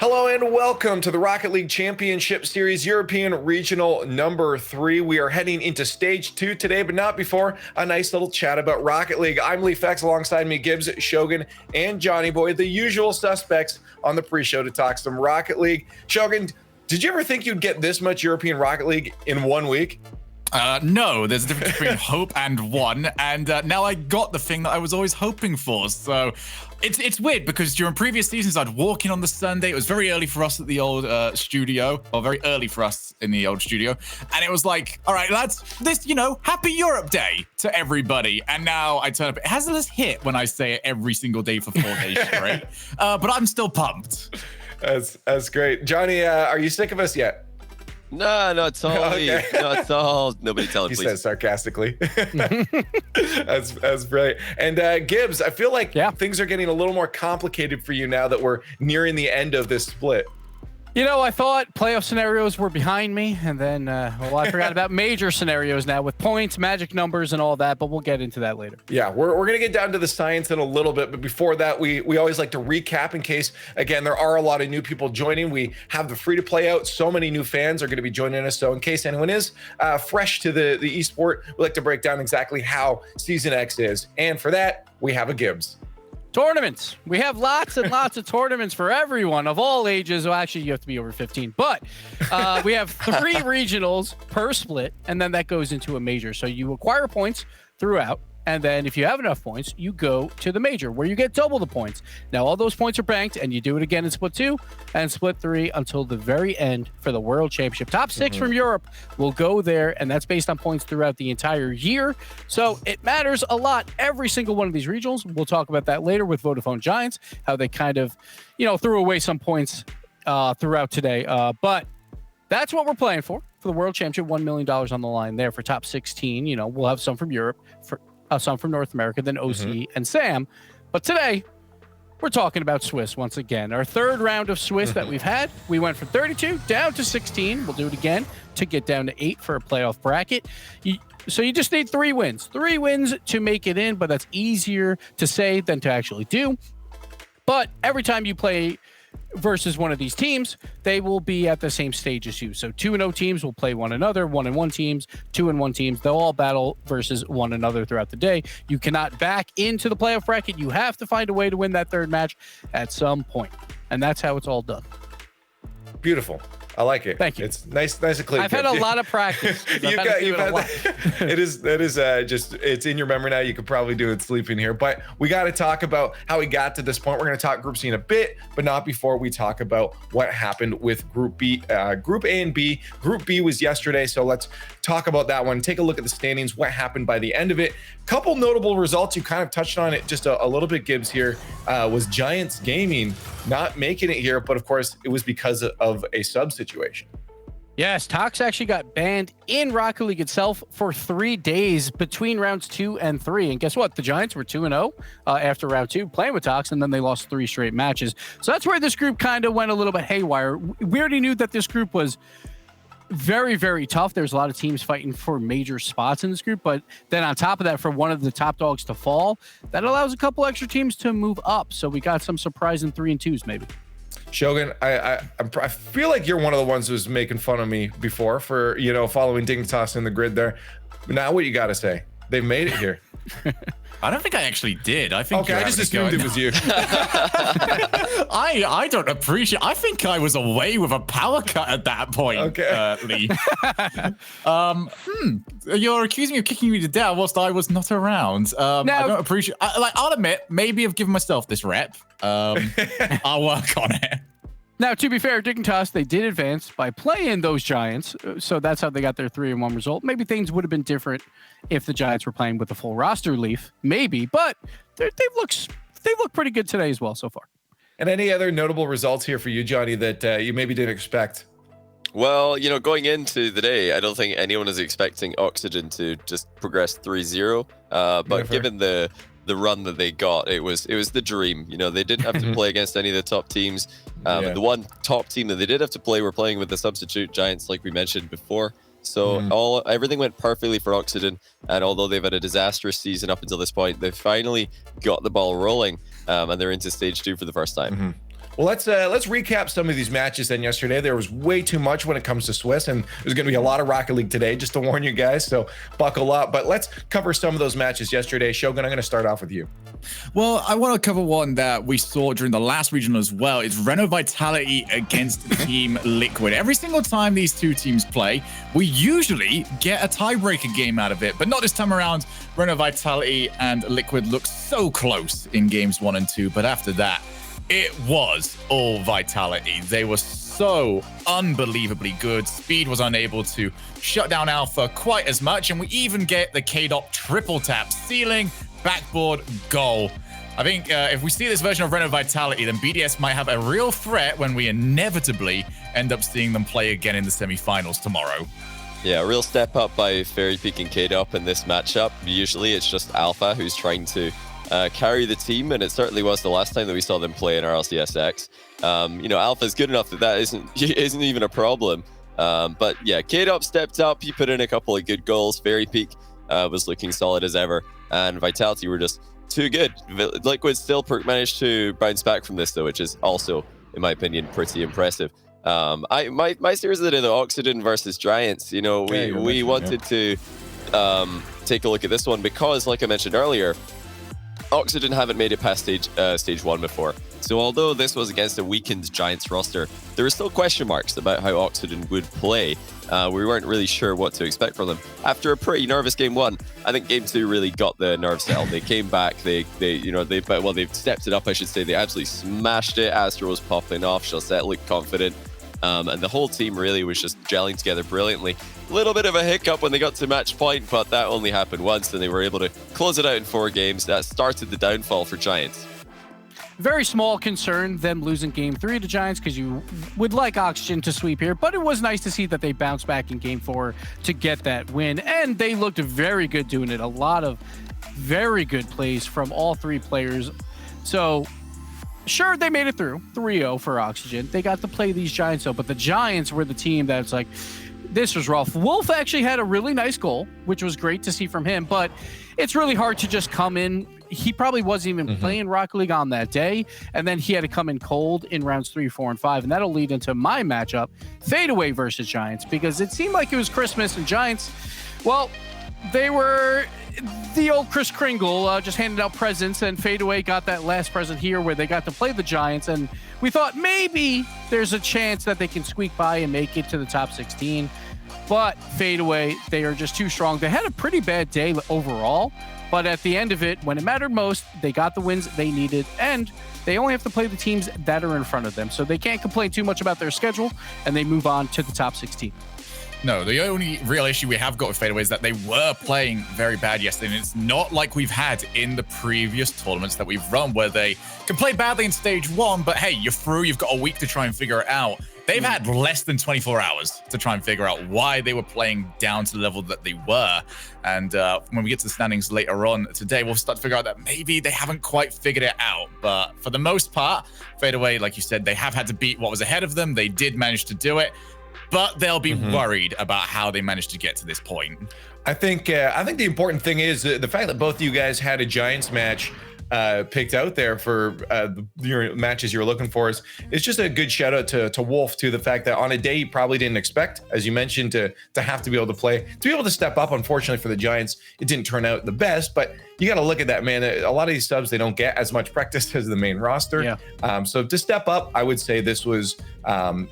Hello and welcome to the Rocket League Championship Series European Regional number 3. We are heading into stage 2 today, but not before a nice little chat about Rocket League. I'm Leaf X, alongside me Gibbs, Shogun, and Johnny Boy, the usual suspects on the pre-show to talk some Rocket League. Shogun, did you ever think you'd get this much European Rocket League in 1 week? No, there's a difference between hope and one, and now I got the thing that I was always hoping for. So it's weird because during previous seasons I'd walk in on the Sunday. It was very early for us at the old studio, or very early for us in the old studio, and it was like, all right, lads, this, Happy Europe Day to everybody. And now I turn up. It has this hit when I say it every single day for 4 days straight, but I'm still pumped. That's great. Johnny, are you sick of us yet? No, not at all. Okay. Not at all. Nobody tell him, He please. says sarcastically. That's brilliant. And Gibbs, I feel like things are getting a little more complicated for you now that we're nearing the end of this split. I thought playoff scenarios were behind me, and then, I forgot about major scenarios now with points, magic numbers, and all that, but we'll get into that later. Yeah, we're going to get down to the science in a little bit, but before that, we always like to recap in case, again, there are a lot of new people joining. We have the free-to-play out. So many new fans are going to be joining us, so in case anyone is fresh to the esport, we like to break down exactly how Season X is, and for that, we have a Gibbs. Tournaments. We have lots and lots of tournaments for everyone of all ages. Well, actually, you have to be over 15. But we have 3 regionals per split, and then that goes into a major. So you acquire points throughout, and then if you have enough points, you go to the major where you get double the points. Now, all those points are banked, and you do it again in split 2 and split 3 until the very end for the World Championship. Top 6 from Europe will go there, and that's based on points throughout the entire year. So it matters a lot. Every single one of these regionals, we'll talk about that later with Vodafone Giants, how they kind of, threw away some points throughout today. But that's what we're playing for the World Championship. $1 million on the line there for top 16. We'll have some from Europe, some from North America, then OC and Sam. But today, we're talking about Swiss once again. Our third round of Swiss that we've had. We went from 32 down to 16. We'll do it again to get down to 8 for a playoff bracket. So you just need 3 wins. 3 wins to make it in, but that's easier to say than to actually do. But every time you play versus one of these teams, they will be at the same stage as you. So 2-0 teams will play one another, 1-1 teams, 2-1 teams. They'll all battle versus one another throughout the day. You cannot back into the playoff bracket. You have to find a way to win that third match at some point. And that's how it's all done. Beautiful. I like it. Thank you. It's nice and clean. I've had a lot of practice. It's in your memory now. You could probably do it sleeping here, but we got to talk about how we got to this point. We're going to talk Group C in a bit, but not before we talk about what happened with Group B, Group A and B. Group B was yesterday, so let's talk about that one. Take a look at the standings, what happened by the end of it. Couple notable results. You kind of touched on it just a little bit, Gibbs, here, was Giants Gaming not making it here, but of course it was because of a sub situation. Yes, Tox actually got banned in Rocket League itself for 3 days between rounds 2 and 3. And guess what? The Giants were 2-0 after round 2 playing with Tox, and then they lost 3 straight matches. So that's where this group kind of went a little bit haywire. We already knew that this group was very, very tough. There's a lot of teams fighting for major spots in this group, but then on top of that, for one of the top dogs to fall, that allows a couple extra teams to move up. So we got some surprising 3 and 2s maybe. Shogun, I feel like you're one of the ones who's making fun of me before for, following Dignitas in the grid there. Now what you got to say? They've made it here. I don't think I actually did. I think I just assumed it was you. I don't appreciate. I think I was away with a power cut at that point. Okay. Lee. You're accusing me of kicking me to death whilst I was not around. I don't appreciate. I'll admit, maybe I've given myself this rep. I'll work on it. Now, to be fair, Dignitas, they did advance by playing those Giants, so that's how they got their 3-1 result. Maybe things would have been different if the Giants were playing with a full roster, Leaf, maybe, but they've looked pretty good today as well so far. And any other notable results here for you, Johnny, that you maybe didn't expect? Well, going into the day, I don't think anyone is expecting Oxygen to just progress 3-0, but given the run that they got, it was the dream. They didn't have to play against any of the top teams. And the one top team that they did have to play were playing with the substitute Giants, like we mentioned before. So everything went perfectly for Oxygen, and although they've had a disastrous season up until this point, they've finally got the ball rolling, and they're into stage 2 for the first time. Well, let's recap some of these matches then yesterday. There was way too much when it comes to Swiss, and there's going to be a lot of Rocket League today, just to warn you guys, so buckle up. But let's cover some of those matches yesterday. Shogun, I'm going to start off with you. Well, I want to cover one that we saw during the last regional as well. It's Reno Vitality against Team Liquid. Every single time these two teams play, we usually get a tiebreaker game out of it, but not this time around. Reno Vitality and Liquid look so close in games 1 and 2, but after that, it was all Vitality. They were so unbelievably good. Speed was unable to shut down Alpha quite as much, and we even get the KDOP triple tap, ceiling, backboard, goal. I think if we see this version of Reno Vitality, then BDS might have a real threat when we inevitably end up seeing them play again in the semifinals tomorrow. Yeah, a real step up by Fairy Peak and KDOP in this matchup. Usually it's just Alpha who's trying to carry the team, and it certainly was the last time that we saw them play in RLCS X. Alpha's good enough that isn't even a problem. But yeah, KDOP stepped up. He put in a couple of good goals. Fairy Peak was looking solid as ever, and Vitality were just too good. Liquid still managed to bounce back from this, though, which is also, in my opinion, pretty impressive. My series of the day, though, Oxygen versus Giants. We wanted to take a look at this one because, like I mentioned earlier, Oxygen haven't made it past stage 1 before. So although this was against a weakened Giants roster, there were still question marks about how Oxygen would play. We weren't really sure what to expect from them. After a pretty nervous game 1, I think game 2 really got the nerves settled. They came back. They've stepped it up, I should say. They absolutely smashed it. Astro was popping off. Chaussette looked confident. And the whole team really was just gelling together brilliantly. A little bit of a hiccup when they got to match point, but that only happened once, and they were able to close it out in 4 games. That started the downfall for Giants. Very small concern, them losing game 3 to Giants, because you would like Oxygen to sweep here, but it was nice to see that they bounced back in game 4 to get that win, and they looked very good doing it. A lot of very good plays from all 3 players. So sure, they made it through 3-0 for Oxygen. They got to play these Giants, though, but the Giants were the team that's like, this was rough. Wolf actually had a really nice goal, which was great to see from him, but it's really hard to just come in. He probably wasn't even playing Rocket League on that day, and then he had to come in cold in rounds 3, 4, and 5, and that'll lead into my matchup, Fadeaway versus Giants, because it seemed like it was Christmas, and Giants, well, they were the old Kris Kringle, just handed out presents, and Fadeaway got that last present here where they got to play the Giants, and we thought maybe there's a chance that they can squeak by and make it to the top 16. But Fadeaway, they are just too strong. They had a pretty bad day overall, but at the end of it, when it mattered most, they got the wins they needed, and they only have to play the teams that are in front of them, so they can't complain too much about their schedule, and they move on to the top 16. No, the only real issue we have got with Fadeaway is that they were playing very bad yesterday, and it's not like we've had in the previous tournaments that we've run where they can play badly in stage 1, but hey, you're through, you've got a week to try and figure it out. They've had less than 24 hours to try and figure out why they were playing down to the level that they were. And when we get to the standings later on today, we'll start to figure out that maybe they haven't quite figured it out. But for the most part, Fadeaway, like you said, they have had to beat what was ahead of them. They did manage to do it, but they'll be worried about how they managed to get to this point. I think the important thing is the fact that both of you guys had a Giants match picked out there for your matches you were looking for. It's just a good shout out to Wolf, to the fact that on a day you probably didn't expect, as you mentioned, to have to be able to play, to be able to step up. Unfortunately for the Giants, it didn't turn out the best, but you got to look at that, man. A lot of these subs, they don't get as much practice as the main roster. Yeah. So to step up, I would say this was,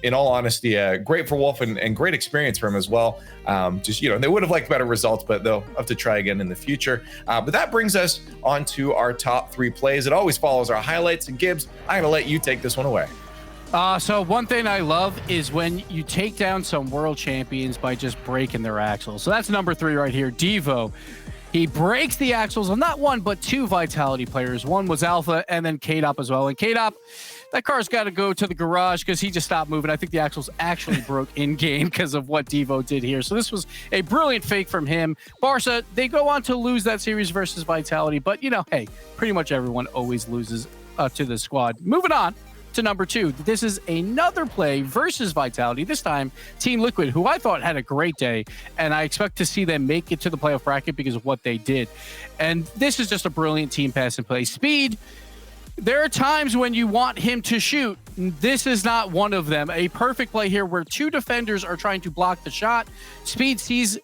in all honesty, great for Wolf and great experience for him as well. They would have liked better results, but they'll have to try again in the future. But that brings us on to our top 3 plays. It always follows our highlights. And Gibbs, I'm going to let you take this one away. So one thing I love is when you take down some world champions by just breaking their axles. So that's number 3 right here, Devo. He breaks the axles of not 1, but 2 Vitality players. One was Alpha, and then KDOP as well. And KDOP, that car's got to go to the garage because he just stopped moving. I think the axles actually broke in-game because of what Devo did here. So this was a brilliant fake from him. Barca, they go on to lose that series versus Vitality. But, hey, pretty much everyone always loses to the squad. Moving on to number 2. This is another play versus Vitality. This time, Team Liquid, who I thought had a great day, and I expect to see them make it to the playoff bracket because of what they did. And this is just a brilliant team pass and play. Speed, there are times when you want him to shoot, This is not one of them. A perfect play here where two defenders are trying to block the shot. Speed sees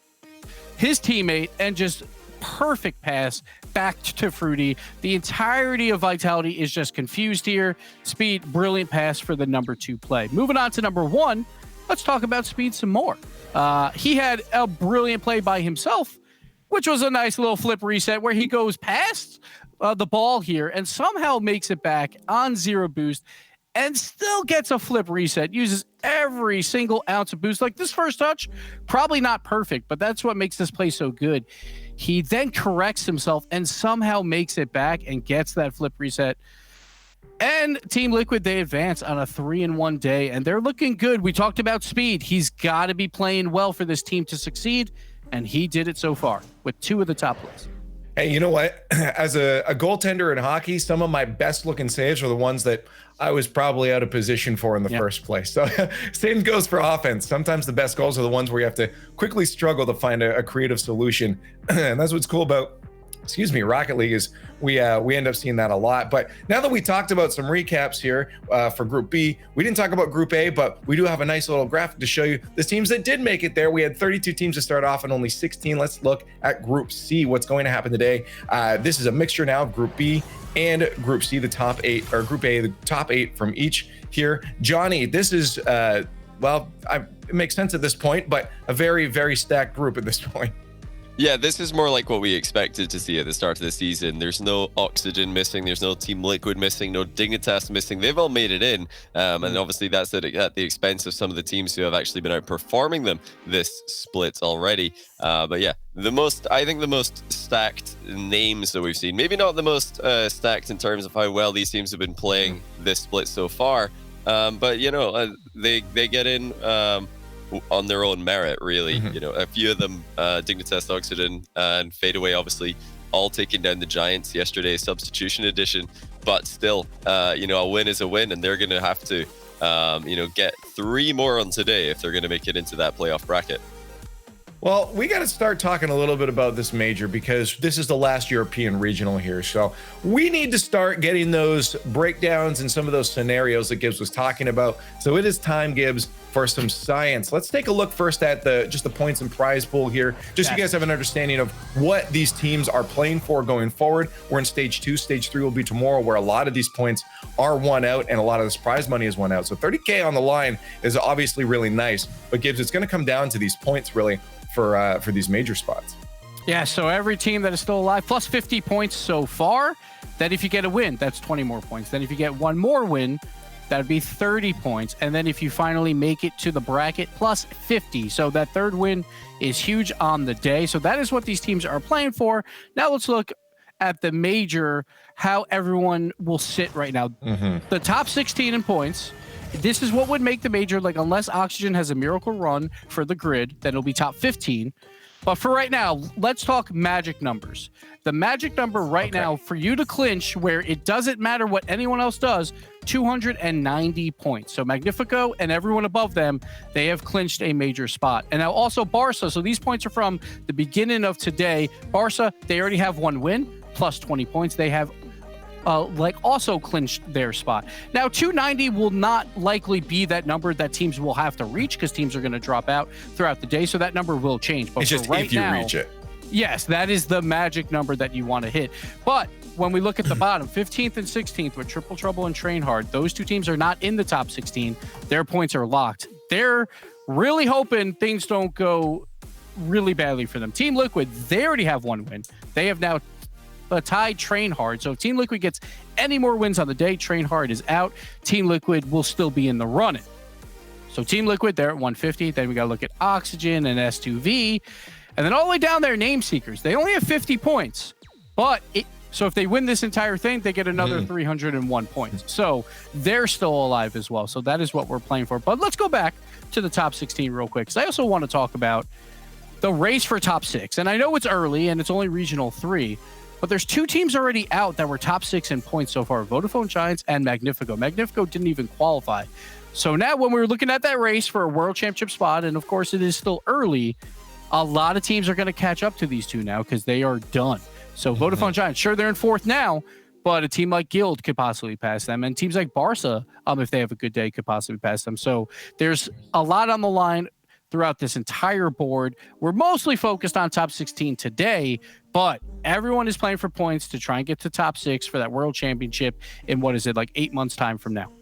his teammate and just perfect pass back to Fruity. The entirety of Vitality is just confused here. Speed, brilliant pass for the number 2 play. Moving on to number 1, let's talk about Speed some more. He had a brilliant play by himself, which was a nice little flip reset where he goes past the ball here and somehow makes it back on 0 boost and still gets a flip reset, uses every single ounce of boost. Like this first touch, probably not perfect, but that's what makes this play so good. He then corrects himself and somehow makes it back and gets that flip reset. And Team Liquid, they advance on a 3-1 day, and they're looking good. We talked about Speed. He's got to be playing well for this team to succeed, and he did it so far with 2 of the top plays. Hey, you know what? As a goaltender in hockey, some of my best looking saves are the ones that I was probably out of position for in the first place. So same goes for offense. Sometimes the best goals are the ones where you have to quickly struggle to find a creative solution. And that's what's cool about Rocket League is we end up seeing that a lot. But now that we talked about some recaps here for Group B, we didn't talk about Group A, but we do have a nice little graphic to show you the teams that did make it there. We had 32 teams to start off and only 16. Let's look at Group C, what's going to happen today. This is a mixture now of Group B and Group C, the top 8, or Group A, the top 8 from each here. Johnny, this is, it makes sense at this point, but a very, very stacked group at this point. Yeah, this is more like what we expected to see at the start of the season. There's no Oxygen missing, there's no Team Liquid missing, no Dignitas missing. They've all made it in, and obviously that's at the expense of some of the teams who have actually been outperforming them this split already. But yeah, I think the most stacked names that we've seen. Maybe not the most stacked in terms of how well these teams have been playing this split so far, but you know, they get in on their own merit, really. You know, a few of them, Dignitas, Oxygen, and Fadeaway, obviously, all taking down the Giants yesterday, substitution edition. But still, you know, a win is a win, and they're going to have to, you know, get 3 more on today if they're going to make it into that playoff bracket. Well, we got to start talking a little bit about this major because this is the last European regional here. So we need to start getting those breakdowns and some of those scenarios that Gibbs was talking about. So it is time, Gibbs, for some science. Let's take a look first at just the points and prize pool here, just so you guys have an understanding of what these teams are playing for going forward. We're in stage 2. Stage 3 will be tomorrow, where a lot of these points are won out and a lot of this prize money is won out. So 30K on the line is obviously really nice, but Gibbs, it's going to come down to these points really for these major spots. Yeah, so every team that is still alive, plus 50 points so far. Then if you get a win, that's 20 more points. Then if you get one more win, that'd be 30 points. And then if you finally make it to the bracket, plus 50. So that third win is huge on the day. So that is what these teams are playing for. Now let's look at the major, how everyone will sit right now. The top 16 in points. This is what would make the major, like unless Oxygen has a miracle run for the grid, then it'll be top 15. But for right now, let's talk magic numbers. The magic number right now for you to clinch, where it doesn't matter what anyone else does, 290 points. So Magnifico and everyone above them, they have clinched a major spot. And now also Barca. So these points are from the beginning of today. Barca, they already have 1 win, plus 20 points. They have also clinched their spot. Now 290 will not likely be that number that teams will have to reach, because teams are going to drop out throughout the day, so that number will change. But it's just right if you now, reach it. Yes, that is the magic number that you want to hit. But when we look at the bottom, 15th and 16th with Triple Trouble and Train Hard, those 2 teams are not in the top 16. Their points are locked. They're really hoping things don't go really badly for them. Team Liquid, they already have 1 win. They have now tied Train Hard. So if Team Liquid gets any more wins on the day, Train Hard is out. Team Liquid will still be in the running. So Team Liquid, they're at 150. Then we got to look at Oxygen and S2V. And then all the way down there, Name Seekers. They only have 50 points. But so if they win this entire thing, they get another 301 points. So they're still alive as well. So that is what we're playing for. But let's go back to the top 16 real quick, because I also want to talk about the race for top 6. And I know it's early and it's only Regional 3, but there's 2 teams already out that were top 6 in points so far, Vodafone Giants and Magnifico. Magnifico didn't even qualify. So now when we're looking at that race for a World Championship spot, and of course it is still early, a lot of teams are going to catch up to these 2 now because they are done. So Vodafone Giants, sure, they're in 4th now, but a team like Guild could possibly pass them, and teams like Barca, if they have a good day, could possibly pass them. So there's a lot on the line throughout this entire board. We're mostly focused on top 16 today, but everyone is playing for points to try and get to top 6 for that world championship in what is it, like 8 months time from now.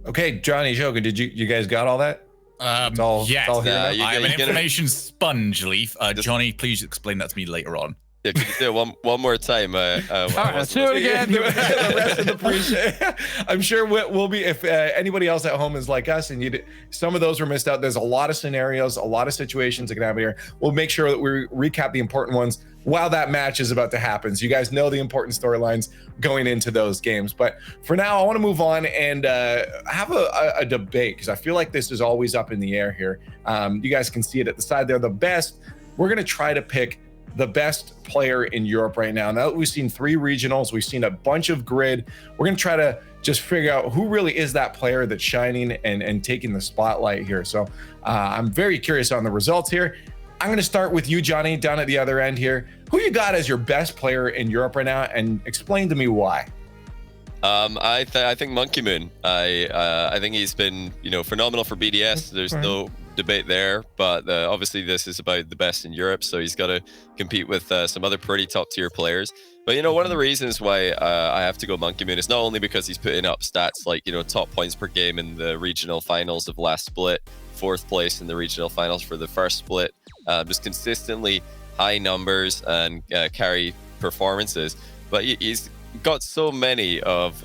Okay, Johnny, Shogun, did you guys got all that? Yes, it's all here now? I'm an information sponge, Leaf. Johnny, please explain that to me later on. Yeah, could you do it one more time? All right, let's do it again. The rest of the pre-show. I'm sure we'll be, if anybody else at home is like us and some of those were missed out, there's a lot of scenarios, a lot of situations that can happen here. We'll make sure that we recap the important ones while that match is about to happen. So you guys know the important storylines going into those games. But for now, I want to move on and have a debate, because I feel like this is always up in the air here. You guys can see it at the side there. The best, we're going to try to pick the best player in Europe right now. Now that we've seen 3 regionals, we've seen a bunch of grid, we're going to try to just figure out who really is that player that's shining and taking the spotlight here. So I'm very curious on the results here. I'm going to start with you, Johnny, down at the other end here. Who you got as your best player in Europe right now, and explain to me why. I think Monkey Moon. I think he's been phenomenal for BDS. There's no debate there, but obviously this is about the best in Europe, so he's got to compete with some other pretty top tier players. But one of the reasons why I have to go Monkey Moon is not only because he's putting up stats like top points per game in the regional finals of last split, 4th place in the regional finals for the first split, just consistently high numbers and carry performances, but he's got so many of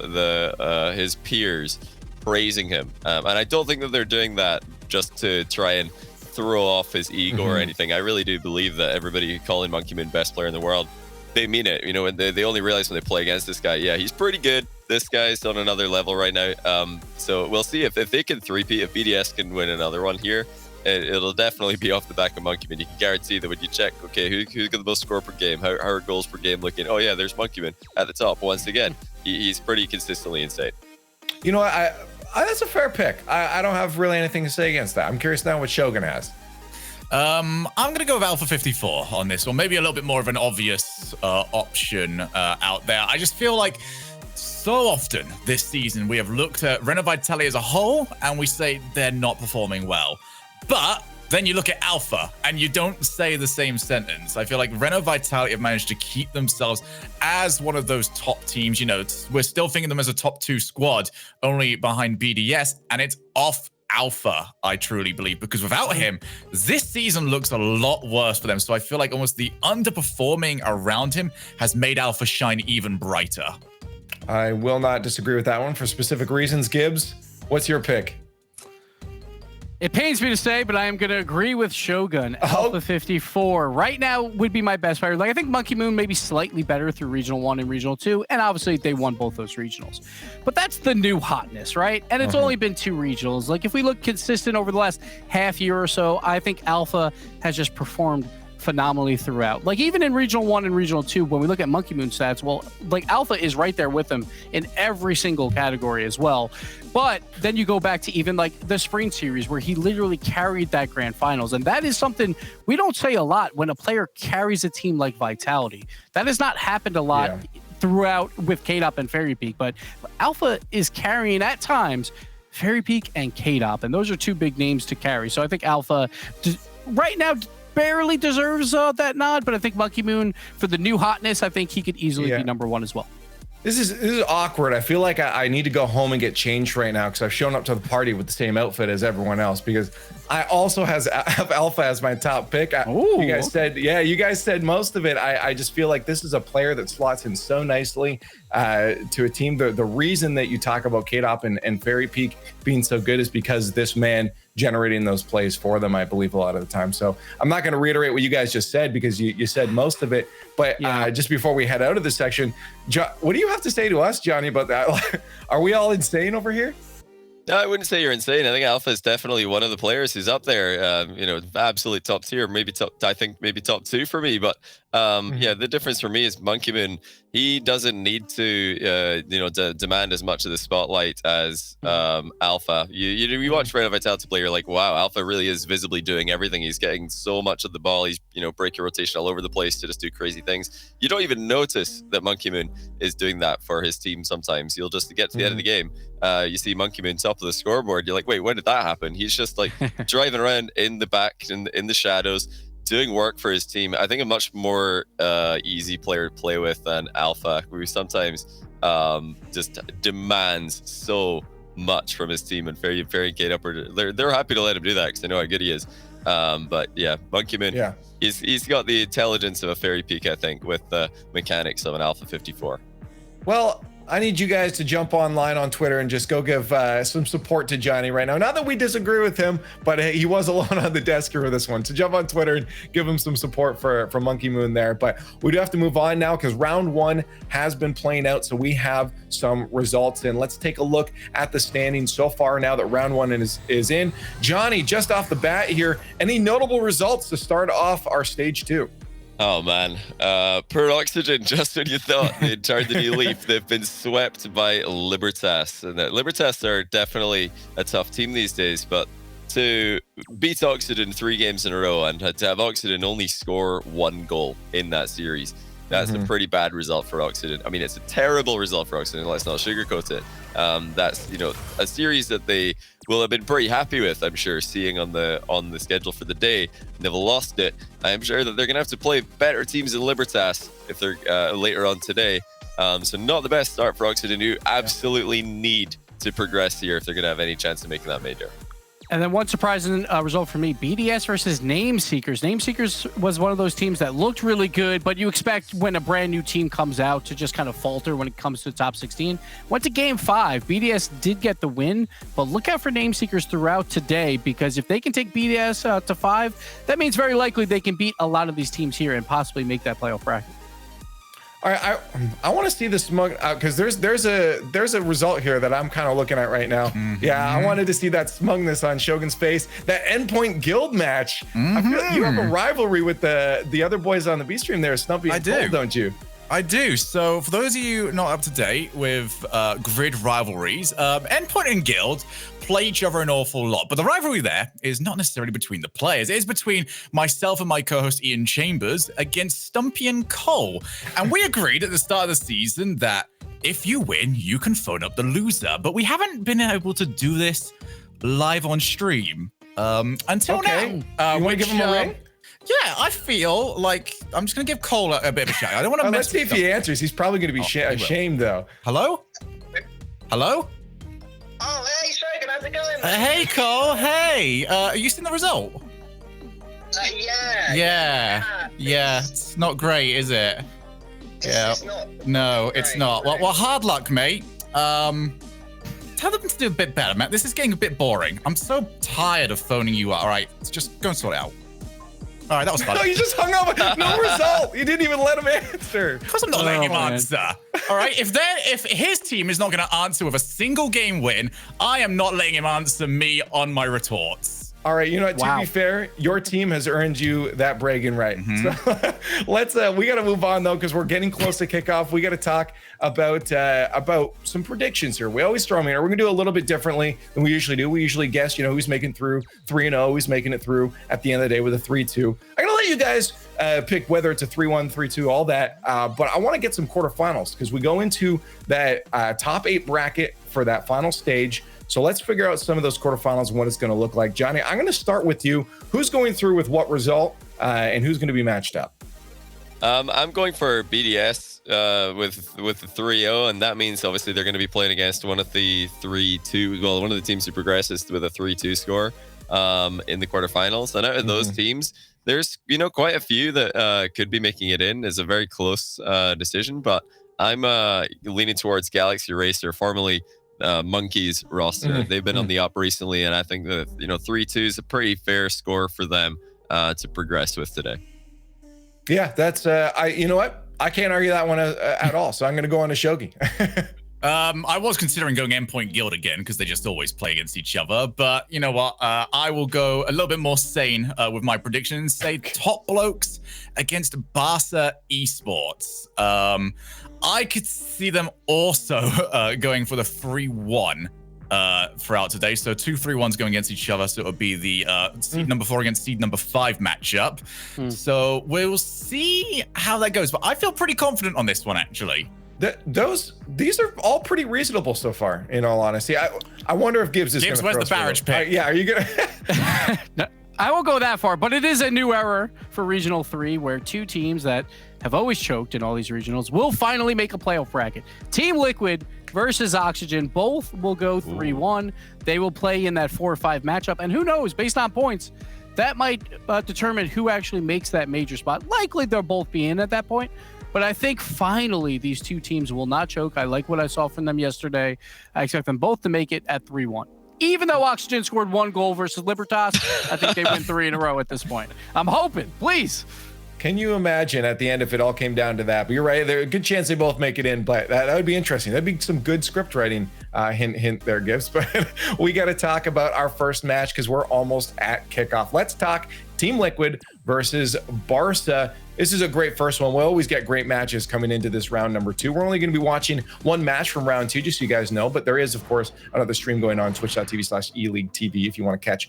his peers praising him, and I don't think that they're doing that just to try and throw off his ego or anything. I really do believe that everybody calling Monkey Moon best player in the world, they mean it. And they only realize when they play against this guy, yeah, he's pretty good. This guy's on another level right now. So we'll see if they can three-peat, if BDS can win another one here. It'll definitely be off the back of Monkey Moon. You can guarantee that when you check, okay, who's got the most score per game? How are goals per game looking? Oh yeah, there's Monkey Moon at the top once again. He's pretty consistently insane. You know what? That's a fair pick. I don't have really anything to say against that. I'm curious now what Shogun has. I'm going to go with Alpha 54 on this, or maybe a little bit more of an obvious option out there. I just feel like so often this season we have looked at Reno Vitality as a whole and we say they're not performing well. But then you look at Alpha and you don't say the same sentence. I feel like Reno Vitality have managed to keep themselves as one of those top teams. We're still thinking them as a top 2 squad, only behind BDS, and it's off Alpha, I truly believe, because without him, this season looks a lot worse for them. So I feel like almost the underperforming around him has made Alpha shine even brighter. I will not disagree with that one for specific reasons. Gibbs, what's your pick? It pains me to say, but I am going to agree with Shogun. Alpha 54 right now would be my best player. Like, I think Monkey Moon may be slightly better through Regional 1 and Regional 2, and obviously they won both those regionals. But that's the new hotness, right? And it's only been 2 regionals. Like, if we look consistent over the last half year or so, I think Alpha has just performed phenomenally throughout. Like, even in Regional 1 and Regional 2, when we look at Monkey Moon stats, well, like, Alpha is right there with them in every single category as well. But then you go back to even like the Spring Series, where he literally carried that grand finals. And that is something we don't say a lot when a player carries a team like Vitality. That has not happened a lot throughout with KDOP and Fairy Peak, but Alpha is carrying at times Fairy Peak and KDOP, and those are 2 big names to carry. So I think Alpha right now barely deserves that nod, but I think Monkey Moon, for the new hotness, I think he could easily be number 1 as well. This is awkward. I feel like I need to go home and get changed right now, because I've shown up to the party with the same outfit as everyone else, because I also have Alpha as my top pick. You guys said most of it. I just feel like this is a player that slots in so nicely to a team. The reason that you talk about KDOP and Fairy Peak being so good is because this man generating those plays for them, I believe, a lot of the time. So I'm not going to reiterate what you guys just said, because you said most of it. But just before we head out of this section, what do you have to say to us, Johnny, about that? Are we all insane over here? No, I wouldn't say you're insane. I think Alpha is definitely one of the players who's up there. Absolutely top tier, maybe top 2 for me. But Yeah, the difference for me is Monkey Moon. He doesn't need to, demand as much of the spotlight as Alpha. You watch Red Vitality play, you're like, wow, Alpha really is visibly doing everything. He's getting so much of the ball. He's breaking rotation all over the place to just do crazy things. You don't even notice that Monkey Moon is doing that for his team. Sometimes you'll just get to the end of the game. You see Monkey Moon top of the scoreboard. You're like, wait, when did that happen? He's just like driving around in the back in the shadows, doing work for his team. I think a much more easy player to play with than Alpha, who sometimes just demands so much from his team and very, very gate upper. They're happy to let him do that because they know how good he is. But yeah, Monkey Moon, he's got the intelligence of a Fairy Peak, I think, with the mechanics of an Alpha 54. Well, I need you guys to jump online on Twitter and just go give some support to Johnny right now. Not that we disagree with him, but he was alone on the desk here with this one. So jump on Twitter and give him some support for Monkey Moon there. But we do have to move on now because round one has been playing out. So we have some results in. Let's take a look at the standings so far now that round one is in. Johnny, just off the bat here, any notable results to start off our stage two? Oh man, per Oxygen, just when you thought they'd turned the new leaf, they've been swept by Libertas. And Libertas are definitely a tough team these days, but to beat Oxygen 3 games in a row and to have Oxygen only score 1 goal in that series, that's a pretty bad result for Oxygen. I mean, it's a terrible result for Oxygen, let's not sugarcoat it. That's a series that they will have been pretty happy with, I'm sure, seeing on the schedule for the day. They've lost it. I'm sure that they're gonna have to play better teams than Libertas if they're later on today. So not the best start for Oxygen, who absolutely need to progress here if they're gonna have any chance of making that major. And then one surprising result for me, BDS versus Nameseekers. Nameseekers was one of those teams that looked really good, but you expect when a brand new team comes out to just kind of falter when it comes to the top 16. Went to game 5. BDS did get the win, but look out for Nameseekers throughout today, because if they can take BDS to 5, that means very likely they can beat a lot of these teams here and possibly make that playoff bracket. All right, I want to see the smug because there's a result here that I'm kind of looking at right now. Yeah, I wanted to see that smugness on Shogun's face. That endpoint guild match. I feel like you have a rivalry with the other boys on the B stream there, Snumpy and Cole, don't you? I do. So for those of you not up to date with grid rivalries, Endpoint and Guild play each other an awful lot, but the rivalry there is not necessarily between the players. It is between myself and my co-host Ian Chambers against Stumpy and Cole. And we agreed at the start of the season that if you win, you can phone up the loser. But we haven't been able to do this live on stream until now. You want to give him a ring? Yeah, I feel like I'm just going to give Cole a bit of a shout. I don't want to Let's see if he answers. He's probably going to be ashamed, though. Hello? Hello? Oh, hey, Shogun, how's it going? Hey, Cole. Hey. Are you seeing the result? Yeah. It's not great, is it? It's not. No, it's not. Well, hard luck, mate. Tell them to do a bit better, Matt. This is getting a bit boring. I'm so tired of phoning you up. All right, just go and sort it out. All right, that was fun. No, you just hung up. No result. You didn't even let him answer. Because I'm not letting him answer. All right, if his team is not going to answer with a single game win, I am not letting him answer me on my retorts. All right, you know what? To be fair, your team has earned you that bragging right. So let's. We got to move on though, because we're getting close to kickoff. We got to talk about some predictions here. We always throw them in. We're gonna do a little bit differently than we usually do. We usually guess, who's making through 3-0, who's making it through at the end of the day with a 3-2. I'm gonna let you guys pick whether it's a 3-1, 3-2, all that. But I want to get some quarterfinals because we go into that top 8 bracket for that final stage. So let's figure out some of those quarterfinals and what it's going to look like. Johnny, I'm going to start with you. Who's going through with what result and who's going to be matched up? I'm going for BDS with the 3-0, and that means obviously they're going to be playing against one of the 3-2. Well, one of the teams who progresses with a 3-2 score in the quarterfinals. And out of those teams, there's quite a few that could be making it in. It's a very close decision, but I'm leaning towards Galaxy Racer, formerly Monkey's roster. They've been on the up recently, and I think that 3-2 is a pretty fair score for them to progress with today. Yeah, that's you know what? I can't argue that one at all. So I'm going to go on to Shogi. I was considering going Endpoint Guild again because they just always play against each other. But you know what? I will go a little bit more sane with my predictions. Say Top Blokes against Barca Esports. I could see them also going for the 3-1 throughout today. So 2 3-1s going against each other. So it would be the seed number 4 against seed number 5 matchup. So we'll see how that goes. But I feel pretty confident on this one, actually. These are all pretty reasonable so far, in all honesty. I wonder if Gibbs is going to where's the Barrage pick? Yeah, are you going to? No, I won't go that far, but it is a new era for Regional 3 where 2 teams that have always choked in all these regionals will finally make a playoff bracket. Team Liquid versus Oxygen, both will go 3-1. They will play in that 4 or 5 matchup, and who knows, based on points, that might determine who actually makes that major spot. Likely they'll both be in at that point. But I think finally these 2 teams will not choke. I like what I saw from them yesterday. I expect them both to make it at 3-1. Even though Oxygen scored 1 goal versus Libertas, I think they win 3 in a row at this point. I'm hoping, please. Can you imagine at the end if it all came down to that? But you're right, there's a good chance they both make it in, but that would be interesting. That'd be some good script writing, hint there, Gibbs. But we got to talk about our first match because we're almost at kickoff. Let's talk Team Liquid versus Barca. This is a great first one. We always get great matches coming into this round number 2. We're only going to be watching one match from round 2, just so you guys know. But there is, of course, another stream going on, twitch.tv/eleaguetv, if you want to catch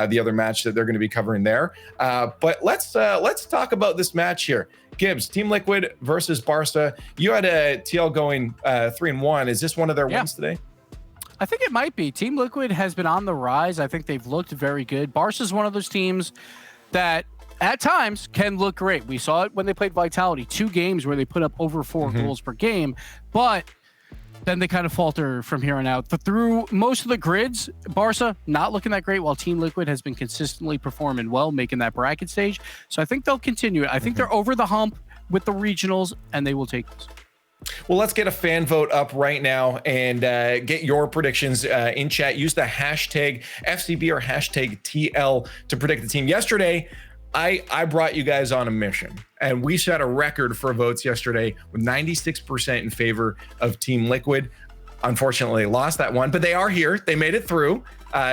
the other match that they're going to be covering there. But let's talk about this match here. Gibbs, Team Liquid versus Barca. You had a TL going 3-1. Is this one of their wins today? I think it might be. Team Liquid has been on the rise. I think they've looked very good. Barca is one of those teams that at times can look great. We saw it when they played Vitality, 2 games where they put up over 4 goals per game, but then they kind of falter from here on out. But through most of the grids, Barca not looking that great, while Team Liquid has been consistently performing well, making that bracket stage. So I think they'll continue it. I think they're over the hump with the regionals, and they will take this. Well, let's get a fan vote up right now and get your predictions in chat. Use the hashtag FCB or hashtag TL to predict the team. Yesterday, I brought you guys on a mission, and we set a record for votes yesterday with 96% in favor of Team Liquid. Unfortunately, they lost that one, but they are here. They made it through.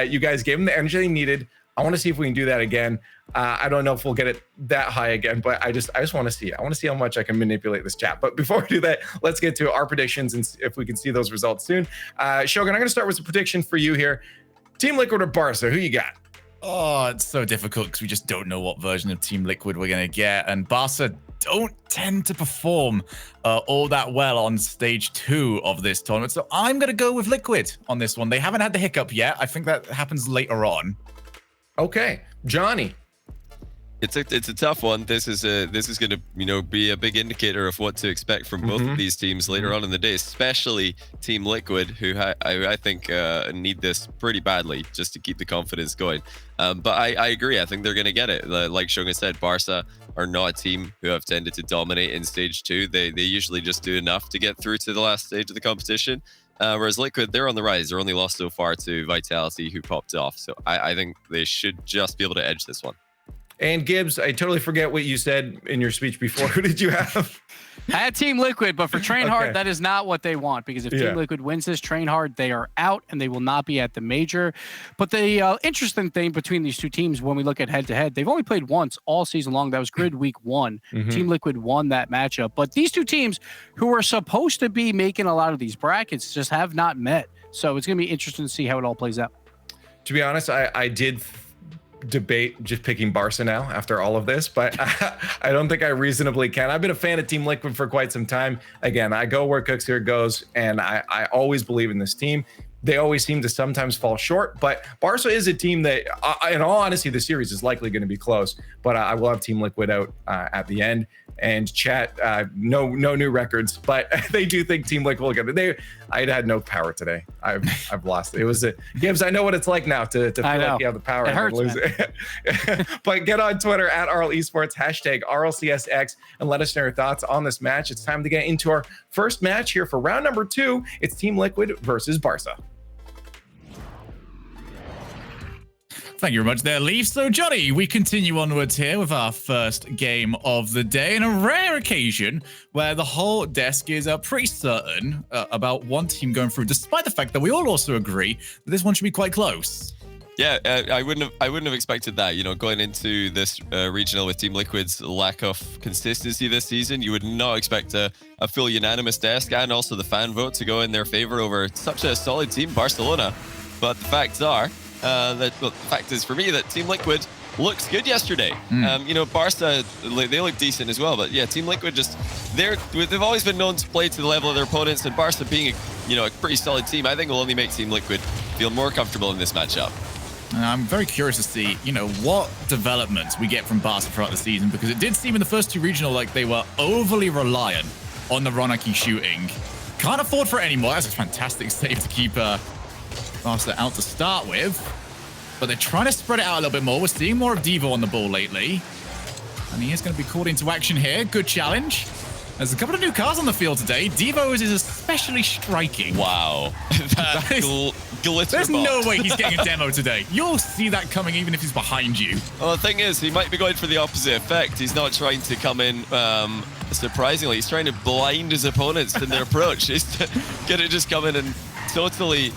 You guys gave them the energy they needed. I want to see if we can do that again. I don't know if we'll get it that high again, but I just want to see it. I want to see how much I can manipulate this chat. But before we do that, let's get to our predictions and if we can see those results soon. Shogun, I'm going to start with a prediction for you here. Team Liquid or Barca? Who you got? Oh, it's so difficult because we just don't know what version of Team Liquid we're going to get. And Barca don't tend to perform all that well on stage 2 of this tournament. So I'm going to go with Liquid on this one. They haven't had the hiccup yet. I think that happens later on. Okay, Johnny. It's a tough one. This is going to be a big indicator of what to expect from both of these teams later on in the day, especially Team Liquid, who I think need this pretty badly just to keep the confidence going. But I agree. I think they're going to get it. Like Shogun said, Barca are not a team who have tended to dominate in stage 2. They usually just do enough to get through to the last stage of the competition. Whereas Liquid, they're on the rise. They're only lost so far to Vitality, who popped off. So I think they should just be able to edge this one. And Gibbs, I totally forget what you said in your speech before. Who did you have? I had Team Liquid, but for Train Hard, that is not what they want, because if Team Liquid wins this Train Hard, they are out and they will not be at the major. But the interesting thing between these 2 teams, when we look at head-to-head, they've only played once all season long. That was Grid Week 1. Team Liquid won that matchup. But these 2 teams who are supposed to be making a lot of these brackets just have not met. So it's going to be interesting to see how it all plays out. To be honest, I did debate just picking Barca now after all of this, but I don't think I reasonably can. I've been a fan of Team Liquid for quite some time. Again, I go where Cooks here goes, and I always believe in this team. They always seem to sometimes fall short, but Barca is a team that, in all honesty, the series is likely going to be close, but I will have Team Liquid out at the end. And chat, no new records, but they do think Team Liquid will get it. I had no power today. I've lost it. It was Gibbs. I know what it's like now to feel like you have the power and hurts, lose it. But get on Twitter at RL Esports, hashtag RLCS X, and let us know your thoughts on this match. It's time to get into our first match here for round number 2. It's Team Liquid versus Barca. Thank you very much there, Leaf. So, Johnny, we continue onwards here with our first game of the day, and a rare occasion where the whole desk is pretty certain about one team going through, despite the fact that we all also agree that this one should be quite close. Yeah, I wouldn't have expected that. You know, going into this regional with Team Liquid's lack of consistency this season, you would not expect a full unanimous desk and also the fan vote to go in their favor over such a solid team, Barcelona. But the facts are the fact is for me that Team Liquid looks good yesterday. You know, Barca, they look decent as well, but yeah, Team Liquid they've always been known to play to the level of their opponents, and Barca being a pretty solid team, I think will only make Team Liquid feel more comfortable in this matchup. I'm very curious to see, what developments we get from Barca throughout the season, because it did seem in the first two regional like they were overly reliant on the Ronaki shooting. Can't afford for it anymore. That's a fantastic save to keep Barca out to start with. But they're trying to spread it out a little bit more. We're seeing more of Devo on the ball lately. And he is going to be called into action here. Good challenge. There's a couple of new cars on the field today. Devo's is especially striking. Wow. Glitter There's box. no way he's getting a demo today. You'll see that coming even if he's behind you. Well, the thing is, he might be going for the opposite effect. He's not trying to come in surprisingly. He's trying to blind his opponents in their approach. He's going to just come in and totally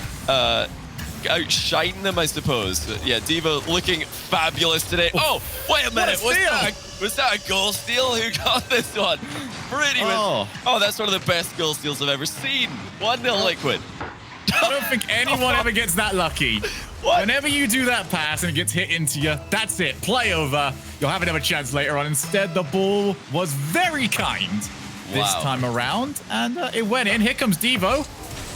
outshine them, I suppose. Yeah, Devo looking fabulous today. Oh, wait a minute. Was that a goal steal? Who got this one? Pretty much. Oh, that's one of the best goal steals I've ever seen. 1-0 Liquid. I don't think anyone ever gets that lucky. What? Whenever you do that pass and it gets hit into you, that's it. Play over. You'll have another chance later on. Instead, the ball was very kind this time around, and it went in. Here comes Devo,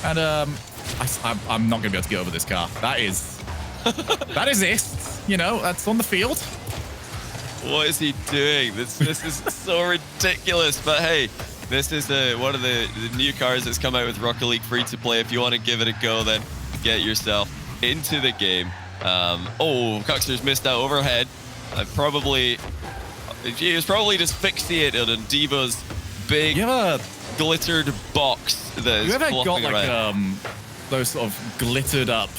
and I'm not going to be able to get over this car. That is it. That's on the field. What is he doing? This is so ridiculous. But hey, this is one of the new cars that's come out with Rocket League free to play. If you want to give it a go, then get yourself into the game. Cuxter's missed out overhead. He was probably just fixated on Devo's big glittered box that is You ever got flopping like around. Those sort of glittered up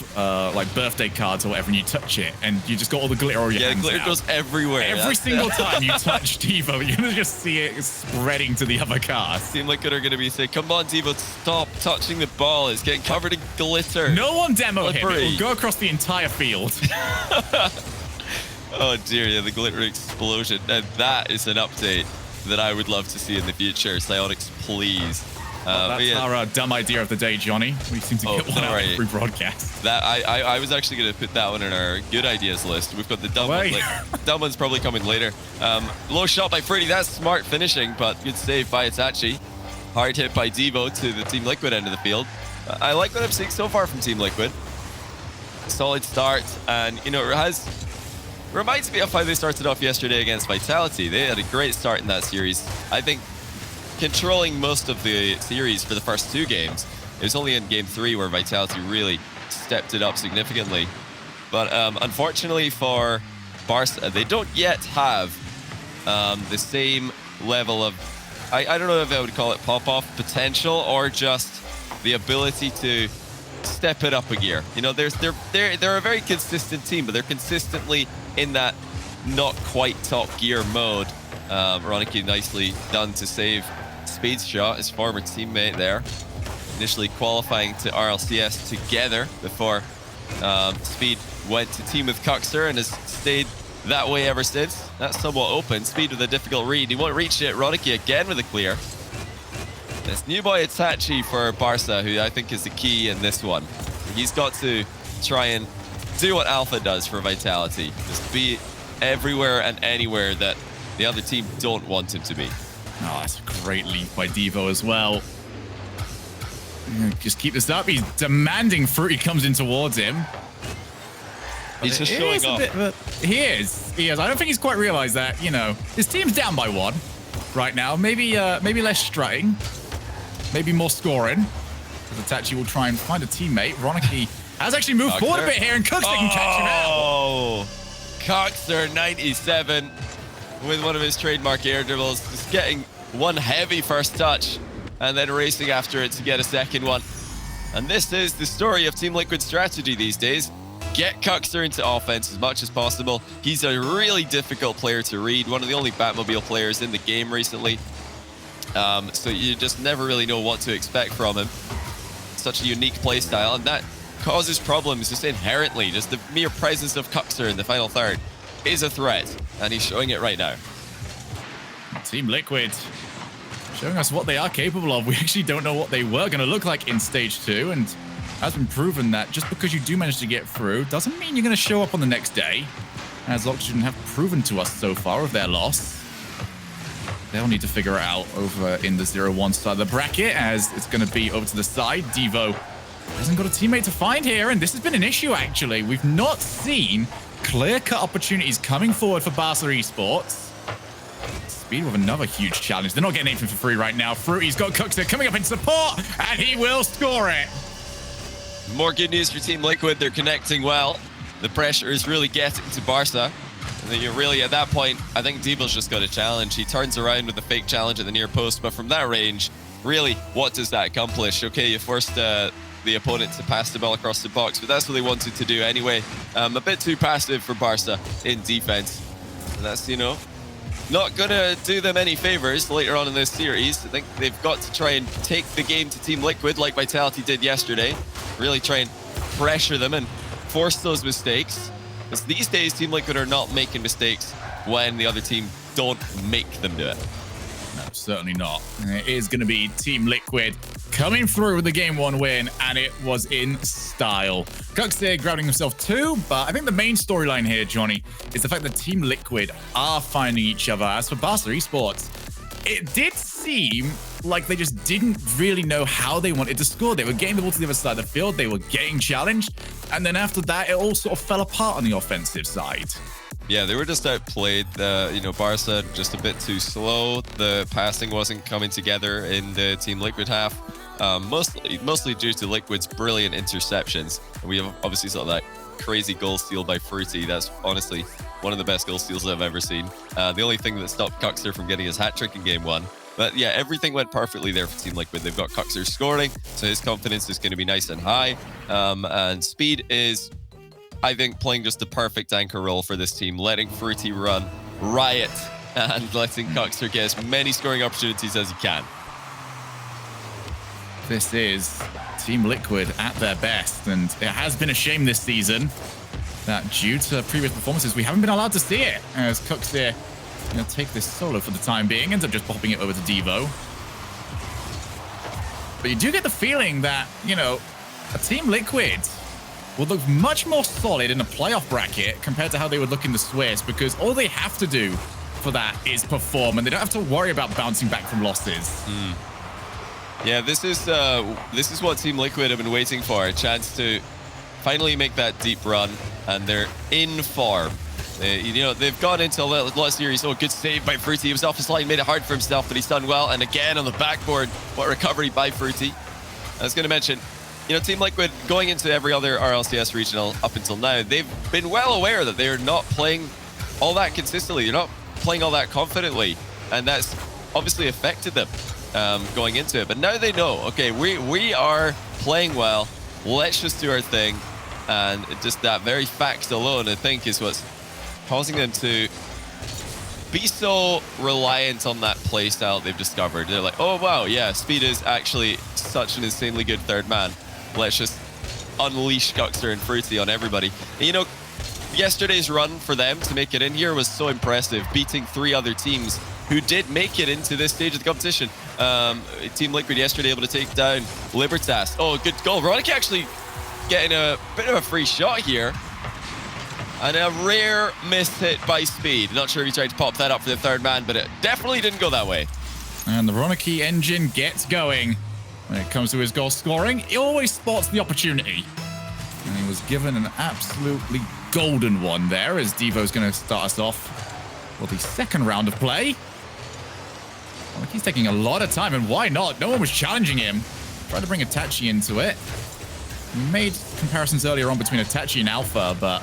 like birthday cards or whatever, and you touch it and you just got all the glitter on your hands. Yeah, glitter now. goes everywhere. Every single time you touch Devo, you're gonna just see it spreading to the other cars. Team Liquid are going to be saying, come on, Devo, stop touching the ball. It's getting covered in glitter. No one demo him. It Slippery. will go across the entire field. Oh dear, yeah, the glitter explosion. And that is an update that I would love to see in the future. Psionics, please. That's our dumb idea of the day, Johnny. We seem to get one out every broadcast. That I was actually going to put that one in our good ideas list. We've got the dumb one. Dumb one's probably coming later. Low shot by Fruity. That's smart finishing, but good save by Itachi. Hard hit by Devo to the Team Liquid end of the field. I like what I'm seeing so far from Team Liquid. Solid start, and it reminds me of how they started off yesterday against Vitality. They had a great start in that series. I think controlling most of the series for the first two games. It was only in game 3 where Vitality really stepped it up significantly. But unfortunately for Barca, they don't yet have the same level of, I don't know if I would call it pop-off potential or just the ability to step it up a gear. They're a very consistent team, but they're consistently in that not quite top gear mode. Roniki nicely done to save Speed's shot, his former teammate there. Initially qualifying to RLCS together before Speed went to team with Cuxter and has stayed that way ever since. That's somewhat open. Speed with a difficult read. He won't reach it. Roniki again with a clear. This new boy Itachi for Barca, who I think is the key in this one. He's got to try and do what Alpha does for Vitality. Just be everywhere and anywhere that the other team don't want him to be. Oh, that's a great lead by Devo as well. Just keep this up. He's demanding Fruity comes in towards him. He's just showing off. He is. I don't think he's quite realized that, his team's down by 1 right now. Maybe less strutting. Maybe more scoring. Itachi will try and find a teammate. Roniki has actually moved forward a bit here, and Cuxter can catch him out. Oh, Cuxter 97 with one of his trademark air dribbles, just getting one heavy first touch and then racing after it to get a second one. And this is the story of Team Liquid's strategy these days. get Cuxer into offense as much as possible. He's a really difficult player to read, one of the only Batmobile players in the game recently. So you just never really know what to expect from him. Such a unique playstyle, and that causes problems just inherently. Just the mere presence of Cuxer in the final third is a threat, and he's showing it right now. Team Liquid showing us what they are capable of. We actually don't know what they were going to look like in stage 2, and has been proven that just because you do manage to get through doesn't mean you're going to show up on the next day, as Oxygen have proven to us so far of their loss. They'll need to figure it out over in the 0-1 side of the bracket, as it's going to be over to the side. Devo hasn't got a teammate to find here, and this has been an issue, actually. We've not seen clear-cut opportunities coming forward for Barca Esports. Speed with another huge challenge. They're not getting anything for free right now. Fruity's got Cuxer coming up in support, and he will score it. More good news for Team Liquid. They're connecting well. The pressure is really getting to Barca. And then you're really, at that point, I think Devo's just got a challenge. He turns around with a fake challenge at the near post, but from that range, really, what does that accomplish? Okay, you forced the opponent to pass the ball across the box, but that's what they wanted to do anyway. A bit too passive for Barca in defense. And that's, you know, not gonna do them any favors later on in this series. I think they've got to try and take the game to Team Liquid like Vitality did yesterday. Really try and pressure them and force those mistakes. Because these days, Team Liquid are not making mistakes when the other team don't make them do it. No, certainly not. It is going to be Team Liquid coming through with the Game 1 win, and it was in style. Cuxer grabbing himself 2, but I think the main storyline here, Johnny, is the fact that Team Liquid are finding each other. As for Barca Esports, it did seem like they just didn't really know how they wanted to score. They were getting the ball to the other side of the field, they were getting challenged, and then after that, it all sort of fell apart on the offensive side. Yeah, they were just outplayed. Barca just a bit too slow. The passing wasn't coming together in the Team Liquid half. Mostly due to Liquid's brilliant interceptions. And we have obviously saw that crazy goal steal by Fruity. That's honestly one of the best goal steals I've ever seen. The only thing that stopped Cuxer from getting his hat-trick in Game 1. But yeah, everything went perfectly there for Team Liquid. They've got Cuxer scoring, so his confidence is going to be nice and high. And Speed is, I think, playing just the perfect anchor role for this team, letting Fruity run riot and letting Cuxer get as many scoring opportunities as he can. This is Team Liquid at their best, and it has been a shame this season that due to previous performances, we haven't been allowed to see it, as Cuxer take this solo for the time being, ends up just popping it over to Devo. But you do get the feeling that, a Team Liquid will look much more solid in a playoff bracket compared to how they would look in the Swiss, because all they have to do for that is perform, and they don't have to worry about bouncing back from losses. Yeah, this is what Team Liquid have been waiting for, a chance to finally make that deep run, and they're in form. They've gone into a lot series. Oh, good save by Fruity. He was off his line, made it hard for himself, but he's done well. And again on the backboard, what recovery by Fruity. I was going to mention, Team Liquid going into every other RLCS regional up until now, they've been well aware that they're not playing all that consistently. They're not playing all that confidently, and that's obviously affected them going into it. But now they know, okay, we are playing well. Let's just do our thing, and just that very fact alone, I think, is what's causing them to be so reliant on that playstyle they've discovered. They're like, oh wow, yeah, Speed is actually such an insanely good third man. Let's just unleash Cuxer and Fruity on everybody. And, yesterday's run for them to make it in here was so impressive, beating 3 other teams who did make it into this stage of the competition. Team Liquid yesterday able to take down Libertas. Oh, good goal. Rocket actually getting a bit of a free shot here. And a rare missed hit by Speed. Not sure if he tried to pop that up for the third man, but it definitely didn't go that way. And the Rocket engine gets going. When it comes to his goal scoring, he always spots the opportunity. And he was given an absolutely golden one there, as Devo's going to start us off for the second round of play. Well, he's taking a lot of time, and why not? No one was challenging him. Tried to bring Itachi into it. Made comparisons earlier on between Itachi and Alpha, but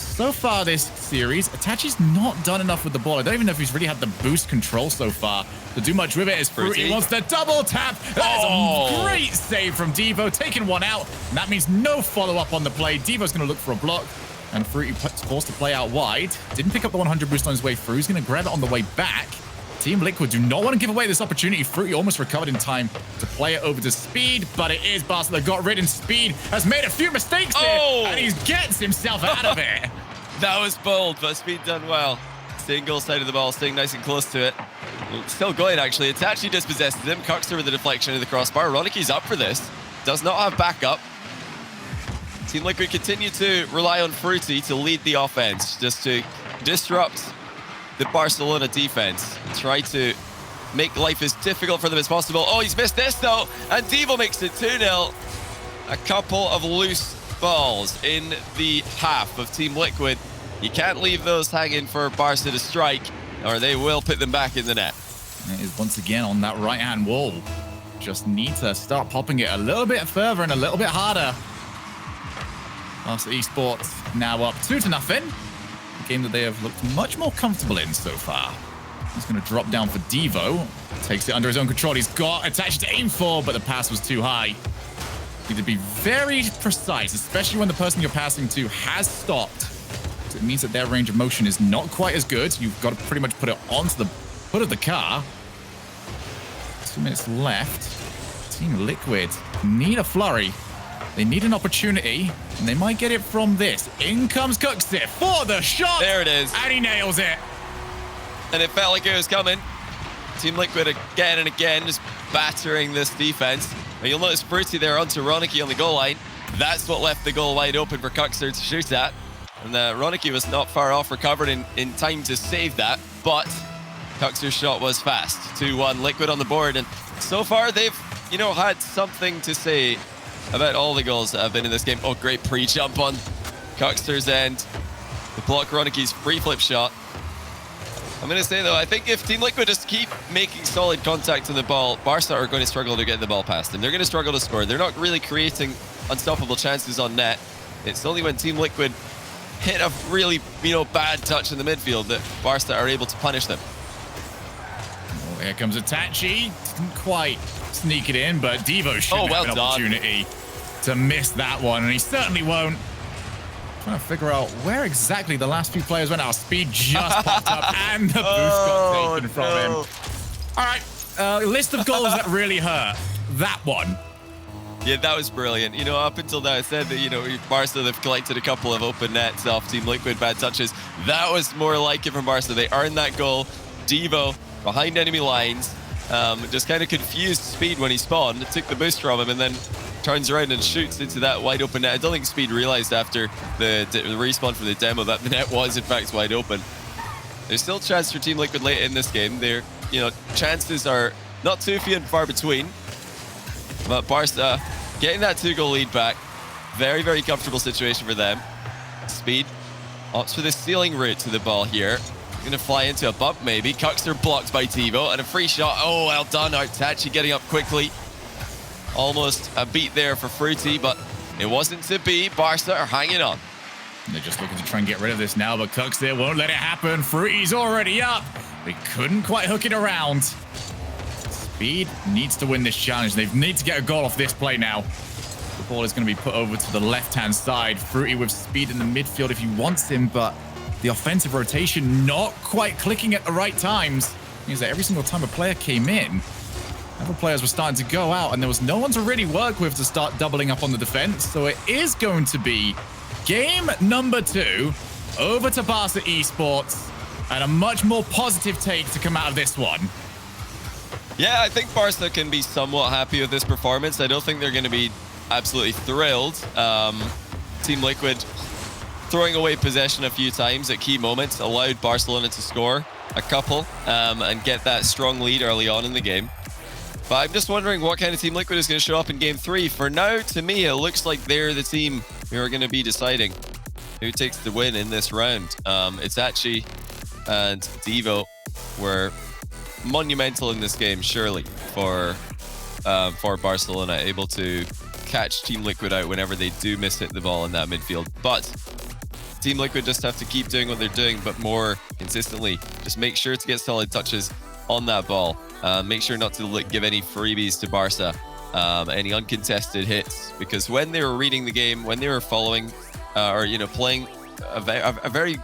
so far this series, Itachi's not done enough with the ball. I don't even know if he's really had the boost control so far to do much with it. As Fruity wants the double tap. That is a great save from Devo, taking one out. And that means no follow-up on the play. Devo's going to look for a block. And Fruity forced to play out wide. Didn't pick up the 100 boost on his way through. He's going to grab it on the way back. Team Liquid do not want to give away this opportunity. Fruity almost recovered in time to play it over to Speed, but it is Barca that got rid, and Speed has made a few mistakes there, and he gets himself out of it. That was bold, but Speed done well. Staying goal side of the ball, staying nice and close to it. Still going, actually. Itachi dispossesses him. Cuxter with the deflection of the crossbar. Roniki's up for this. Does not have backup. Team Liquid continue to rely on Fruity to lead the offense, just to disrupt the Barcelona defense. Try to make life as difficult for them as possible. Oh, he's missed this though, and Devo makes it 2-0. A couple of loose balls in the half of Team Liquid. You can't leave those hanging for Barca to strike, or they will put them back in the net. It is once again on that right-hand wall. Just need to start popping it a little bit further and a little bit harder. Barca Esports now up 2-0. A game that they have looked much more comfortable in so far. He's going to drop down for Devo. Takes it under his own control. He's got attached to aim for, but the pass was too high. Need to be very precise, especially when the person you're passing to has stopped. So it means that their range of motion is not quite as good. You've got to pretty much put it onto the hood of the car. 2 minutes left. Team Liquid need a flurry. They need an opportunity, and they might get it from this. In comes Cuxit for the shot. There it is. And he nails it. And it felt like it was coming. Team Liquid again and again, just battering this defense. But you'll notice Fruity there onto Roniki on the goal line. That's what left the goal wide open for Cuxter to shoot at. And Roniki was not far off, recovered in time to save that. But Cuxter's shot was fast. 2-1, Liquid on the board. And so far, they've, had something to say about all the goals that have been in this game. Oh, great pre-jump on Cuxter's end. The block Roniki's free flip shot. I'm going to say, though, I think if Team Liquid just keep making solid contact on the ball, Barca are going to struggle to get the ball past them. They're going to struggle to score. They're not really creating unstoppable chances on net. It's only when Team Liquid hit a really, bad touch in the midfield that Barca are able to punish them. Oh, here comes Itachi. Didn't quite sneak it in, but Devo should have an opportunity to miss that one, and he certainly won't. Trying to figure out where exactly the last few players went. Our Speed just popped up, and the boost got taken from him. All right, list of goals that really hurt. That one. Yeah, that was brilliant. Up until now, I said that, Barca, they've collected a couple of open nets off Team Liquid, bad touches. That was more like it from Barca. They earned that goal. Devo, behind enemy lines, just kind of confused Speed when he spawned. It took the boost from him, and then turns around and shoots into that wide open net. I don't think Speed realized after the respawn from the demo that the net was in fact wide open. There's still a chance for Team Liquid late in this game. Their chances are not too few and far between. But Barca getting that 2-goal lead back. Very, very comfortable situation for them. Speed opts for the ceiling route to the ball here. Going to fly into a bump maybe. Cuxter blocked by Devo, and a free shot. Oh, well done. Itachi getting up quickly. Almost a beat there for Fruity, but it wasn't to be. Barca are hanging on. They're just looking to try and get rid of this now, but Cuxter won't let it happen. Fruity's already up. They couldn't quite hook it around. Speed needs to win this challenge. They need to get a goal off this play now. The ball is going to be put over to the left-hand side. Fruity with Speed in the midfield if he wants him, but the offensive rotation not quite clicking at the right times. It means that every single time a player came in, other players were starting to go out, and there was no one to really work with to start doubling up on the defense. So it is going to be game number 2 over to Barca Esports, and a much more positive take to come out of this one. Yeah, I think Barca can be somewhat happy with this performance. I don't think they're going to be absolutely thrilled. Team Liquid throwing away possession a few times at key moments allowed Barcelona to score a couple and get that strong lead early on in the game. But I'm just wondering what kind of Team Liquid is going to show up in Game 3. For now, to me, it looks like they're the team who are going to be deciding who takes the win in this round. Itachi and Devo were monumental in this game, surely, for Barcelona, able to catch Team Liquid out whenever they do miss hit the ball in that midfield. But Team Liquid just have to keep doing what they're doing, but more consistently. Just make sure to get solid touches on that ball. Make sure not to give any freebies to Barca, any uncontested hits, because when they were reading the game, when they were following, or playing a very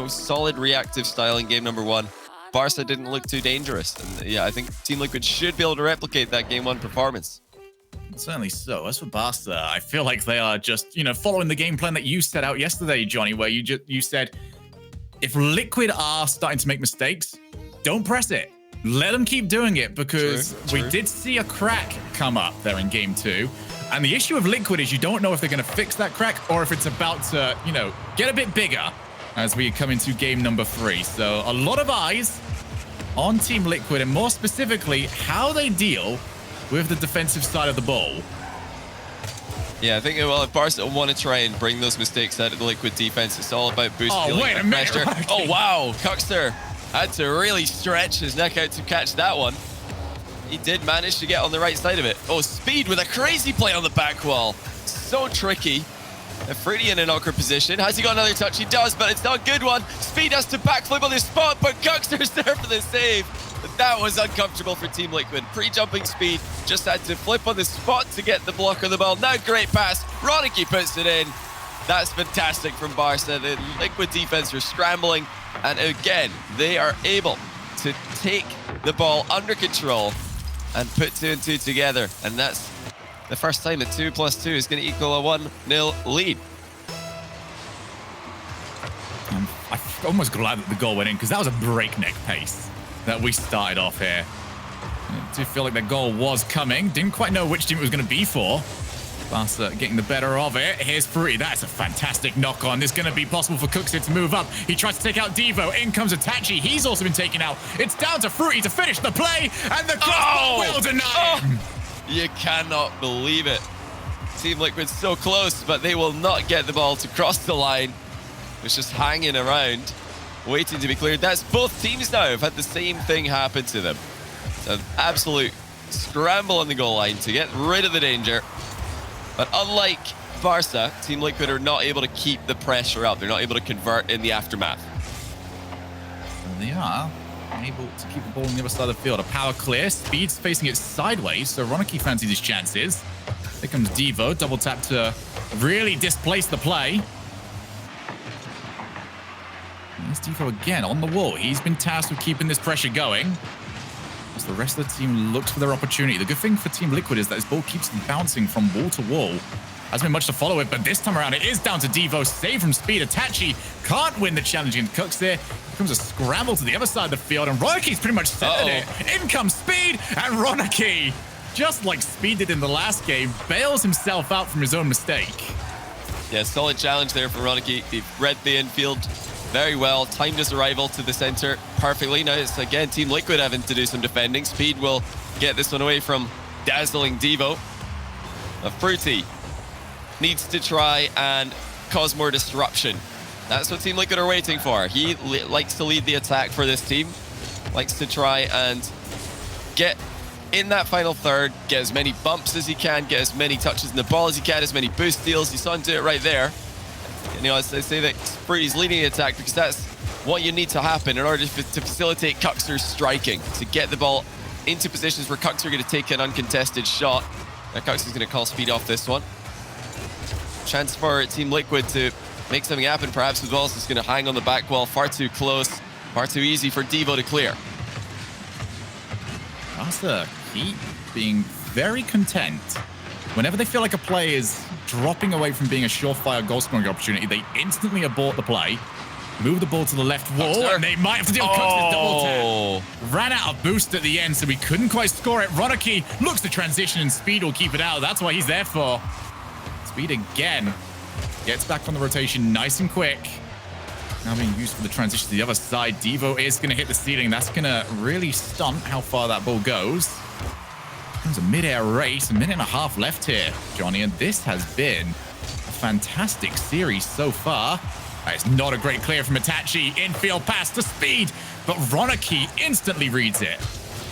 solid reactive style in game number 1, Barca didn't look too dangerous. And yeah, I think Team Liquid should be able to replicate that game 1 performance. Certainly so. As for Barca, I feel like they are just, following the game plan that you set out yesterday, Johnny, where you said, if Liquid are starting to make mistakes, don't press it. Let them keep doing it, because we did see a crack come up there in game 2. And the issue of Liquid is you don't know if they're going to fix that crack or if it's about to, get a bit bigger as we come into game number 3. So a lot of eyes on Team Liquid, and more specifically, how they deal with the defensive side of the ball. Yeah, I think, if Barca want to try and bring those mistakes out of the Liquid defense, it's all about boosting pressure. Oh, wow. Cuxter had to really stretch his neck out to catch that one. He did manage to get on the right side of it. Oh, Speed with a crazy play on the back wall. So tricky. Fruity in an awkward position. Has he got another touch? He does, but it's not a good one. Speed has to backflip on the spot, but Cuxter's there for the save. But that was uncomfortable for Team Liquid. Pre-jumping Speed just had to flip on the spot to get the block on the ball. Now great pass. Ronicky puts it in. That's fantastic from Barca. The Liquid defense are scrambling, and again, they are able to take the ball under control and put 2 and 2 together. And that's the first time that 2 plus 2 is going to equal a 1-0 lead. I'm almost glad that the goal went in, because that was a breakneck pace that we started off here. I do feel like that goal was coming. Didn't quite know which team it was going to be for. Barca getting the better of it. Here's Fruity. That's a fantastic knock on. It's going to be possible for Cuxter to move up. He tries to take out Devo. In comes Itachi. He's also been taken out. It's down to Fruity to finish the play, and the crossbar will deny him. You cannot believe it. Team Liquid's so close, but they will not get the ball to cross the line. It's just hanging around, waiting to be cleared. That's both teams now have had the same thing happen to them. It's an absolute scramble on the goal line to get rid of the danger. But unlike Barca, Team Liquid are not able to keep the pressure up. They're not able to convert in the aftermath. And they are able to keep the ball on the other side of the field. A power clear. Speed's facing it sideways, so Ronicky fancies his chances. Here comes Devo. Double tap to really displace the play. There's Devo again on the wall. He's been tasked with keeping this pressure going as the rest of the team looks for their opportunity. The good thing for Team Liquid is that this ball keeps bouncing from wall to wall. Hasn't been much to follow it, but this time around it is down to Devo. Save from Speed. Itachi can't win the challenge against Cooks there. Here comes a scramble to the other side of the field, and Roniky's pretty much centered it. In comes Speed, and Ronicky, just like Speed did in the last game, bails himself out from his own mistake. Yeah, solid challenge there for Ronicky. He read the infield very well, timed his arrival to the center perfectly. Now it's again Team Liquid having to do some defending. Speed will get this one away from dazzling Devo. Fruity needs to try and cause more disruption. That's what Team Liquid are waiting for. He likes to lead the attack for this team. Likes to try and get in that final third, get as many bumps as he can, get as many touches in the ball as he can, as many boost steals. You saw him do it right there. As they say that Fruity's leading the attack because that's what you need to happen in order to facilitate Cuxter's striking, to get the ball into positions where Cuxter are going to take an uncontested shot. Now Cuxter's going to call Speed off this one. Chance for Team Liquid to make something happen, perhaps with Wallace is going to hang on the back wall. Far too close, far too easy for Devo to clear. Barca keep being very content. Whenever they feel like a play is dropping away from being a surefire goal scoring opportunity, they instantly abort the play, move the ball to the left wall, and they might have to deal with Cuxter's double tap. Ran out of boost at the end, so he couldn't quite score it. Ronicky looks to transition, and Speed will keep it out. That's what he's there for. Speed again gets back from the rotation nice and quick. Now being used for the transition to the other side. Devo is going to hit the ceiling. That's going to really stunt how far that ball goes. There's a mid-air race, a minute and a half left here, Johnny, and this has been a fantastic series so far. It's not a great clear from Itachi. Infield pass to Speed, but Ronicky instantly reads it.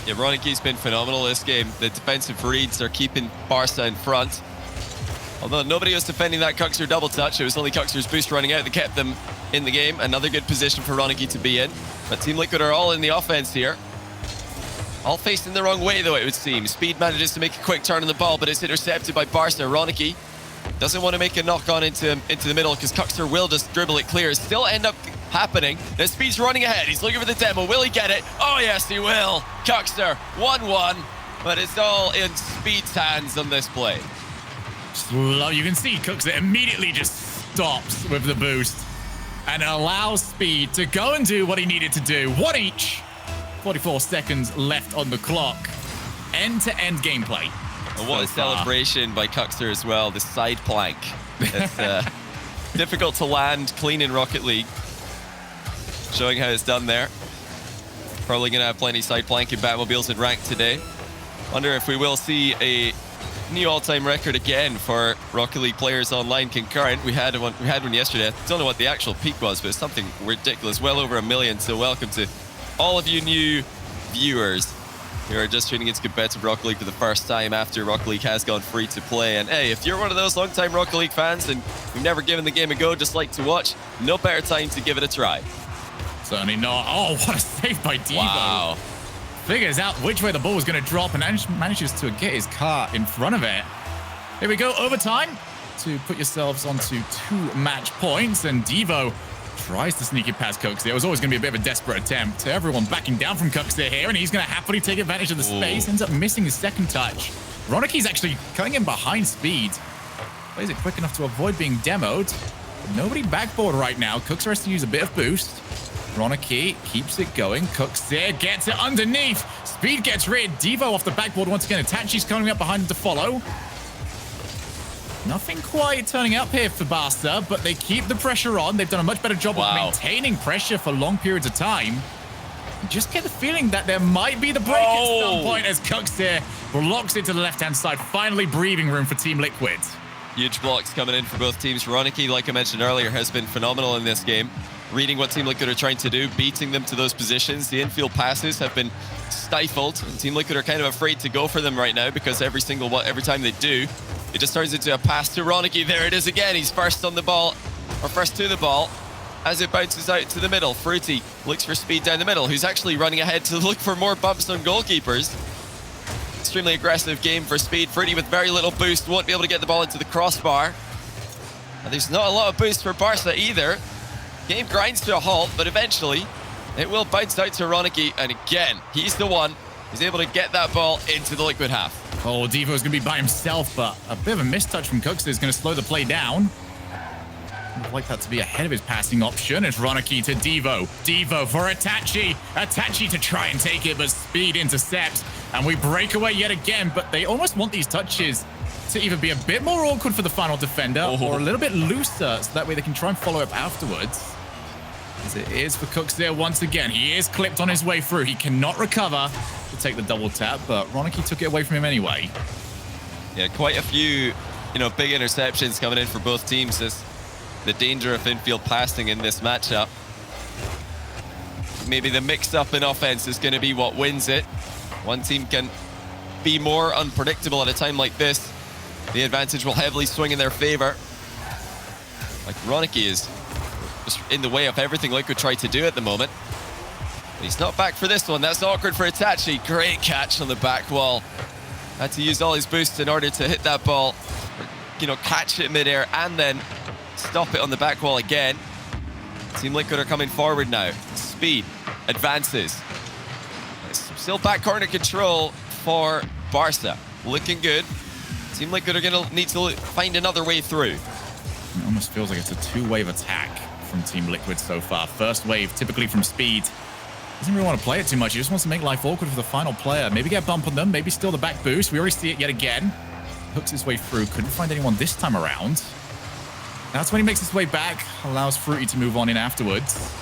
Yeah, Ronicky's been phenomenal this game. The defensive reads are keeping Barca in front. Although nobody was defending that Cuxer double touch, it was only Cuxer's boost running out that kept them in the game. Another good position for Ronicky to be in. But Team Liquid are all in the offense here. All facing the wrong way, though, it would seem. Speed manages to make a quick turn on the ball, but it's intercepted by Barca. Ronicky doesn't want to make a knock-on into the middle because Cuxer will just dribble it clear. Still end up happening. Now Speed's running ahead. He's looking for the demo. Will he get it? Oh, yes, he will. Cuxer, 1-1. But it's all in Speed's hands on this play. Slow. You can see Cuxer immediately just stops with the boost and allows Speed to go and do what he needed to do. One each. 44 seconds left on the clock. End-to-end gameplay. And what a celebration by Cuxer as well. The side plank. It's difficult to land clean in Rocket League. Showing how it's done there. Probably going to have plenty side plank in Batmobiles in rank today. Wonder if we will see a new all-time record again for Rocket League players online concurrent. We had one yesterday. I don't know what the actual peak was, but it's something ridiculous. Well over 1 million. So welcome to all of you new viewers who are just tuning into competitive Rocket League for the first time after Rocket League has gone free to play. And hey, if you're one of those long-time Rocket League fans and you've never given the game a go, just like to watch, no better time to give it a try. Certainly not. Oh, what a save by Devo. Wow. Figures out which way the ball was going to drop and manages to get his car in front of it. Here we go, overtime to put yourselves onto 2 match points. And Devo tries to sneak it past Cuxer. It was always going to be a bit of a desperate attempt. Everyone backing down from Cuxer here, and he's going to happily take advantage of the space. Ends up missing his second touch. Ronicky's actually cutting in behind Speed. Plays it quick enough to avoid being demoed. But nobody backboard right now. Cuxer has to use a bit of boost. Ronicky keeps it going. Cuxer gets it underneath. Speed gets rid. Devo off the backboard once again. Itachi's coming up behind him to follow. Nothing quite turning up here for Barca, but they keep the pressure on. They've done a much better job of maintaining pressure for long periods of time. You just get the feeling that there might be the break at some point as Cuxer blocks it to the left-hand side. Finally breathing room for Team Liquid. Huge blocks coming in for both teams. Ronicky, like I mentioned earlier, has been phenomenal in this game. Reading what Team Liquid are trying to do, beating them to those positions. The infield passes have been stifled, and Team Liquid are kind of afraid to go for them right now because every time they do, it just turns into a pass to Ronicky. There it is again. He's first on the ball, or first to the ball, as it bounces out to the middle. Fruity looks for Speed down the middle, who's actually running ahead to look for more bumps on goalkeepers. Extremely aggressive game for Speed. Fruity with very little boost, won't be able to get the ball into the crossbar. And there's not a lot of boost for Barca either. Game grinds to a halt, but eventually it will bounce out to Ronicky, and again, he's the one who's able to get that ball into the Liquid half. Oh, Devo's going to be by himself, but a bit of a mistouch from Cuxer is going to slow the play down. I'd like that to be ahead of his passing option. It's Ronicky to Devo. Devo for Itachi. Itachi to try and take it, but Speed intercepts. And we break away yet again, but they almost want these touches to either be a bit more awkward for the final defender or a little bit looser, so that way they can try and follow up afterwards. As it is for Cuxer once again. He is clipped on his way through. He cannot recover to take the double tap, but Ronicky took it away from him anyway. Yeah, quite a few, big interceptions coming in for both teams. As the danger of infield passing in this matchup. Maybe the mix-up in offense is going to be what wins it. One team can be more unpredictable at a time like this. The advantage will heavily swing in their favor. Like Ronicky is just in the way of everything Liquid try to do at the moment. He's not back for this one. That's awkward for Itachi. Great catch on the back wall. Had to use all his boost in order to hit that ball. Catch it midair and then stop it on the back wall again. Team Liquid are coming forward now. Speed advances. It's still back corner control for Barca. Looking good. Team Liquid are going to need to find another way through. It almost feels like it's a two-wave attack from Team Liquid so far. First wave, typically from Speed. Doesn't really want to play it too much. He just wants to make life awkward for the final player. Maybe get a bump on them. Maybe steal the back boost. We already see it yet again. Hooks his way through. Couldn't find anyone this time around. That's when he makes his way back. Allows Fruity to move on in afterwards.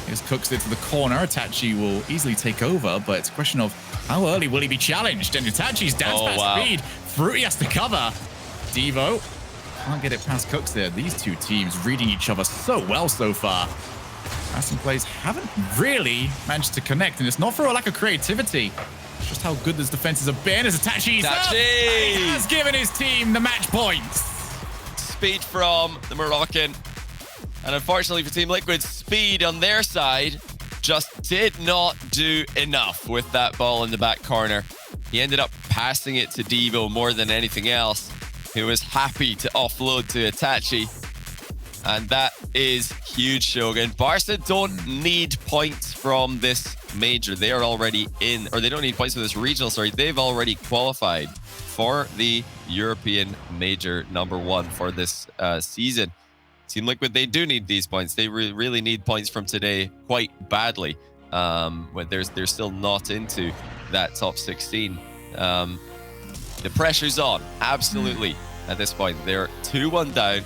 Here's Cooks it to the corner. Itachi will easily take over, but it's a question of how early will he be challenged? And Itachi's dance past Speed. Fruity has to cover. Devo can't get it past Cooks there. These two teams reading each other so well so far. Passing plays haven't really managed to connect, and it's not for a lack of creativity. just how good those defenses have been as Itachi's up. Itachi! He has given his team the match points. Speed from the Moroccan. And unfortunately for Team Liquid, speed on their side just did not do enough with that ball in the back corner. He ended up passing it to Devo more than anything else, who was happy to offload to Itachi. And that is huge, Shogun. Barca don't need points from this major. They are already in, or they don't need points for this regional, sorry. They've already qualified for the European major #1 for this season. Team Liquid, they do need these points. They really need points from today quite badly. But they're still not into that top 16. The pressure's on, absolutely, at this point. They're 2-1 down.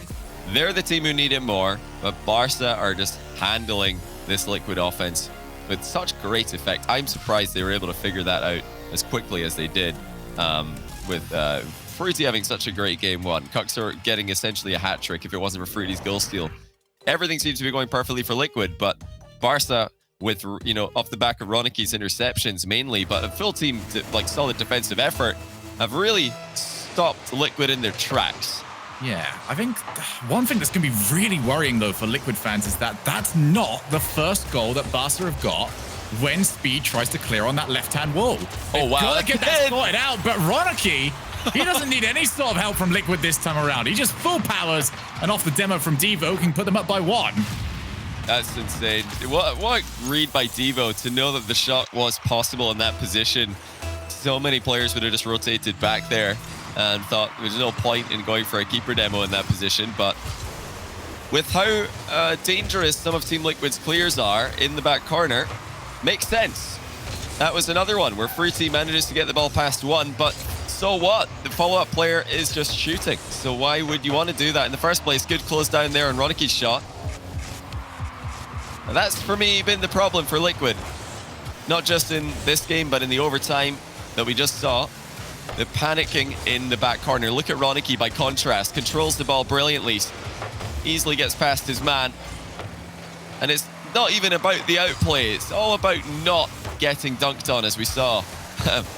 They're the team who need it more, but Barca are just handling this Liquid offense with such great effect. I'm surprised they were able to figure that out as quickly as they did, with Fruity having such a great game one. Cuxor getting essentially a hat trick if it wasn't for Fruity's goal steal. Everything seems to be going perfectly for Liquid, but Barca, with, you know, off the back of Roniki's interceptions mainly, but a full team, like, solid defensive effort, have really stopped Liquid in their tracks. Yeah, I think one thing that's going to be really worrying, though, for Liquid fans is that that's not the first goal that Barca have got when Speed tries to clear on that left-hand wall. Oh, wow. Gotta get that sorted out, but Roniki, he doesn't need any sort of help from Liquid this time around. He just full powers, and off the demo from Devo can put them up by 1. That's insane. What a read by Devo to know that the shot was possible in that position. So many players would have just rotated back there and thought there's no point in going for a keeper demo in that position. But with how dangerous some of Team Liquid's clears are in the back corner, makes sense. That was another one where Fruity manages to get the ball past 1, but so what? The follow-up player is just shooting. So why would you want to do that in the first place? Good close down there on Roniki's shot. And that's, for me, been the problem for Liquid. Not just in this game, but in the overtime that we just saw. The panicking in the back corner. Look at Roniki, by contrast. Controls the ball brilliantly. Easily gets past his man. And it's not even about the outplay. It's all about not getting dunked on, as we saw.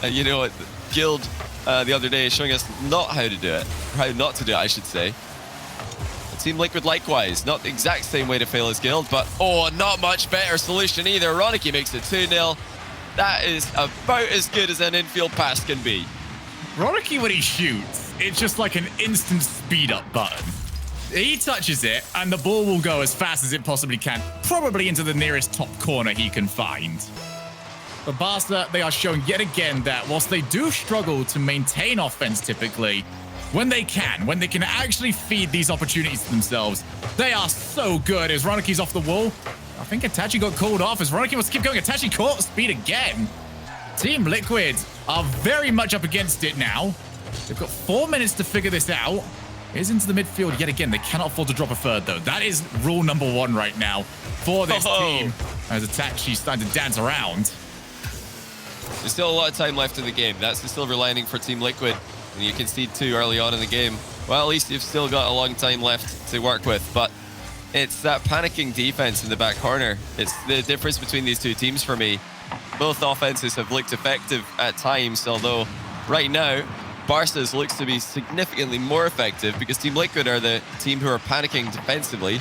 You know, Guild the other day showing us not how to do it. Or how not to do it, I should say. Team Liquid likewise. Not the exact same way to fail as Guild, but not much better solution either. Roniki makes it 2-0. That is about as good as an infield pass can be. Roniki, when he shoots, it's just like an instant speed-up button. He touches it, and the ball will go as fast as it possibly can, probably into the nearest top corner he can find. But Barca, they are showing yet again that whilst they do struggle to maintain offense typically, when they can actually feed these opportunities to themselves, they are so good. As Roniki's off the wall, I think Itachi got called off as Roniki wants to keep going. Itachi caught Speed again. Team Liquid are very much up against it now. They've got 4 minutes to figure this out. Here's into the midfield yet again. They cannot afford to drop a third, though. That is rule #1 right now for this team. As Itachi's starting to dance around. There's still a lot of time left in the game. That's the silver lining for Team Liquid. And you concede 2 early on in the game. Well, at least you've still got a long time left to work with. But it's that panicking defense in the back corner. It's the difference between these two teams for me. Both offenses have looked effective at times, although right now, Barca's looks to be significantly more effective because Team Liquid are the team who are panicking defensively.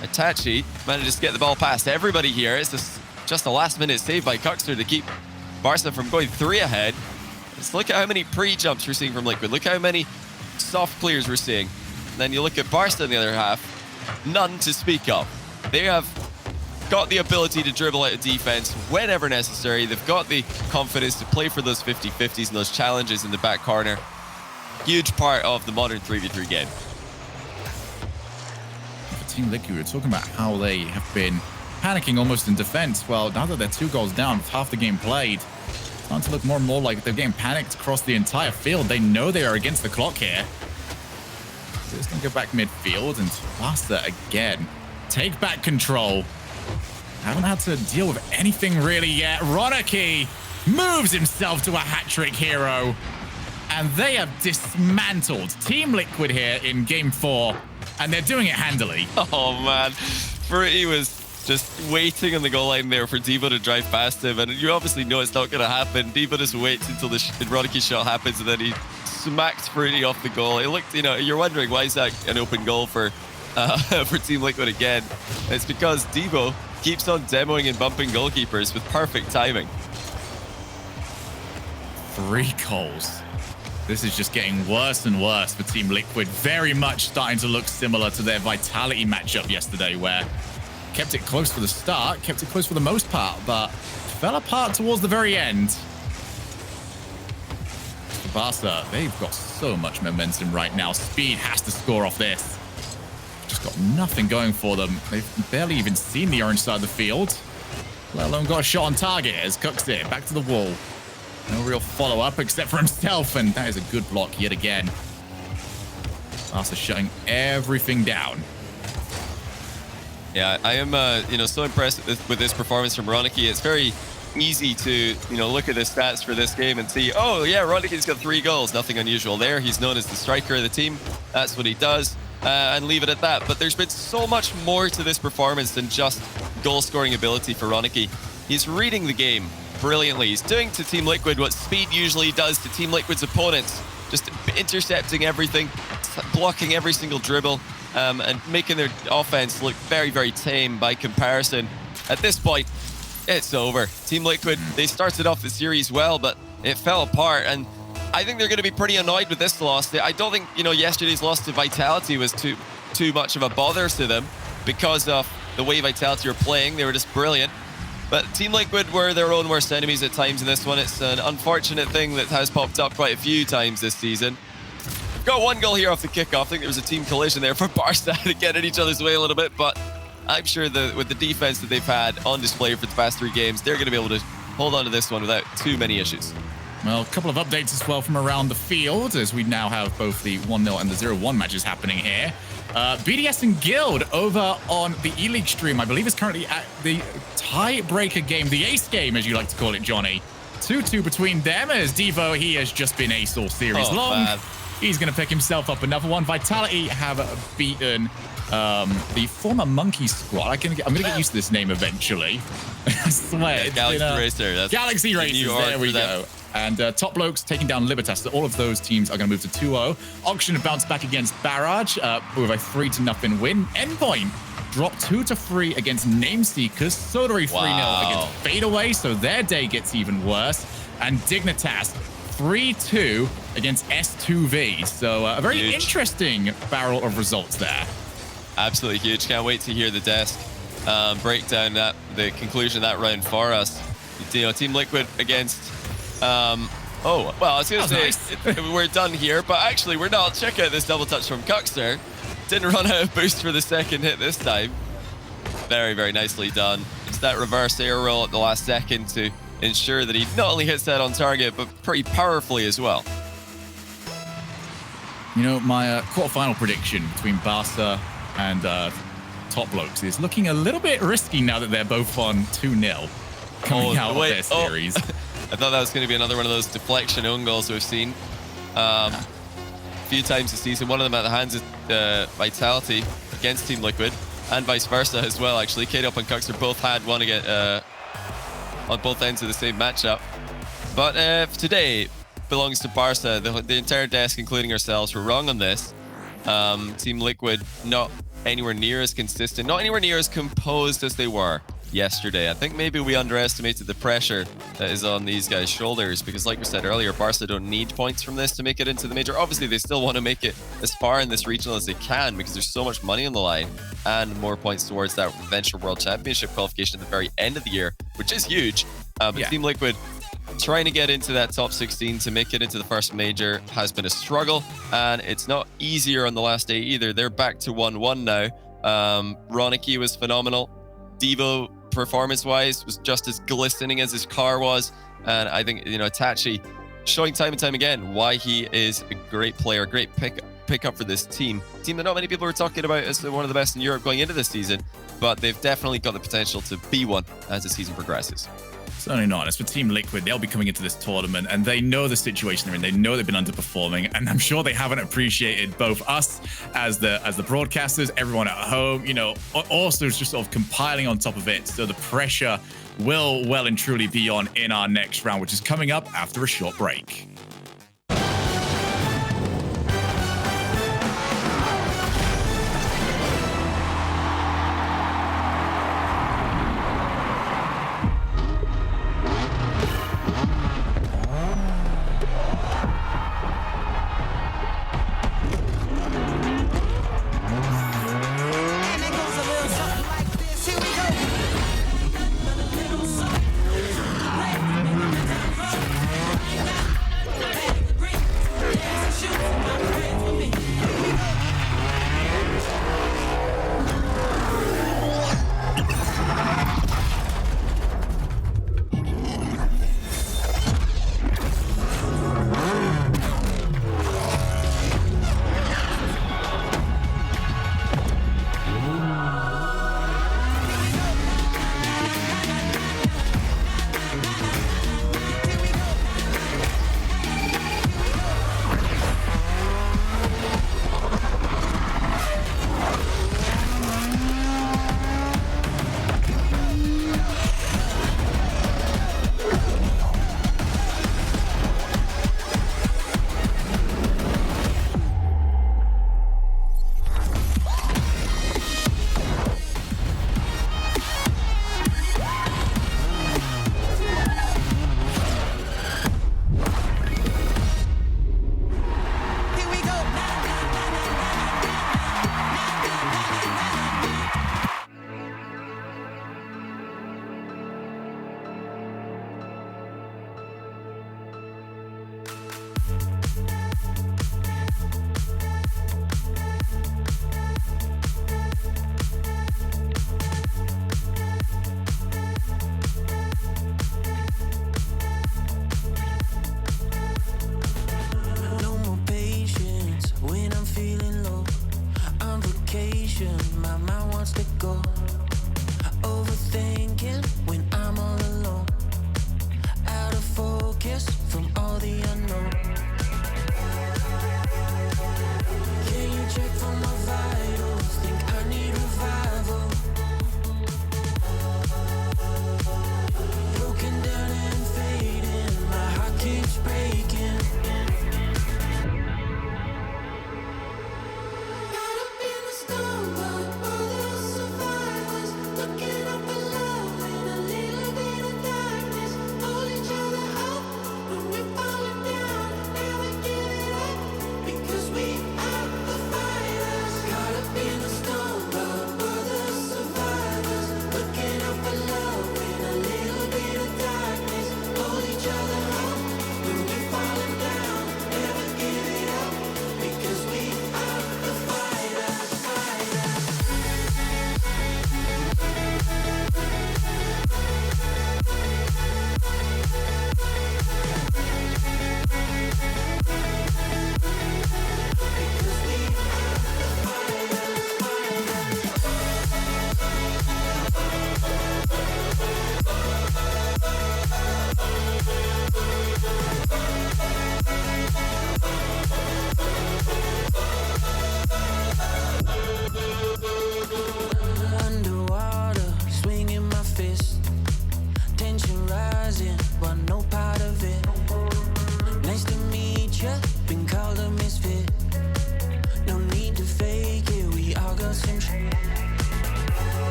Itachi manages to get the ball past everybody here. It's just a last-minute save by Cuxter to keep Barca from going 3 ahead. Let's look at how many pre-jumps we're seeing from Liquid. Look how many soft clears we're seeing. And then you look at Barca in the other half, none to speak of. They have got the ability to dribble out of defense whenever necessary. They've got the confidence to play for those 50-50s and those challenges in the back corner. Huge part of the modern 3v3 game. For Team Liquid, we were talking about how they have been panicking almost in defense. Well, now that they're 2 goals down with half the game played, it's starting to look more and more like they're getting panicked across the entire field. They know they are against the clock here. So it's going to go back midfield and Barca again. Take back control. Haven't had to deal with anything really yet. Roniki moves himself to a hat-trick hero. And they have dismantled Team Liquid here in Game 4. And they're doing it handily. Oh, man. Fruity was just waiting on the goal line there for Devo to drive past him. And you obviously know it's not going to happen. Devo just waits until the Ronicky shot happens, and then he smacks Fruity off the goal. It looked, you're wondering, why is that an open goal for Team Liquid again? It's because Devo keeps on demoing and bumping goalkeepers with perfect timing. 3 goals. This is just getting worse and worse for Team Liquid. Very much starting to look similar to their Vitality matchup yesterday, where kept it close for the start, kept it close for the most part, but fell apart towards the very end. For Barca, they've got so much momentum right now. Speed has to score off this. Just got nothing going for them. They've barely even seen the orange side of the field, let alone got a shot on target as Cook's it back to the wall. No real follow-up except for himself, and that is a good block yet again. Barca shutting everything down. Yeah, I am, so impressed with this performance from Ronicky. It's very easy to, look at the stats for this game and see, oh yeah, Ronicky's got 3 goals. Nothing unusual there. He's known as the striker of the team. That's what he does, and leave it at that. But there's been so much more to this performance than just goal-scoring ability for Ronicky. He's reading the game brilliantly. He's doing to Team Liquid what Speed usually does to Team Liquid's opponents. Just intercepting everything, blocking every single dribble, and making their offense look very, very tame by comparison. At this point, it's over. Team Liquid, they started off the series well, but it fell apart, and I think they're going to be pretty annoyed with this loss. I don't think, yesterday's loss to Vitality was too much of a bother to them because of the way Vitality were playing. They were just brilliant. But Team Liquid were their own worst enemies at times in this one. It's an unfortunate thing that has popped up quite a few times this season. Got 1 goal here off the kickoff. I think there was a team collision there for Barca to get in each other's way a little bit, but I'm sure that with the defense that they've had on display for the past 3 games, they're going to be able to hold on to this one without too many issues. Well, a couple of updates as well from around the field, as we now have both the 1-0 and the 0-1 matches happening here. BDS and Guild over on the E-League stream, I believe, is currently at the tiebreaker game, the ace game, as you like to call it, Johnny. 2-2 between them, as Devo, he has just been ace all series long. Man. He's going to pick himself up another one. Vitality have beaten the former Monkey Squad. I'm going to get used to this name eventually. I swear. Yeah, Galaxy Racer. Galaxy Racers, there we go. And Top Blokes taking down Libertas. So all of those teams are going to move to 2-0. Auction bounced back against Barrage with a 3-0 win. Endpoint dropped 2-3 against Nameseekers. Solary 3-0 against Fadeaway, so their day gets even worse. And Dignitas 3-2 against S2V. So a very huge, interesting barrel of results there. Absolutely huge. Can't wait to hear the desk break down the conclusion of that round for us. Team Liquid against... I was going to say, nice. We're done here, but actually we're not. Check out this double touch from Cuxter. Didn't run out of boost for the second hit this time. Very, very nicely done. It's that reverse air roll at the last second to ensure that he not only hits that on target, but pretty powerfully as well. My quarterfinal prediction between Barca and Top Blokes is looking a little bit risky now that they're both on 2-0 coming out of their series. I thought that was going to be another one of those deflection own goals we've seen a few times this season. One of them at the hands of Vitality against Team Liquid, and vice versa as well, actually. K-Dop and Cuxter both had one on both ends of the same matchup. But today belongs to Barca. The entire desk, including ourselves, were wrong on this. Team Liquid not anywhere near as consistent, not anywhere near as composed as they were yesterday. I think maybe we underestimated the pressure that is on these guys' shoulders, because like we said earlier, Barca don't need points from this to make it into the major. Obviously, they still want to make it as far in this regional as they can, because there's so much money on the line and more points towards that Venture World Championship qualification at the very end of the year, which is huge. But Team Liquid trying to get into that top 16 to make it into the first major has been a struggle, and it's not easier on the last day either. They're back to 1-1 now. Ronicky was phenomenal. Devo, performance-wise, was just as glistening as his car was, and I think Tachi showing time and time again why he is a great player, great pickup for this team that not many people are talking about as one of the best in Europe going into this season, but they've definitely got the potential to be one as the season progresses. Certainly not. As for Team Liquid, they'll be coming into this tournament and they know the situation they're in. They know they've been underperforming, and I'm sure they haven't appreciated both us as the broadcasters, everyone at home, you know, also just sort of compiling on top of it. So the pressure will well and truly be on in our next round, which is coming up after a short break.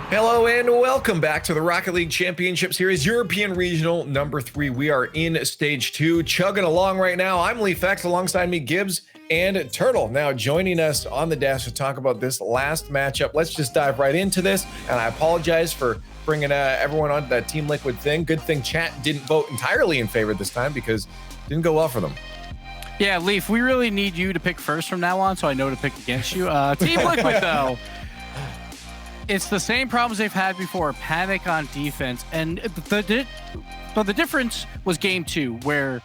Hello and welcome back to the Rocket League Championship Series European Regional number 3. We are in stage 2, chugging along right now. I'm Leaf X, alongside me Gibbs and Turtle. Now joining us on the desk to talk about this last matchup. Let's just dive right into this. And I apologize for bringing everyone onto that Team Liquid thing. Good thing chat didn't vote entirely in favor this time because it didn't go well for them. Yeah, Leaf, we really need you to pick first from now on, so I know to pick against you. Team Liquid, though. It's the same problems they've had before, panic on defense. And the difference was game 2, where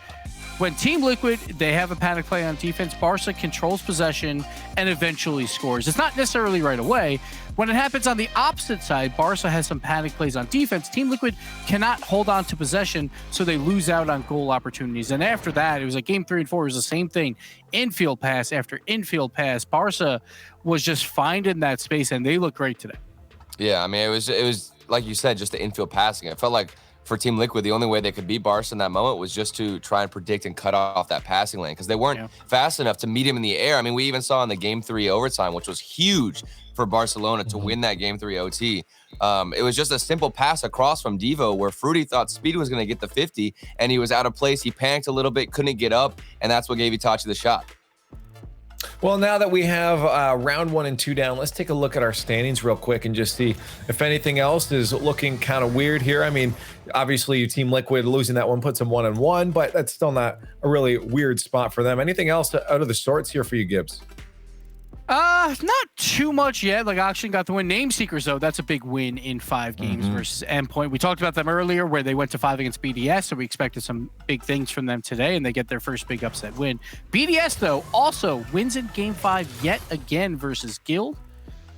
when Team Liquid, they have a panic play on defense, Barca controls possession and eventually scores. It's not necessarily right away. When it happens on the opposite side, Barca has some panic plays on defense. Team Liquid cannot hold on to possession, so they lose out on goal opportunities. And after that, it was like game 3 and 4, it was the same thing. Infield pass after infield pass. Barca was just finding that space, and they look great today. Yeah, I mean, it was like you said, just the infield passing. It felt like for Team Liquid, the only way they could beat Barca in that moment was just to try and predict and cut off that passing lane because they weren't fast enough to meet him in the air. I mean, we even saw in the game 3 overtime, which was huge for Barcelona to win that game 3 OT. It was just a simple pass across from Devo where Fruity thought Speed was going to get the 50 and he was out of place. He panicked a little bit, couldn't get up, and that's what gave Itachi the shot. Well, now that we have round 1 and 2 down, let's take a look at our standings real quick and just see if anything else is looking kind of weird here. I mean, obviously Team Liquid losing that one puts them 1-1, but that's still not a really weird spot for them. Anything else out of the sorts here for you, Gibbs? Not too much yet. Like Oxygen got the win. Name Seekers, though, that's a big win in 5 games versus Endpoint. We talked about them earlier where they went to 5 against BDS, so we expected some big things from them today, and they get their first big upset win. BDS, though, also wins in game 5 yet again versus Guild.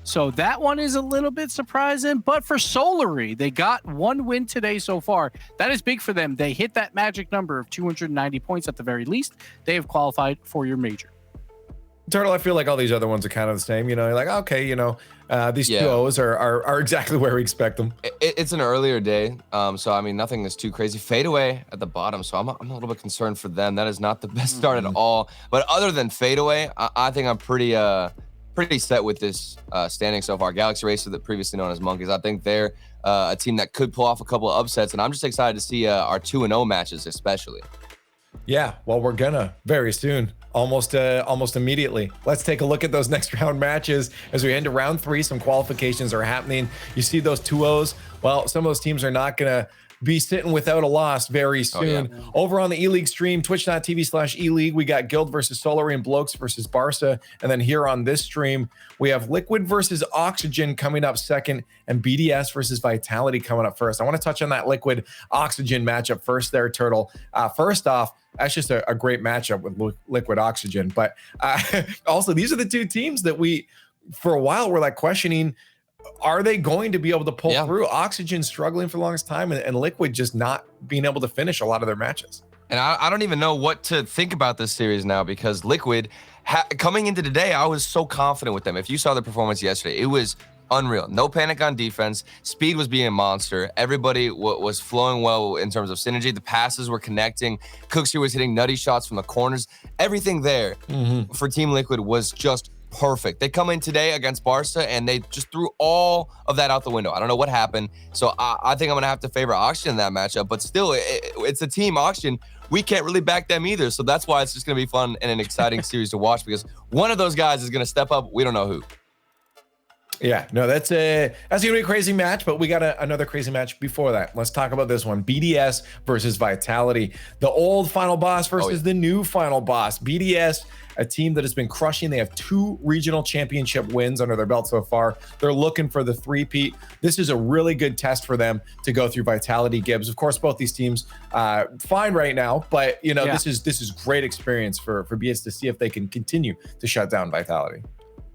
So that one is a little bit surprising. But for Solary, they got 1 win today so far. That is big for them. They hit that magic number of 290 points at the very least. They have qualified for your major. Turtle, I feel like all these other ones are kind of the same. You know, you're like, okay, you know, these 2-0s are exactly where we expect them. It's an earlier day, so I mean, nothing is too crazy. Fadeaway at the bottom, so I'm a little bit concerned for them. That is not the best start at all. But other than Fadeaway, I think I'm pretty set with this standing so far. Galaxy Racer, that previously known as Monkeys, I think they're a team that could pull off a couple of upsets, and I'm just excited to see our 2-0 matches, especially. Yeah, well, we're gonna very soon, almost immediately. Let's take a look at those next round matches as we end to round 3. Some qualifications are happening. You see those 2-0s. Well, some of those teams are not gonna be sitting without a loss very soon. Oh, yeah. Over on the E-League stream, twitch.tv/E-League, we got Guild versus Solary and Blokes versus Barca. And then here on this stream, we have Liquid versus Oxygen coming up second and BDS versus Vitality coming up first. I want to touch on that Liquid Oxygen matchup first there, Turtle. First off, that's just a great matchup with Liquid Oxygen. But also, these are the 2 teams that we, for a while, were like questioning, are they going to be able to pull through? Oxygen struggling for the longest time and Liquid just not being able to finish a lot of their matches. And I don't even know what to think about this series now because Liquid, coming into today, I was so confident with them. If you saw the performance yesterday, it was unreal. No panic on defense. Speed was being a monster. Everybody was flowing well in terms of synergy. The passes were connecting. Cooksey was hitting nutty shots from the corners. Everything there for Team Liquid was just perfect. They come in today against Barca and they just threw all of that out the window. I don't know what happened. So I think I'm going to have to favor Oxygen in that matchup. But still, it's a team Oxygen. We can't really back them either. So that's why it's just going to be fun and an exciting series to watch because one of those guys is going to step up. We don't know who. Yeah, no, that's gonna be a crazy match, but we got another crazy match before that. Let's talk about this one. BDS versus Vitality. The old final boss versus the new final boss. BDS, a team that has been crushing. They have 2 regional championship wins under their belt so far. They're looking for the 3-peat. This is a really good test for them to go through Vitality. Gibbs, of course, both these teams fine right now, but you know, this is great experience for BDS to see if they can continue to shut down Vitality.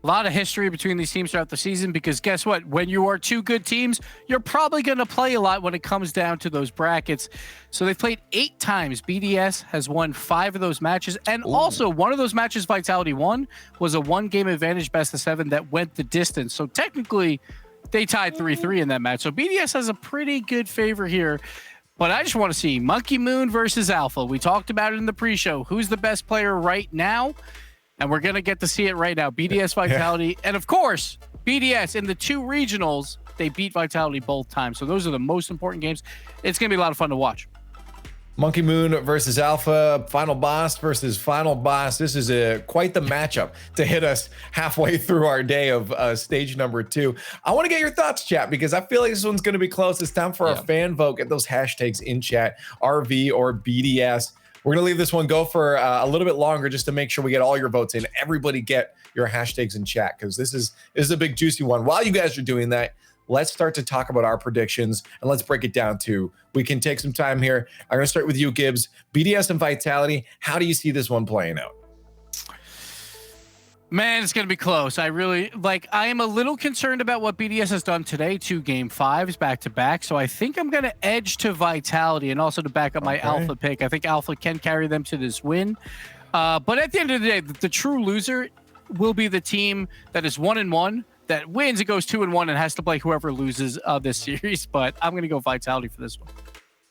A lot of history between these teams throughout the season because guess what? When you are 2 good teams, you're probably going to play a lot when it comes down to those brackets. So they've played 8 times. BDS has won 5 of those matches. And also, one of those matches Vitality won was a 1-game advantage best of 7 that went the distance. So technically, they tied 3-3 in that match. So BDS has a pretty good favor here. But I just want to see Monkey Moon versus Alpha. We talked about it in the pre-show. Who's the best player right now? And we're going to get to see it right now. BDS Vitality. And of course, BDS in the 2 regionals, they beat Vitality both times. So those are the most important games. It's going to be a lot of fun to watch. Monkey Moon versus Alpha, final boss versus final boss. This is quite the matchup to hit us halfway through our day of stage number 2. I want to get your thoughts, chat, because I feel like this one's going to be close. It's time for our fan vote. Get those hashtags in chat, RV or BDS. We're going to leave this one go for a little bit longer just to make sure we get all your votes in. Everybody get your hashtags in chat because this is a big juicy one. While you guys are doing that, let's start to talk about our predictions and let's break it down too. We can take some time here. I'm going to start with you, Gibbs. BDS and Vitality, how do you see this one playing out? Man, it's going to be close. I am a little concerned about what BDS has done today, 2 game 5s back-to-back. So I think I'm going to edge to Vitality and also to back up my Alpha pick. I think Alpha can carry them to this win. But at the end of the day, the true loser will be the team that is 1-1. That wins, it goes 2-1 and has to play whoever loses this series. But I'm going to go Vitality for this one.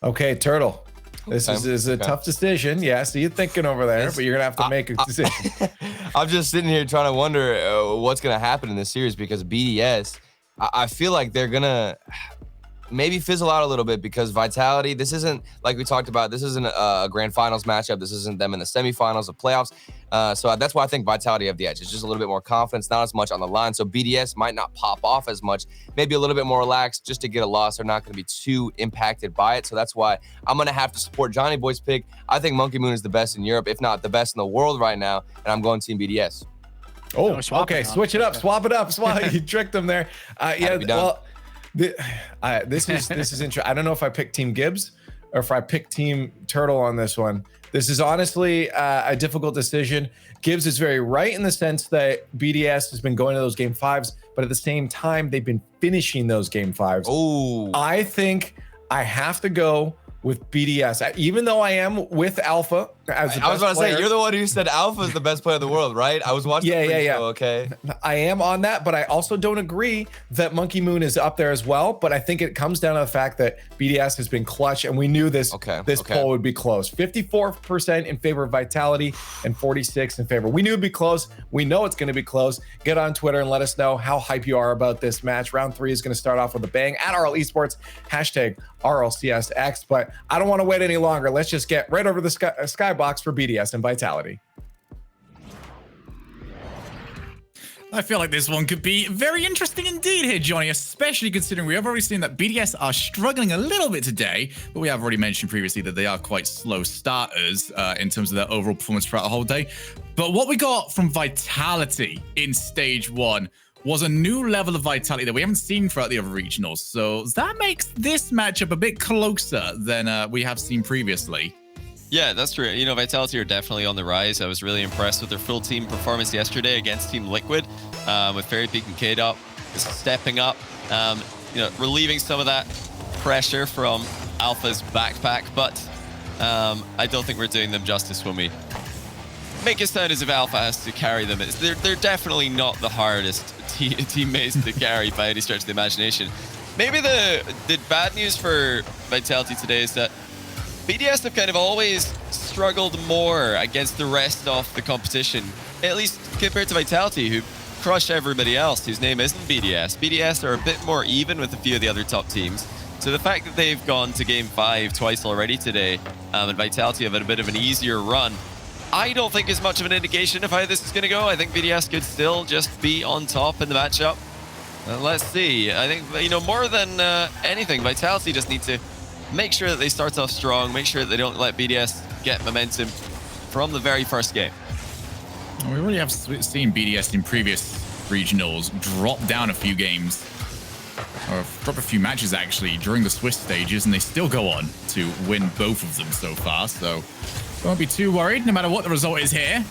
Okay, Turtle. This is a tough decision. Yeah, so you're thinking over there, but you're going to have to make a decision. I'm just sitting here trying to wonder what's going to happen in this series because BDS, I feel like they're going to maybe fizzle out a little bit because Vitality, this isn't, like we talked about, this isn't a grand finals matchup. This isn't them in the semifinals of playoffs. So that's why I think Vitality have the edge. It's just a little bit more confidence, not as much on the line. So BDS might not pop off as much, maybe a little bit more relaxed just to get a loss. They're not going to be too impacted by it. So that's why I'm going to have to support Johnny Boy's pick. I think Monkey Moon is the best in Europe, if not the best in the world right now. And I'm going Team BDS. Oh, okay. Switch it up. Swap it up. You tricked them there. Yeah, well, this is interesting. I don't know if I pick Team Gibbs or if I pick Team Turtle on this one. This is honestly a difficult decision. Gibbs is very right in the sense that BDS has been going to those game 5s, but at the same time, they've been finishing those game 5s. Oh, I think I have to go with BDS, even though I am with Alpha as the I was about to player. say, you're the one who said Alpha is the best player in the world, right? I was watching the show, okay? I am on that, but I also don't agree that Monkey Moon is up there as well. But I think it comes down to the fact that BDS has been clutch, and we knew this poll would be close. 54% in favor of Vitality and 46% in favor. We knew it'd be close. We know it's going to be close. Get on Twitter and let us know how hype you are about this match. Round 3 is going to start off with a bang at RL Esports, hashtag RLCS X. But I don't want to wait any longer. Let's just get right over the skybox for BDS and Vitality. I feel like this one could be very interesting indeed here, Johnny, especially considering we have already seen that BDS are struggling a little bit today, but we have already mentioned previously that they are quite slow starters in terms of their overall performance throughout the whole day. But what we got from Vitality in stage 1 was a new level of Vitality that we haven't seen throughout the other regionals. So that makes this matchup a bit closer than we have seen previously. Yeah, that's true. You know, Vitality are definitely on the rise. I was really impressed with their full team performance yesterday against Team Liquid, with Fairy Peak and Kade up, stepping up, relieving some of that pressure from Alpha's backpack. But I don't think we're doing them justice when we make it sound as if Alpha has to carry them. They're definitely not the hardest teammates to carry by any stretch of the imagination. Maybe the bad news for Vitality today is that BDS have kind of always struggled more against the rest of the competition, at least compared to Vitality, who crush everybody else whose name isn't BDS. BDS are a bit more even with a few of the other top teams. So the fact that they've gone to game 5 twice already today, and Vitality have had a bit of an easier run, I don't think is much of an indication of how this is going to go. I think BDS could still just be on top in the matchup. Let's see. I think, more than anything, Vitality just need to make sure that they start off strong, make sure that they don't let BDS get momentum from the very first game. We really have seen BDS in previous regionals drop down a few games, or drop a few matches actually during the Swiss stages, and they still go on to win both of them so far. So don't be too worried, no matter what the result is here.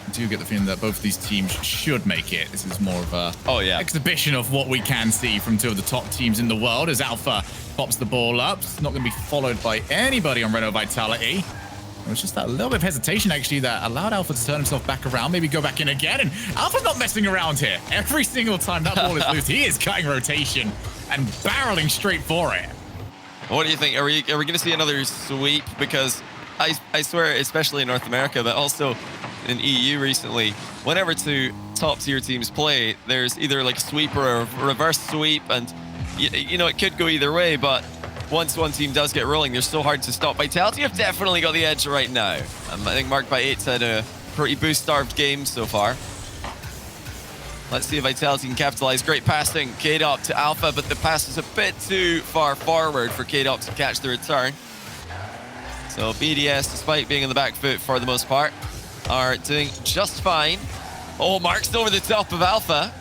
I do get the feeling that both of these teams should make it. This is more of a exhibition of what we can see from two of the top teams in the world as Alpha pops the ball up. It's not going to be followed by anybody on Renault Vitality. It was just that little bit of hesitation, actually, that allowed Alpha to turn himself back around, maybe go back in again. And Alpha's not messing around here. Every single time that ball is loose, he is cutting rotation and barreling straight for it. What do you think? Are we going to see another sweep? Because I swear, especially in North America, but also in EU recently, whenever two top-tier teams play, there's either like a sweep or a reverse sweep, and you know, it could go either way, but once one team does get rolling, they're so hard to stop. Vitality have definitely got the edge right now. I think Mark by 8's had a pretty boost-starved game so far. Let's see if Vitality can capitalize. Great passing, K-Dop to Alpha, but the pass is a bit too far forward for K-Dop to catch the return. So BDS, despite being on the back foot for the most part, are doing just fine. Oh, Mark's over the top of Alpha.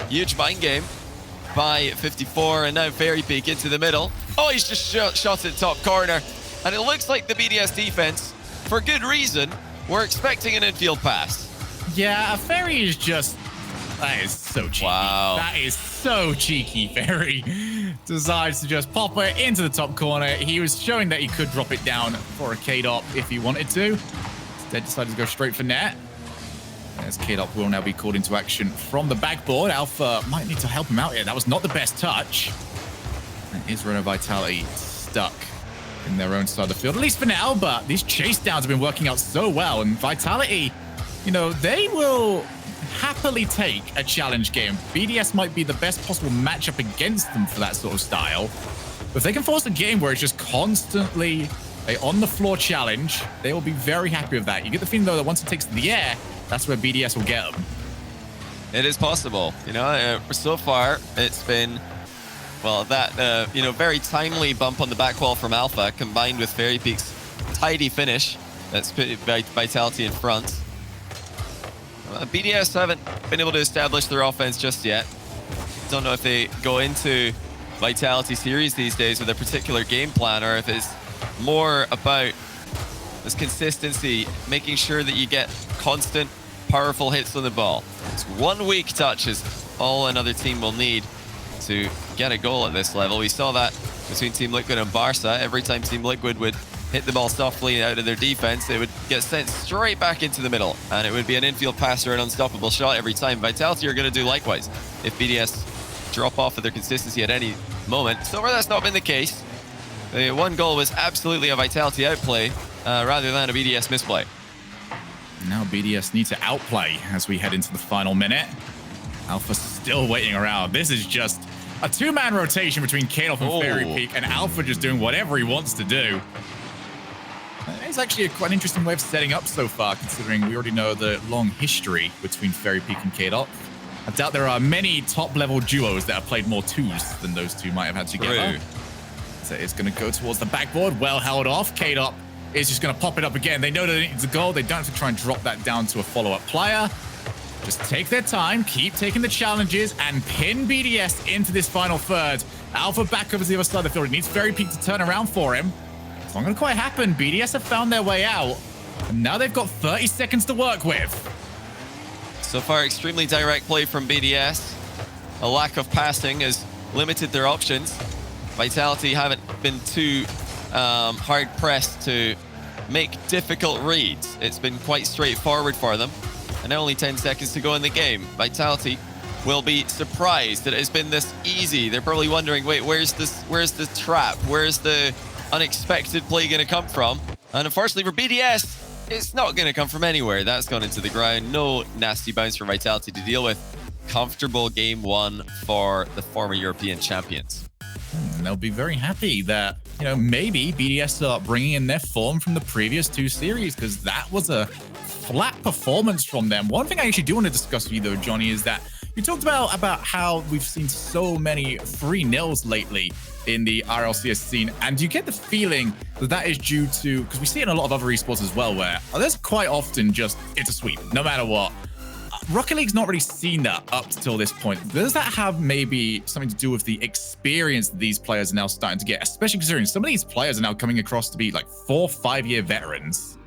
Huge mind game by 54, and now Fairy Peak into the middle. Oh, he's just shot at top corner. And it looks like the BDS defense, for good reason, we're expecting an infield pass. Yeah, Fairy is just... That is so cheeky. Wow. That is so cheeky. Fairy decides to just pop it into the top corner. He was showing that he could drop it down for a K-Dop if he wanted to. Instead decided to go straight for net. As K-Dop will now be called into action from the backboard. Alpha might need to help him out here. That was not the best touch. And Israel and Vitality stuck in their own side of the field, at least for now, but these chase downs have been working out so well. And Vitality, you know, they will happily take a challenge game. BDS might be the best possible matchup against them for that sort of style. But if they can force a game where it's just constantly a on-the-floor challenge, they will be very happy with that. You get the feeling, though, that once it takes to the air, that's where BDS will get them. It is possible. You know, so far, it's been, well, that, you know, very timely bump on the back wall from Alpha, combined with Fairy Peak's tidy finish that's put Vitality in front. BDS haven't been able to establish their offense just yet. Don't know if they go into Vitality series these days with a particular game plan, or if it's more about this consistency, making sure that you get constant, powerful hits on the ball. It's 1 weak touch is all another team will need to get a goal at this level. We saw that between Team Liquid and Barca. Every time Team Liquid would hit the ball softly out of their defense, it would get sent straight back into the middle, and it would be an infield pass or an unstoppable shot every time. Vitality are going to do likewise if BDS drop off of their consistency at any moment. So far, that's not been the case. The one goal was absolutely a Vitality outplay rather than a BDS misplay. Now BDS need to outplay as we head into the final minute. Alpha still waiting around. This is just a two-man rotation between K-Dop and Fairy Peak, and Alpha just doing whatever he wants to do. It's actually quite an interesting way of setting up so far, considering we already know the long history between Fairy Peak and K-Dop. I doubt there are many top-level duos that have played more twos than those two might have had together. True. So it's going to go towards the backboard. Well held off. K-Dop is just going to pop it up again. They know that it needs a goal. They don't have to try and drop that down to a follow-up player. Just take their time, keep taking the challenges, and pin BDS into this final third. Alpha back over to the other side of the field. He needs Fairy Peak to turn around for him. It's not going to quite happen. BDS have found their way out, and now they've got 30 seconds to work with. So far, extremely direct play from BDS. A lack of passing has limited their options. Vitality haven't been too hard pressed to make difficult reads. It's been quite straightforward for them. And only 10 seconds to go in the game. Vitality will be surprised that it's been this easy. They're probably wondering, wait, where's the trap? Where's the unexpected play going to come from? And unfortunately for BDS, it's not going to come from anywhere. That's gone into the ground. No nasty bounce for Vitality to deal with. Comfortable game one for the former European champions. And they'll be very happy that, you know, maybe BDS are bringing in their form from the previous two series, because that was a flat performance from them. One thing I actually do want to discuss with you, though, Johnny, is that you talked about how we've seen so many 3-0s lately in the RLCS scene, and you get the feeling that that is due to, because we see it in a lot of other esports as well, where there's quite often just, it's a sweep, no matter what. Rocket League's not really seen that up till this point. Does that have maybe something to do with the experience that these players are now starting to get, especially considering some of these players are now coming across to be like 4-5-year veterans?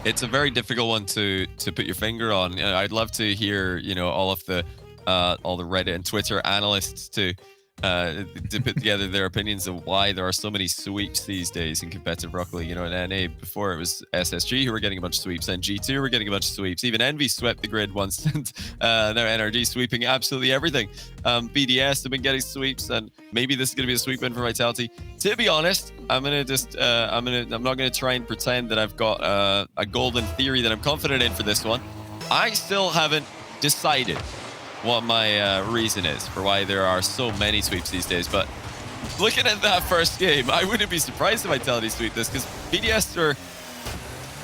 It's a very difficult one to put your finger on. I'd love to hear, you know, all the Reddit and Twitter analysts to put together their opinions of why there are so many sweeps these days in competitive Rocket League. You know, in NA before it was SSG who were getting a bunch of sweeps, and G2 were getting a bunch of sweeps. Even Envy swept the grid once, and now NRG sweeping absolutely everything. BDS have been getting sweeps, and maybe this is going to be a sweep win for Vitality. To be honest, I'm not going to try and pretend that I've got a golden theory that I'm confident in for this one. I still haven't decided what my reason is for why there are so many sweeps these days. But looking at that first game, I wouldn't be surprised if Vitality sweep this, because BDS are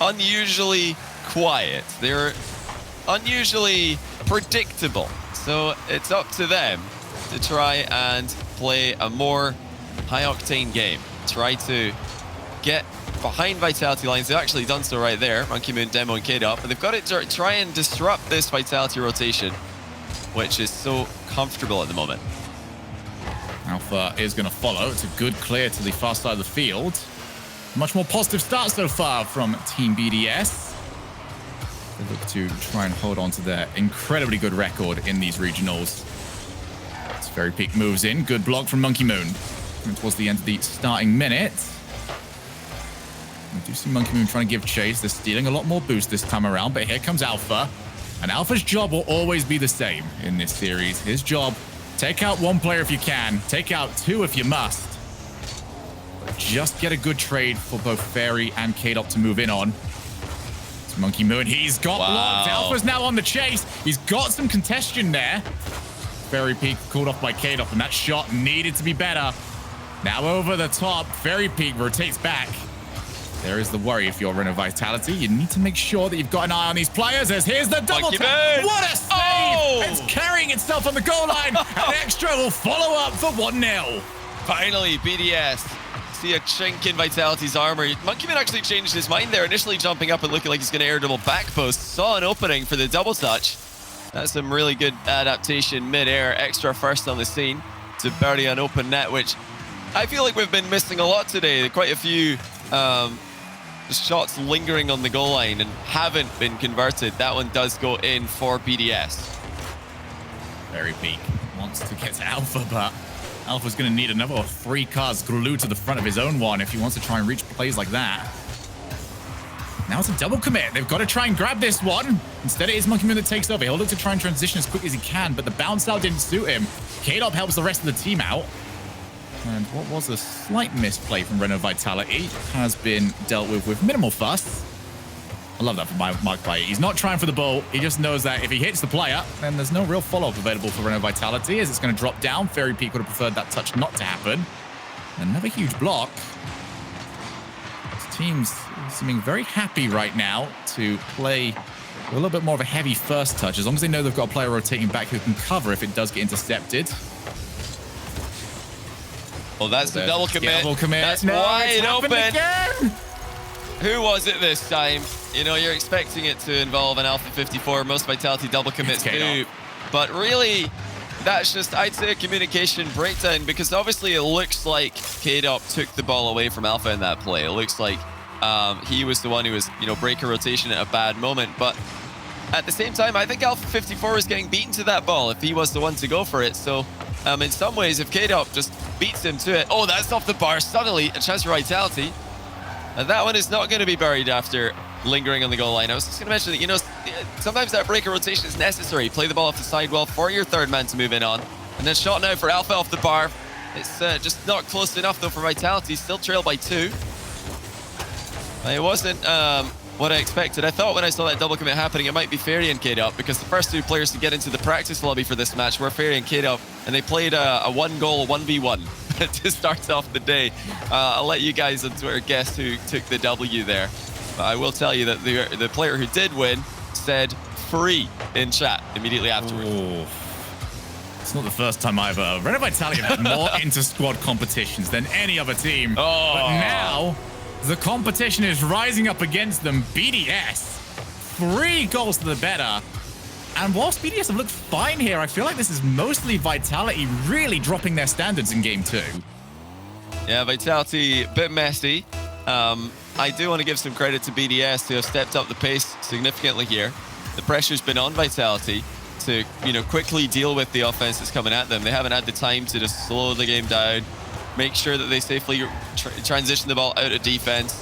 unusually quiet. They're unusually predictable. So it's up to them to try and play a more high-octane game. Try to get behind Vitality lines. They've actually done so right there. Monkey Moon, Demo, and K-Dop. But they've got to try and disrupt this Vitality rotation, which is so comfortable at the moment. Alpha is going to follow. It's a good clear to the far side of the field. Much more positive start so far from Team BDS. They look to try and hold on to their incredibly good record in these regionals. It's Fairy Peak moves in. Good block from Monkey Moon. And towards the end of the starting minute. We do see Monkey Moon trying to give chase. They're stealing a lot more boost this time around, but here comes Alpha. And Alpha's job will always be the same in this series. His job, take out one player if you can, take out two if you must. But just get a good trade for both Fairy and K-Dop to move in on. It's Monkey Moon, he's got blocked. Alpha's now on the chase. He's got some congestion there. Fairy Peak called off by K-Dop, and that shot needed to be better. Now over the top, Fairy Peak rotates back. There is the worry if you're Reno Vitality. You need to make sure that you've got an eye on these players, as here's the double tap. What a save! Oh! It's carrying itself on the goal line. And Extra will follow up for 1-0. Finally, BDS see a chink in Vitality's armor. Monkey Man actually changed his mind there, initially jumping up and looking like he's going to air double back post. Saw an opening for the double touch. That's some really good adaptation mid-air. Extra first on the scene to bury an open net, which I feel like we've been missing a lot today. Quite a few shots lingering on the goal line and haven't been converted. That one does go in for BDS. Fairy Peak wants to get to Alpha, but Alpha's going to need another 3 cars glued to the front of his own one if he wants to try and reach plays like that. Now it's a double commit. They've got to try and grab this one. Instead, it is Monkey Moon that takes over. He'll look to try and transition as quick as he can, but the bounce out didn't suit him. K-Dop helps the rest of the team out. And what was a slight misplay from Reno Vitality has been dealt with minimal fuss. I love that from Mark Bay. He's not trying for the ball. He just knows that if he hits the player, then there's no real follow-up available for Reno Vitality, as it's going to drop down. Fairy Peak would have preferred that touch not to happen. Another huge block. This team's seeming very happy right now to play a little bit more of a heavy first touch, as long as they know they've got a player rotating back who can cover if it does get intercepted. Well, that's the double commit. Double commit. That's no, wide open. Again. Who was it this time? You know, you're expecting it to involve an Alpha 54. Most Vitality double commits do. But really, that's just, I'd say, a communication breakdown, because obviously it looks like K-Dop took the ball away from Alpha in that play. It looks like he was the one who was, you know, breaker rotation at a bad moment. But at the same time, I think Alpha 54 was getting beaten to that ball if he was the one to go for it. So in some ways, if K-Dop just beats him to it, oh, that's off the bar. Suddenly, a chance for Vitality. And that one is not going to be buried after lingering on the goal line. I was just going to mention that, you know, sometimes that breaker rotation is necessary. Play the ball off the sidewall for your third man to move in on. And then shot now for Alpha off the bar. It's just not close enough, though, for Vitality. Still trail by 2. It wasn't what I expected. I thought when I saw that double commit happening, it might be Fairy and K-Dop, because the first 2 players to get into the practice lobby for this match were Fairy and K-Dop, and they played a 1-goal 1v1 to start off the day. I'll let you guys on Twitter guess who took the W there. But I will tell you that the player who did win said free in chat immediately afterwards. Ooh. It's not the first time I've Reno Vitality had more inter-squad competitions than any other team. Oh. But now the competition is rising up against them. BDS, 3 goals to the better. And whilst BDS have looked fine here, I feel like this is mostly Vitality really dropping their standards in game 2. Yeah, Vitality, a bit messy. I do want to give some credit to BDS, who have stepped up the pace significantly here. The pressure's been on Vitality to, you know, quickly deal with the offense that's coming at them. They haven't had the time to just slow the game down, make sure that they safely transition the ball out of defense,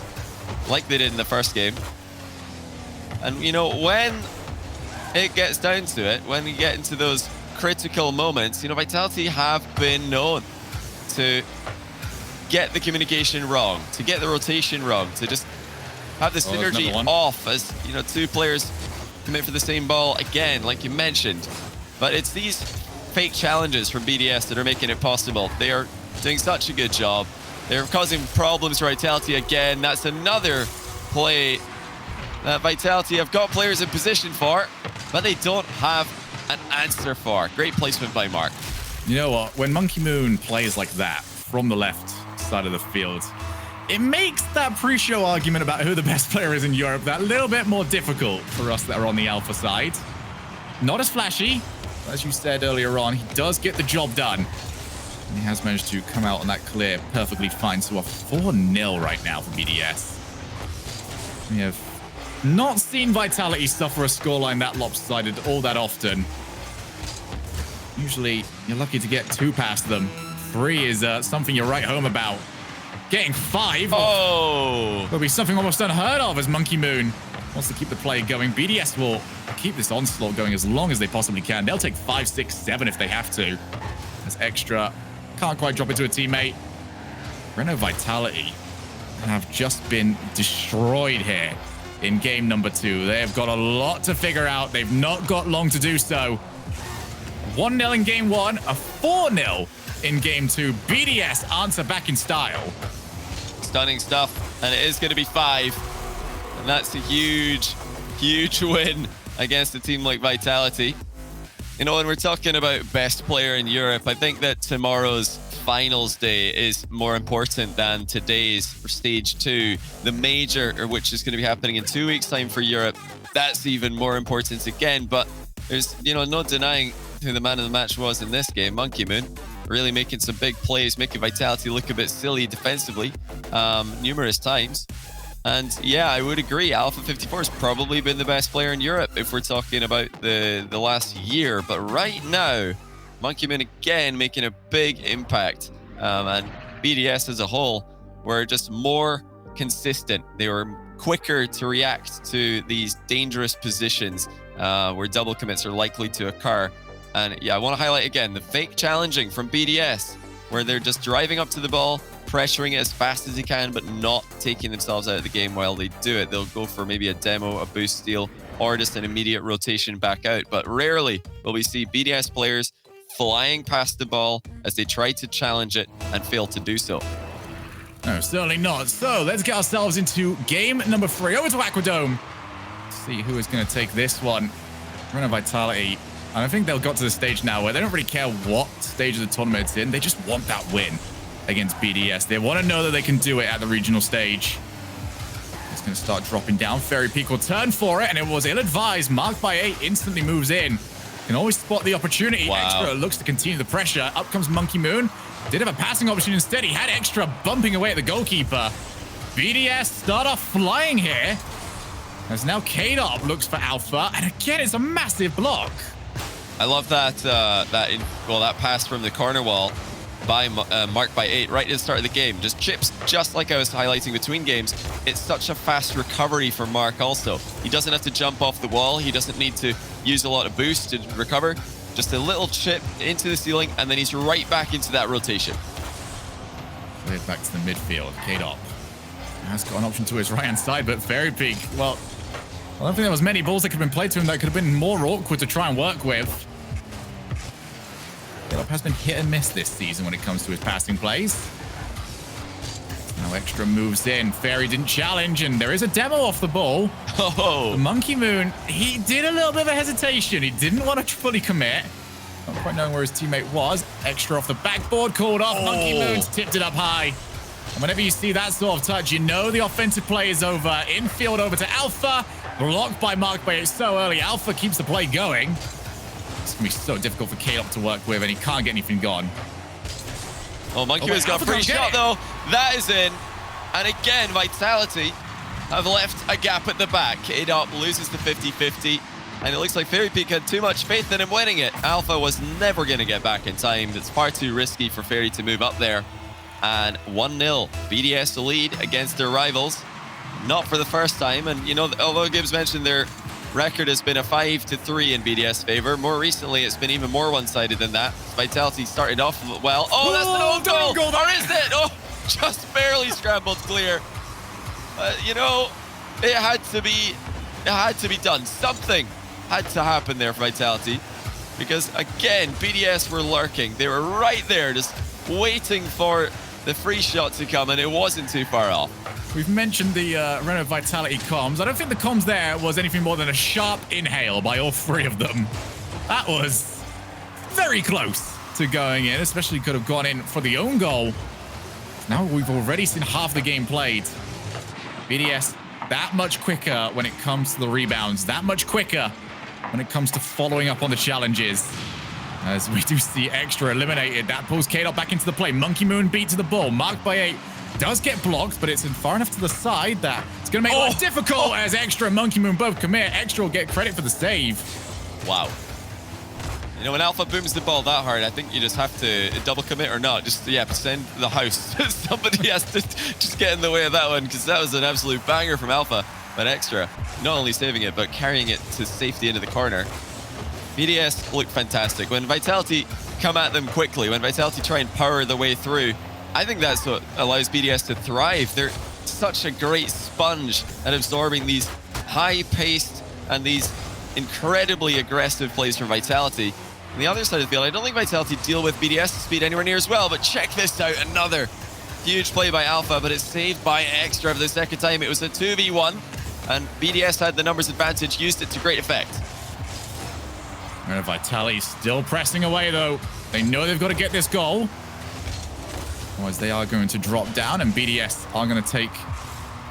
like they did in the first game. And, you know, when it gets down to it, when we get into those critical moments, you know, Vitality have been known to get the communication wrong, to get the rotation wrong, to just have the synergy off, as, you know, 2 players commit for the same ball again, like you mentioned. But it's these fake challenges from BDS that are making it possible. They are doing such a good job. They're causing problems for Vitality again. That's another play that Vitality have got players in position for, but they don't have an answer for. Great placement by Mark. You know what? When Monkey Moon plays like that from the left side of the field, it makes that pre-show argument about who the best player is in Europe that little bit more difficult for us that are on the alpha side. Not as flashy, as you said earlier on. He does get the job done. And he has managed to come out on that clear perfectly fine. So a 4-0 right now for BDS. We have not seen Vitality suffer a scoreline that lopsided all that often. Usually, you're lucky to get 2 past them. 3 is something you're right home about. Getting 5 will be something almost unheard of as Monkey Moon wants to keep the play going. BDS will keep this onslaught going as long as they possibly can. They'll take 5, 6, 7 if they have to. As extra, can't quite drop it to a teammate. Renault Vitality have just been destroyed here in game number 2. They have got a lot to figure out. They've not got long to do so. 1-0 in game 1, a 4-0 in game 2. BDS answer back in style. Stunning stuff, and it is going to be 5. And that's a huge, huge win against a team like Vitality. You know, when we're talking about best player in Europe, I think that tomorrow's finals day is more important than today's for stage 2. The major, which is going to be happening in 2 weeks' time for Europe, that's even more important again. But there's, you know, no denying who the man of the match was in this game. Monkey Moon really making some big plays, making Vitality look a bit silly defensively numerous times. And yeah, I would agree. Alpha 54 has probably been the best player in Europe if we're talking about the last year. But right now, Monkey Moon again making a big impact. And BDS as a whole were just more consistent. They were quicker to react to these dangerous positions where double commits are likely to occur. And yeah, I want to highlight again the fake challenging from BDS, where they're just driving up to the ball, pressuring it as fast as they can, but not taking themselves out of the game while they do it. They'll go for maybe a demo, a boost steal, or just an immediate rotation back out. But rarely will we see BDS players flying past the ball as they try to challenge it and fail to do so. No, certainly not. So let's get ourselves into game number 3. Over to Aquadome. See who is going to take this one. Renault Vitality. And I think they'll got to the stage now where they don't really care what stage of the tournament it's in. They just want that win against BDS. They want to know that they can do it at the regional stage. It's going to start dropping down. Fairy Peak will turn for it, and it was ill-advised. Marked by 8 instantly moves in. Can always spot the opportunity. Wow. Extra looks to continue the pressure. Up comes Monkey Moon. Did have a passing option instead. He had Extra bumping away at the goalkeeper. BDS start off flying here. As now K-Dop looks for Alpha, and again, it's a massive block. I love that that pass from the corner wall by marked by 8 right at the start of the game. Just chips, just like I was highlighting between games. It's such a fast recovery for Mark also. He doesn't have to jump off the wall. He doesn't need to use a lot of boost to recover. Just a little chip into the ceiling, and then he's right back into that rotation. Cleared back to the midfield. K-Dop has got an option to his right-hand side, but Fairy Peak, well, I don't think there was many balls that could have been played to him that could have been more awkward to try and work with. K-Dop has been hit and miss this season when it comes to his passing plays. Now Extra moves in. Fairy didn't challenge, and there is a demo off the ball. Oh, Monkey Moon, he did a little bit of a hesitation. He didn't want to fully commit. Not quite knowing where his teammate was. Extra off the backboard, called off. Monkey Moon's tipped it up high. And whenever you see that sort of touch, you know the offensive play is over. Infield over to Alpha. Blocked by Mark by 8 so early. Alpha keeps the play going. It's going to be so difficult for K-Dop to work with, and he can't get anything gone. Oh, Monkey Moon's got a free shot, though. That is in. And again, Vitality have left a gap at the back. K-Dop loses the 50-50. And it looks like Fairy Peak had too much faith in him winning it. Alpha was never going to get back in time. It's far too risky for Fairy to move up there. And 1-0, BDS to lead against their rivals. Not for the first time. And, you know, although Gibbs mentioned their record has been a 5-3 in BDS favor, more recently it's been even more one-sided than that. Vitality started off well. Oh, that's an own goal! Or is it? Oh, just barely scrambled clear. You know, it had to be It had to be done. Something had to happen there for Vitality. Because, again, BDS were lurking. They were right there, just waiting for the free shot to come, and it wasn't too far off. We've mentioned the Renault Vitality comms. I don't think the comms there was anything more than a sharp inhale by all three of them. That was very close to going in, especially could have gone in for the own goal. Now we've already seen half the game played. BDS that much quicker when it comes to the rebounds, that much quicker when it comes to following up on the challenges. As we do see Extra eliminated. That pulls K-Dot back into the play. Monkey Moon beat to the ball. Marked by 8. Does get blocked, but it's far enough to the side that it's going to make life difficult as Extra and Monkey Moon both commit. Extra will get credit for the save. Wow. You know, when Alpha booms the ball that hard, I think you just have to double commit or not. Just, yeah, send the house. Somebody has to just get in the way of that one, because that was an absolute banger from Alpha. But Extra, not only saving it, but carrying it to safety into the corner. BDS looked fantastic. When Vitality come at them quickly, when Vitality try and power the way through, I think that's what allows BDS to thrive. They're such a great sponge at absorbing these high-paced and these incredibly aggressive plays from Vitality. On the other side of the field, I don't think Vitality deal with BDS speed anywhere near as well, but check this out. Another huge play by Alpha, but it's saved by Extra for the second time. It was a 2v1, and BDS had the numbers advantage, used it to great effect. Vitality still pressing away, though. They know they've got to get this goal. Otherwise, they are going to drop down, and BDS are going to take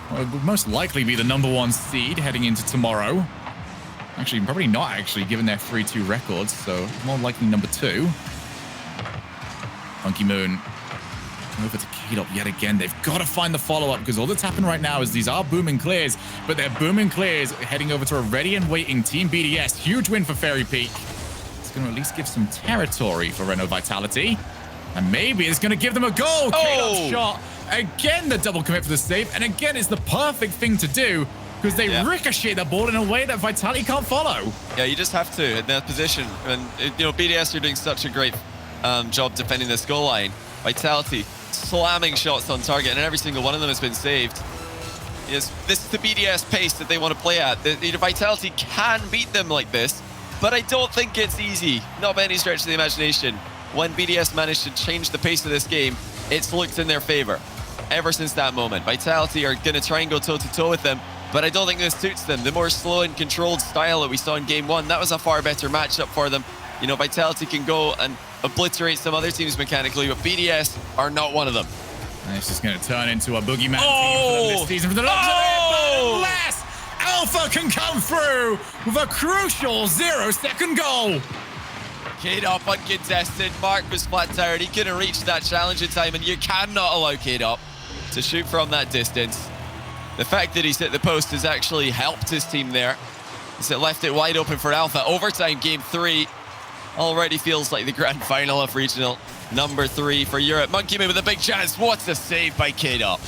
what would most likely be the #1 seed heading into tomorrow. Actually, probably not, actually, given their 3-2 records, so more likely #2. Monkey Moon over to K-Dot yet again. They've got to find the follow-up, because all that's happened right now is these are booming clears, but they're booming clears heading over to a ready and waiting Team BDS. Huge win for Fairy Peak. It's going to at least give some territory for Renault Vitality. And maybe it's going to give them a goal. K-Dot's shot. Again, the double commit for the save. And again, it's the perfect thing to do, because they ricochet the ball in a way that Vitality can't follow. Yeah, you just have to in that position. And, you know, BDS are doing such a great job defending this goal line. Vitality slamming shots on target, and every single one of them has been saved. Yes, this is the BDS pace that they want to play at. Vitality can beat them like this, but I don't think it's easy. Not by any stretch of the imagination. When BDS managed to change the pace of this game, it's looked in their favor ever since that moment. Vitality are going to try and go toe-to-toe with them, but I don't think this suits them. The more slow and controlled style that we saw in Game 1, that was a far better matchup for them. You know, Vitality can go and obliterate some other teams mechanically, but BDS are not one of them. And this is going to turn into a boogeyman team for them this season for the looks of it, but unless Alpha can come through with a crucial 0-second goal. K-Dot uncontested. Mark was flat-tired. He couldn't reach that challenge in time, and you cannot allow K-Dot to shoot from that distance. The fact that he's hit the post has actually helped his team there, as it left it wide open for Alpha. Overtime, Game 3. Already feels like the grand final of regional #3 for Europe. Monkey Moon with a big chance. What a save by K-Dot.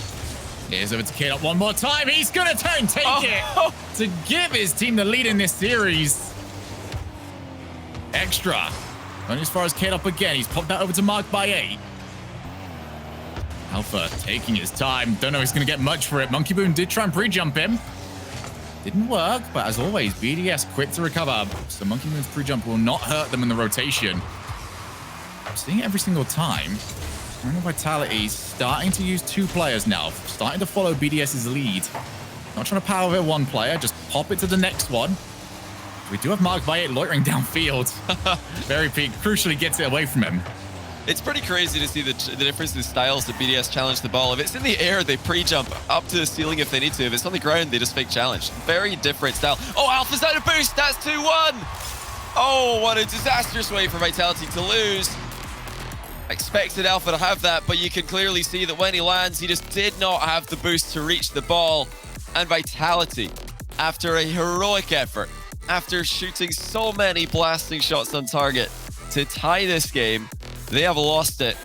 Here's over to K-Dot one more time. He's going to turn take it to give his team the lead in this series. Extra. Going as far as K-Dot again. He's popped that over to Mark by 8. Alpha taking his time. Don't know if he's going to get much for it. Monkey Moon did try and pre-jump him. Didn't work, but as always, BDS quick to recover. So Monkey Moon's pre-jump will not hurt them in the rotation. I'm seeing it every single time. Renault Vitality starting to use 2 players now, starting to follow BDS's lead. Not trying to power over one player, just pop it to the next one. We do have Mark by 8 loitering downfield. Fairy Peak crucially gets it away from him. It's pretty crazy to see the difference in styles that BDS challenge the ball. If it's in the air, they pre-jump up to the ceiling if they need to. If it's on the ground, they just fake challenge. Very different style. Oh, Alpha's out of boost. That's 2-1. Oh, what a disastrous way for Vitality to lose. Expected Alpha to have that, but you can clearly see that when he lands, he just did not have the boost to reach the ball. And Vitality, after a heroic effort, after shooting so many blasting shots on target to tie this game, they have lost it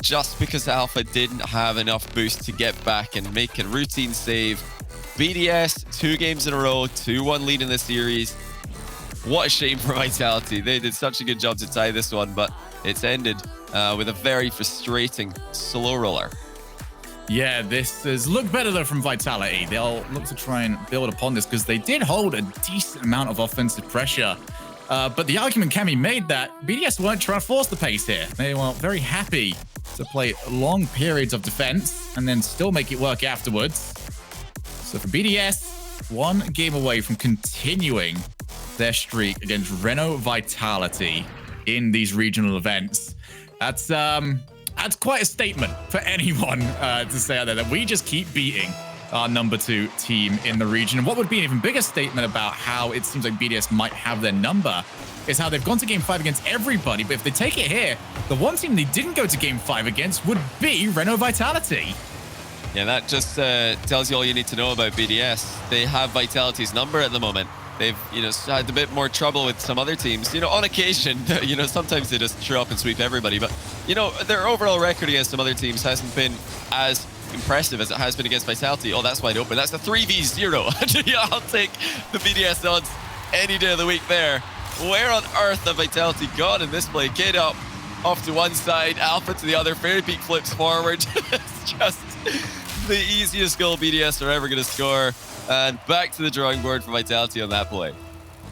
just because Alpha didn't have enough boost to get back and make a routine save. BDS, 2 games in a row, 2-1 lead in the series. What a shame for Vitality. They did such a good job to tie this one, but it's ended with a very frustrating slow roller. Yeah, this has looked better though from Vitality. They'll look to try and build upon this because they did hold a decent amount of offensive pressure. But the argument can be made that BDS weren't trying to force the pace here. They were very happy to play long periods of defense and then still make it work afterwards. So for BDS, one game away from continuing their streak against Renault Vitality in these regional events. That's quite a statement for anyone to say out there that we just keep beating our number 2 team in the region. And what would be an even bigger statement about how it seems like BDS might have their number is how they've gone to game 5 against everybody. But if they take it here, the one team they didn't go to game 5 against would be Renault Vitality. Yeah, that just tells you all you need to know about BDS. They have Vitality's number at the moment. They've, had a bit more trouble with some other teams. On occasion, sometimes they just show up and sweep everybody. But, their overall record against some other teams hasn't been as impressive as it has been against Vitality. Oh, that's wide open. That's a 3v0. Yeah, I'll take the BDS odds any day of the week there. Where on earth have Vitality gone in this play? Kid up, off to one side, Alpha to the other. Fairy Peak flips forward. It's just the easiest goal BDS are ever going to score. And back to the drawing board for Vitality on that play.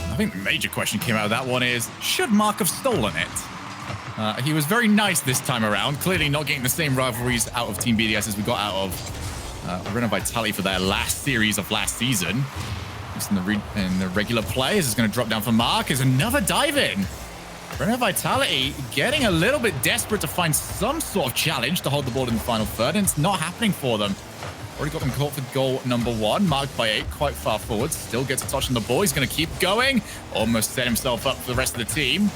I think the major question came out of that one is, should Mark have stolen it? He was very nice this time around, clearly not getting the same rivalries out of Team BDS as we got out of Renault Vitality for their last series of last season. Just in the regular play, this is going to drop down for Mark. Is another dive in. Renault Vitality getting a little bit desperate to find some sort of challenge to hold the ball in the final third, and it's not happening for them. Already got them caught for goal number 1, marked by 8, quite far forward. Still gets a touch on the ball. He's going to keep going. Almost set himself up for the rest of the team.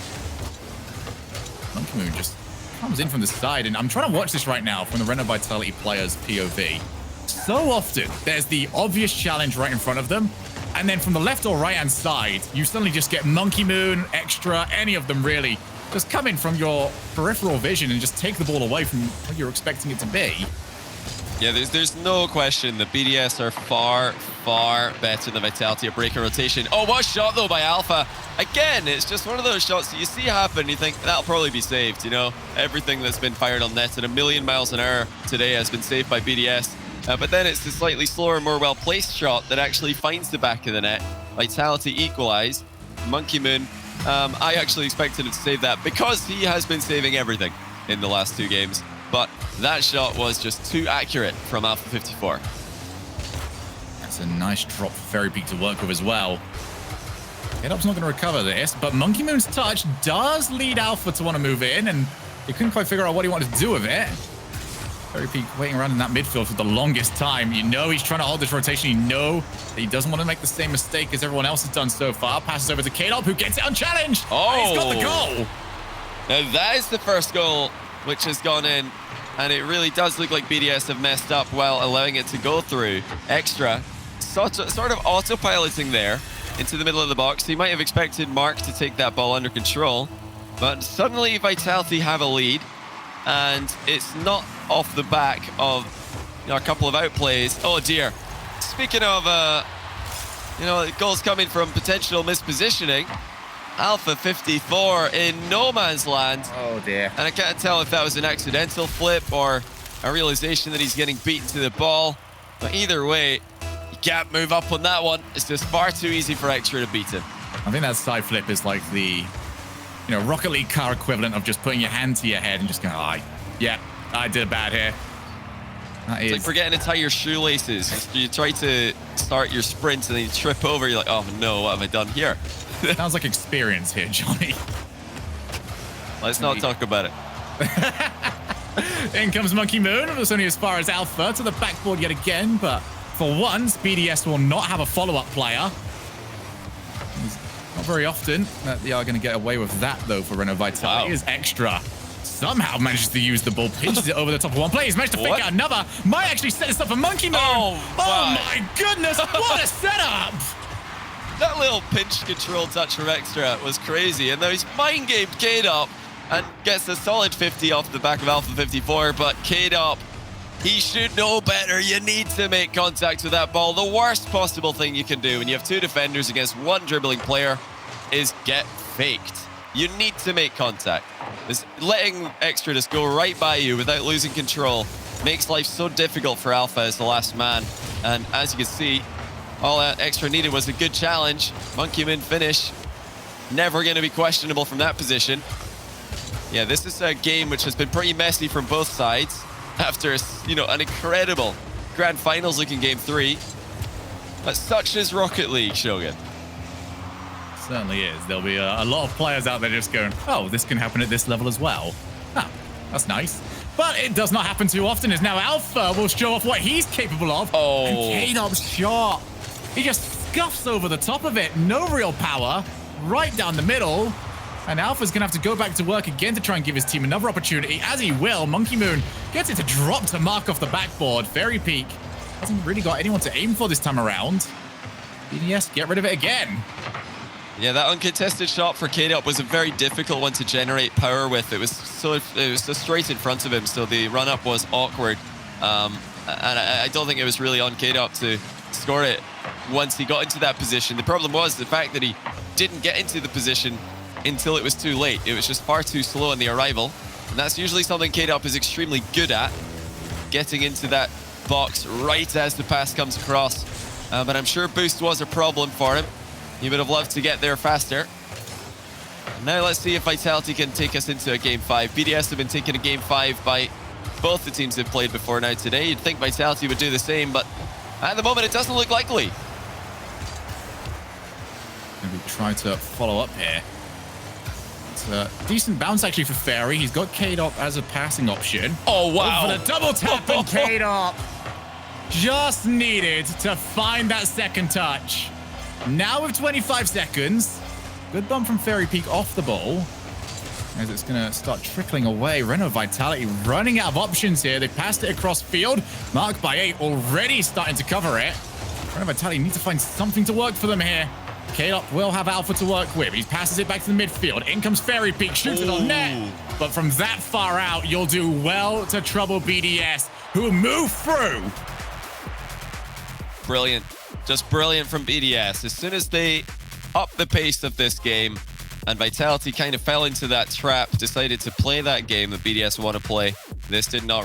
Monkey Moon just comes in from the side, and I'm trying to watch this right now from the Renault Vitality player's POV. So often, there's the obvious challenge right in front of them, and then from the left or right-hand side, you suddenly just get Monkey Moon, Extra, any of them really, just come in from your peripheral vision and just take the ball away from what you're expecting it to be. Yeah, there's no question that BDS are far, far better than Vitality at break and rotation. Oh, what a shot, though, by Alpha. Again, it's just one of those shots that you see happen, you think, that'll probably be saved, Everything that's been fired on net at 1,000,000 miles an hour today has been saved by BDS. But then it's the slightly slower, more well-placed shot that actually finds the back of the net. Vitality equalize. Monkey Moon, I actually expected him to save that because he has been saving everything in the last 2 games. But that shot was just too accurate from Alpha 54. That's a nice drop for Fairy Peak to work with as well. Head-Up's not going to recover this, but Monkey Moon's touch does lead Alpha to want to move in, and he couldn't quite figure out what he wanted to do with it. Fairy Peak waiting around in that midfield for the longest time. He's trying to hold this rotation. That he doesn't want to make the same mistake as everyone else has done so far. Passes over to K-Dop, who gets it unchallenged. Oh, he's got the goal. Now that is the first goal which has gone in, and it really does look like BDS have messed up while allowing it to go through. Extra, sort of autopiloting there into the middle of the box. He might have expected Mark to take that ball under control, but suddenly Vitality have a lead, and it's not off the back of a couple of outplays. Oh dear. Speaking of goals coming from potential mispositioning, Alpha 54 in no man's land. Oh dear. And I can't tell if that was an accidental flip or a realization that he's getting beaten to the ball. But either way, you can't move up on that one. It's just far too easy for Extra to beat him. I think that side flip is like the Rocket League car equivalent of just putting your hand to your head and just going, yeah, I did bad here. It's like forgetting to tie your shoelaces. You try to start your sprint and then you trip over. You're like, oh no, what have I done here? Sounds like experience here, Johnny. Let's not talk about it. In comes Monkey Moon. It was only as far as Alpha to the backboard yet again, but for once, BDS will not have a follow-up player. Not very often that they are going to get away with that, though, for Renault Vitality. Wow. Is Extra. Somehow manages to use the ball, pinches it over the top of one player. He's managed to fake out another. Might actually set this up for Monkey Moon. Oh my goodness, what a setup! That little pinch control touch from Extra was crazy. And now he's mind-gamed K-Dop and gets a solid 50 off the back of Alpha 54. But K-Dop, he should know better. You need to make contact with that ball. The worst possible thing you can do when you have 2 defenders against 1 dribbling player is get faked. You need to make contact. Letting Extra just go right by you without losing control makes life so difficult for Alpha as the last man. And as you can see, all that extra needed was a good challenge. Monkey Moon finish. Never going to be questionable from that position. Yeah, this is a game which has been pretty messy from both sides after, you know, an incredible grand finals looking game 3. But such is Rocket League, Shogun. Certainly is. There'll be a lot of players out there just going, oh, this can happen at this level as well. Ah, that's nice. But it does not happen too often, as now Alpha will show off what he's capable of. Oh. And K-Dop's shot. He just scuffs over the top of it. No real power. Right down the middle. And Alpha's going to have to go back to work again to try and give his team another opportunity, as he will. Monkey Moon gets it to drop to mark off the backboard. Fairy Peak hasn't really got anyone to aim for this time around. BDS, get rid of it again. Yeah, that uncontested shot for K-Dop was a very difficult one to generate power with. It was so straight in front of him, so the run-up was awkward. And I don't think it was really on K-Dop to score it once he got into that position. The problem was the fact that he didn't get into the position until it was too late. It was just far too slow in the arrival. And that's usually something K-Dop is extremely good at, getting into that box right as the pass comes across. But I'm sure boost was a problem for him. He would have loved to get there faster. Now let's see if Vitality can take us into a game 5. BDS have been taken a game 5 by both the teams they've played before now today. You'd think Vitality would do the same, but at the moment it doesn't look likely. Maybe try to follow up here. It's a decent bounce actually for Fairy. He's got K-Dop as a passing option. Oh, wow. For the double tap and K-Dop just needed to find that second touch. Now with 25 seconds, good bump from Fairy Peak off the ball. As it's going to start trickling away. Reno Vitality running out of options here. They passed it across field. Marked by 8 already starting to cover it. Reno Vitality need to find something to work for them here. K-Dop will have Alpha to work with. He passes it back to the midfield. In comes Fairy Peak, shoots it on net. But from that far out, you'll do well to trouble BDS, who move through. Brilliant. Just brilliant from BDS. As soon as they upped the pace of this game and Vitality kind of fell into that trap, decided to play that game that BDS want to play, this did not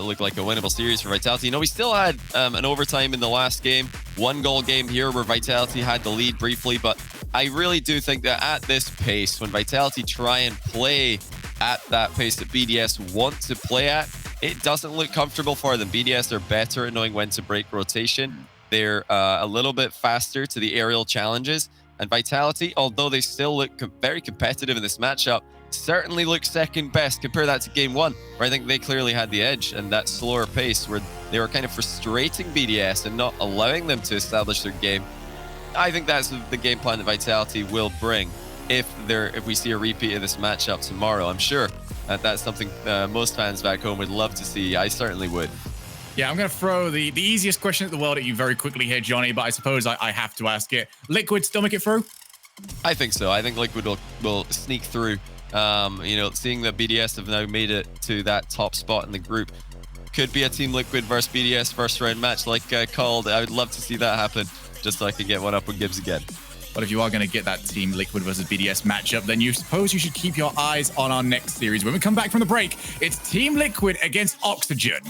look like a winnable series for Vitality. You know, we still had an overtime in the last game. 1-goal game here where Vitality had the lead briefly, but I really do think that at this pace, when Vitality try and play at that pace that BDS want to play at, it doesn't look comfortable for them. BDS are better at knowing when to break rotation. They're a little bit faster to the aerial challenges. And Vitality, although they still look very competitive in this matchup, certainly look second best. Compare that to game 1, where I think they clearly had the edge, and that slower pace where they were kind of frustrating BDS and not allowing them to establish their game. I think that's the game plan that Vitality will bring if we see a repeat of this matchup tomorrow. I'm sure that's something most fans back home would love to see. I certainly would. Yeah, I'm going to throw the easiest question in the world at you very quickly here, Johnny, but I suppose I have to ask it. Liquid still make it through? I think so. I think Liquid will sneak through. You know, seeing that BDS have now made it to that top spot in the group, could be a Team Liquid versus BDS first round match like called. I would love to see that happen, just so I can get one up on Gibbs again. But if you are going to get that Team Liquid versus BDS matchup, then you suppose you should keep your eyes on our next series. When we come back from the break, it's Team Liquid against Oxygen.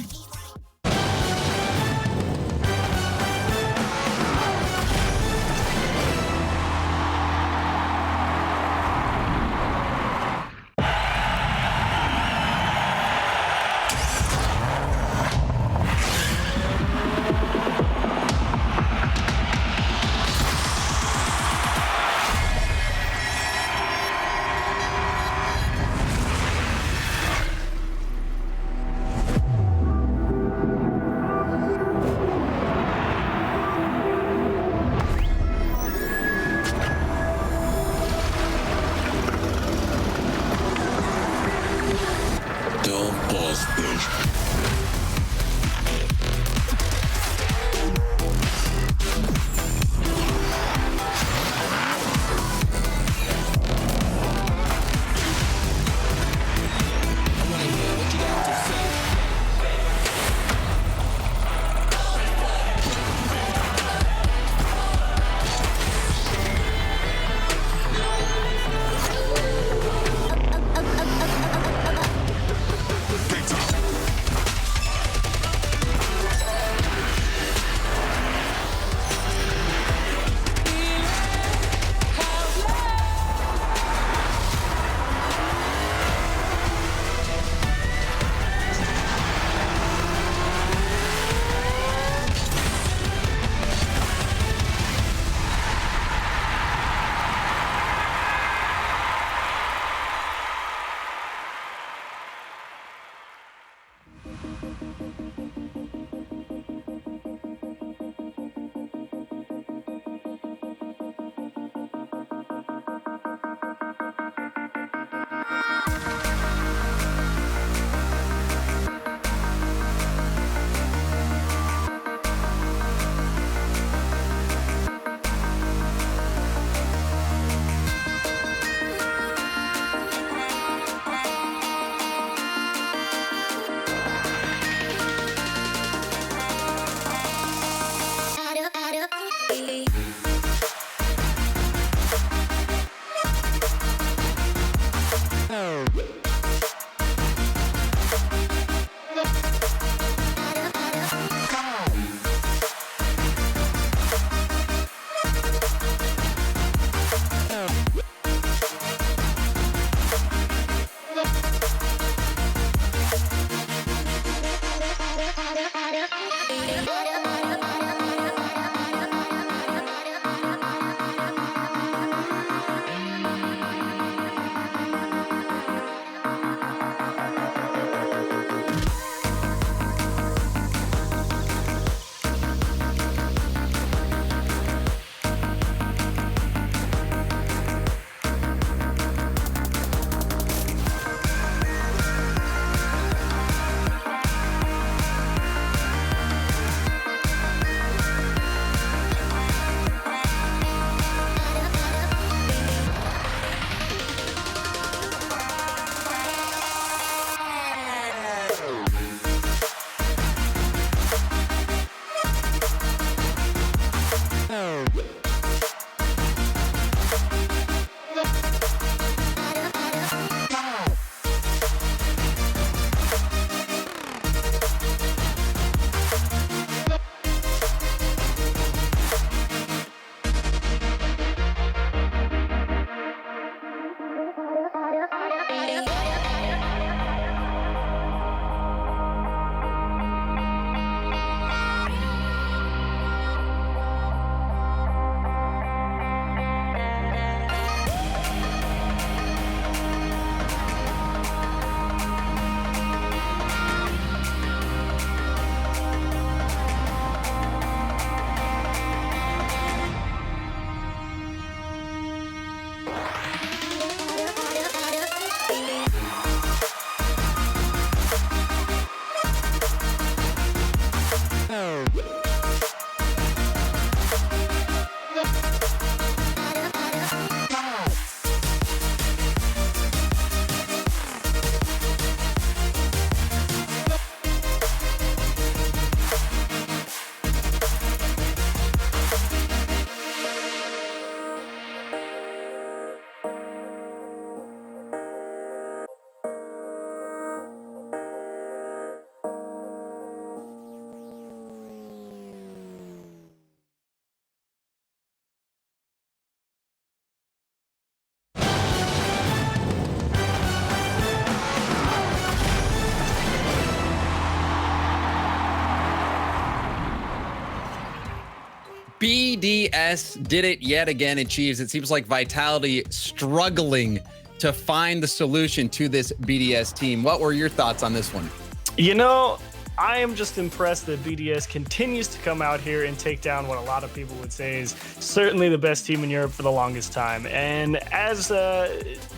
BDS did it yet again, Chiefs. It seems like Vitality struggling to find the solution to this BDS team. What were your thoughts on this one? You know, I am just impressed that BDS continues to come out here and take down what a lot of people would say is certainly the best team in Europe for the longest time. And as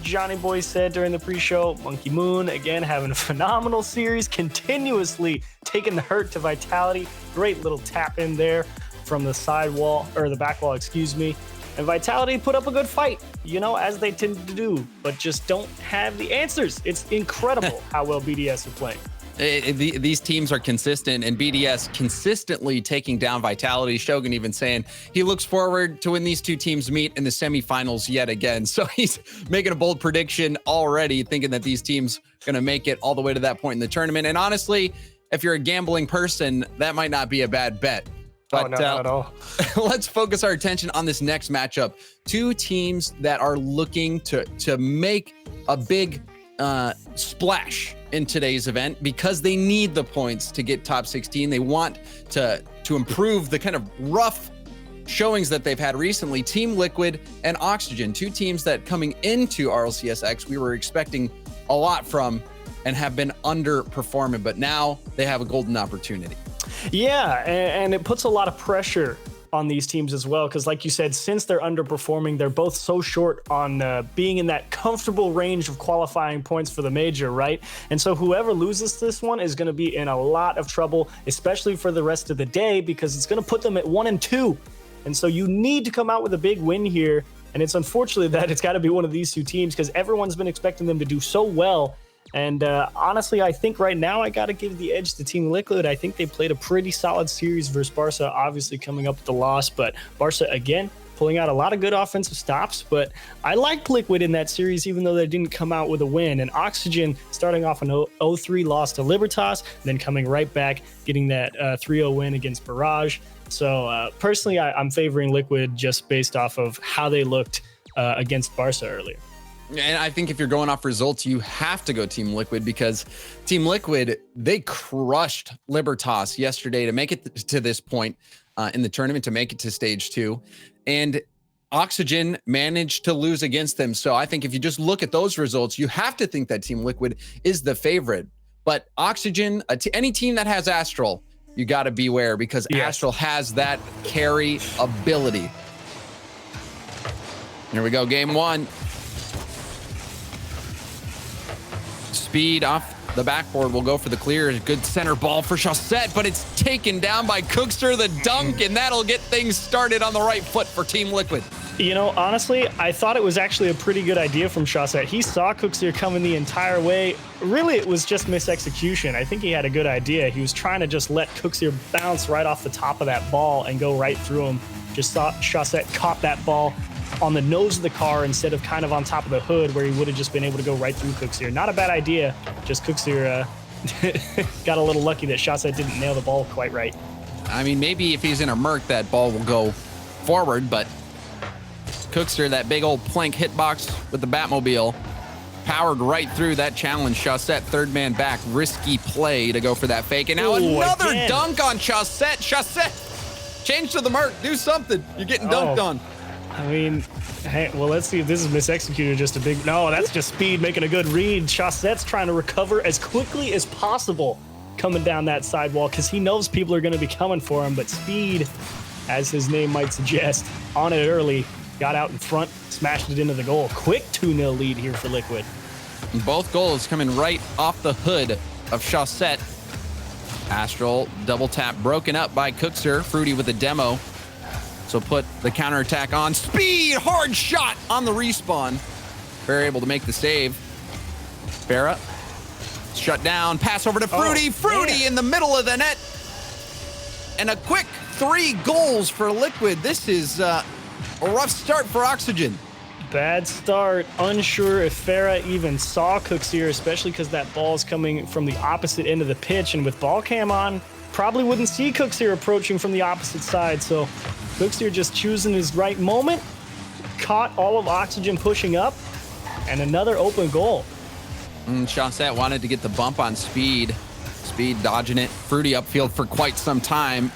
Johnny Boy said during the pre-show, Monkey Moon, again, having a phenomenal series, continuously taking the hurt to Vitality. Great little tap in there from the side wall, or the back wall, excuse me. And Vitality put up a good fight, you know, as they tend to do, but just don't have the answers. It's incredible how well BDS are playing. These teams are consistent, and BDS consistently taking down Vitality. Shogun even saying he looks forward to when these two teams meet in the semifinals yet again. So he's making a bold prediction already, thinking that these teams are going to make it all the way to that point in the tournament. And honestly, if you're a gambling person, that might not be a bad bet. But no, not at all. Let's focus our attention on this next matchup. Two teams that are looking to make a big splash in today's event because they need the points to get top 16. They want to improve the kind of rough showings that they've had recently. Team Liquid and Oxygen, two teams that coming into RLCS X we were expecting a lot from. and have been underperforming, but now they have a golden opportunity. Yeah, and it puts a lot of pressure on these teams as well, because like you said, since they're underperforming, they're both so short on being in that comfortable range of qualifying points for the major, right? And so whoever loses this one is going to be in a lot of trouble, especially for the rest of the day, because it's going to put them at 1-2. And so you need to come out with a big win here. And it's unfortunately that it's got to be one of these two teams, because everyone's been expecting them to do so well. And honestly, I think right now I got to give the edge to Team Liquid. I think they played a pretty solid series versus Barca, obviously coming up with the loss. But Barca, again, pulling out a lot of good offensive stops. But I liked Liquid in that series, even though they didn't come out with a win. And Oxygen starting off an 0-3 loss to Libertas, then coming right back, getting that 3-0 win against Barrage. So personally, I'm favoring Liquid just based off of how they looked against Barca earlier. And I think if you're going off results, you have to go Team Liquid, because Team Liquid, they crushed Libertas yesterday to make it to this point in the tournament, to make it to stage 2. And Oxygen managed to lose against them. So I think if you just look at those results, you have to think that Team Liquid is the favorite. But Oxygen, any team that has Astral, you got to beware, because Astral has that carry ability. Here we go, game 1. Speed off the backboard will go for the clear. Good center ball for Chaussette, but it's taken down by Cookster, the dunk, and that'll get things started on the right foot for Team Liquid. You know, honestly, I thought it was actually a pretty good idea from Chaussette. He saw Cookster coming the entire way. Really, it was just misexecution. I think he had a good idea. He was trying to just let Cookster bounce right off the top of that ball and go right through him. Just thought Chaussette caught that ball on the nose of the car instead of kind of on top of the hood, where he would have just been able to go right through Cookster. Not a bad idea. Just Cookster got a little lucky that Chaussette didn't nail the ball quite right. I mean, maybe if he's in a Merc, that ball will go forward, but Cookster, that big old plank hitbox with the Batmobile, powered right through that challenge. Chaussette, third man back, risky play to go for that fake. And now another dunk on Chaussette. Chaussette, change to the Merc, do something. You're getting dunked on. I mean, hey, well, let's see if this is misexecuted. Just a big, no, that's just Speed making a good read. Chaussette's trying to recover as quickly as possible coming down that sidewall, because he knows people are going to be coming for him. But Speed, as his name might suggest, on it early, got out in front, smashed it into the goal. Quick 2-0 lead here for Liquid. Both goals coming right off the hood of Chaussette. Astral double tap broken up by Cookster. Fruity with a demo. So put the counterattack on. Speed, hard shot on the respawn. Very able to make the save. Farah shut down. Pass over to Fruity. Fruity in the middle of the net. And a quick 3 goals for Liquid. This is a rough start for Oxygen. Bad start. Unsure if Farah even saw Cookster, especially because that ball is coming from the opposite end of the pitch. And with ball cam on, probably wouldn't see Cookster approaching from the opposite side. So Cookster just choosing his right moment, caught all of Oxygen pushing up, and another open goal. Chaussette wanted to get the bump on Speed. Speed dodging it. Fruity upfield for quite some time.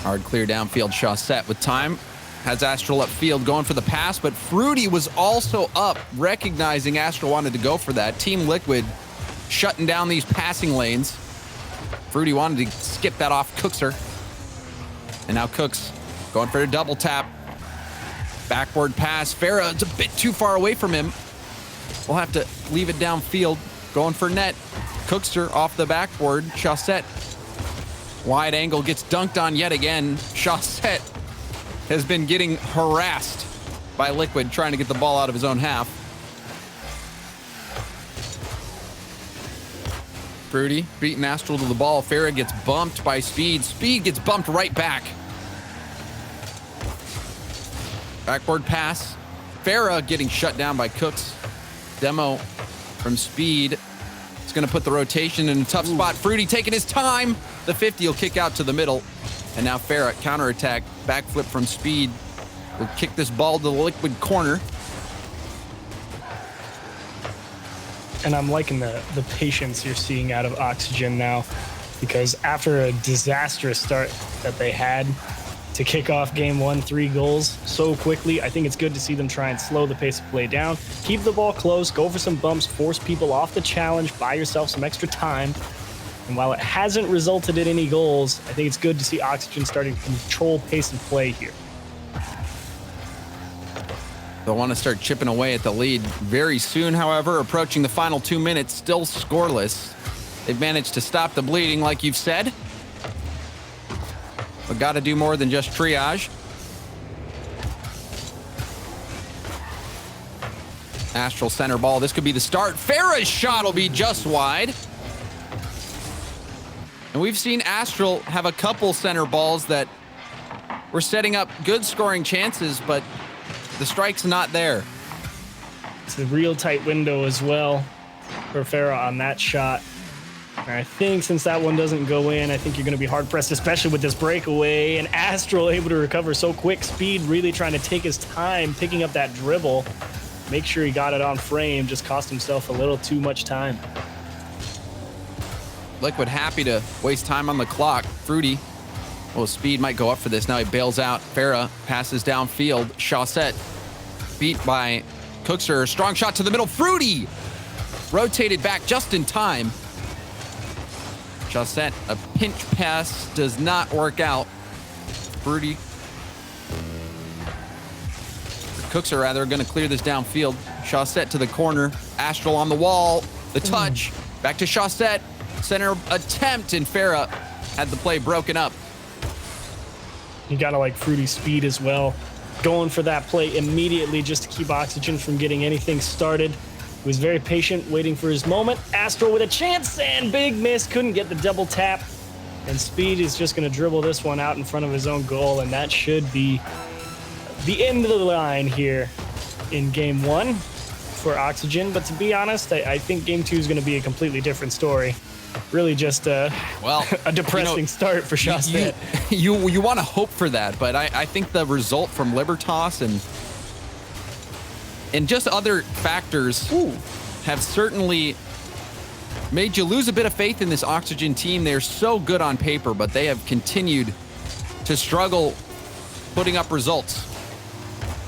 Hard clear downfield. Chaussette with time. Has Astral upfield going for the pass, but Fruity was also up, recognizing Astral wanted to go for that. Team Liquid shutting down these passing lanes. Fruity wanted to skip that off Cookster. And now Cooks going for a double tap. Backward pass. Farah, it's a bit too far away from him. We'll have to leave it downfield. Going for net. Cookster off the backboard. Chaussette. Wide angle gets dunked on yet again. Chaussette has been getting harassed by Liquid trying to get the ball out of his own half. Fruity beating Astral to the ball. Farah gets bumped by Speed. Speed gets bumped right back. Backboard pass. Farah getting shut down by Cooks. Demo from Speed. It's going to put the rotation in a tough spot. Fruity taking his time. The 50 will kick out to the middle. And now Farah, counterattack, backflip from Speed. Will kick this ball to the Liquid corner. And I'm liking the patience you're seeing out of Oxygen now, because after a disastrous start that they had, to kick off game 1, 3 goals so quickly. I think it's good to see them try and slow the pace of play down, keep the ball close, go for some bumps, force people off the challenge, buy yourself some extra time. And while it hasn't resulted in any goals, I think it's good to see Oxygen starting to control pace of play here. They'll want to start chipping away at the lead very soon, however, approaching the final 2 minutes, still scoreless. They've managed to stop the bleeding, like you've said. But got to do more than just triage. Astral center ball. This could be the start. Farah's shot will be just wide. And we've seen Astral have a couple center balls that were setting up good scoring chances, but the strike's not there. It's a real tight window as well for Farah on that shot. And I think since that one doesn't go in, I think you're going to be hard-pressed, especially with this breakaway. And Astral able to recover so quick. Speed really trying to take his time, picking up that dribble. Make sure he got it on frame. Just cost himself a little too much time. Liquid happy to waste time on the clock. Fruity. Well, Speed might go up for this. Now he bails out. Farah passes downfield. Chaussette beat by Cookser. Strong shot to the middle. Fruity rotated back just in time. Chaussette, a pinch pass does not work out. Fruity. Cookser, rather, going to clear this downfield. Chaussette to the corner. Astral on the wall. The touch. Back to Chaussette. Center attempt, and Farah had the play broken up. You gotta like Fruity Speed as well. Going for that play immediately just to keep Oxygen from getting anything started. He was very patient, waiting for his moment. Astral with a chance and big miss. Couldn't get the double tap. And Speed is just gonna dribble this one out in front of his own goal, and that should be the end of the line here in game 1 for Oxygen. But to be honest, I think game 2 is gonna be a completely different story. Really just a depressing start for Chaussette. You want to hope for that, but I think the result from Libertas and just other factors have certainly made you lose a bit of faith in this Oxygen team. They're so good on paper, but they have continued to struggle putting up results.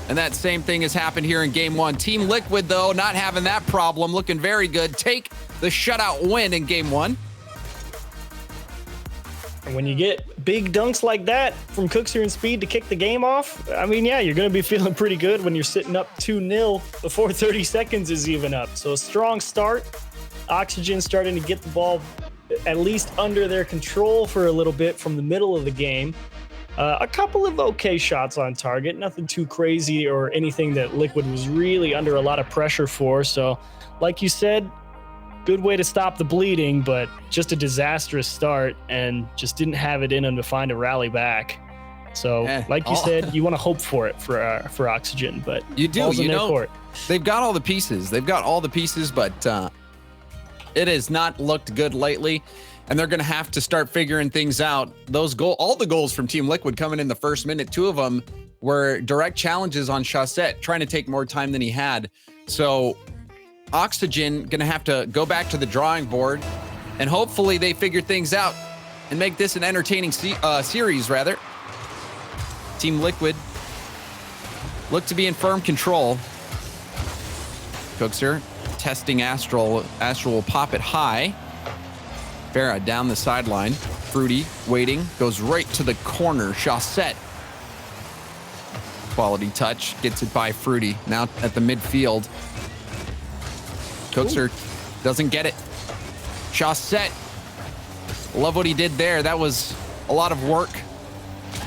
And that same thing has happened here in game 1. Team Liquid, though, not having that problem, looking very good. Take the shutout win in game 1. And when you get big dunks like that from Cookser and Speed to kick the game off, I mean, yeah, you're going to be feeling pretty good when you're sitting up 2-0 before 30 seconds is even up. So a strong start. Oxygen starting to get the ball at least under their control for a little bit from the middle of the game. A couple of okay shots on target, nothing too crazy or anything that Liquid was really under a lot of pressure for. So like you said, good way to stop the bleeding, but just a disastrous start and just didn't have it in them to find a rally back. So like you said, you want to hope for it for Oxygen, but you do, you know, they've got all the pieces. They've got all the pieces, but it has not looked good lately. And they're going to have to start figuring things out. All the goals from Team Liquid coming in the first minute, 2 of them were direct challenges on Chaussette, trying to take more time than he had. So Oxygen going to have to go back to the drawing board, and hopefully they figure things out and make this an entertaining series, rather. Team Liquid look to be in firm control. Cookser testing Astral. Astral will pop it high. Farah down the sideline. Fruity waiting, goes right to the corner. Chaussette. Quality touch, gets it by Fruity. Now at the midfield. Cookser doesn't get it. Chaussette. Love what he did there. That was a lot of work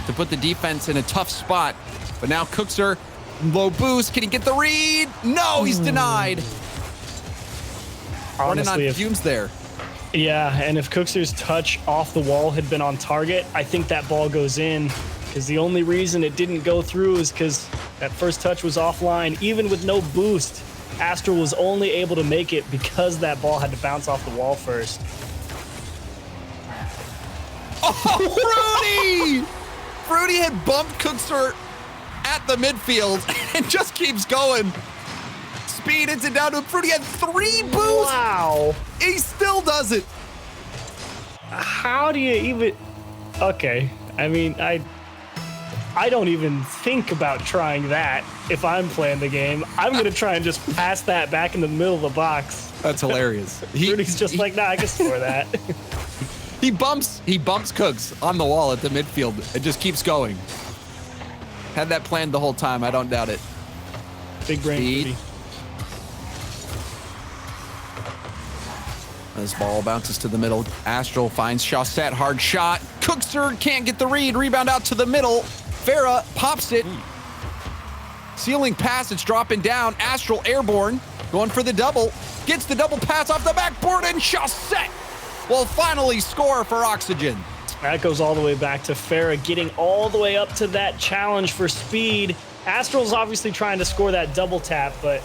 to put the defense in a tough spot. But now Cookser, low boost. Can he get the read? No, he's denied. Running on fumes there. Yeah, and if Cookser's touch off the wall had been on target, I think that ball goes in, because the only reason it didn't go through is because that first touch was offline. Even with no boost, Astral was only able to make it because that ball had to bounce off the wall first. Oh, Fruity! Fruity had bumped Cookser at the midfield and just keeps going. Speed hits it down to him. Fruity had 3 boosts. Wow. He still does it. How do you even... Okay. I mean, I don't even think about trying that if I'm playing the game. I'm going to try and just pass that back in the middle of the box. That's hilarious. Rudy's just like, nah, I can score that. He bumps Cooks on the wall at the midfield. It just keeps going. Had that planned the whole time. I don't doubt it. Big brain, Rudy. This ball bounces to the middle. Astral finds Chaussette, hard shot. Cookser can't get the read. Rebound out to the middle. Farah pops it. Ceiling pass, it's dropping down. Astral airborne, going for the double. Gets the double pass off the backboard, and Chaussette will finally score for Oxygen. That goes all the way back to Farah getting all the way up to that challenge for speed. Astral's obviously trying to score that double tap, but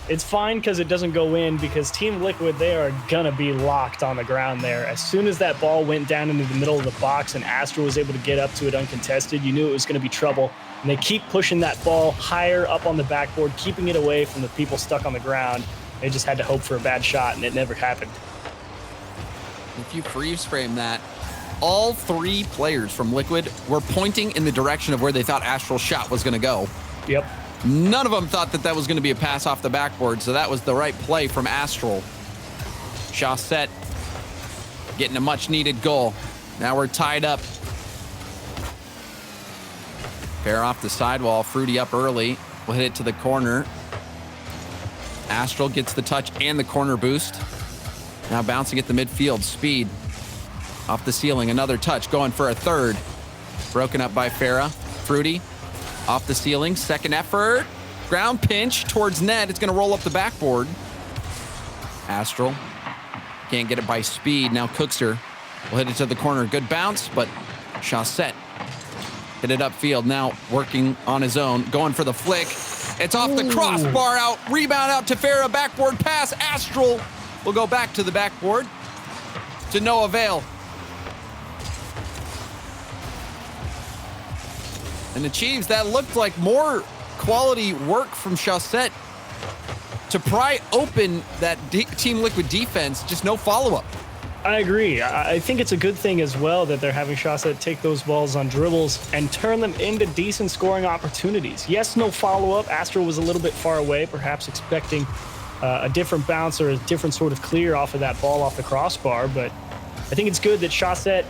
it's fine because it doesn't go in, because Team Liquid, they are gonna be locked on the ground there. As soon as that ball went down into the middle of the box and Astral was able to get up to it uncontested, you knew it was gonna be trouble. And they keep pushing that ball higher up on the backboard, keeping it away from the people stuck on the ground. They just had to hope for a bad shot, and it never happened. If you freeze frame that, all three players from Liquid were pointing in the direction of where they thought Astral's shot was gonna go. Yep. None of them thought that that was going to be a pass off the backboard, so that was the right play from Astral. Chaussette getting a much-needed goal. Now we're tied up. Fair off the sidewall. Fruity up early. We'll hit it to the corner. Astral gets the touch and the corner boost. Now bouncing at the midfield. Speed off the ceiling. Another touch. Going for a third. Broken up by Farah. Fruity off the ceiling, second effort. Ground pinch towards net. It's going to roll up the backboard. Astral can't get it by Speed. Now Cookser will hit it to the corner. Good bounce, but Chaussette hit it upfield. Now working on his own, going for the flick. It's off the crossbar out. Rebound out to Farah. Backboard pass. Astral will go back to the backboard. To no avail. And achieves that looked like more quality work from Chaussette to pry open that Team Liquid defense, just no follow-up. I agree. I think it's a good thing as well that they're having Chaussette take those balls on dribbles and turn them into decent scoring opportunities. Yes, no follow-up. Astral was a little bit far away, perhaps expecting a different bounce or a different sort of clear off of that ball off the crossbar, but I think it's good that Chaussette,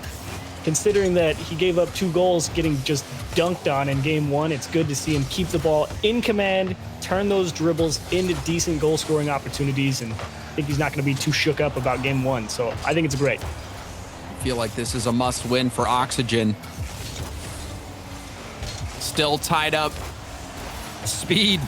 considering that he gave up 2 goals getting just dunked on in game 1, it's good to see him keep the ball in command, turn those dribbles into decent goal scoring opportunities, and I think he's not going to be too shook up about game 1. So I think it's great. I feel like this is a must win for Oxygen. Still tied up. Speed.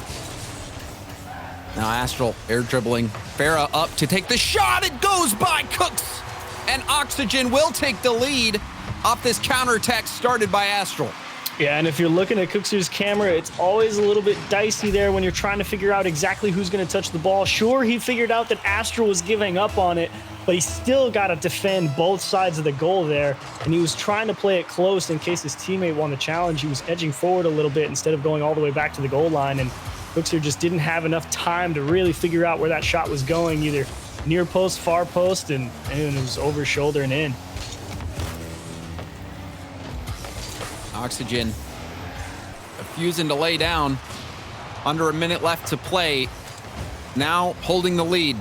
Now Astral air dribbling. Farah up to take the shot. It goes by Cooks. And Oxygen will take the lead off this counterattack started by Astral. Yeah, and if you're looking at Cookser's camera, it's always a little bit dicey there when you're trying to figure out exactly who's going to touch the ball. Sure, he figured out that Astral was giving up on it, but he still got to defend both sides of the goal there, and he was trying to play it close in case his teammate won the challenge. He was edging forward a little bit instead of going all the way back to the goal line, and Cookser just didn't have enough time to really figure out where that shot was going, either near post, far post, and it was over his shoulder and in. Oxygen refusing to lay down. Under a minute left to play. Now holding the lead.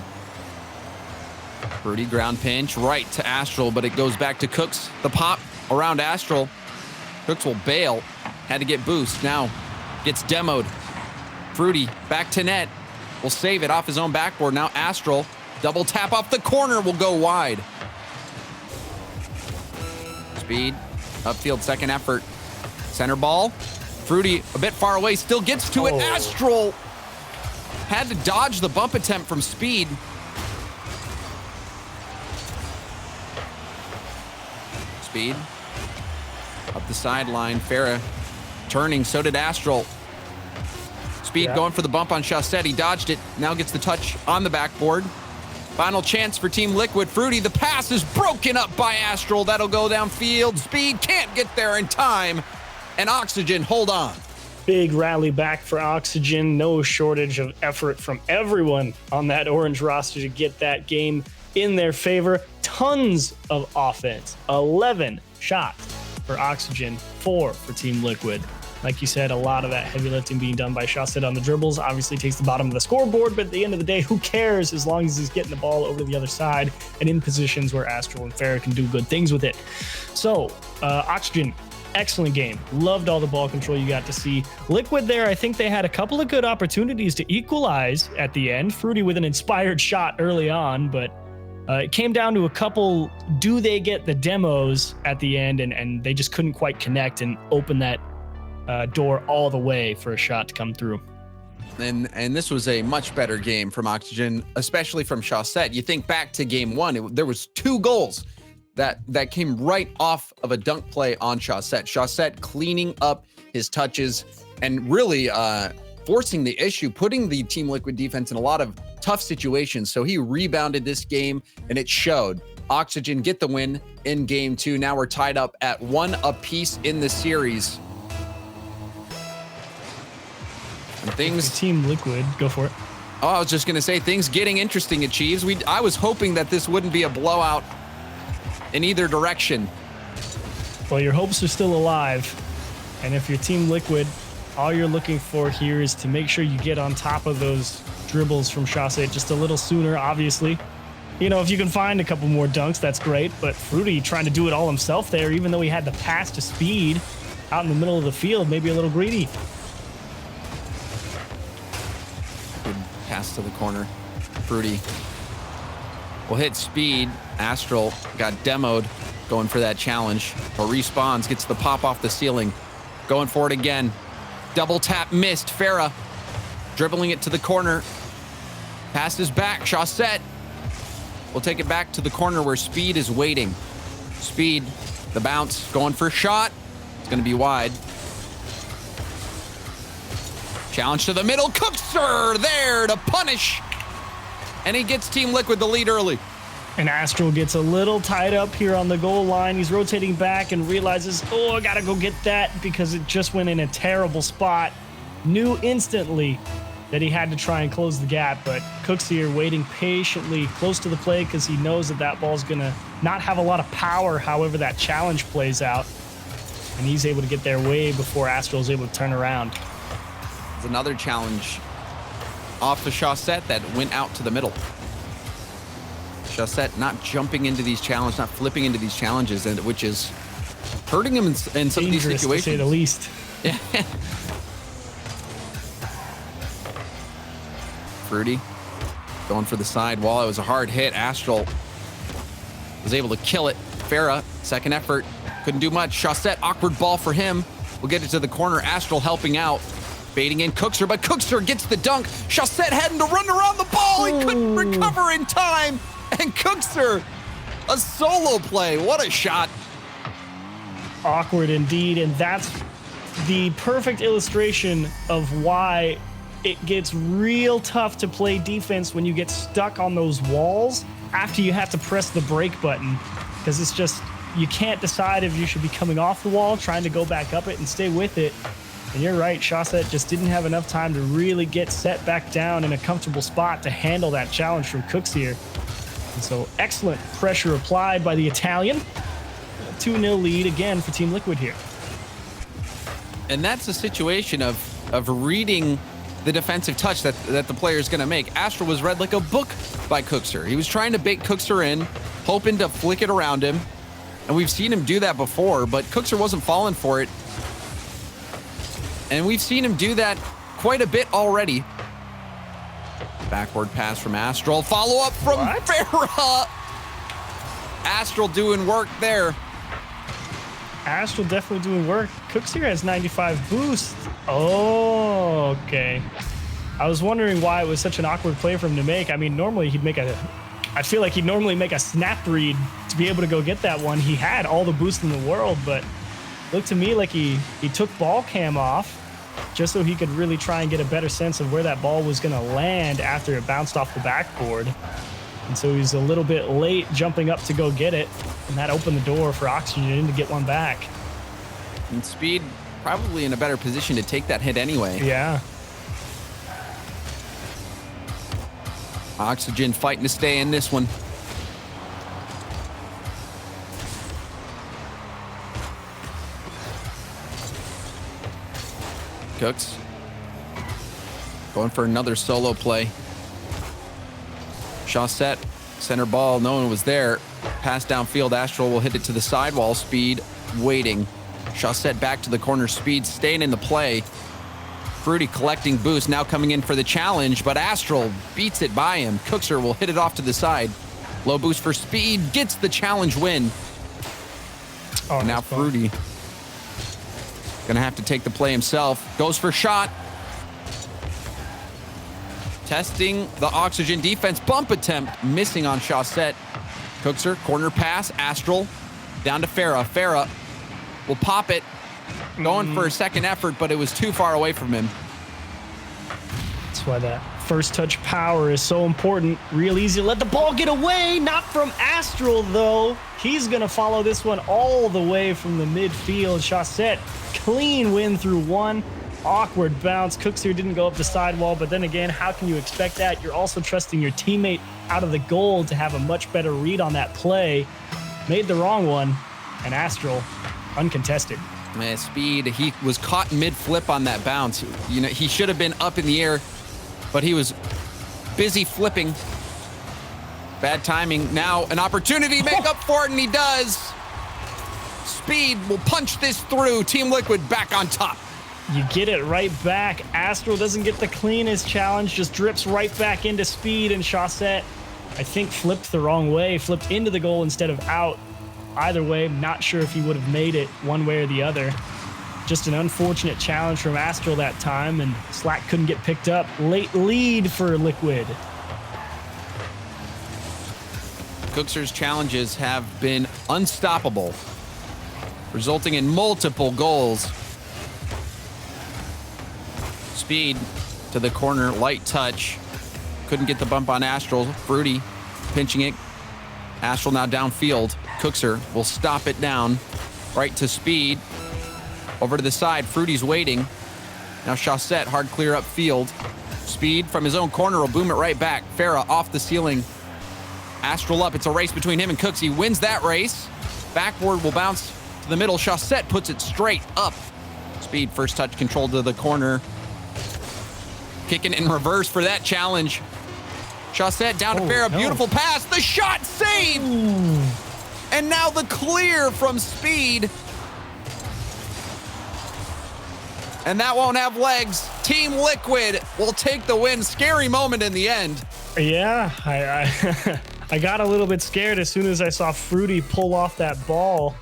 Fruity ground pinch right to Astral, but it goes back to Cooks. The pop around Astral. Cooks will bail. Had to get boost. Now gets demoed. Fruity back to net. Will save it off his own backboard. Now Astral. Double tap off the corner will go wide. Speed. Upfield second effort. Center ball. Fruity a bit far away. Still gets to it. Astral had to dodge the bump attempt from Speed. Speed. Up the sideline. Farah turning. So did Astral. Speed going for the bump on Chaussette. He dodged it. Now gets the touch on the backboard. Final chance for Team Liquid. Fruity, the pass is broken up by Astral. That'll go downfield. Speed can't get there in time. And Oxygen, hold on. Big rally back for Oxygen. No shortage of effort from everyone on that orange roster to get that game in their favor. Tons of offense. 11 shots for Oxygen. 4 for Team Liquid. Like you said, a lot of that heavy lifting being done by Shawset on the dribbles obviously takes the bottom of the scoreboard, but at the end of the day, who cares as long as he's getting the ball over to the other side and in positions where Astral and Farah can do good things with it. So, Oxygen, excellent game. Loved all the ball control you got to see. Liquid there, I think they had a couple of good opportunities to equalize at the end. Fruity with an inspired shot early on, but it came down to a couple, do they get the demos at the end, and they just couldn't quite connect and open that door all the way for a shot to come through. And this was a much better game from Oxygen, especially from Shawset. You think back to game 1, there was 2 goals that came right off of a dunk play on Shawset. Shawset cleaning up his touches and really forcing the issue, putting the Team Liquid defense in a lot of tough situations. So he rebounded this game and it showed. Oxygen get the win in game 2. Now we're tied up at 1 apiece in the series. And things Team Liquid, go for it. Oh, I was just gonna say, things getting interesting at Chiefs. I was hoping that this wouldn't be a blowout in either direction. Well, your hopes are still alive. And if you're Team Liquid, all you're looking for here is to make sure you get on top of those dribbles from Shawset just a little sooner, obviously. You know, if you can find a couple more dunks, that's great. But Fruity trying to do it all himself there, even though he had the pass to Speed out in the middle of the field, maybe a little greedy. Good pass to the corner. Fruity will hit Speed. Astral got demoed going for that challenge, but respawns, gets the pop off the ceiling. Going for it again. Double tap missed. Farah dribbling it to the corner. Passes back. Shawset will take it back to the corner where Speed is waiting. Speed, the bounce, going for a shot. It's going to be wide. Challenge to the middle. Cookser there to punish. And he gets Team Liquid the lead early. And Astral gets a little tied up here on the goal line. He's rotating back and realizes, oh, I gotta go get that because it just went in a terrible spot. Knew instantly that he had to try and close the gap, but Cook's here waiting patiently close to the play because he knows that that ball's gonna not have a lot of power however that challenge plays out. And he's able to get there way before Astral's able to turn around. There's another challenge off the Shawset that went out to the middle. Shawset not jumping into these challenges, not flipping into these challenges, and which is hurting him in some of these situations. To say the least. Yeah. Fruity going for the side wall. It was a hard hit. Astral was able to kill it. Farah, second effort, couldn't do much. Shawset, awkward ball for him. We'll get it to the corner. Astral helping out. Baiting in Cookser, but Cookser gets the dunk. Shawset having to run around the ball. He couldn't recover in time. And Cookser, a solo play. What a shot. Awkward indeed, and that's the perfect illustration of why it gets real tough to play defense when you get stuck on those walls after you have to press the break button, because it's just, you can't decide if you should be coming off the wall, trying to go back up it and stay with it. And you're right, Shawset just didn't have enough time to really get set back down in a comfortable spot to handle that challenge from Cooks here. And so excellent pressure applied by the Italian. 2-0 lead again for Team Liquid here. And that's a situation of reading the defensive touch that the player is going to make. Astral was read like a book by Cookser. He was trying to bait Cookser in, hoping to flick it around him. And we've seen him do that before, but Cookser wasn't falling for it. And we've seen him do that quite a bit already. Backward pass from Astral. Follow up from Farah. Astral doing work there. Astral definitely doing work. Cooks here has 95 boost. Oh, okay. I was wondering why it was such an awkward play for him to make. I mean, normally he'd make I feel like he'd normally make a snap read to be able to go get that one. He had all the boost in the world, but looked to me like he took ball cam off just so he could really try and get a better sense of where that ball was going to land after it bounced off the backboard. And so he's a little bit late jumping up to go get it, and that opened the door for Oxygen to get one back. And Speed probably in a better position to take that hit anyway. Yeah. Oxygen fighting to stay in this one. Cooks going for another solo play. Chaussette, center ball, no one was there. Pass downfield, Astral will hit it to the sidewall. Speed waiting. Chaussette back to the corner, Speed staying in the play. Fruity collecting boost, now coming in for the challenge, but Astral beats it by him. Cookser will hit it off to the side. Low boost for Speed, gets the challenge win. Oh, now Fruity gonna have to take the play himself. Goes for shot. Testing the Oxygen defense. Bump attempt missing on Chaussette. Cookser, corner pass. Astral down to Farah. Farah will pop it. Going for a second effort, but it was too far away from him. That's why that first touch power is so important. Real easy to let the ball get away. Not from Astral, though. He's going to follow this one all the way from the midfield. Chaussette, clean win through one. Awkward bounce. Cookser didn't go up the sidewall, but then again, how can you expect that? You're also trusting your teammate out of the goal to have a much better read on that play. Made the wrong one, and Astral uncontested. Man, Speed, he was caught mid-flip on that bounce. You know, he should have been up in the air, but he was busy flipping. Bad timing. Now an opportunity to make up for it, and he does. Speed will punch this through. Team Liquid back on top. You get it right back. Astral doesn't get the cleanest challenge, just drips right back into Speed, and Chaussette, I think, flipped the wrong way, flipped into the goal instead of out. Either way, not sure if he would have made it one way or the other. Just an unfortunate challenge from Astral that time, and Slack couldn't get picked up. Late lead for Liquid. Cookser's challenges have been unstoppable, resulting in multiple goals. Speed to the corner, light touch. Couldn't get the bump on Astral. Fruity pinching it. Astral now downfield. Cookser will stop it down. Right to Speed. Over to the side. Fruity's waiting. Now Chaussette, hard clear upfield. Speed from his own corner will boom it right back. Farah off the ceiling. Astral up. It's a race between him and Cooks. He wins that race. Backboard will bounce to the middle. Chaussette puts it straight up. Speed first touch control to the corner. Kicking in reverse for that challenge. Chaussette down to Farah. Beautiful pass. The shot saved. Ooh. And now the clear from Speed. And that won't have legs. Team Liquid will take the win. Scary moment in the end. Yeah, I got a little bit scared as soon as I saw Fruity pull off that ball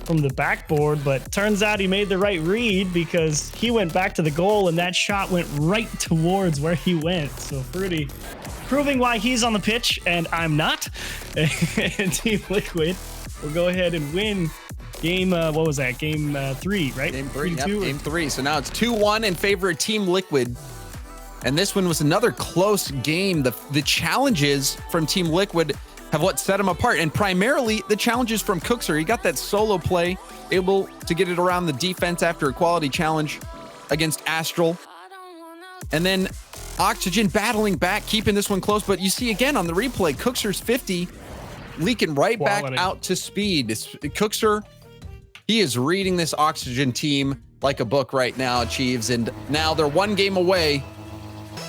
from the backboard, but turns out he made the right read because he went back to the goal and that shot went right towards where he went. So Fruity proving why he's on the pitch and I'm not. And Team Liquid will go ahead and win game, what was that? Game 3, right? Game 3, yep, 3-2. game 3. So now it's 2-1 in favor of Team Liquid. And this one was another close game. The challenges from Team Liquid have what set him apart, and primarily the challenges from Cookser. He got that solo play, able to get it around the defense after a quality challenge against Astral. And then Oxygen battling back, keeping this one close. But you see again on the replay, Cookser's 50 leaking right back out to Speed. Cookser, he is reading this Oxygen team like a book right now, Chiefs. And now they're one game away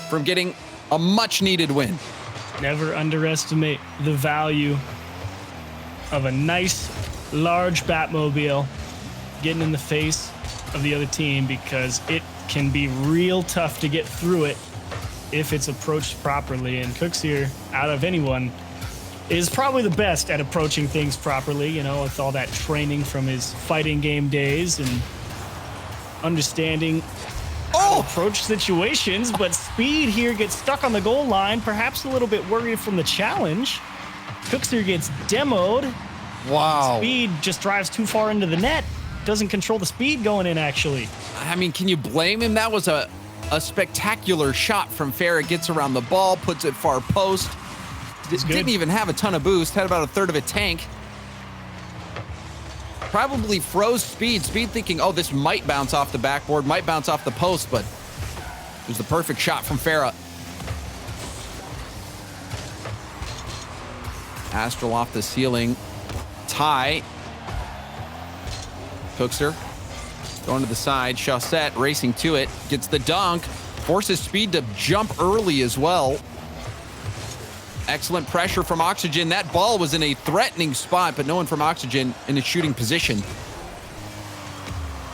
from getting a much needed win. Never underestimate the value of a nice, large Batmobile getting in the face of the other team, because it can be real tough to get through it if it's approached properly. And Cooks here, out of anyone, is probably the best at approaching things properly, you know, with all that training from his fighting game days and understanding how to approach situations. But Speed here gets stuck on the goal line, perhaps a little bit worried from the challenge. Cooks here gets demoed. Wow. Speed just drives too far into the net. Doesn't control the speed going in, actually. I mean, can you blame him? That was a spectacular shot from Farah. Gets around the ball, puts it far post. Didn't even have a ton of boost, had about a third of a tank. Probably froze Speed. Speed thinking, oh, this might bounce off the backboard, might bounce off the post, but it was the perfect shot from Farah. Astral off the ceiling. Tie. Cookser Going to the side, Chaussette racing to it, gets the dunk, forces Speed to jump early as well. Excellent pressure from Oxygen. That ball was in a threatening spot, but no one from Oxygen in a shooting position.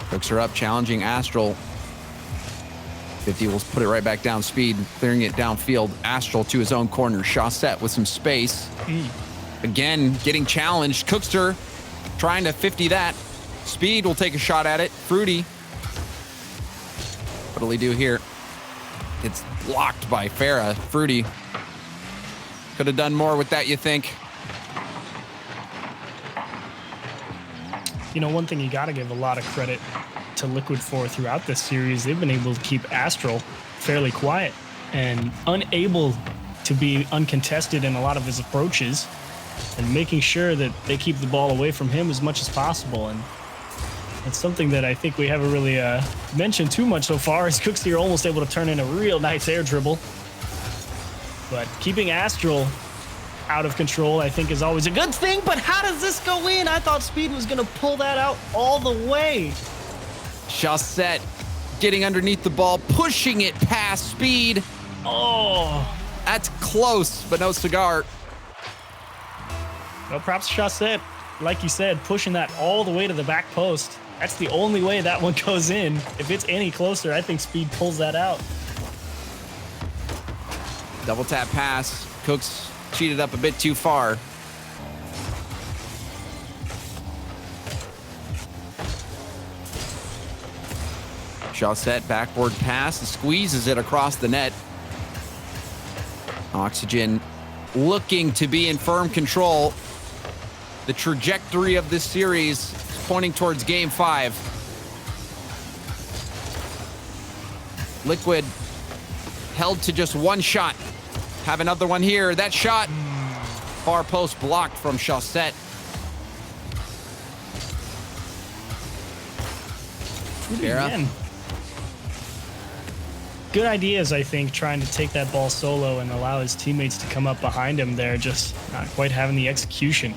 Hooks her up, challenging Astral. 50 will put it right back down. Speed clearing it downfield. Astral to his own corner. Chaussette with some space. Again, getting challenged. Cookster trying to 50 that. Speed will take a shot at it. Fruity. What'll he do here? It's blocked by Farah. Fruity could have done more with that, you think? You know, one thing you got to give a lot of credit to Liquid for throughout this series, they've been able to keep Astral fairly quiet and unable to be uncontested in a lot of his approaches, and making sure that they keep the ball away from him as much as possible. And it's something that I think we haven't really mentioned too much so far, is Cooks here almost able to turn in a real nice air dribble. But keeping Astral out of control, I think, is always a good thing. But how does this go in? I thought Speed was going to pull that out all the way. Chaussette getting underneath the ball, pushing it past Speed. Oh, That's close, but no cigar. well, props to Chaussette. Like you said, pushing that all the way to the back post. That's the only way that one goes in. If it's any closer, I think Speed pulls that out. Double tap pass. Cooks cheated up a bit too far. Chaussette backboard pass, squeezes it across the net. Oxygen looking to be in firm control. The trajectory of this series is pointing towards Game 5. Liquid held to just one shot. Have another one here. That shot, far post blocked from Chaussette. Again. Good ideas, I think, trying to take that ball solo and allow his teammates to come up behind him there, just not quite having the execution.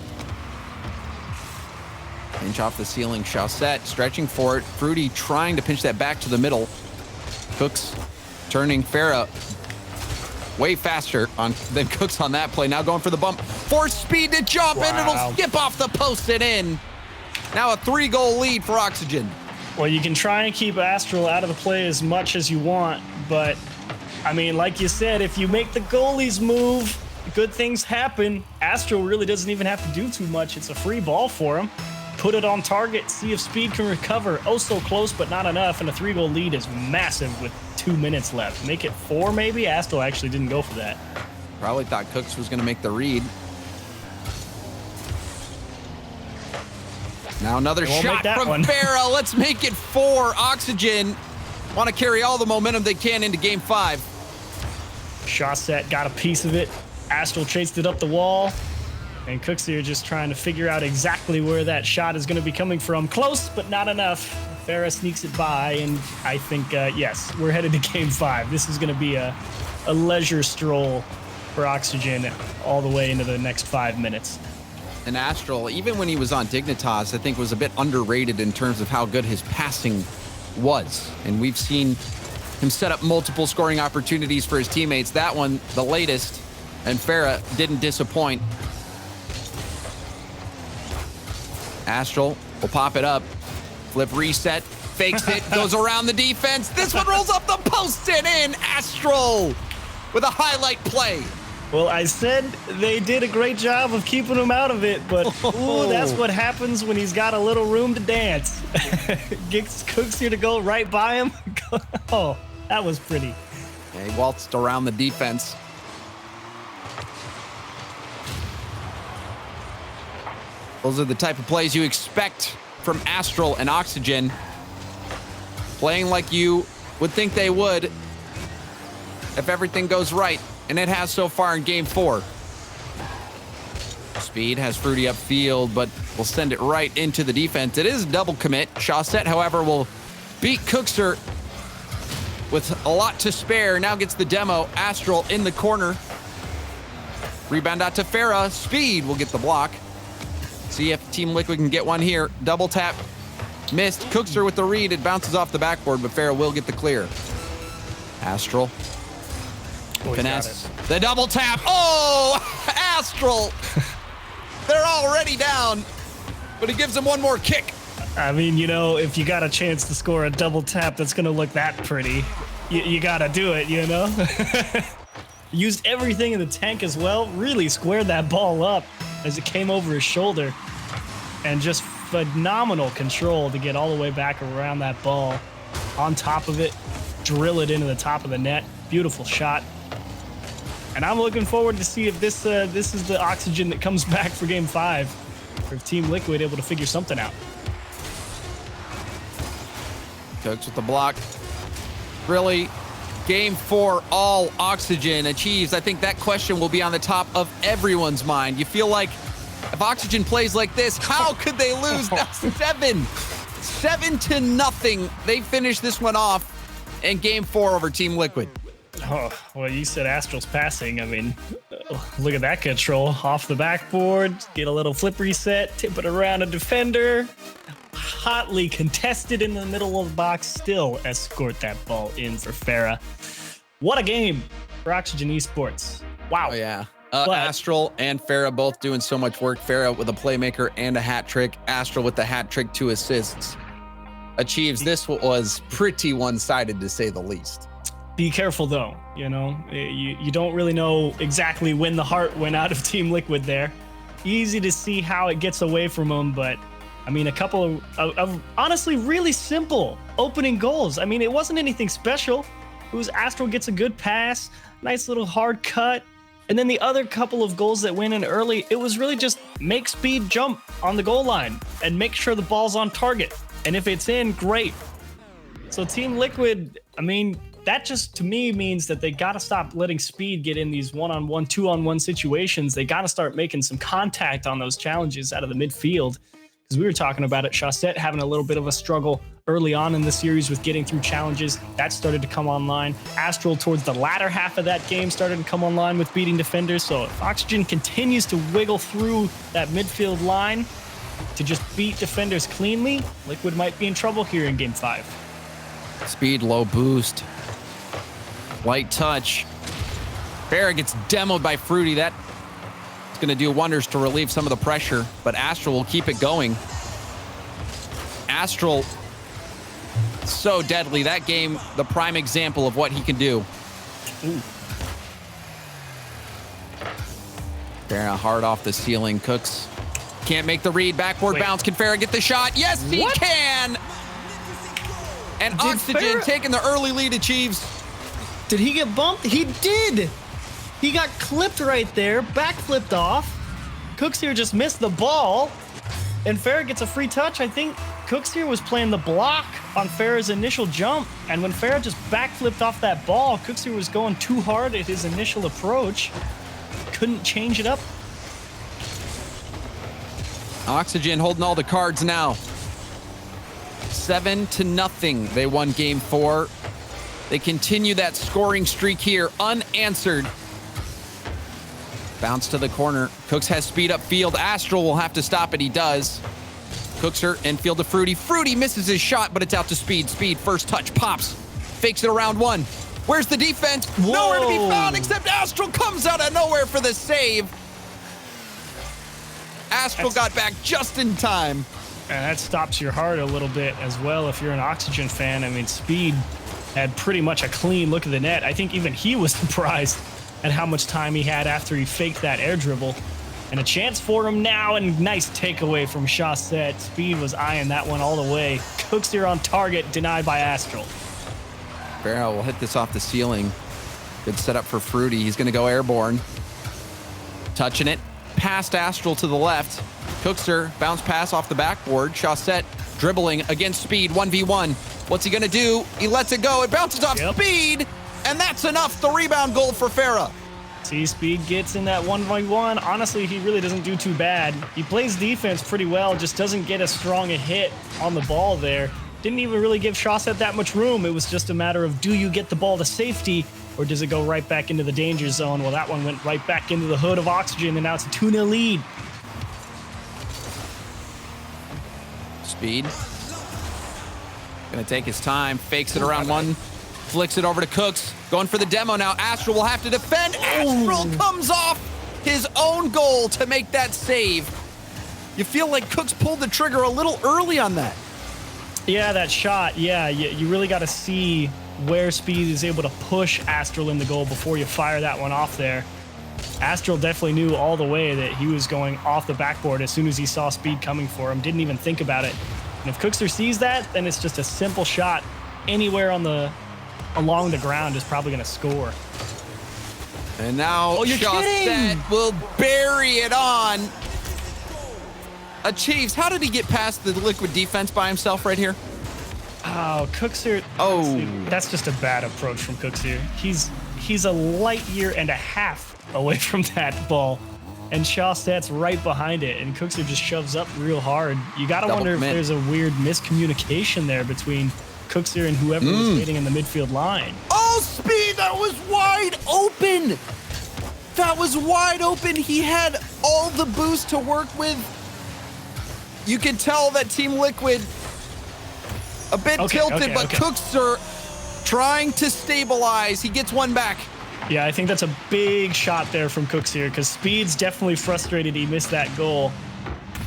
Pinch off the ceiling. Chaussette stretching for it. Fruity trying to pinch that back to the middle. Cooks turning Farah way faster than Cooks on that play. Now going for the bump. Force Speed to jump, and it'll skip off the post and in. Now a 3-goal lead for Oxygen. Well, you can try and keep Astral out of the play as much as you want, but, I mean, like you said, if you make the goalies move, good things happen. Astral really doesn't even have to do too much. It's a free ball for him. Put it on target, see if Speed can recover. Oh, so close, but not enough, and a 3-goal lead is massive with 2 minutes left. Make it 4, maybe? Astral actually didn't go for that. Probably thought Cooks was going to make the read. Now another shot from Farah. Let's make it 4. Oxygen want to carry all the momentum they can into Game 5. Chaussette got a piece of it. Astral chased it up the wall. And Cooks here just trying to figure out exactly where that shot is going to be coming from. Close, but not enough. Farah sneaks it by, and I think, yes, we're headed to Game 5. This is going to be a leisure stroll for Oxygen all the way into the next 5 minutes. And Astral, even when he was on Dignitas, I think was a bit underrated in terms of how good his passing was. And we've seen him set up multiple scoring opportunities for his teammates. That one, the latest, and Farah didn't disappoint. Astral will pop it up. Flip reset, fakes it, goes around the defense. This one rolls up the post and in. Astral with a highlight play. Well, I said they did a great job of keeping him out of it, but ooh, that's what happens when he's got a little room to dance. Gets Cooks here to go right by him. Oh, that was pretty. Yeah, he waltzed around the defense. Those are the type of plays you expect from Astral and Oxygen. Playing like you would think they would if everything goes right. And it has so far in Game 4. Speed has Fruity upfield, but will send it right into the defense. It is a double commit. Chaussette, however, will beat Cookster with a lot to spare. Now gets the demo. Astral in the corner. Rebound out to Farah. Speed will get the block. See if Team Liquid can get one here. Double tap. Missed. Cookster with the read. It bounces off the backboard, but Farah will get the clear. Astral. Finesse. The double tap. Oh, Astral. They're already down, but he gives him one more kick. I mean, you know, if you got a chance to score a double tap that's going to look that pretty, you got to do it, you know? Used everything in the tank as well. Really squared that ball up as it came over his shoulder. And just phenomenal control to get all the way back around that ball. On top of it, drill it into the top of the net. Beautiful shot. And I'm looking forward to see if this is the oxygen that comes back for Game 5. Or if Team Liquid able to figure something out. Cooks with the block. Really, Game 4, all oxygen achieves. I think that question will be on the top of everyone's mind. You feel like if oxygen plays like this, how could they lose? Now 7-0. They finish this one off in Game 4 over Team Liquid. Oh, well, you said Astral's passing. I mean, look at that control. Off the backboard, get a little flip reset, tip it around a defender. Hotly contested in the middle of the box, still escort that ball in for Farah. What a game for Oxygen Esports. Wow. Oh, yeah. Astral and Farah both doing so much work. Farah with a playmaker and a hat trick. Astral with the hat trick, 2 assists. Achieves. This was pretty one-sided, to say the least. Be careful, though. You know, you don't really know exactly when the heart went out of Team Liquid there. Easy to see how it gets away from them, but I mean, a couple of honestly really simple opening goals. I mean, it wasn't anything special. It was Astral gets a good pass, nice little hard cut. And then the other couple of goals that went in early, it was really just make Speed jump on the goal line and make sure the ball's on target. And if it's in, great. So Team Liquid, I mean, that just to me means that they got to stop letting Speed get in these one-on-one, two-on-one situations. They got to start making some contact on those challenges out of the midfield. Because we were talking about it, Chaussette having a little bit of a struggle early on in the series with getting through challenges. That started to come online. Astral towards the latter half of that game started to come online with beating defenders. So if Oxygen continues to wiggle through that midfield line to just beat defenders cleanly, Liquid might be in trouble here in Game 5. Speed, low boost. Light touch. Farah gets demoed by Fruity. That is going to do wonders to relieve some of the pressure, but Astral will keep it going. Astral, so deadly. That game, the prime example of what he can do. Ooh. Farah hard off the ceiling. Cooks can't make the read. Backboard bounce. Can Farah get the shot? Yes, he can. And Oxygen taking the early lead achieves. Did he get bumped? He did. He got clipped right there, backflipped off. Cooks here just missed the ball, and Farah gets a free touch. I think Cooks here was playing the block on Farah's initial jump, and when Farah just backflipped off that ball, Cooks here was going too hard at his initial approach. Couldn't change it up. Oxygen holding all the cards now. 7-0. They won Game 4. They continue that scoring streak here, unanswered. Bounce to the corner. Cooks has speed up field. Astral will have to stop it. He does. Cookser and field to Fruity. Fruity misses his shot, but it's out to Speed. Speed, first touch, pops. Fakes it around one. Where's the defense? Whoa. Nowhere to be found except Astral comes out of nowhere for the save. Astral got back just in time. And that stops your heart a little bit as well if you're an Oxygen fan. I mean, Speed had pretty much a clean look at the net. I think even he was surprised at how much time he had after he faked that air dribble. And a chance for him now, and nice takeaway from Chaussette. Speed was eyeing that one all the way. Cooks here on target, denied by Astral. Barrow will hit this off the ceiling. Good setup for Fruity. He's going to go airborne. Touching it. Past Astral to the left. Cookser, bounce pass off the backboard. Chaussette dribbling against Speed, 1v1. What's he going to do? He lets it go. It bounces off Speed, and that's enough. The rebound goal for Farah. See, Speed gets in that 1v1. Honestly, he really doesn't do too bad. He plays defense pretty well, just doesn't get as strong a hit on the ball there. Didn't even really give Chaussette that much room. It was just a matter of, do you get the ball to safety, or does it go right back into the danger zone? Well, that one went right back into the hood of Oxygen, and now it's a 2-0 lead. Speed Gonna take his time, fakes it around one, flicks it over to Cooks. Going for the demo now. Astral will have to defend. Astral comes off his own goal to make that save. You feel like Cooks pulled the trigger a little early on that. Yeah, that shot. Yeah, you really got to see where Speed is able to push Astral in the goal before you fire that one off there. Astral definitely knew all the way that he was going off the backboard as soon as he saw Speed coming for him. Didn't even think about it. And if Cookster sees that, then it's just a simple shot anywhere along the ground is probably going to score. And now Shawset will bury it on. Achieves. How did he get past the Liquid defense by himself right here? Oh, Cookster. Oh, that's just a bad approach from Cookster. He's a light year and a half away from that ball, and Shawset's right behind it, and Cookster just shoves up real hard. You got to wonder if there's a weird miscommunication there between Cookster and whoever was waiting in the midfield line. Oh, Speed, that was wide open. That was wide open. He had all the boost to work with. You can tell that Team Liquid a bit tilted, but Cookster trying to stabilize. He gets one back. Yeah, I think that's a big shot there from Cookster because Speed's definitely frustrated he missed that goal.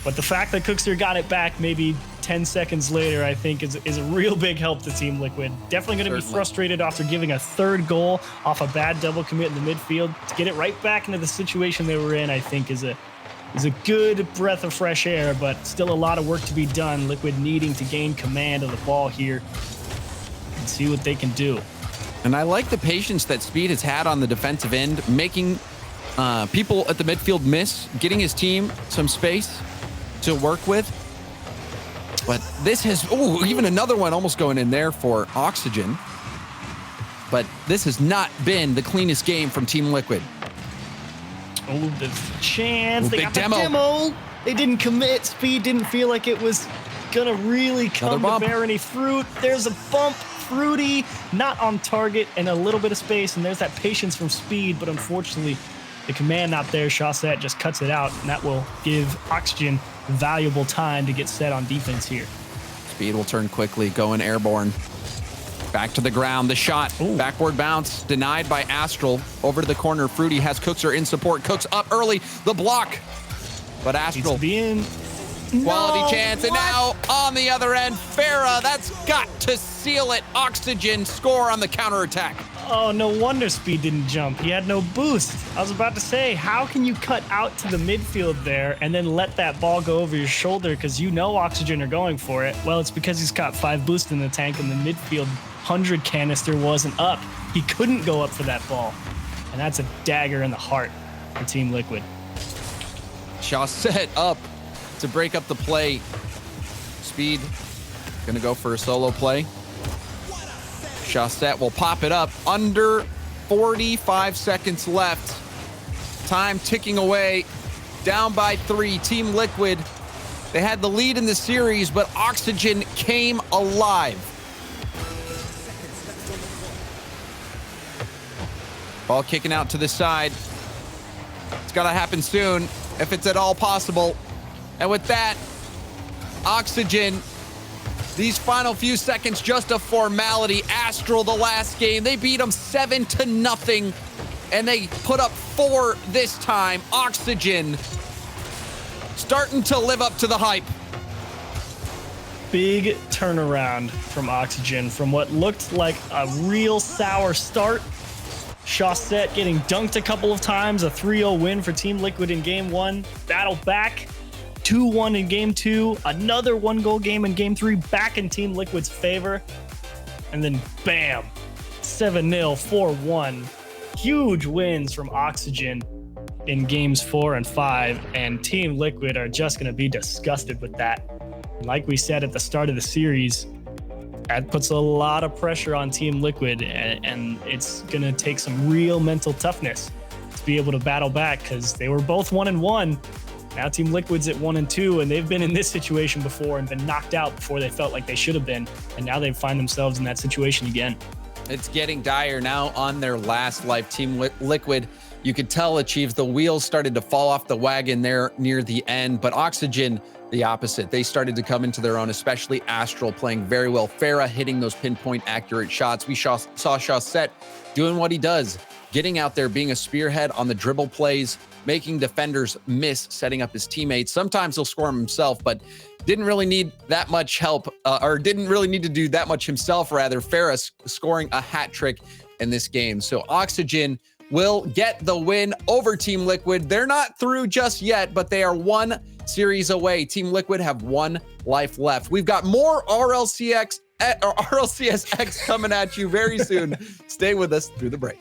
But the fact that Cookster got it back maybe 10 seconds later, I think is a real big help to Team Liquid. Definitely going to be frustrated after giving a third goal off a bad double commit in the midfield. To get it right back into the situation they were in, I think is a good breath of fresh air, but still a lot of work to be done. Liquid needing to gain command of the ball here and see what they can do. And I like the patience that Speed has had on the defensive end, making people at the midfield miss, getting his team some space to work with. But this has, even another one almost going in there for Oxygen. But this has not been the cleanest game from Team Liquid. Oh, there's a chance. They got the demo. demo. They didn't commit. Speed didn't feel like it was gonna really come to bear any fruit. There's a bump. Fruity, not on target, and a little bit of space, and there's that patience from Speed, but unfortunately, the command not there. Shawset just cuts it out, and that will give Oxygen valuable time to get set on defense here. Speed will turn quickly, going airborne. Back to the ground, the shot, backboard bounce, denied by Astral. Over to the corner, Fruity has Cookser in support. Cooks up early, the block, but Astral quality chance, and now on the other end, Farah, that's got to seal it. Oxygen score on the counterattack. Oh, no wonder Speed didn't jump. He had no boost. I was about to say, how can you cut out to the midfield there and then let that ball go over your shoulder because you know Oxygen are going for it? Well, it's because he's got 5 boost in the tank and the midfield 100 canister wasn't up. He couldn't go up for that ball. And that's a dagger in the heart for Team Liquid. Shawset up to break up the play. Speed gonna go for a solo play. Shawset will pop it up. Under 45 seconds left. Time ticking away. Down by 3. Team Liquid. They had the lead in the series, but Oxygen came alive. Ball kicking out to the side. It's gotta happen soon, if it's at all possible. And with that, Oxygen, these final few seconds, just a formality. Astral, the last game, they beat them 7-0, and they put up 4 this time. Oxygen starting to live up to the hype. Big turnaround from Oxygen from what looked like a real sour start. Shawset getting dunked a couple of times, a 3-0 win for Team Liquid in Game 1. Battle back, 2-1 in Game 2, another 1-goal game in Game 3, back in Team Liquid's favor. And then bam, 7-0, 4-1. Huge wins from Oxygen in Games 4 and 5, and Team Liquid are just going to be disgusted with that. And like we said at the start of the series, that puts a lot of pressure on Team Liquid, and it's going to take some real mental toughness to be able to battle back because they were both 1-1. Now Team Liquid's at 1-2, and they've been in this situation before and been knocked out before they felt like they should have been, and now they find themselves in that situation again. It's getting dire now on their last life. Team Liquid, you could tell, achieves the wheels started to fall off the wagon there near the end, but Oxygen the opposite. They started to come into their own, especially Astral playing very well. Farah hitting those pinpoint accurate shots. We saw Chaussette doing what he does, getting out there, being a spearhead on the dribble plays, making defenders miss, setting up his teammates. Sometimes he'll score them himself, but didn't really need that much help, or didn't really need to do that much himself, rather. Farah scoring a hat trick in this game. So Oxygen will get the win over Team Liquid. They're not through just yet, but they are one series away. Team Liquid have one life left. We've got more RLCS X coming at you very soon. Stay with us through the break.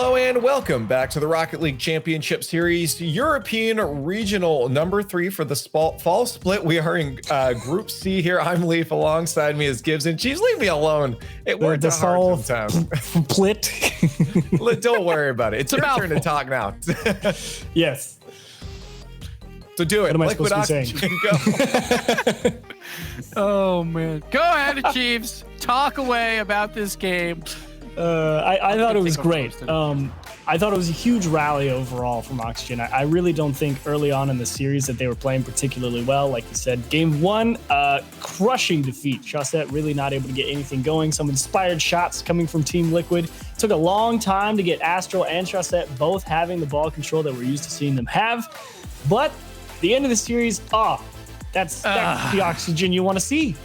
Hello and welcome back to the Rocket League Championship Series European Regional number 3 for the fall split. We are in Group C here. I'm Leaf. Alongside me is Gibbs, and geez, leave me alone. It worked The hard sometimes. Split. Don't worry about it. It's your turn to talk now. Yes. So do it. What am I Liquid supposed to be oxygen, go. Oh man, go ahead, Chiefs. Talk away about this game. I thought it was think I'm great. toasted. I thought it was a huge rally overall from Oxygen. I really don't think early on in the series that they were playing particularly well. Like you said, game 1, crushing defeat. Chaussette really not able to get anything going. Some inspired shots coming from Team Liquid. Took a long time to get Astral and Chaussette both having the ball control that we're used to seeing them have. But the end of the series, that's the Oxygen you want to see.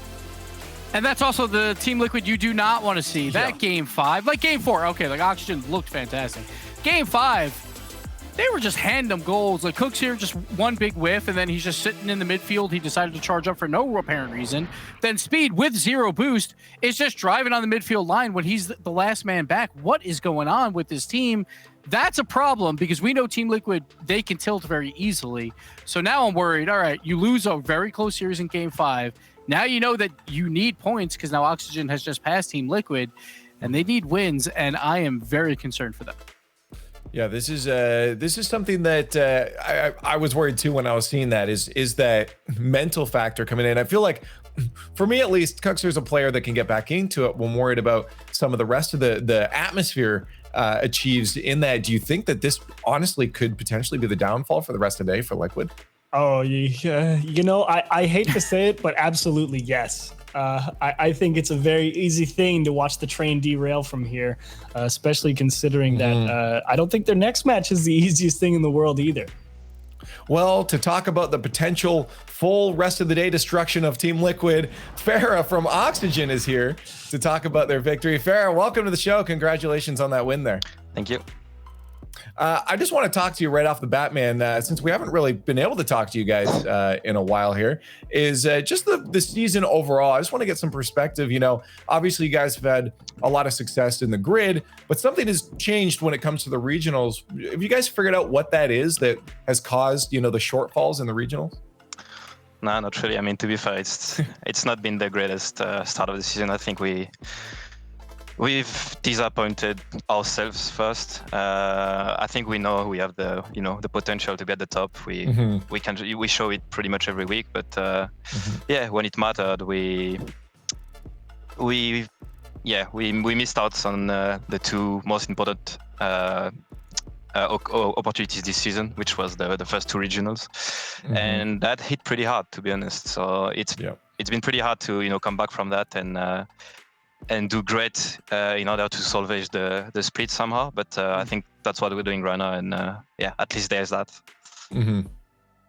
And that's also the Team Liquid you do not want to see. That game 5, like game 4, okay, like Oxygen looked fantastic. Game 5, they were just handing them goals. Like Cook's here, just one big whiff, and then he's just sitting in the midfield. He decided to charge up for no apparent reason. Then Speed with 0 boost is just driving on the midfield line when he's the last man back. What is going on with this team? That's a problem because we know Team Liquid, they can tilt very easily. So now I'm worried. All right, you lose a very close series in game 5. Now you know that you need points because now Oxygen has just passed Team Liquid and they need wins, and I am very concerned for them. Yeah, this is something that I was worried too when I was seeing that is that mental factor coming in. I feel like, for me at least, Cuxer's a player that can get back into it when worried about some of the rest of the atmosphere achieves in that. Do you think that this honestly could potentially be the downfall for the rest of the day for Liquid? Oh, yeah. I hate to say it, but absolutely yes. I think it's a very easy thing to watch the train derail from here, especially considering that I don't think their next match is the easiest thing in the world either. Well, to talk about the potential full rest of the day destruction of Team Liquid, Farah from Oxygen is here to talk about their victory. Farah, welcome to the show. Congratulations on that win there. Thank you. I just want to talk to you right off the bat, man, since we haven't really been able to talk to you guys in a while here, is just the season overall. I just want to get some perspective. You know, obviously you guys have had a lot of success in the grid, but something has changed when it comes to the regionals. Have you guys figured out what that is that has caused, the shortfalls in the regionals? No, not really. I mean, to be fair, it's not been the greatest start of the season. I think we've disappointed ourselves first. I think we know we have the potential to be at the top. We show it pretty much every week, but yeah, when it mattered, we missed out on the 2 most important opportunities this season, which was the first 2 regionals, and that hit pretty hard, to be honest. So it's been pretty hard to come back from that and do great in order to salvage the split somehow. But I think that's what we're doing right now, and at least there's that.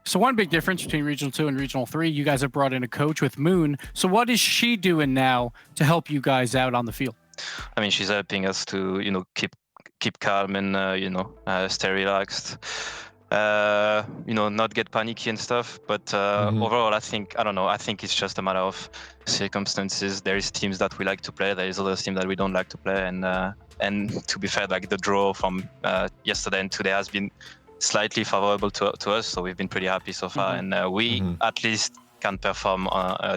So one big difference between Regional 2 and Regional 3, you guys have brought in a coach with Moon. So what is she doing now to help you guys out on the field? I mean, she's helping us to keep calm and stay relaxed. Not get panicky and stuff. But overall, I think it's just a matter of circumstances. There is teams that we like to play. There is other teams that we don't like to play. And to be fair, like the draw from yesterday and today has been slightly favorable to us. So we've been pretty happy so far. And we at least can perform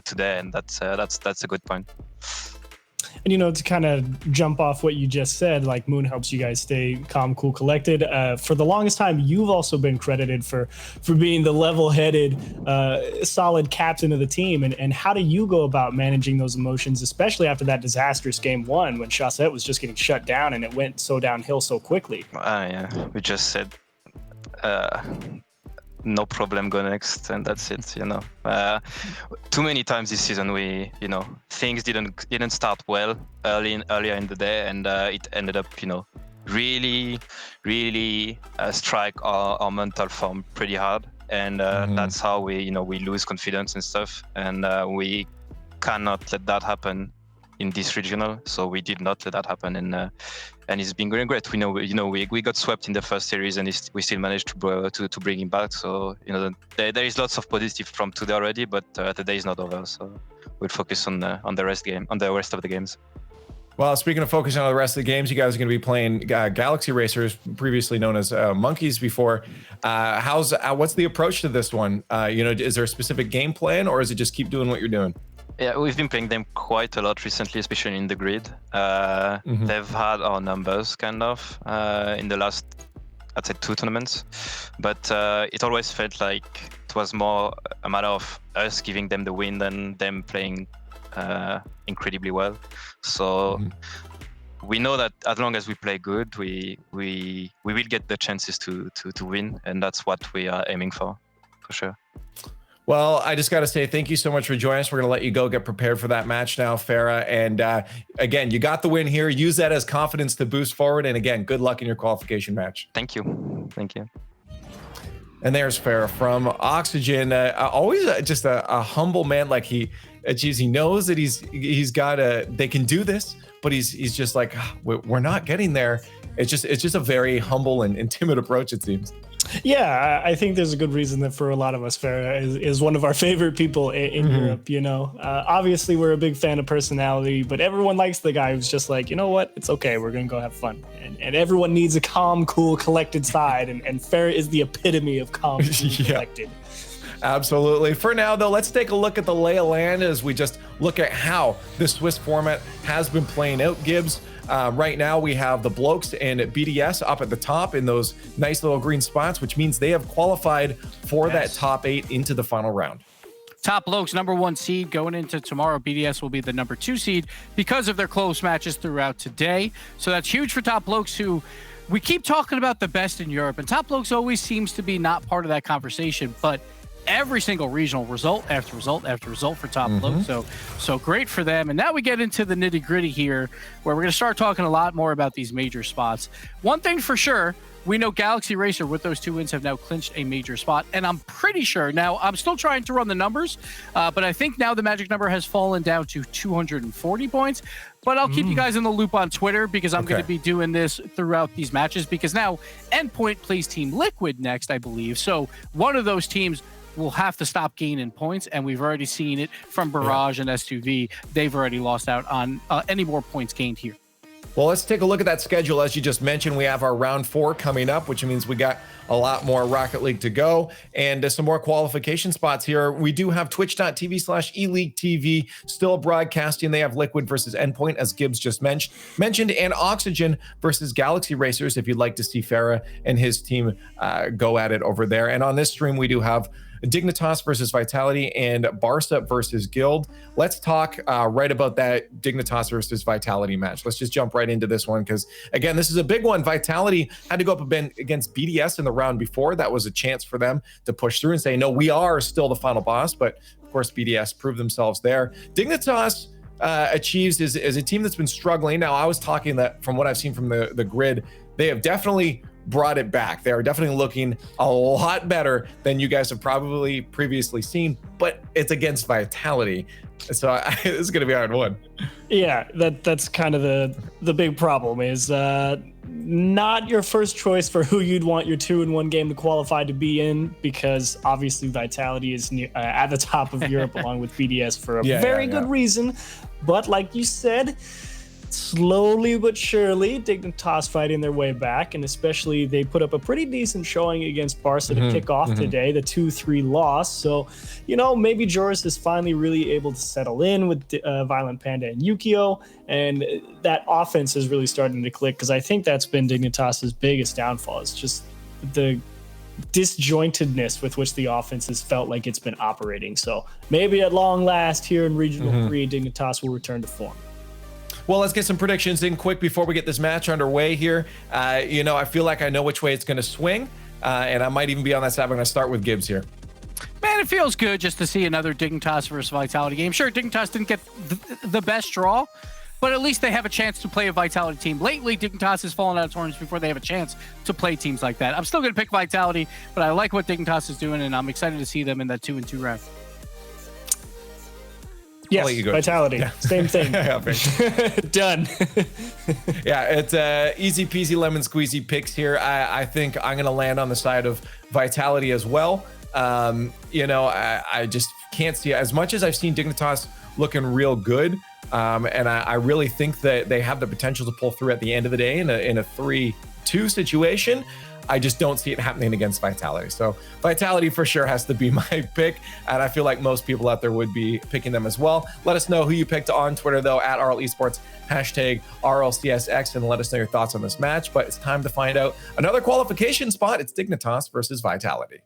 today. And that's a good point. And, to kind of jump off what you just said, like Moon helps you guys stay calm, cool, collected. For the longest time, you've also been credited for being the level-headed, solid captain of the team. And how do you go about managing those emotions, especially after that disastrous game 1 when Chaussette was just getting shut down and it went so downhill so quickly? We just said, no problem, go next, and that's it. Too many times this season things didn't start well earlier in the day, and it ended up really strike our mental form pretty hard, and that's how we lose confidence and stuff, and we cannot let that happen in this regional. So we did not let that happen, and it's been going great. We know we got swept in the first series, and we still managed to bring him back. So there is lots of positive from today already, but the day is not over. So we'll focus on the rest of the games. Well, speaking of focusing on the rest of the games, you guys are going to be playing Galaxy Racers, previously known as Monkeys before. What's the approach to this one? Is there a specific game plan, or is it just keep doing what you're doing? Yeah, we've been playing them quite a lot recently, especially in the grid. They've had our numbers kind of in the last, I'd say, 2 tournaments, but it always felt like it was more a matter of us giving them the win than them playing incredibly well. So we know that as long as we play good, we will get the chances to win, and that's what we are aiming for sure. Well, I just got to say thank you so much for joining us. We're going to let you go get prepared for that match now, Farah. And again, you got the win here. Use that as confidence to boost forward. And again, good luck in your qualification match. Thank you. Thank you. And there's Farah from Oxygen. Always just a humble man. Like he knows that he's got they can do this, but he's just like, we're not getting there. It's just a very humble and timid approach, it seems. Yeah, I think there's a good reason that for a lot of us, Farah is one of our favorite people in Europe, Obviously, we're a big fan of personality, but everyone likes the guy who's just like, you know what? It's okay. We're going to go have fun. And everyone needs a calm, cool, collected side. And Farah is the epitome of calm, cool, collected. Absolutely. For now, though, let's take a look at the lay of land as we just look at how this Swiss format has been playing out, Gibbs. Right now, we have the Blokes and BDS up at the top in those nice little green spots, which means they have qualified for that top 8 into the final round. Top Blokes, #1 seed going into tomorrow. BDS will be the #2 seed because of their close matches throughout today. So that's huge for Top Blokes, who we keep talking about the best in Europe. And Top Blokes always seems to be not part of that conversation, but every single regional result after result after result for Top Blokes. So great for them. And now we get into the nitty gritty here, where we're going to start talking a lot more about these major spots. One thing for sure, we know Galaxy Racer with those 2 wins have now clinched a major spot. And I'm pretty sure now, I'm still trying to run the numbers, but I think now the magic number has fallen down to 240 points. But I'll keep you guys in the loop on Twitter, because I'm going to be doing this throughout these matches, because now Endpoint plays Team Liquid next, I believe. So one of those teams will have to stop gaining points, and we've already seen it from Barrage and S2V. They've already lost out on any more points gained here. Well, let's take a look at that schedule. As you just mentioned, we have our round 4 coming up, which means we got a lot more Rocket League to go and some more qualification spots here. We do have twitch.tv/eLeagueTV still broadcasting. They have Liquid versus Endpoint, as Gibbs just mentioned, and Oxygen versus Galaxy Racers, if you'd like to see Farah and his team go at it over there. And on this stream, we do have Dignitas versus Vitality and Barca versus Guild. Let's talk right about that Dignitas versus Vitality match. Let's just jump right into this one, because again, this is a big one. Vitality had to go up against BDS in the round before. That was a chance for them to push through and say, no, we are still the final boss. But of course, BDS proved themselves there. Dignitas achieves is a team that's been struggling. Now, I was talking that from what I've seen from the grid, they have definitely brought it back. They are definitely looking a lot better than you guys have probably previously seen, but it's against Vitality. So this is going to be a hard one. Yeah, that's kind of the big problem is not your first choice for who you'd want your 2-in-1 game to qualify to be in, because obviously Vitality is at the top of Europe along with BDS for a very good reason. But like you said, slowly but surely, Dignitas fighting their way back, and especially they put up a pretty decent showing against Barca to kick off today, the 2-3 loss. So, maybe Joris is finally really able to settle in with Violent Panda and Yukio, and that offense is really starting to click, because I think that's been Dignitas's biggest downfall. It's just the disjointedness with which the offense has felt like it's been operating. So maybe at long last here in Regional 3, Dignitas will return to form. Well, let's get some predictions in quick before we get this match underway here. I feel like I know which way it's going to swing, and I might even be on that side. I'm going to start with Gibbs here. Man, it feels good just to see another Dignitas versus Vitality game. Sure, Dignitas didn't get the best draw, but at least they have a chance to play a Vitality team. Lately, Dignitas has fallen out of tournaments before they have a chance to play teams like that. I'm still going to pick Vitality, but I like what Dignitas is doing, and I'm excited to see them in that 2-2 round. Yes, Vitality. Yeah. Same thing. Done. Yeah, it's easy peasy lemon squeezy picks here. I think I'm going to land on the side of Vitality as well. I just can't see, as much as I've seen Dignitas looking real good, And I really think that they have the potential to pull through at the end of the day in a 3-2 situation. I just don't see it happening against Vitality. So Vitality for sure has to be my pick, and I feel like most people out there would be picking them as well. Let us know who you picked on Twitter, though, at RL Esports, hashtag RLCS X, and let us know your thoughts on this match. But it's time to find out another qualification spot. It's Dignitas versus Vitality.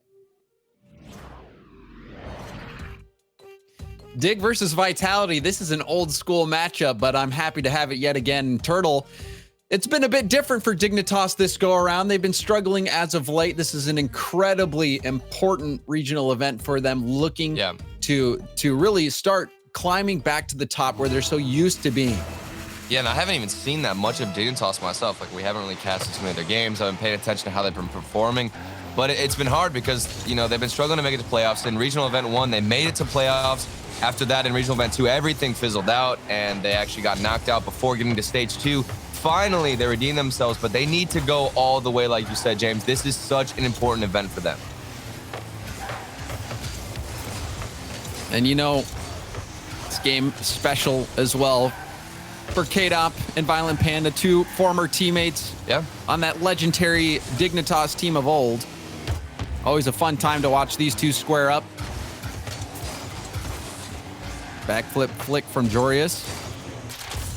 Dig versus Vitality. This is an old school matchup, but I'm happy to have it yet again. Turtle, it's been a bit different for Dignitas this go around. They've been struggling as of late. This is an incredibly important regional event for them, looking to really start climbing back to the top where they're so used to being. Yeah, and I haven't even seen that much of Dignitas myself. Like, we haven't really casted too many of their games. I haven't paid attention to how they've been performing. But it's been hard because, you know, they've been struggling to make it to playoffs. In Regional Event 1, they made it to playoffs. After that, in Regional Event 2, everything fizzled out, and they actually got knocked out before getting to Stage 2. Finally, they redeemed themselves, but they need to go all the way, like you said, James. This is such an important event for them. And, you know, this game is special as well for KDOP and Violent Panda, two former teammates on that legendary Dignitas team of old. Always a fun time to watch these two square up. Backflip flick from Jorius.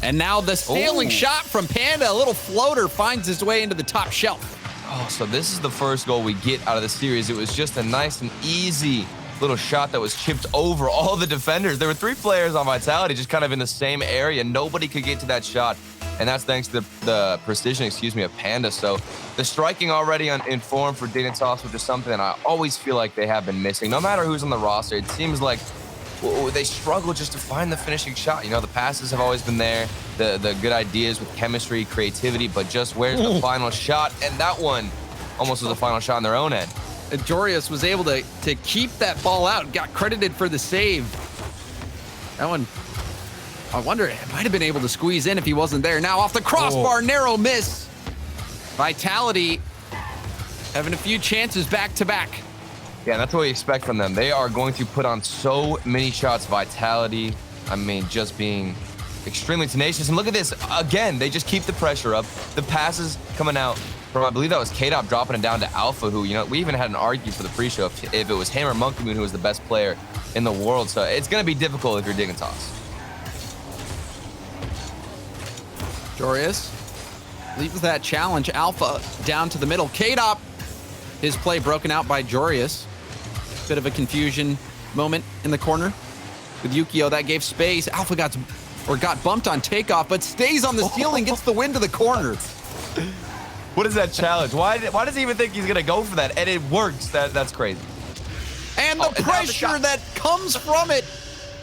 And now the sailing shot from Panda. A little floater finds his way into the top shelf. Oh, so this is the first goal we get out of the series. It was just a nice and easy little shot that was chipped over all the defenders. There were 3 players on Vitality just kind of in the same area. Nobody could get to that shot. And that's thanks to the precision, of Panda. So the striking already in form for Dignitas, which is something that I always feel like they have been missing. No matter who's on the roster, it seems like they struggle just to find the finishing shot. You know, the passes have always been there, the good ideas with chemistry, creativity, but just where's the final shot? And that one almost was a final shot on their own end. Jorius was able to keep that ball out, got credited for the save. That one, I wonder, it might have been able to squeeze in if he wasn't there. Now off the crossbar, narrow miss. Vitality having a few chances back to back. Yeah, that's what we expect from them. They are going to put on so many shots. Vitality, I mean, just being extremely tenacious. And look at this. Again, they just keep the pressure up. The passes coming out from, I believe that was KDOP dropping it down to Alpha, who, you know, we even had an argue for the pre-show if it was him or Monkey Moon who was the best player in the world. So it's going to be difficult if you're Dignitas. Jorius leaves that challenge. Alpha down to the middle. KDOP, his play broken out by Jorius. Bit of a confusion moment in the corner with Yukio. That gave space. Alpha got bumped on takeoff, but stays on the ceiling, gets the win to the corner. What is that challenge? Why does he even think he's gonna go for that? And it works. That's crazy. And the pressure that comes from it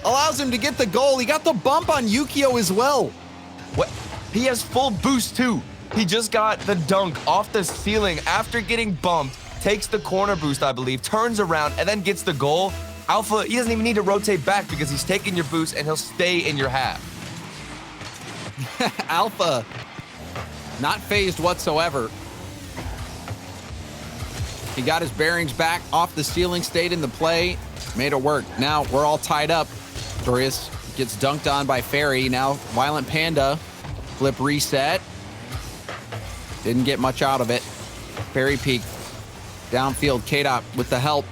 allows him to get the goal. He got the bump on Yukio as well. What? He has full boost too. He just got the dunk off the ceiling after getting bumped. Takes the corner boost, I believe, turns around, and then gets the goal. Alpha, he doesn't even need to rotate back because he's taking your boost and he'll stay in your half. Alpha, not phased whatsoever. He got his bearings back off the ceiling, stayed in the play, made it work. Now we're all tied up. Dorius gets dunked on by Fairy. Now Violent Panda, flip reset. Didn't get much out of it. Fairy peak. Downfield, KDOP with the help.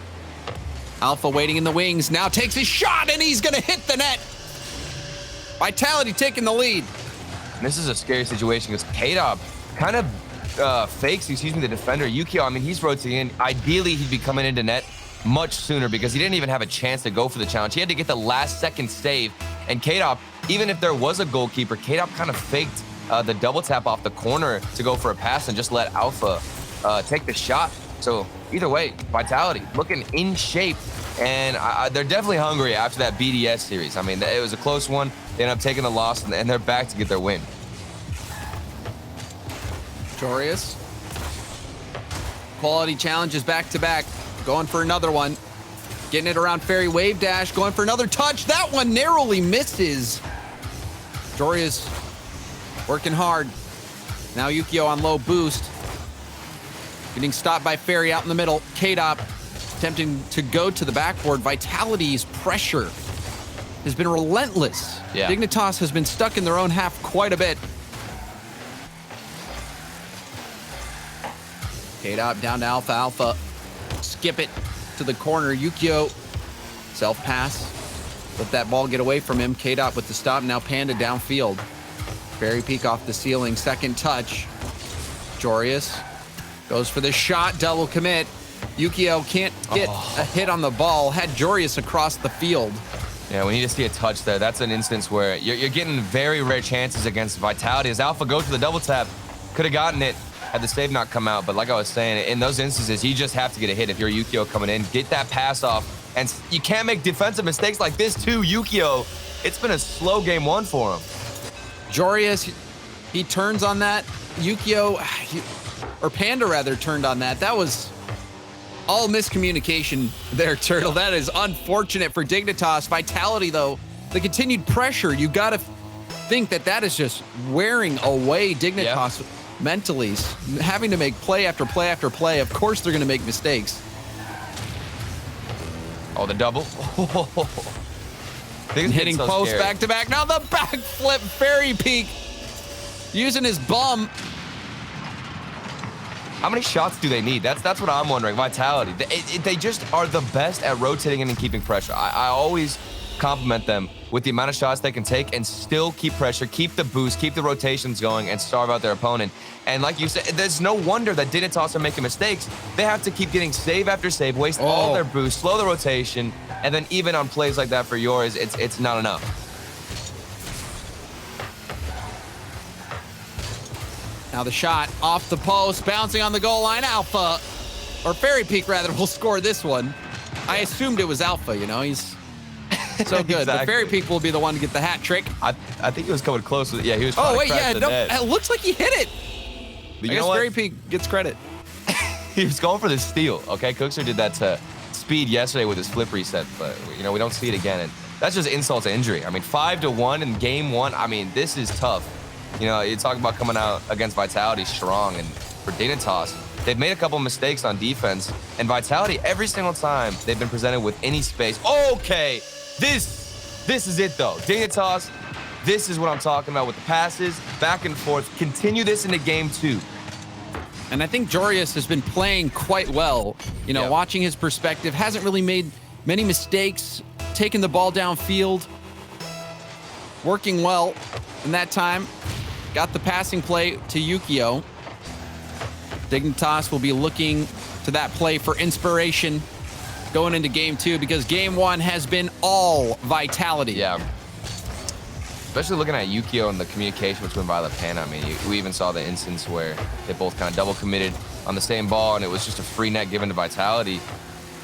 Alpha waiting in the wings. Now takes his shot, and he's going to hit the net. Vitality taking the lead. And this is a scary situation because KDOP kind of fakes, the defender. Yukio, I mean, he's rotating in. Ideally, he'd be coming into net much sooner because he didn't even have a chance to go for the challenge. He had to get the last second save. And KDOP, even if there was a goalkeeper, KDOP kind of faked the double tap off the corner to go for a pass and just let Alpha take the shot. So either way, Vitality looking in shape, and they're definitely hungry after that BDS series. I mean, it was a close one. They ended up taking the loss, and they're back to get their win. Jorius. Quality challenges back to back. Going for another one. Getting it around Fairy Wave Dash. Going for another touch. That one narrowly misses. Jorius working hard. Now Yukio on low boost. Getting stopped by Fairy out in the middle. KDOP attempting to go to the backboard. Vitality's pressure has been relentless. Yeah. Dignitas has been stuck in their own half quite a bit. K-Dot down to Alpha. Alpha, skip it to the corner. Yukio, self-pass. Let that ball get away from him. K-Dot with the stop. Now Panda downfield. Fairy Peak off the ceiling. Second touch. Jorius goes for the shot. Double commit. Yukio can't get a hit on the ball. Had Jorius across the field. Yeah, we need to see a touch there. That's an instance where you're getting very rare chances against Vitality. As Alpha goes for the double tap, could have gotten it had the save not come out. But like I was saying, in those instances, you just have to get a hit if you're Yukio coming in. Get that pass off. And you can't make defensive mistakes like this too, Yukio. It's been a slow game one for him. Jorius, he turns on that. Yukio, or Panda rather, turned on that. That was all miscommunication there, Turtle. That is unfortunate for Dignitas. Vitality, though, the continued pressure, you got to think that is just wearing away Dignitas mentally. Having to make play after play after play. Of course, they're going to make mistakes. Oh, the double. Hitting so post scary. Back to back. Now the backflip Fairy Peak using his bum. How many shots do they need? That's what I'm wondering. Vitality. They just are the best at rotating and keeping pressure. I always compliment them with the amount of shots they can take and still keep pressure, keep the boost, keep the rotations going, and starve out their opponent. And like you said, there's no wonder that Dignitas are making mistakes. They have to keep getting save after save, waste all their boost, slow the rotation, and then even on plays like that for yours, it's not enough. Now the shot off the post, bouncing on the goal line. Alpha, or Fairy Peak rather, will score this one. I assumed it was Alpha, you know, he's so good. Exactly. But Fairy Peak will be the one to get the hat trick. I think he was coming close with it. Yeah, he was trying to crash the net. It looks like he hit it. But I guess Fairy Peak gets credit. He was going for the steal, okay? Cookster did that to Speed yesterday with his flip reset, but, you know, we don't see it again. And that's just insult to injury. I mean, 5-1 in game one. I mean, this is tough. You know, you talk about coming out against Vitality strong, and for Dignitas, they've made a couple mistakes on defense, and Vitality, every single time they've been presented with any space. Okay, this is it though. Dignitas, this is what I'm talking about with the passes, back and forth. Continue this into game two. And I think Jorius has been playing quite well. You know, watching his perspective, hasn't really made many mistakes, taking the ball downfield, working well in that time. Got the passing play to Yukio. Dignitas will be looking to that play for inspiration going into game two, because game one has been all Vitality. Yeah. Especially looking at Yukio and the communication between Violet and Panda. I mean, we even saw the instance where they both kind of double committed on the same ball, and it was just a free net given to Vitality.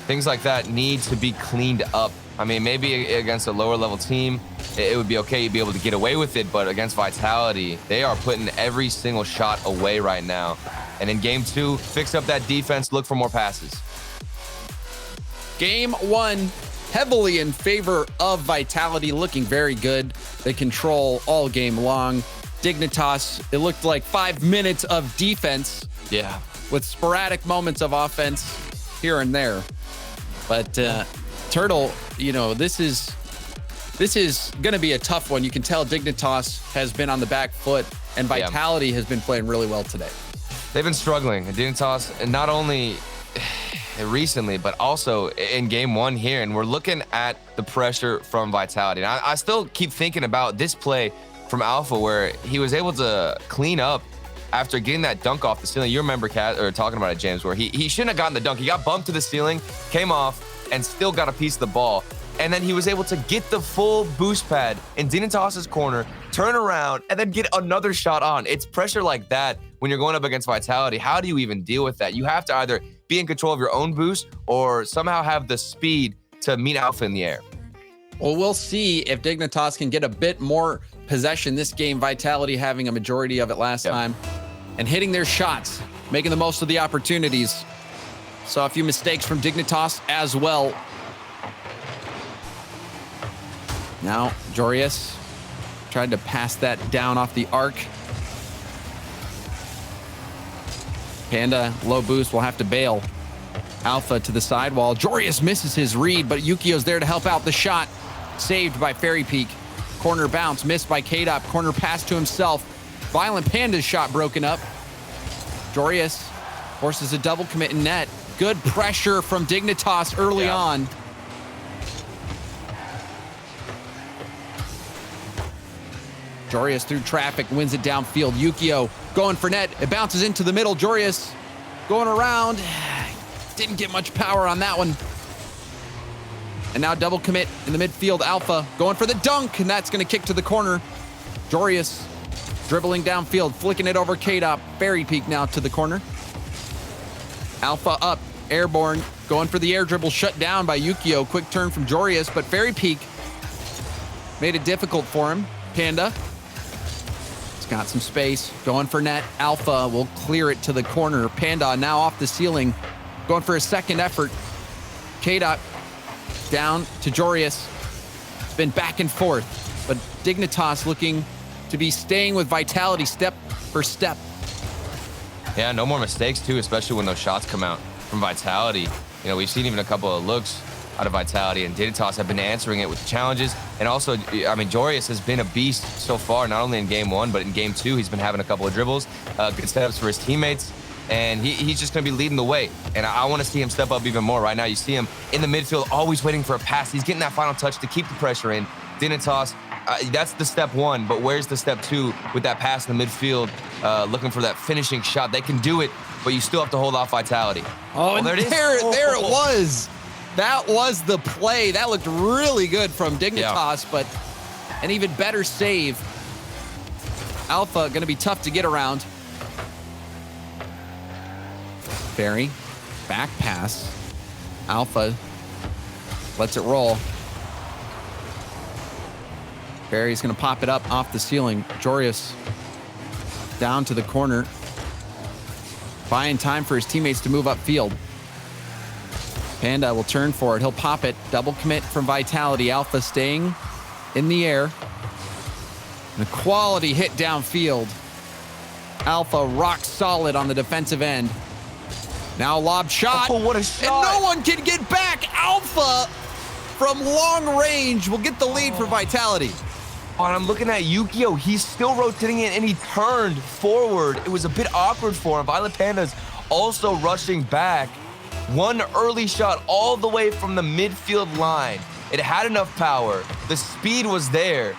Things like that need to be cleaned up. I mean, maybe against a lower level team, it would be okay. You'd be able to get away with it, but against Vitality, they are putting every single shot away right now. And in game two, fix up that defense, look for more passes. Game one, heavily in favor of Vitality, looking very good. They control all game long. Dignitas, it looked like 5 minutes of defense. Yeah. With sporadic moments of offense here and there. But Turtle, you know, this is going to be a tough one. You can tell Dignitas has been on the back foot, and Vitality has been playing really well today. They've been struggling. Dignitas, and not only recently, but also in game one here. And we're looking at the pressure from Vitality. And I still keep thinking about this play from Alpha where he was able to clean up after getting that dunk off the ceiling. You remember talking about it, James, where he shouldn't have gotten the dunk. He got bumped to the ceiling, came off, and still got a piece of the ball. And then he was able to get the full boost pad in Dignitas's corner, turn around, and then get another shot on. It's pressure like that when you're going up against Vitality. How do you even deal with that? You have to either be in control of your own boost or somehow have the speed to meet Alpha in the air. Well, we'll see if Dignitas can get a bit more possession this game. Vitality having a majority of it last time and hitting their shots, making the most of the opportunities. Saw a few mistakes from Dignitas as well. Now, Jorius tried to pass that down off the arc. Panda, low boost, will have to bail. Alpha to the sidewall. Jorius misses his read, but Yukio's there to help out the shot. saved by Fairy Peak. Corner bounce, missed by K-Dop. Corner pass to himself. Violent Panda's shot broken up. Jorius forces a double commit in net. Good pressure from Dignitas early on. Jorius through traffic, wins it downfield. Yukio going for net. It bounces into the middle. Jorius going around. Didn't get much power on that one. And now double commit in the midfield. Alpha going for the dunk, and that's going to kick to the corner. Jorius dribbling downfield, flicking it over K-Dop. Fairy Peak now to the corner. Alpha up, airborne, going for the air dribble, shut down by Yukio. Quick turn from Jorius, but Fairy Peak made it difficult for him. Panda. He's got some space, going for net. Alpha will clear it to the corner. Panda now off the ceiling, going for a second effort. K-Dot down to Jorius. It's been back and forth, but Dignitas looking to be staying with Vitality step for step. Yeah, no more mistakes too, especially when those shots come out from Vitality. You know, we've seen even a couple of looks out of Vitality, and Dignitas have been answering it with the challenges. And also, I mean, Jorius has been a beast so far, not only in game 1, but in game 2, he's been having a couple of dribbles, good setups for his teammates, and he's just going to be leading the way. And I want to see him step up even more. Right now, you see him in the midfield, always waiting for a pass. He's getting that final touch to keep the pressure in. Dignitas, that's the step 1, but where's the step 2 with that pass in the midfield, looking for that finishing shot? They can do it, but you still have to hold off Vitality. Oh, and there it is. There it was. That was the play. That looked really good from Dignitas, but an even better save. Alpha going to be tough to get around. Barry, back pass. Alpha lets it roll. Barry's going to pop it up off the ceiling. Jorius down to the corner. Buying time for his teammates to move upfield. Panda will turn for it. He'll pop it. Double commit from Vitality. Alpha staying in the air. And a quality hit downfield. Alpha rock solid on the defensive end. Now lob shot. Oh, what a shot. And no one can get back. Alpha from long range will get the lead for Vitality. Oh, and I'm looking at Yukio. He's still rotating it, and he turned forward. It was a bit awkward for him. Violet Panda's also rushing back. One early shot all the way from the midfield line. It had enough power. The speed was there.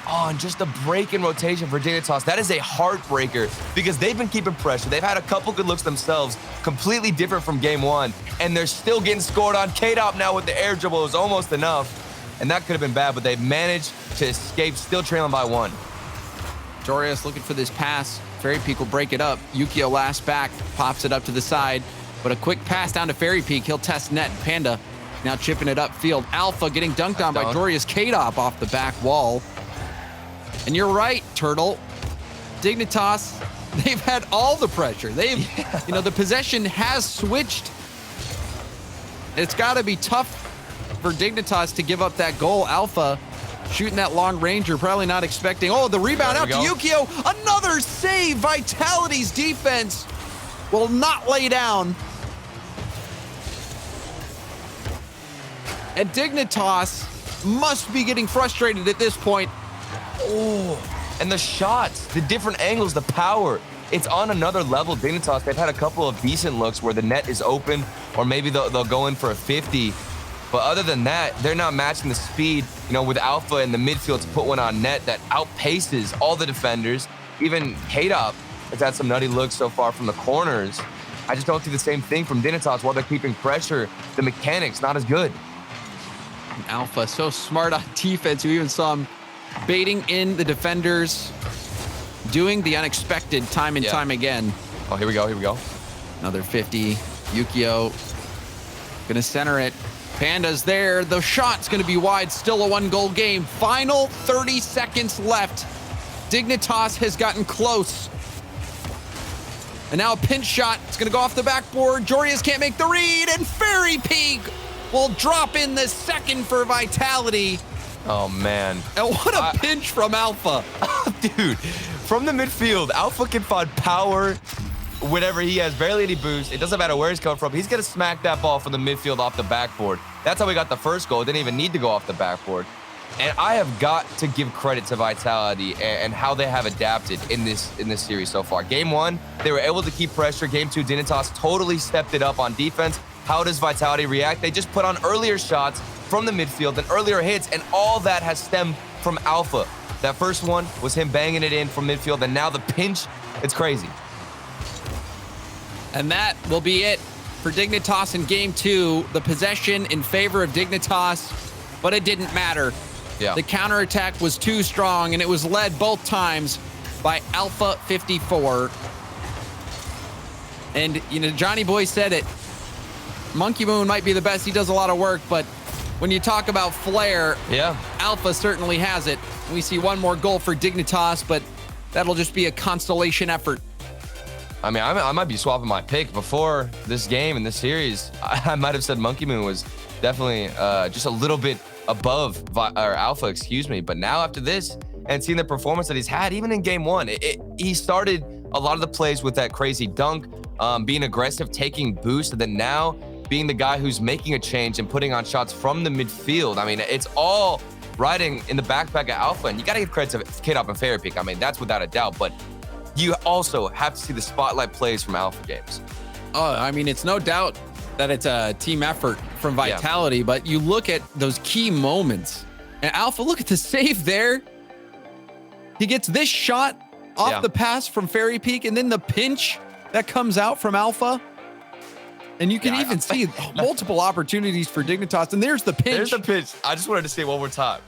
Oh, and just a break in rotation for Dignitas. That is a heartbreaker because they've been keeping pressure. They've had a couple good looks themselves, completely different from game 1, and they're still getting scored on. K-Dop now with the air dribble was almost enough, and that could have been bad, but they managed to escape, still trailing by 1. Jorius looking for this pass. Fairy Peak will break it up. Yukio last back, pops it up to the side. But a quick pass down to Fairy Peak. He'll test net. Panda now chipping it upfield. Alpha getting dunked on by Jorius. K-Dop off the back wall. And you're right, Turtle. Dignitas, they've had all the pressure. You know, the possession has switched. It's got to be tough for Dignitas to give up that goal. Alpha shooting that long ranger, probably not expecting. Oh, the rebound out to Yukio. Another save. Vitality's defense will not lay down. And Dignitas must be getting frustrated at this point. Oh, and the shots, the different angles, the power. It's on another level. Dignitas, they've had a couple of decent looks where the net is open, or maybe they'll go in for a 50. But other than that, they're not matching the speed, you know, with Alpha in the midfield to put one on net that outpaces all the defenders. Even K-Dop has had some nutty looks so far from the corners. I just don't see the same thing from Dignitas while they're keeping pressure. The mechanics not as good. Alpha so smart on defense. We even saw him baiting in the defenders, doing the unexpected time and time again. Oh, here we go. Another 50. Yukio gonna center it. Panda's there. The shot's gonna be wide. Still a 1-goal game. Final 30 seconds left. Dignitas has gotten close. And now a pinch shot. It's gonna go off the backboard. Jorius can't make the read, and Fairy Peak will drop in the second for Vitality. Oh, man. And what a pinch from Alpha. Dude, from the midfield, Alpha can find power whenever he has barely any boost. It doesn't matter where he's coming from. He's going to smack that ball from the midfield off the backboard. That's how we got the first goal. It didn't even need to go off the backboard. And I have got to give credit to Vitality and how they have adapted in this series so far. Game 1, they were able to keep pressure. Game 2, Dignitas totally stepped it up on defense. How does Vitality react? They just put on earlier shots from the midfield and earlier hits, and all that has stemmed from Alpha. That first one was him banging it in from midfield, and now the pinch, it's crazy. And that will be it for Dignitas in Game 2. The possession in favor of Dignitas, but it didn't matter. Yeah. The counterattack was too strong, and it was led both times by Alpha 54. And, you know, Johnny Boy said it. Monkey Moon might be the best. He does a lot of work, but when you talk about flair, yeah, Alpha certainly has it. We see one more goal for Dignitas, but that'll just be a consolation effort. I mean, I might be swapping my pick. Before this game and this series, I might have said Monkey Moon was definitely just a little bit above Alpha, excuse me. But now after this and seeing the performance that he's had, even in Game 1, he started a lot of the plays with that crazy dunk, being aggressive, taking boost, and then now being the guy who's making a change and putting on shots from the midfield. I mean, it's all riding in the backpack of Alpha, and you got to give credit to K-Dop and Fairy Peak. I mean, that's without a doubt, but you also have to see the spotlight plays from Alpha games. Oh, I mean, it's no doubt that it's a team effort from Vitality, but you look at those key moments, and Alpha, look at the save there. He gets this shot off the pass from Fairy Peak, and then the pinch that comes out from Alpha. And you can even see multiple opportunities for Dignitas, and there's the pinch. There's the pinch. I just wanted to say it one more time.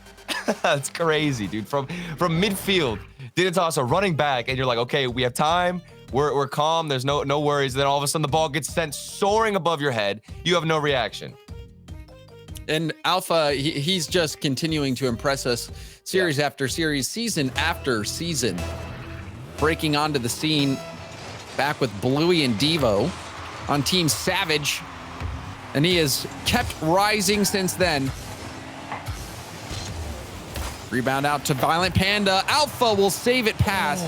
That's crazy, dude. From midfield, Dignitas are running back, and you're like, okay, we have time. We're calm. There's no worries. Then all of a sudden, the ball gets sent soaring above your head. You have no reaction. And Alpha, he's just continuing to impress us series after series, season after season. Breaking onto the scene back with Bluey and Devo on Team Savage. And he has kept rising since then. Rebound out to Violent Panda. Alpha will save it past.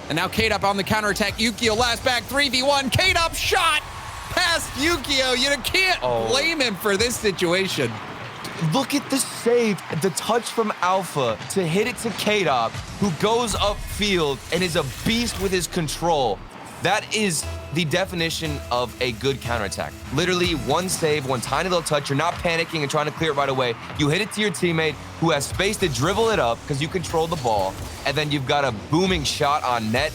And now K-Dop on the counterattack. Yukio last back 3v1. K-Dop shot past Yukio. You can't blame him for this situation. Look at the save, the touch from Alpha to hit it to K-Dop, who goes upfield and is a beast with his control. That is the definition of a good counterattack. Literally one save, one tiny little touch. You're not panicking and trying to clear it right away. You hit it to your teammate who has space to dribble it up because you control the ball. And then you've got a booming shot on net.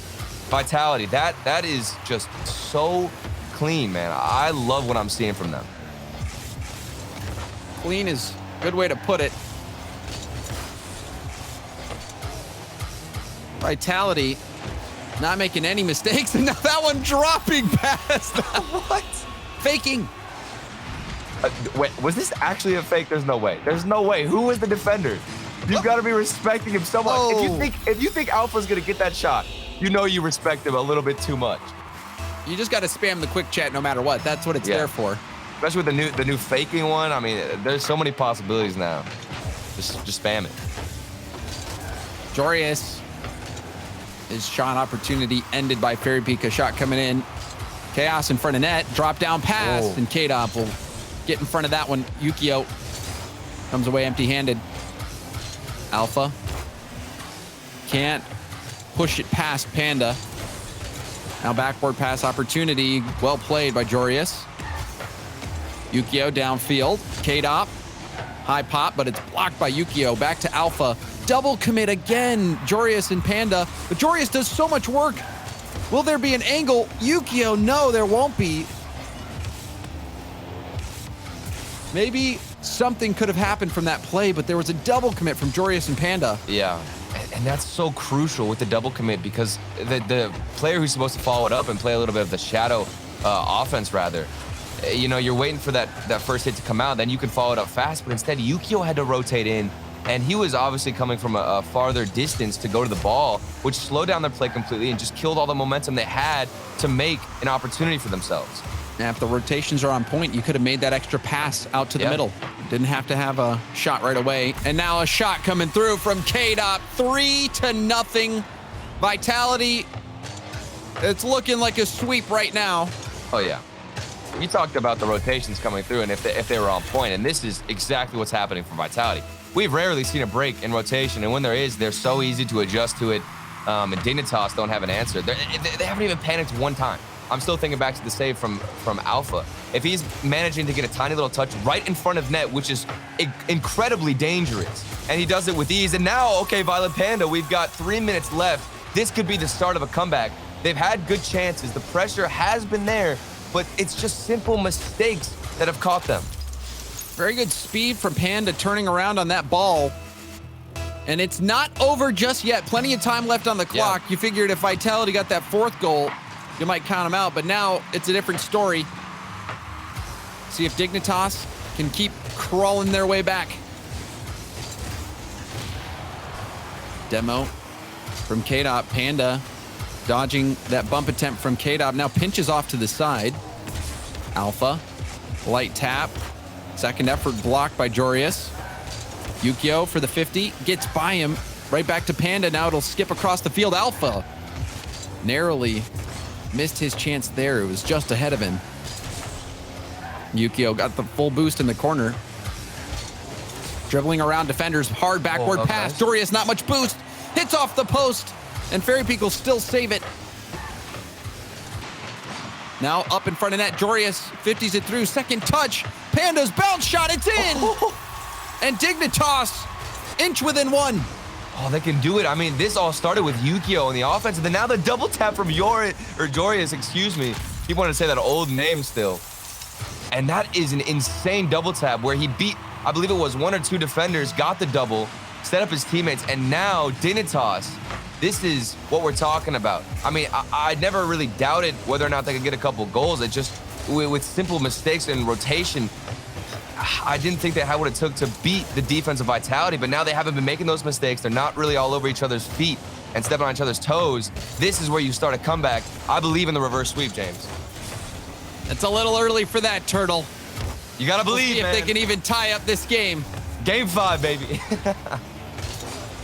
Vitality, that is just so clean, man. I love what I'm seeing from them. Clean is a good way to put it. Vitality not making any mistakes, and now that one dropping past. What? Faking. Wait, was this actually a fake? There's no way. There's no way. Who was the defender? You've got to be respecting him so much. Oh. If you think Alpha's gonna get that shot, you know you respect him a little bit too much. You just got to spam the quick chat no matter what. That's what it's there for. Especially with the new faking one. I mean, there's so many possibilities now. Just spam it. Jorius. His shot opportunity ended by Fairy Peak. A shot coming in. Chaos in front of net. Drop down pass. And K-Dop will get in front of that one. Yukio comes away empty-handed. Alpha can't push it past Panda. Now backboard pass opportunity. Well played by Jorius. Yukio downfield. K-Dop. High pop, but it's blocked by Yukio. Back to Alpha. Double commit again, Jorius and Panda. But Jorius does so much work. Will there be an angle? Yukio, no, there won't be. Maybe something could have happened from that play, but there was a double commit from Jorius and Panda. Yeah, and that's so crucial with the double commit because the player who's supposed to follow it up and play a little bit of the shadow offense, rather, you know, you're waiting for that first hit to come out, then you can follow it up fast, but instead Yukio had to rotate in. And he was obviously coming from a farther distance to go to the ball, which slowed down their play completely and just killed all the momentum they had to make an opportunity for themselves. Now, if the rotations are on point, you could have made that extra pass out to the middle. Didn't have to have a shot right away. And now a shot coming through from K-Dop, 3-0. Vitality, it's looking like a sweep right now. Oh, yeah. You talked about the rotations coming through and if they were on point, and this is exactly what's happening for Vitality. we've rarely seen a break in rotation, and when there is, they're so easy to adjust to it. And Dignitas don't have an answer. They haven't even panicked one time. I'm still thinking back to the save from Alpha. If he's managing to get a tiny little touch right in front of net, which is incredibly dangerous, and he does it with ease, and now, okay, Violet Panda, we've got 3 minutes left. This could be the start of a comeback. They've had good chances. The pressure has been there, but it's just simple mistakes that have caught them. Very good speed from Panda turning around on that ball. And it's not over just yet. Plenty of time left on the clock. You figured if Vitality got that 4th goal, you might count them out, but now it's a different story. See if Dignitas can keep crawling their way back. Demo from K-Dot. Panda dodging that bump attempt from K-Dot. Now pinches off to the side. Alpha, light tap. Second effort blocked by Jorius. Yukio for the 50, gets by him. Right back to Panda. Now it'll skip across the field. Alpha narrowly missed his chance there. It was just ahead of him. Yukio got the full boost in the corner. Dribbling around defenders, hard backward pass. Jorius, not much boost. Hits off the post, and Fairy Peak will still save it. Now up in front of net, Jorius 50s it through. Second touch. Panda's bounce shot, it's in! And Dignitas, inch within 1. Oh, they can do it. I mean, this all started with Yukio on the offense, and then now the double tap from Jorius, excuse me. He wanted to say that old name still. And that is an insane double tap where he beat, I believe it was 1 or 2 defenders, got the double, set up his teammates, and now Dignitas, this is what we're talking about. I mean, I never really doubted whether or not they could get a couple goals. It just, with simple mistakes in rotation, I didn't think they had what it took to beat the defense of Vitality, but now they haven't been making those mistakes. They're not really all over each other's feet and stepping on each other's toes. This is where you start a comeback. I believe in the reverse sweep, James. It's a little early for that, Turtle. You gotta believe, we'll see if they can even tie up this game. Game 5, baby.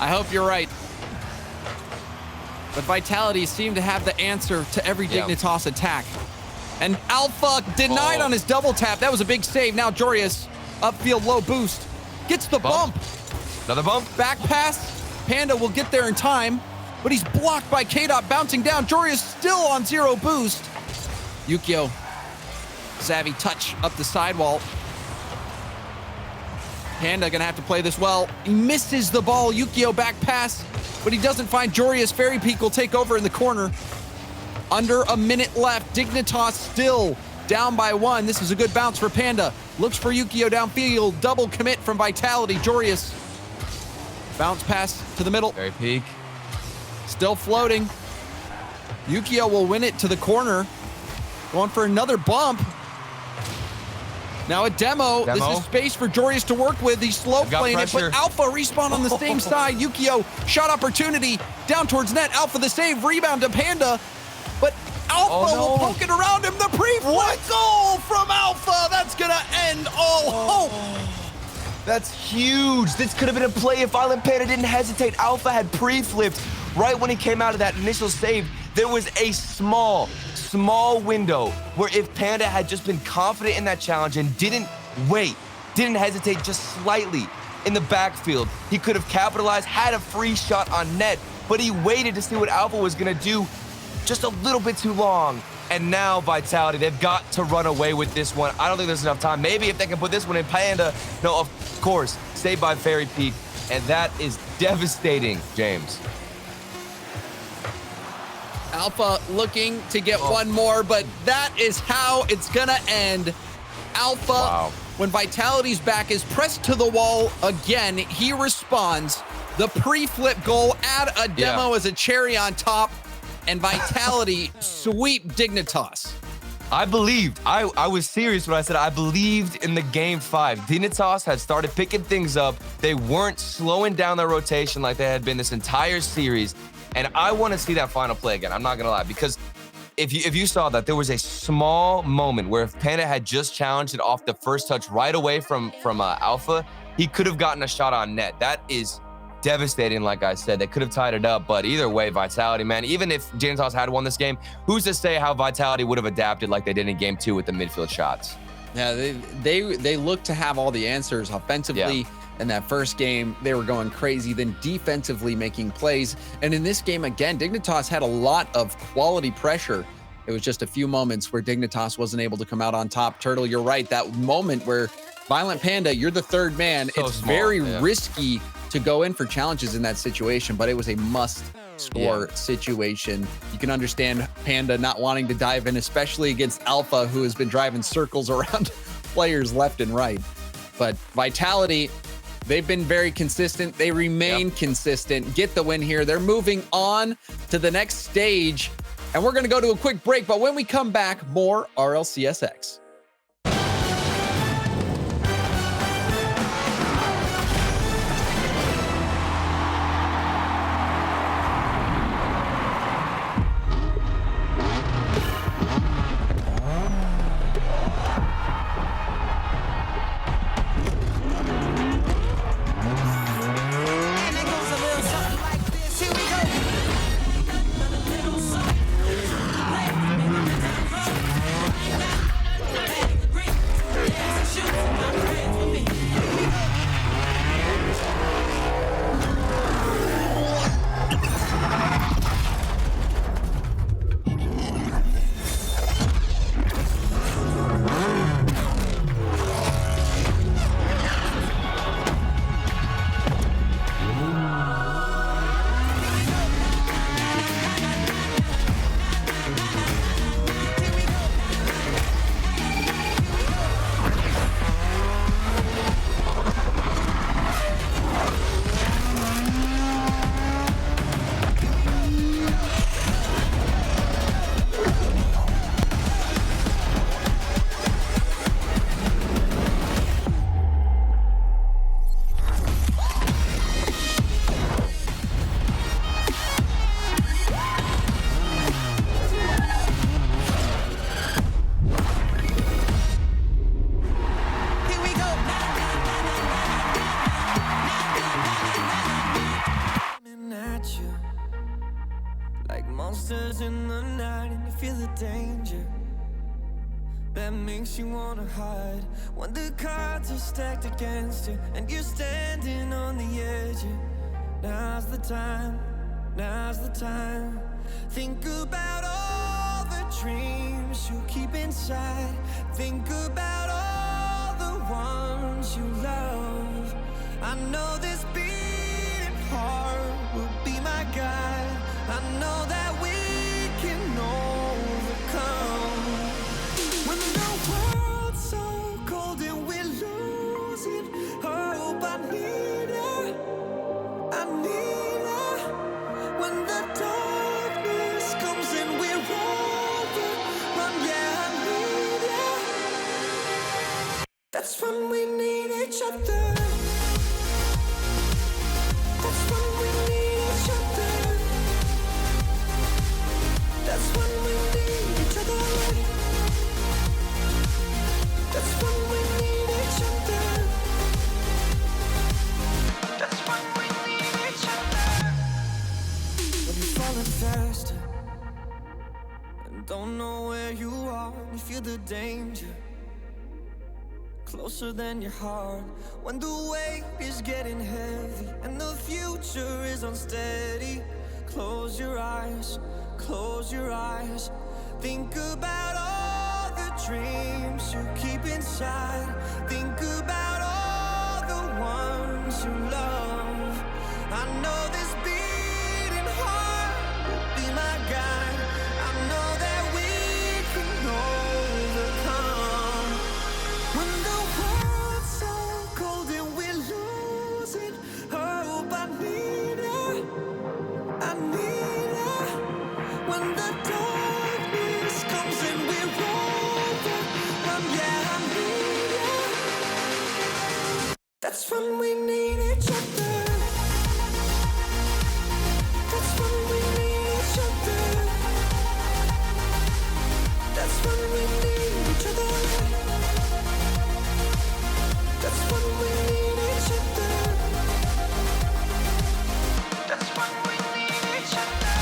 I hope you're right. But Vitality seemed to have the answer to every Dignitas attack. And Alpha denied on his double tap. That was a big save. Now Jorius, upfield low boost, gets the bump. Another bump. Back pass. Panda will get there in time, but he's blocked by K-Dot bouncing down. Jorius still on 0 boost. Yukio, savvy touch up the sidewall. Panda gonna have to play this well. He misses the ball. Yukio back pass, but he doesn't find Jorius. Fairy Peak will take over in the corner. Under a minute left. Dignitas still down by 1. This is a good bounce for Panda. Looks for Yukio downfield. Double commit from Vitality. Jorius. Bounce pass to the middle. Fairy Peak. Still floating. Yukio will win it to the corner. Going for another bump. Now a demo. This is space for Jorius to work with. He's slow playing it, but Alpha respawn on the same side. Yukio, shot opportunity. Down towards net. Alpha the save. Rebound to Panda. But Alpha will poke it around him. The pre-flip goal from Alpha. That's going to end all hope. That's huge. This could have been a play if Violent Panda didn't hesitate. Alpha had pre-flipped right when he came out of that initial save. There was a small window where if Panda had just been confident in that challenge and didn't wait, didn't hesitate just slightly in the backfield, he could have capitalized, had a free shot on net, but he waited to see what Alpha was going to do just a little bit too long. And now Vitality, they've got to run away with this one. I don't think there's enough time. Maybe if they can put this one in Panda. No, of course, saved by Fairy Peak. And that is devastating, James. Alpha looking to get one more, but that is how it's gonna end. Alpha, when Vitality's back is pressed to the wall again, he responds. The pre-flip goal, add a demo as a cherry on top, and Vitality sweep Dignitas. I believed. I was serious when I said I believed in the game 5. Dignitas had started picking things up. They weren't slowing down their rotation like they had been this entire series. And I want to see that final play again. I'm not going to lie, because if you saw that, there was a small moment where if Panda had just challenged it off the first touch right away from Alpha, he could have gotten a shot on net. That is devastating, like I said. They could have tied it up, but either way, Vitality, man, even if Dignitas had won this game, who's to say how Vitality would have adapted like they did in game 2 with the midfield shots? Yeah, they look to have all the answers offensively. In that first game, they were going crazy, then defensively making plays. And in this game, again, Dignitas had a lot of quality pressure. It was just a few moments where Dignitas wasn't able to come out on top. Turtle, you're right. That moment where Violent Panda, you're the third man. So it's small, very yeah. risky to go in for challenges in that situation, but it was a must-score situation. You can understand Panda not wanting to dive in, especially against Alpha, who has been driving circles around players left and right. But Vitality, they've been very consistent. They remain consistent. Get the win here. They're moving on to the next stage. And we're going to go to a quick break. But when we come back, more RLCS X. Monsters in the night and you feel the danger that makes you wanna hide. When the cards are stacked against you and you're standing on the edge, now's the time, now's the time. Think about all the dreams you keep inside. Think about all the ones you love. I know this beating heart will be my guide. I know that we can overcome. When the world's so cold and we're losing hope, I need her, I need her. When the darkness comes and we're overrun, yeah, I need her. That's when we need each other. That's when we need each other. That's when we need each other. That's when we need each other. That's when we need each other. When you're falling faster and don't know where you are, you feel the danger closer than your heart. When the weight is getting heavy and the future is unsteady, close your eyes. Close your eyes. Think about all the dreams you keep inside. Think about all the ones you love. I know this beating heart will be my guide. I know that we can overcome. When the world's so cold and we're losing hope, I need her, I need her. When the darkness comes and we're overrun, yeah, I need you. That's when we need each other. That's when we need each other. That's when we need each other. That's when we need each other. That's when we need each other.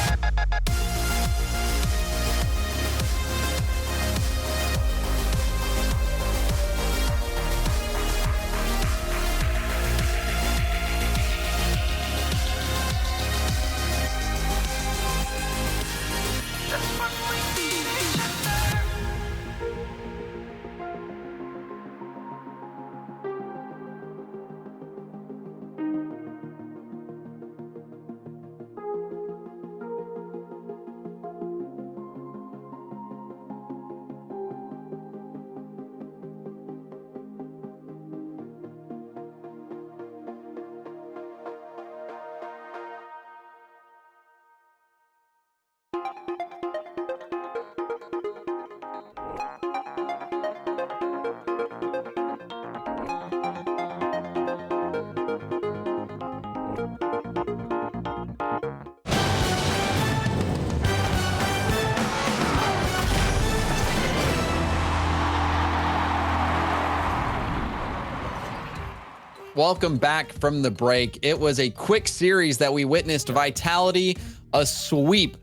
welcome back from the break. It was a quick series that we witnessed. Vitality, a sweep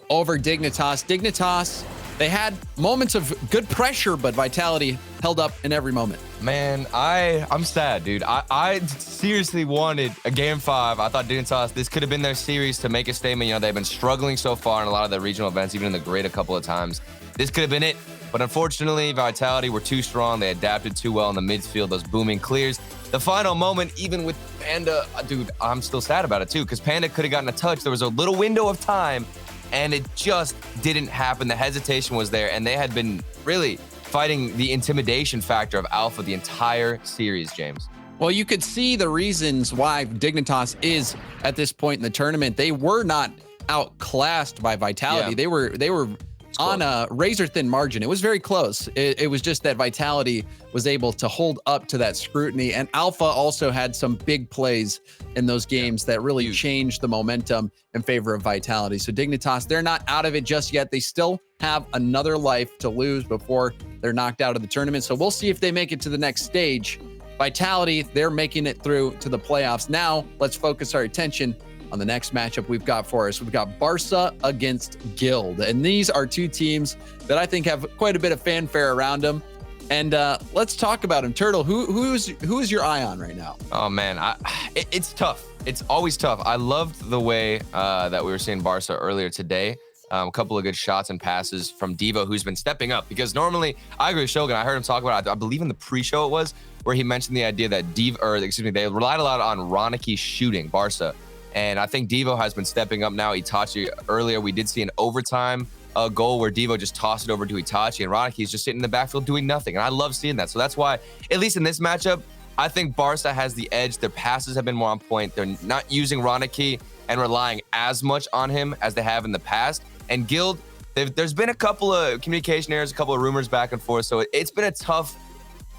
over Dignitas. Dignitas, they had moments of good pressure, but Vitality held up in every moment. Man, I'm sad, dude. I seriously wanted a game 5. I thought Dignitas, this could have been their series to make a statement. You know, they've been struggling so far in a lot of the regional events, even in the Great a couple of times. This could have been it. But unfortunately, Vitality were too strong. They adapted too well in the midfield, those booming clears. The final moment, even with Panda, dude, I'm still sad about it too, because Panda could have gotten a touch. There was a little window of time, and it just didn't happen. The hesitation was there, and they had been really fighting the intimidation factor of Alpha the entire series, James. Well, you could see the reasons why Dignitas is at this point in the tournament. They were not outclassed by Vitality. Yeah. They were on a razor-thin margin. It was very close. It was just that Vitality was able to hold up to that scrutiny, and Alpha also had some big plays in those games that really changed the momentum in favor of Vitality. So Dignitas, they're not out of it just yet. They still have another life to lose before they're knocked out of the tournament. So we'll see if they make it to the next stage. Vitality, they're making it through to the playoffs. Now, let's focus our attention on the next matchup we've got for us. We've got Barca against Guild. And these are two teams that I think have quite a bit of fanfare around them. And let's talk about them. Turtle, who is your eye on right now? Oh, man, it's tough. It's always tough. I loved the way that we were seeing Barca earlier today. A couple of good shots and passes from Devo, who's been stepping up. Because normally, I agree with Shogun. I heard him talk about it, I believe in the pre-show it was, where he mentioned the idea that they relied a lot on Ronicky shooting Barca. And I think Devo has been stepping up now. Itachi, earlier we did see an overtime goal where Devo just tossed it over to Itachi, and Ronicky is just sitting in the backfield doing nothing. And I love seeing that. So that's why, at least in this matchup, I think Barca has the edge. Their passes have been more on point. They're not using Ronicky and relying as much on him as they have in the past. And Guild, there's been a couple of communication errors, a couple of rumors back and forth. So it's been a tough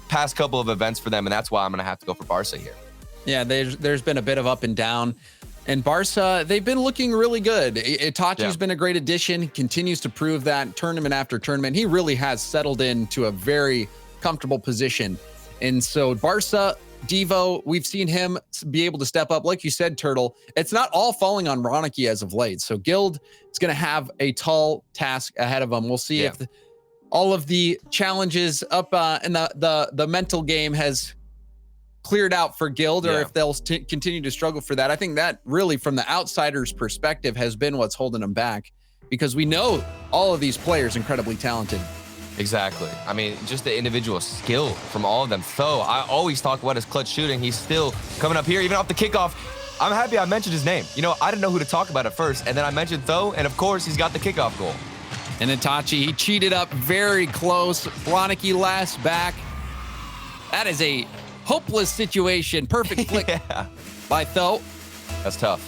past couple of events for them. And that's why I'm going to have to go for Barca here. Yeah, there's been a bit of up and down. And Barca, they've been looking really good. Itachi's been a great addition, continues to prove that tournament after tournament. He really has settled into a very comfortable position. And so Barca, Devo, we've seen him be able to step up. Like you said, Turtle, it's not all falling on Ronicky as of late. So Guild is going to have a tall task ahead of them. We'll see if all of the challenges up in the mental game has cleared out for Guild, or if they'll continue to struggle for that. I think that really, from the outsider's perspective, has been what's holding them back, because we know all of these players incredibly talented. Exactly. I mean, just the individual skill from all of them. Tho, I always talk about his clutch shooting. He's still coming up here, even off the kickoff. I'm happy I mentioned his name. You know, I didn't know who to talk about at first, and then I mentioned Tho, and of course, he's got the kickoff goal. And Itachi, he cheated up very close. Ronicky last back. That is a hopeless situation. Perfect flick by Tho. That's tough.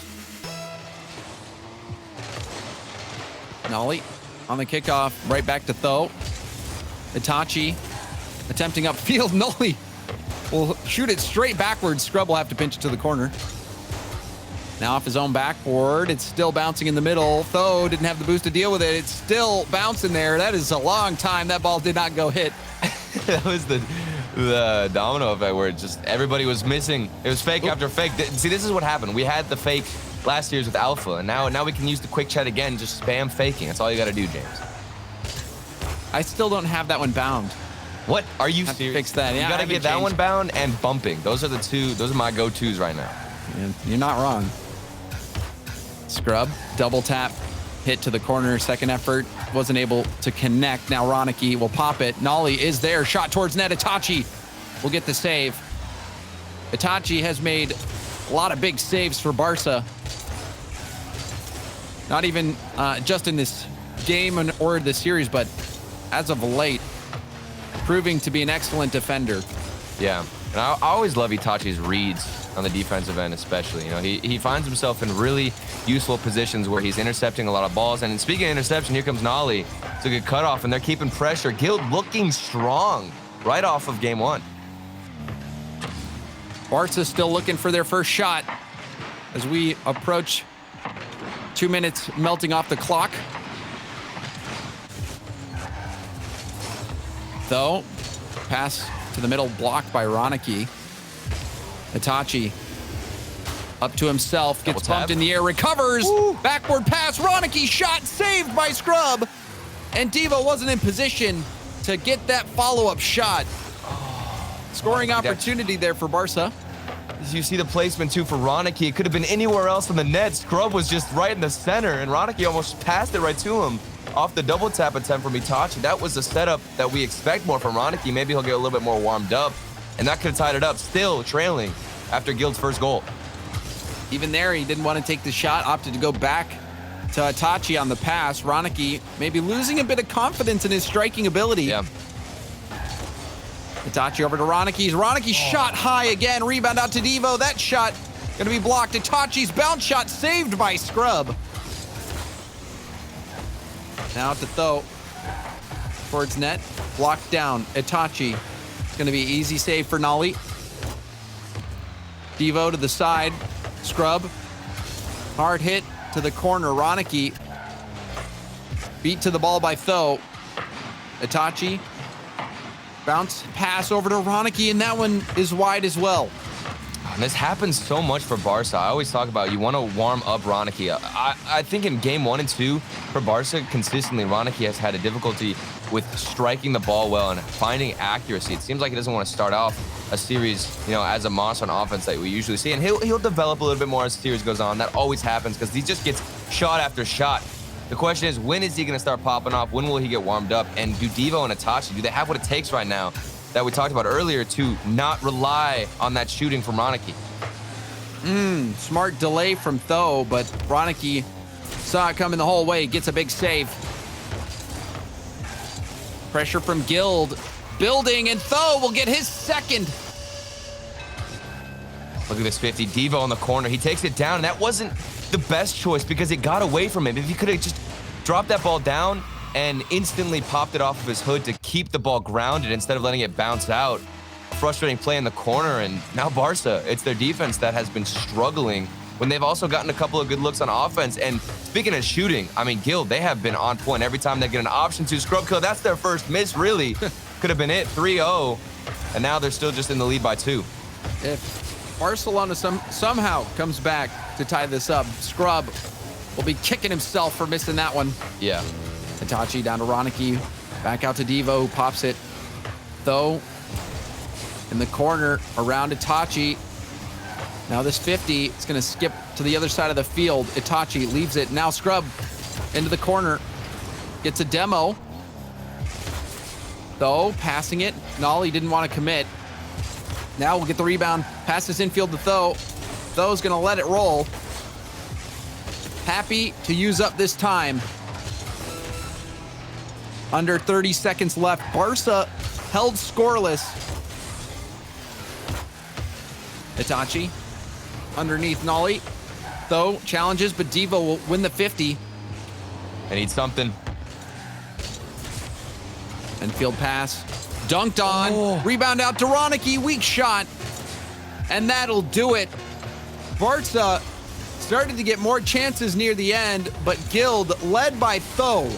Nolly on the kickoff, right back to Tho. Itachi attempting upfield. Nolly will shoot it straight backwards. Scrub will have to pinch it to the corner. Now off his own backboard. It's still bouncing in the middle. Tho didn't have the boost to deal with it. It's still bouncing there. That is a long time. That ball did not go hit. That was the domino effect where it just everybody was missing. It was fake after fake. See, this is what happened. We had the fake last year's with Alpha, and now we can use the quick chat again. Just spam faking. That's all you got to do, James. I still don't have that one bound. What? Are you serious? Fix that. Yeah, you got to get that one bound and bumping. Those are the two. Those are my go-tos right now. You're not wrong. Scrub, double tap, hit to the corner, second effort, wasn't able to connect. Now Ronicky will pop it. Nolly is there, shot towards net. Itachi will get the save. Itachi has made a lot of big saves for Barca. Not even just in this game or the series, but as of late, proving to be an excellent defender. Yeah, and I always love Itachi's reads on the defensive end, especially. You know, he finds himself in really useful positions where he's intercepting a lot of balls. And speaking of interception, here comes Nolly. It's a good cutoff, and they're keeping pressure. Guild looking strong right off of game one. Barca still looking for their first shot as we approach 2 minutes melting off the clock. Though, pass to the middle blocked by Ronicky. Itachi up to himself, gets Double bumped tap. in the air, recovers. Backward pass, Ronicky shot saved by Scrub. And Devo wasn't in position to get that follow-up shot. Scoring opportunity there for Barca. You see the placement too for Ronicky. It could have been anywhere else in the net. Scrub was just right in the center, and Ronicky almost passed it right to him off the double tap attempt from Itachi. That was the setup that we expect more from Ronicky. Maybe he'll get a little bit more warmed up, and that could have tied it up. Still trailing after Guild's first goal. Even there, he didn't want to take the shot, opted to go back to Itachi on the pass. Ronicky maybe losing a bit of confidence in his striking ability. Yeah. Itachi over to Ronicky. Ronicky shot high again. Rebound out to Devo. That shot going to be blocked. Itachi's bounce shot saved by Scrub. Now to Tho. Towards net. Blocked down. Itachi. It's going to be easy save for Nolly. Devo to the side. Scrub. Hard hit to the corner. Ronicky. Beat to the ball by Tho. Itachi. Bounce pass over to Ronicky, and that one is wide as well. And this happens so much for Barca. I always talk about you want to warm up Ronicky. I think in game 1 and 2 for Barca, consistently, Ronicky has had a difficulty with striking the ball well and finding accuracy. It seems like he doesn't want to start off a series, as a monster on offense that we usually see. And he'll develop a little bit more as the series goes on. That always happens because he just gets shot after shot. The question is, when is he going to start popping off? When will he get warmed up? And do Devo and Itachi, do they have what it takes right now that we talked about earlier to not rely on that shooting from Ronicky? Smart delay from Tho, but Ronicky saw it coming the whole way, gets a big save. Pressure from Guild, building, and Tho will get his second. Look at this 50, Devo in the corner. He takes it down, and that wasn't the best choice because it got away from him. If he could have just dropped that ball down and instantly popped it off of his hood to keep the ball grounded instead of letting it bounce out. Frustrating play in the corner, and now Barca, it's their defense that has been struggling when they've also gotten a couple of good looks on offense. And speaking of shooting, Guild, they have been on point every time they get an option to. Scrub kill, that's their first miss, really. Could have been it, 3-0, and now they're still just in the lead by 2. If Barcelona somehow comes back to tie this up, Scrub will be kicking himself for missing that one. Yeah. Itachi down to Ronicky, back out to Devo, who pops it. Tho in the corner around Itachi. Now this 50 is going to skip to the other side of the field. Itachi leaves it. Now Scrub into the corner. Gets a demo. Tho passing it. Nolly didn't want to commit. Now we'll get the rebound. Passes infield to Tho. Tho's going to let it roll. Happy to use up this time. Under 30 seconds left. Barca held scoreless. Itachi underneath Nolly. Tho challenges, but Devo will win the 50. I need something. Infield pass. Dunked on. Rebound out to Ronicky. Weak shot. And that'll do it. Barca started to get more chances near the end, but Guild, led by Tho,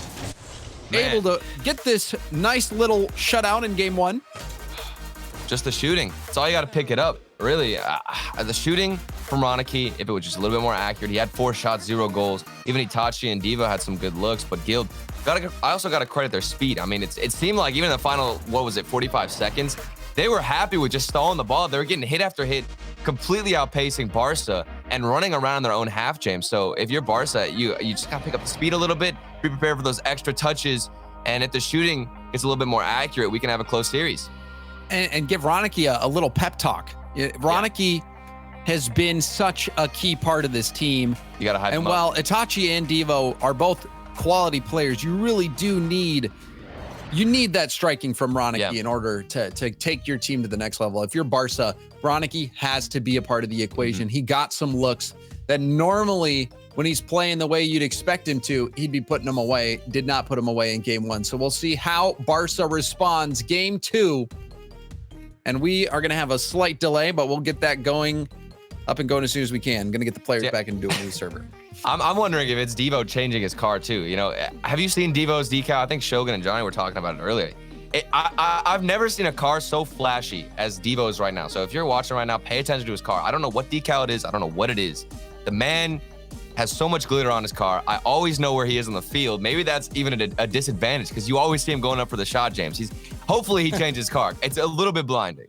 able to get this nice little shutout in game 1. Just the shooting. That's all you got to pick it up, really. The shooting from Ronicky, if it was just a little bit more accurate, he had 4 shots, 0 goals. Even Itachi and Devo had some good looks, but Guild, I also got to credit their speed. It seemed like even in the final, 45 seconds, they were happy with just stalling the ball. They were getting hit after hit, completely outpacing Barca and running around in their own half, James. So if you're Barca, you just got to pick up the speed a little bit, be prepared for those extra touches, and if the shooting is a little bit more accurate, we can have a close series. And give Ronicky a little pep talk. Ronicky has been such a key part of this team. You got to hype him up. And while Itachi and Devo are both quality players, you really do need that striking from Ronicky in order to take your team to the next level. If you're Barca, Ronicky has to be a part of the equation. He got some looks that normally when he's playing the way you'd expect him to, he'd be putting them away. Did not put them away in game 1. So we'll see how Barca responds game 2. And we are going to have a slight delay, but we'll get that up and going as soon as we can. I'm going to get the players back and do a new server. I'm wondering if it's Devo changing his car too. Have you seen Devo's decal? I think Shogun and Johnny were talking about it earlier. I've never seen a car so flashy as Devo is right now. So if you're watching right now, pay attention to his car. I don't know what decal it is. I don't know what it is. The man has so much glitter on his car. I always know where he is on the field. Maybe that's even a disadvantage because you always see him going up for the shot, James. Hopefully he changed his car. It's a little bit blinding.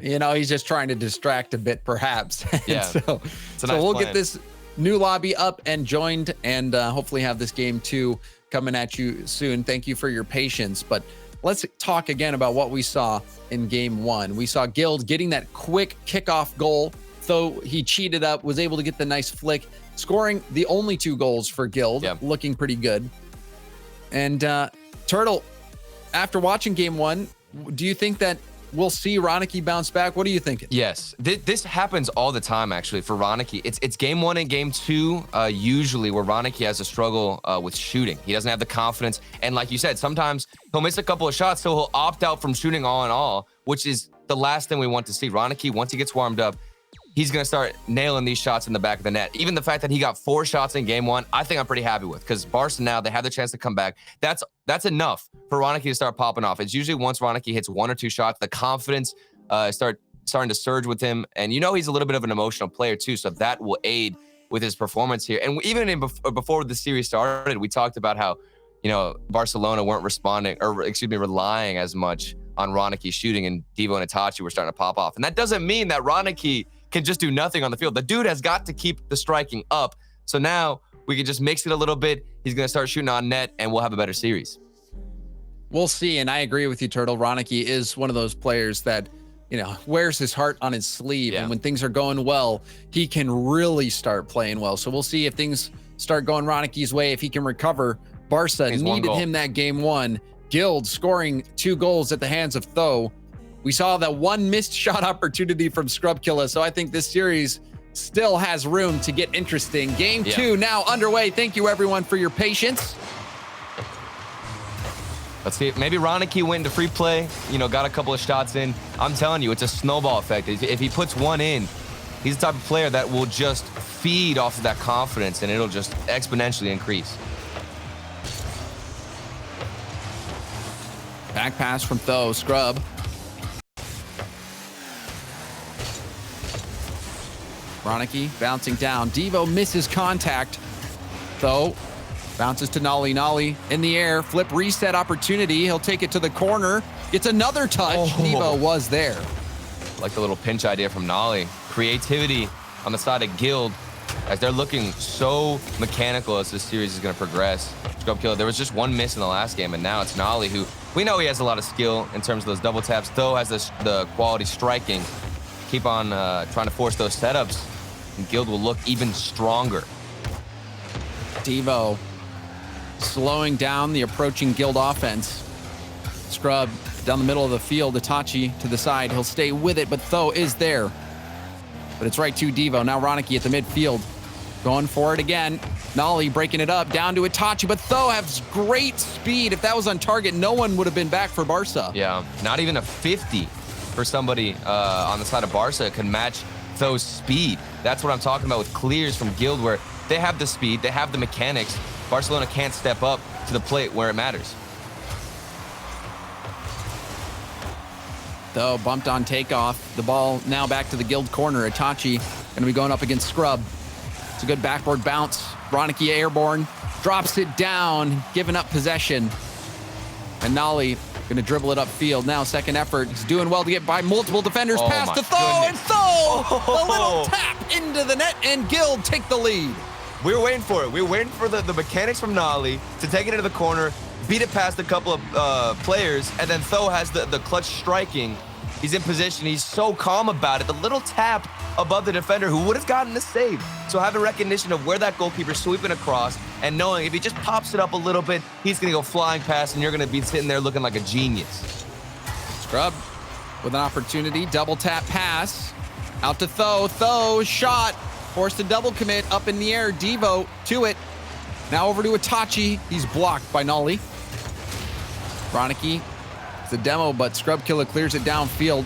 He's just trying to distract a bit, perhaps. Yeah. so we'll get this new lobby up and joined, and hopefully have this game 2 coming at you soon. Thank you for your patience. But let's talk again about what we saw in game 1. We saw Guild getting that quick kickoff goal, though he cheated up, was able to get the nice flick, scoring the only 2 goals for Guild, looking pretty good. And Turtle, after watching game 1, do you think that we'll see Ronicky bounce back? What are you thinking? Yes, this happens all the time, actually, for Ronicky. It's game 1 and game 2, usually, where Ronicky has a struggle with shooting. He doesn't have the confidence. And like you said, sometimes he'll miss a couple of shots, so he'll opt out from shooting all in all, which is the last thing we want to see. Ronicky, once he gets warmed up, he's going to start nailing these shots in the back of the net. Even the fact that he got 4 shots in game 1, I think I'm pretty happy with, because Barca now, they have the chance to come back. That's enough for Ronicky to start popping off. It's usually once Ronicky hits 1 or 2 shots, the confidence starting to surge with him. And he's a little bit of an emotional player too, so that will aid with his performance here. And even before the series started, we talked about how, Barcelona weren't relying as much on Ronicky shooting, and Devo and Itachi were starting to pop off. And that doesn't mean that Ronicky can just do nothing on the field. The dude has got to keep the striking up. So now we can just mix it a little bit. He's going to start shooting on net, and we'll have a better series. We'll see. And I agree with you, Turtle. Ronicky is one of those players that, wears his heart on his sleeve. Yeah. And when things are going well, he can really start playing well. So we'll see if things start going Ronicky's way, if he can recover. Barca needed him that game 1. Guild scoring 2 goals at the hands of Tho. We saw that 1 missed shot opportunity from Scrubkilla, so I think this series still has room to get interesting. Game 2 now underway. Thank you, everyone, for your patience. Let's see. Maybe Ronicky went into free play, got a couple of shots in. I'm telling you, it's a snowball effect. If he puts 1 in, he's the type of player that will just feed off of that confidence, and it'll just exponentially increase. Back pass from Tho. Scrub. Ronicky bouncing down. Devo misses contact. Tho bounces to Nolly. Nolly in the air. Flip reset opportunity. He'll take it to the corner. Gets another touch. Devo was there. Like the little pinch idea from Nolly. Creativity on the side of Guild, as they're looking so mechanical as this series is going to progress. Scrubkilla, there was just 1 miss in the last game, and now it's Nolly, who we know he has a lot of skill in terms of those double taps. Tho has the quality striking. Keep on trying to force those setups, and Guild will look even stronger. Devo slowing down the approaching Guild offense. Scrub down the middle of the field. Itachi to the side. He'll stay with it, but Tho is there. But it's right to Devo. Now Ronicky at the midfield. Going for it again. Nolly breaking it up. Down to Itachi, but Tho has great speed. If that was on target, no one would have been back for Barca. Yeah, not even a 50 for somebody on the side of Barca can match Tho's speed. That's what I'm talking about with clears from Guild, where they have the speed, they have the mechanics. Barcelona can't step up to the plate where it matters. Tho bumped on takeoff. The ball now back to the Guild corner. Itachi going to be going up against Scrub. It's a good backboard bounce. Ronicky airborne. Drops it down, giving up possession. And Nolly going to dribble it upfield. Now second effort. He's doing well to get by multiple defenders. Pass to Tho, and Tho! A little tap into the net, and Guild take the lead. We were waiting for it. We were waiting for the mechanics from Nolly to take it into the corner, beat it past a couple of players, and then Tho has the clutch striking. He's in position. He's so calm about it. The little tap above the defender who would have gotten the save. So having recognition of where that goalkeeper's sweeping across and knowing if he just pops it up a little bit, he's going to go flying past, and you're going to be sitting there looking like a genius. Scrub with an opportunity. Double tap pass. Out to Tho. Tho shot. Forced to double commit. Up in the air. Devo to it. Now over to Itachi. He's blocked by Nolly. Ronicky. It's a demo, but Scrubkilla clears it downfield.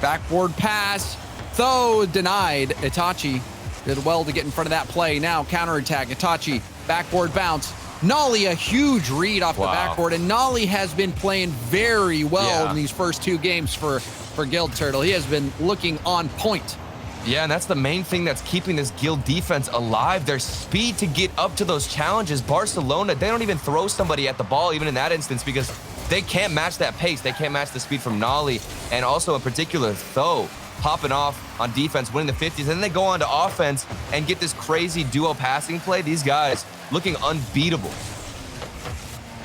Backboard pass. Tho denied. Itachi did well to get in front of that play. Now counterattack. Itachi. Backboard bounce. Nolly, a huge read off the Wow. backboard, and Nolly has been playing very well Yeah. in these first 2 games for Guild Turtle. He has been looking on point. Yeah, and that's the main thing that's keeping this Guild defense alive. Their speed to get up to those challenges. Barcelona, they don't even throw somebody at the ball, even in that instance, because they can't match that pace. They can't match the speed from Nolly. And also in particular, Tho, popping off on defense, winning the 50s. And then they go on to offense and get this crazy duo passing play. These guys looking unbeatable.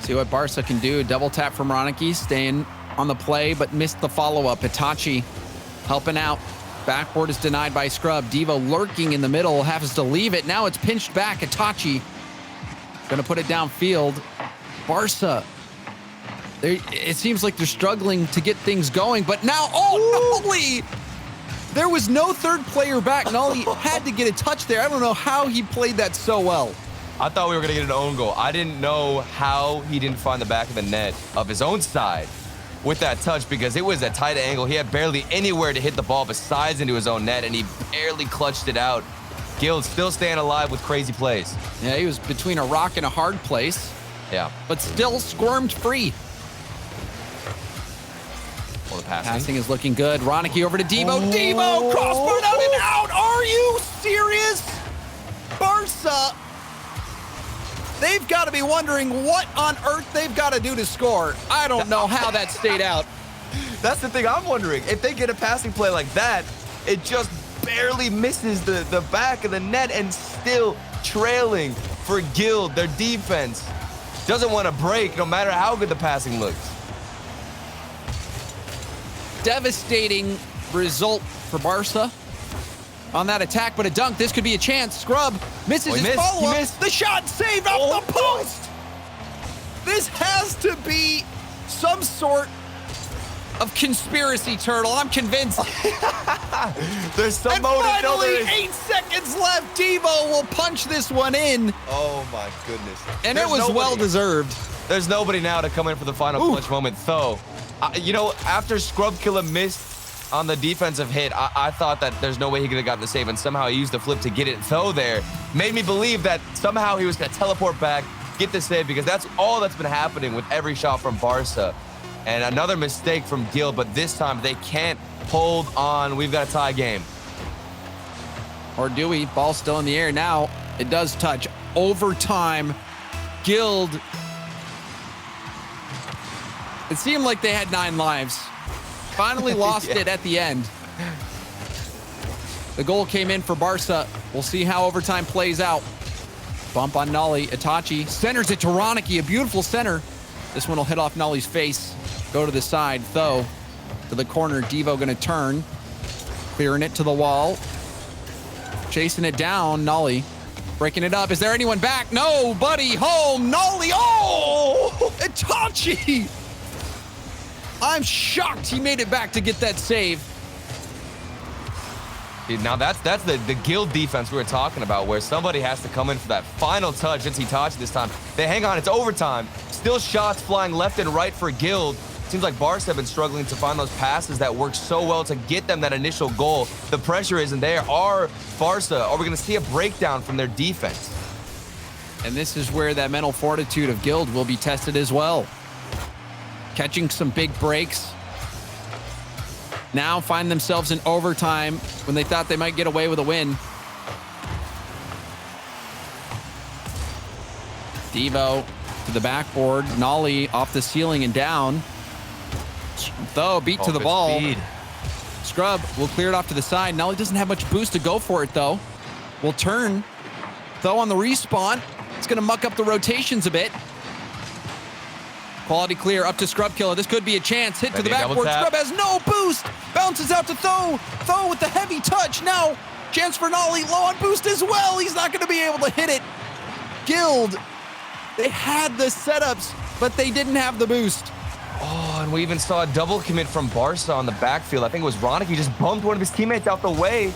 See what Barca can do. Double tap from Roniki, staying on the play, but missed the follow-up. Itachi helping out. Backboard is denied by Scrub. Devo lurking in the middle, has to leave it. Now it's pinched back. Itachi gonna put it downfield. Barca, it seems like they're struggling to get things going, but now, Nolly! There was no third player back. Nolly had to get a touch there. I don't know how he played that so well. I thought we were gonna get an own goal. I didn't know how he didn't find the back of the net of his own side with that touch, because it was a tight angle. He had barely anywhere to hit the ball besides into his own net, and he barely clutched it out. Guild still staying alive with crazy plays. Yeah, he was between a rock and a hard place, Yeah. but still squirmed free. Well, the passing. Passing is looking good. Roniki over to Devo. Devo, crossbar out and out. Are you serious? Barca, they've got to be wondering what on earth they've got to do to score. I don't know how that stayed out. That's the thing I'm wondering. If they get a passing play like that, it just barely misses the back of the net, and still trailing for Guild. Their defense doesn't want to break no matter how good the passing looks. Devastating result for Barca on that attack, but a dunk. This could be a chance. Scrub misses his follow-up. The shot saved off the post. This has to be some sort of conspiracy, Turtle. I'm convinced. There's some And motive. finally, 8 seconds left. Devo will punch this one in, Oh my goodness. and There's it was nobody. well-deserved. There's nobody now to come in for the final clutch moment, though. You know, after Scrub Killer missed on the defensive hit, I thought that there's no way he could have gotten the save, and somehow he used the flip to get it. Though there made me believe that somehow he was going to teleport back, get the save, because that's all that's been happening with every shot from Barca. And another mistake from Guild, but this time they can't hold on. We've got a tie game. Or do we? Ball still in the air. Now it does touch. Overtime. Guild. It seemed like they had 9 lives. Finally lost it at the end. The goal came in for Barca. We'll see how overtime plays out. Bump on Nolly. Itachi centers it to Roniki. A beautiful center. This one will hit off Nolly's face. Go to the side. Tho to the corner. Devo going to turn. Clearing it to the wall. Chasing it down. Nolly breaking it up. Is there anyone back? No, buddy. Home. Nolly. Oh! Itachi! I'm shocked he made it back to get that save. Dude, now that's the Guild defense we were talking about, where somebody has to come in for that final touch. It's Itachi this time. They hang on. It's overtime. Still shots flying left and right for Guild. Seems like Barca have been struggling to find those passes that work so well to get them that initial goal. The pressure isn't there. Are Barca, are we going to see a breakdown from their defense? And this is where that mental fortitude of Guild will be tested as well. Catching some big breaks. Now find themselves in overtime when they thought they might get away with a win. Devo to the backboard. Nolly off the ceiling and down. Though beat to the ball. Speed. Scrub will clear it off to the side. Nolly doesn't have much boost to go for it, though. Will turn. Though on the respawn, it's going to muck up the rotations a bit. Quality clear up to Scrub Killer. This could be a chance. Hit to the backboard. Scrub has no boost. Bounces out to Tho. Tho with the heavy touch. Now, chance for Nolly. Low on boost as well. He's not going to be able to hit it. Guild, they had the setups, but they didn't have the boost. Oh, and we even saw a double commit from Barca on the backfield. I think it was Roniki just bumped one of his teammates out the way,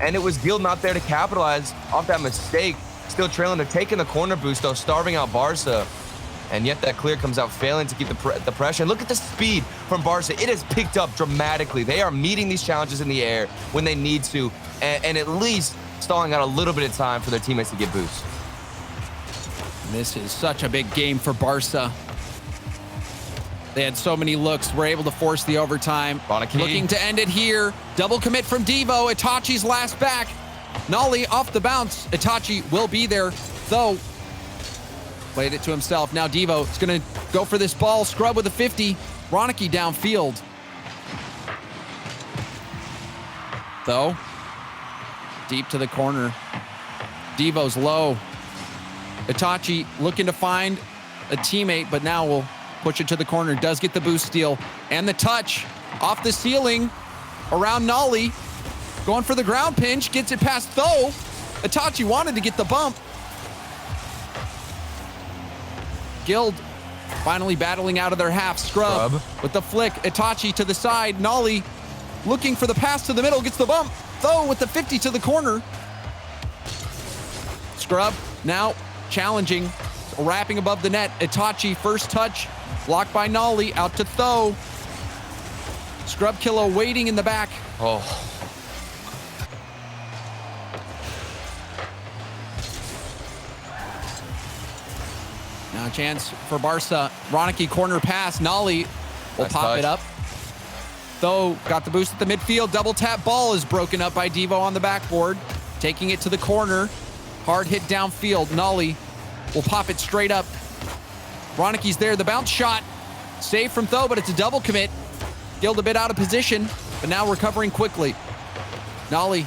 and it was Guild not there to capitalize off that mistake. Still trailing. They're taking the corner boost, though, starving out Barca. And yet that clear comes out, failing to keep the pressure. And look at the speed from Barca. It has picked up dramatically. They are meeting these challenges in the air when they need to, and at least stalling out a little bit of time for their teammates to get boosts. This is such a big game for Barca. They had so many looks. We're able to force the overtime. Roniki. Looking to end it here. Double commit from Devo. Itachi's last back. Nolly off the bounce. Itachi will be there, though. Played it to himself. Now Devo is going to go for this ball. Scrub with a 50. Roniki downfield. Though. Deep to the corner. Devo's low. Itachi looking to find a teammate, but now will push it to the corner. Does get the boost steal. And the touch off the ceiling around Nolly. Going for the ground pinch. Gets it past Tho. Itachi wanted to get the bump. Guild finally battling out of their half. Scrub with the flick. Itachi to the side. Nolly looking for the pass to the middle. Gets the bump. Tho with the 50 to the corner. Scrub now challenging. Wrapping above the net. Itachi first touch. Blocked by Nolly. Out to Tho. Scrub Kilo waiting in the back. Oh. Now a chance for Barca. Roniki corner pass. Nolly will Nice pop touch. it up. Tho got the boost at the midfield. Double tap ball is broken up by Devo on the backboard. Taking it to the corner. Hard hit downfield. Nolly will pop it straight up. Roniki's there. The bounce shot. Save from Tho, but it's a double commit. Guild a bit out of position, but now recovering quickly. Nolly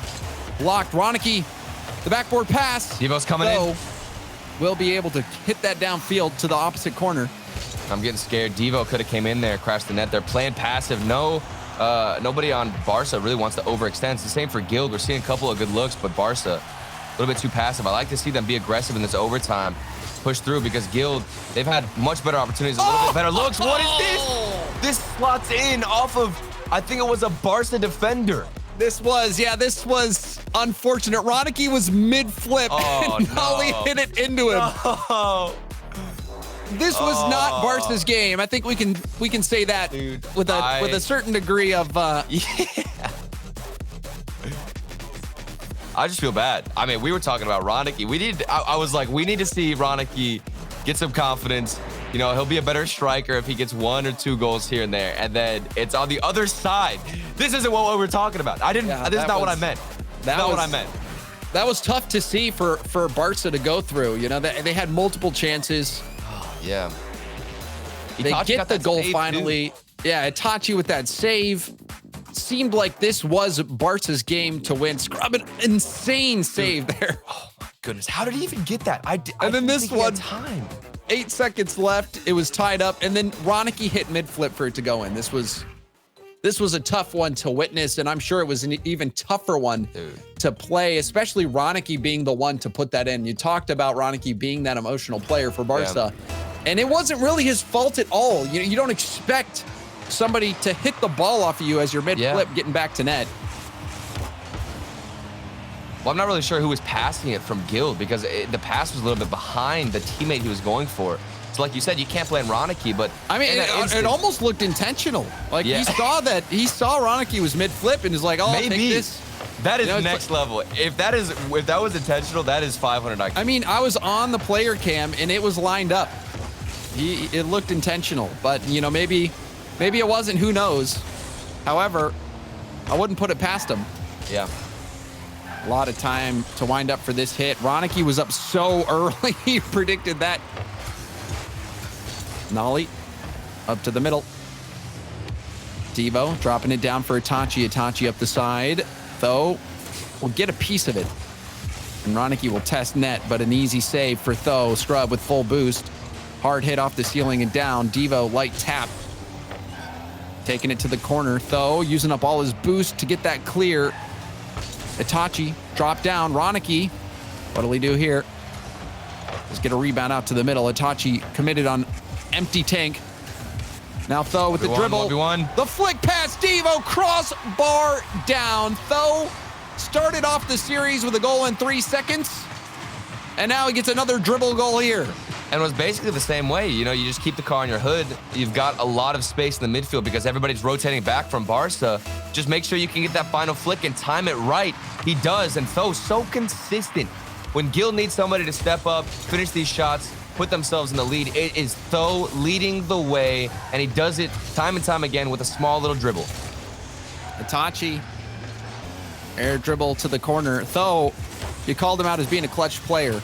blocked. Roniki, the backboard pass. Devo's coming in. Will be able to hit that downfield to the opposite corner. I'm getting scared. Devo could have came in there, crashed the net. They're playing passive. Nobody on Barca really wants to overextend. It's the same for Guild. We're seeing a couple of good looks, but Barca a little bit too passive. I like to see them be aggressive in this overtime. Push through because Guild, they've had much better opportunities, a little bit better looks. What is this? This slots in off of, I think it was a Barca defender. This was unfortunate. Roniki was mid-flip and Nolly hit it into him. No. This was not Barca's game. I think we can say that, dude, with a certain degree of yeah. I just feel bad. I mean, we were talking about Roniki. I was like, we need to see Roniki get some confidence. You know, he'll be a better striker if he gets 1 or 2 goals here and there. And then it's on the other side. This isn't what we were talking about. This is not what I meant. That's not what I meant. That was tough to see for Barca to go through. You know, they had multiple chances. Yeah. They get the goal finally. Yeah, Itachi with that save. Seemed like this was Barca's game to win. Scrub, an insane save there. Oh my goodness. How did he even get that? And then this one, 8 seconds left. It was tied up. And then Roniki hit mid-flip for it to go in. This was a tough one to witness. And I'm sure it was an even tougher one to play, especially Roniki being the one to put that in. You talked about Roniki being that emotional player for Barca. Yeah. And it wasn't really his fault at all. You don't expect somebody to hit the ball off of you as you're mid-flip getting back to net. Well, I'm not really sure who was passing it from Guild because the pass was a little bit behind the teammate he was going for. So like you said, you can't blame Roniki, but I mean, it almost looked intentional. Like he saw Roniki was mid-flip and is like, oh, maybe. I'll take this. That is next level. If that was intentional, that is 500 IQ. I mean, I was on the player cam and it was lined up. It looked intentional, but you know, maybe it wasn't, who knows. However, I wouldn't put it past him. Yeah. A lot of time to wind up for this hit. Roniki was up so early. He predicted that. Nolly up to the middle. Devo dropping it down for Itachi. Itachi up the side. Tho will get a piece of it. And Roniki will test net, but an easy save for Tho. Scrub with full boost. Hard hit off the ceiling and down. Devo light tap. Taking it to the corner. Tho using up all his boost to get that clear. Itachi drop down. Roniki, what'll he do here? Let's get a rebound out to the middle. Itachi committed on empty tank. Now Tho with the dribble. 1v1. The flick pass. Devo crossbar down. Tho started off the series with a goal in 3 seconds. And now he gets another dribble goal here. And it was basically the same way. You know, you just keep the car on your hood. You've got a lot of space in the midfield because everybody's rotating back from Barca. Just make sure you can get that final flick and time it right. He does, and Tho's so consistent. When Guild needs somebody to step up, finish these shots, put themselves in the lead. It is Tho leading the way, and he does it time and time again with a small little dribble. Itachi, air dribble to the corner. Tho, you called him out as being a clutch player.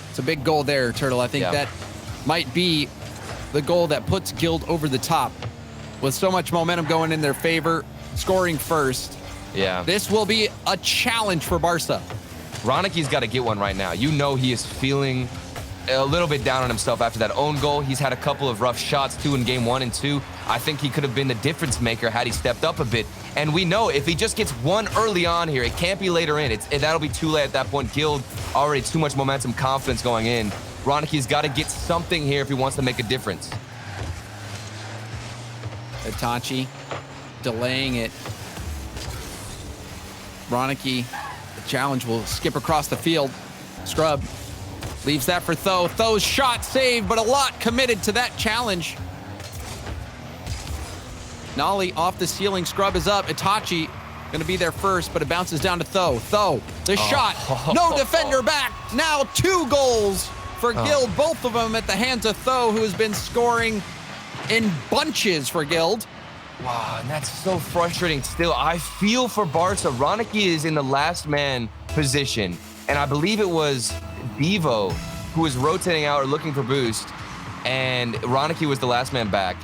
It's a big goal there, Turtle. I think that might be the goal that puts Guild over the top. With so much momentum going in their favor, scoring first. Yeah. This will be a challenge for Barca. Roniki's got to get one right now. You know he is feeling a little bit down on himself after that own goal. He's had a couple of rough shots, too, in game 1 and 2. I think he could have been the difference maker had he stepped up a bit. And we know if he just gets one early on here, it can't be later in. That'll be too late at that point. Guild already too much momentum, confidence going in. Roniki's got to get something here if he wants to make a difference. Itachi delaying it. Roniki, the challenge will skip across the field. Scrub leaves that for Tho. Tho's shot saved, but a lot committed to that challenge. Nolly off the ceiling. Scrub is up. Itachi gonna be there first, but it bounces down to Tho. Tho, the shot. No defender back. Now 2 goals for Guild. Both of them at the hands of Tho, who has been scoring in bunches for Guild. Wow, and that's so frustrating still. I feel for Barca. Roniki is in the last man position, and I believe it was Devo who was rotating out or looking for boost, and Roniki was the last man back.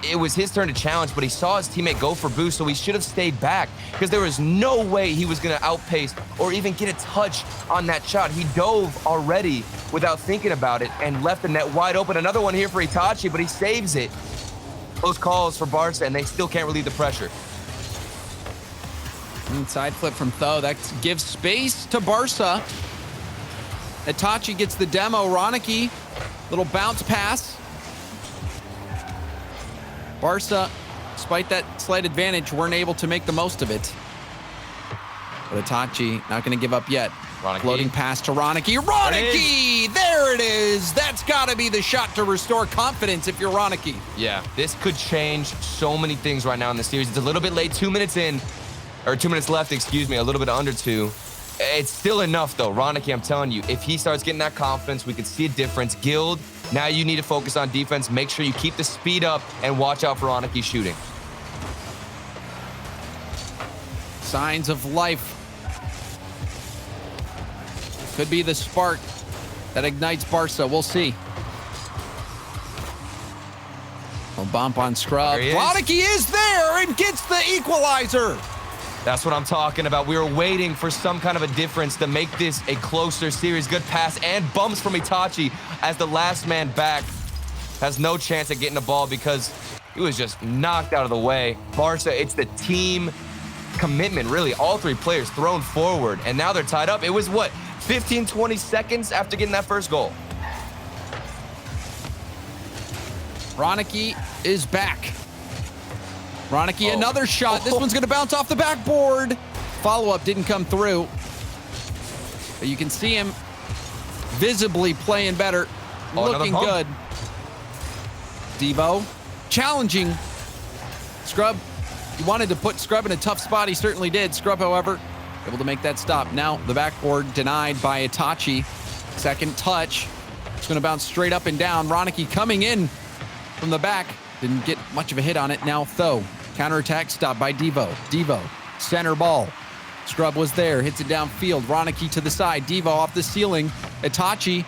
It was his turn to challenge, but he saw his teammate go for boost, so he should have stayed back because there was no way he was going to outpace or even get a touch on that shot. He dove already without thinking about it and left the net wide open. Another one here for Itachi, but he saves it. Close calls for Barca, and they still can't relieve the pressure. Side flip from Tho. That gives space to Barca. Itachi gets the demo. Roniki, little bounce pass. Barca, despite that slight advantage, weren't able to make the most of it. But Itachi not going to give up yet. Roniki. Floating pass to Roniki. Roniki! There it is! That's got to be the shot to restore confidence if you're Roniki. Yeah, this could change so many things right now in the series. It's a little bit late, 2 minutes in, or 2 minutes left, excuse me, a little bit under 2. It's still enough, though. Roniki, I'm telling you, if he starts getting that confidence, we could see a difference. Guild, now you need to focus on defense. Make sure you keep the speed up and watch out for Roniki shooting. Signs of life. Could be the spark that ignites Barca. We'll see. A bump on Scrub. Roniki is there and gets the equalizer. That's what I'm talking about. We were waiting for some kind of a difference to make this a closer series. Good pass and bumps from Itachi as the last man back has no chance at getting the ball because he was just knocked out of the way. Barca, it's the team commitment, really. All 3 players thrown forward, and now they're tied up. It was, what, 15, 20 seconds after getting that first goal. Roniki is back. Roniki, another shot. This one's going to bounce off the backboard. Follow-up didn't come through. But you can see him visibly playing better, looking good. Devo, challenging. Scrub, he wanted to put Scrub in a tough spot. He certainly did. Scrub, however, able to make that stop. Now the backboard denied by Itachi. Second touch. It's going to bounce straight up and down. Roniki coming in from the back. Didn't get much of a hit on it. Now Tho. Counterattack stop by Devo. Devo. Center ball. Scrub was there. Hits it downfield. Roniki to the side. Devo off the ceiling. Itachi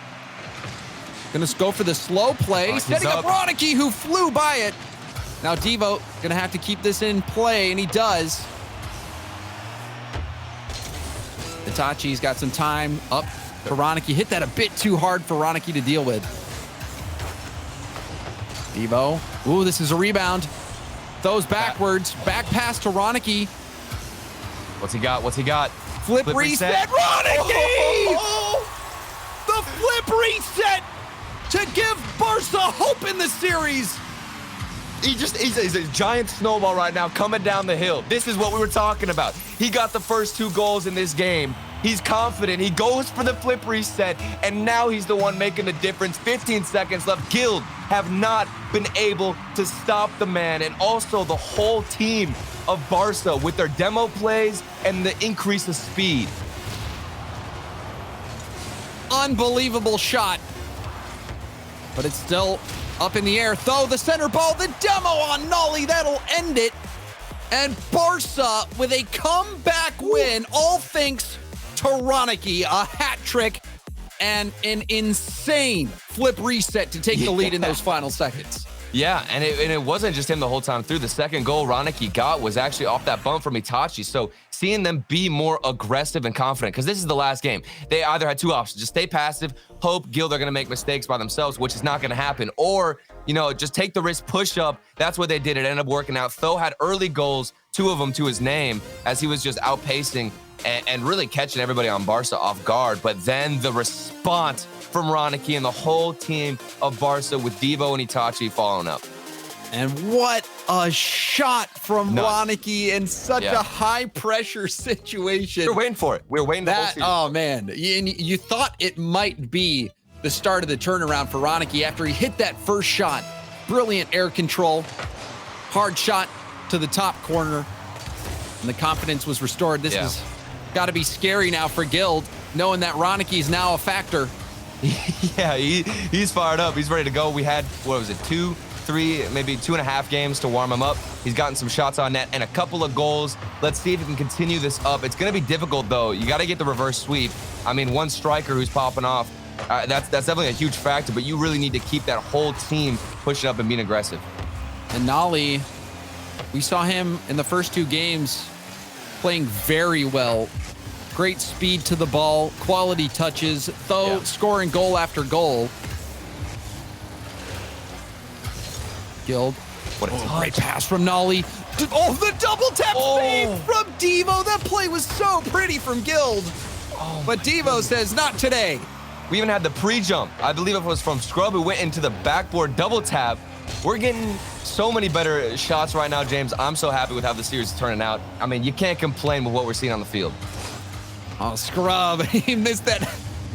going to go for the slow play. Setting up Roniki, who flew by it. Now Devo going to have to keep this in play, and he does. Itachi's got some time up for Roniki. Hit that a bit too hard for Roniki to deal with. Devo. Ooh, this is a rebound. Throws backwards. Back pass to Roniki. What's he got? What's he got? Flip reset. Roniki! The flip reset to give Barca hope in the series. He's a giant snowball right now coming down the hill. This is what we were talking about. He got the first 2 goals in this game. He's confident. He goes for the flip reset, and now he's the one making the difference. 15 seconds left. Guild have not been able to stop the man, and also the whole team of Barca with their demo plays and the increase of speed. Unbelievable shot. but it's still up in the air. Though the center ball, the demo on Nolly, that'll end it. And Barca with a comeback win, all thanks to Ronicky, a hat trick and an insane flip reset to take the lead in those final seconds. Yeah, and it wasn't just him the whole time through. The second goal Ronicky got was actually off that bump from Itachi. So seeing them be more aggressive and confident, because this is the last game. They either had two options: just stay passive, hope Guild are going to make mistakes by themselves, which is not going to happen, or, you know, just take the risk, push up. That's what they did. It ended up working out. Tho had early goals, 2 of them to his name, as he was just outpacing and really catching everybody on Barca off guard. But then the response from Ronicky and the whole team of Barca with Devo and Itachi following up. And what a shot from Ronicky in such a high-pressure situation. We were waiting for it. We were waiting the whole season. Oh, man. You thought it might be the start of the turnaround for Ronicky after he hit that first shot. Brilliant air control. Hard shot to the top corner. And the confidence was restored. This has got to be scary now for Guild, knowing that Ronicky is now a factor. Yeah, he's fired up. He's ready to go. We had, what was it, 2, 3, maybe 2.5 games to warm him up. He's gotten some shots on net and a couple of goals. Let's see if he can continue this up. It's going to be difficult, though. You got to get the reverse sweep. I mean, one striker who's popping off, that's definitely a huge factor, but you really need to keep that whole team pushing up and being aggressive. And Nolly, we saw him in the first 2 games playing very well. Great speed to the ball, quality touches, though scoring goal after goal. Guild. What a great pass from Nolly. Oh, the double tap save from Devo. That play was so pretty from Guild. But Devo says, not today. We even had the pre-jump. I believe it was from Scrub who went into the backboard double tap. We're getting so many better shots right now, James. I'm so happy with how the series is turning out. I mean, you can't complain with what we're seeing on the field. Oh, Scrub, he missed that